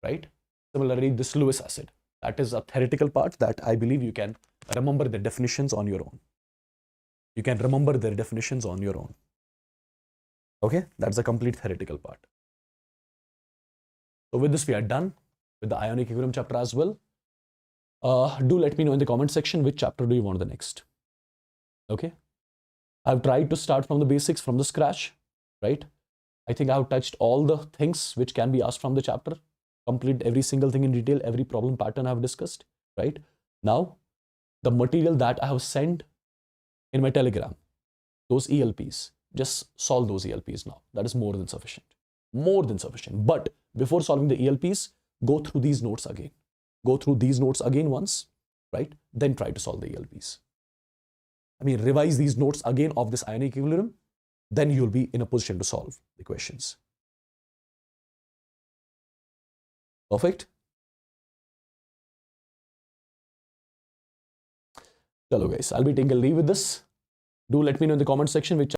right? Similarly, this Lewis acid. That is a theoretical part that I believe you can remember the definitions on your own. You can remember their definitions on your own. Okay, that's a complete theoretical part. So with this, we are done with the Ionic equilibrium chapter as well. Do let me know in the comment section which chapter do you want the next. Okay. I've tried to start from the basics, from the scratch, right? I think I've touched all the things which can be asked from the chapter, complete every single thing in detail, every problem pattern I've discussed, right? Now, the material that I have sent in my Telegram, those ELPs, just solve those ELPs now. That is more than sufficient. More than sufficient. But before solving the ELPs, go through these notes again. Go through these notes again once, right? Then try to solve the ELPs. I mean, revise these notes again of this ionic equilibrium, then you'll be in a position to solve the questions. Perfect? Hello guys, I'll be taking a leave with this. Do let me know in the comment section which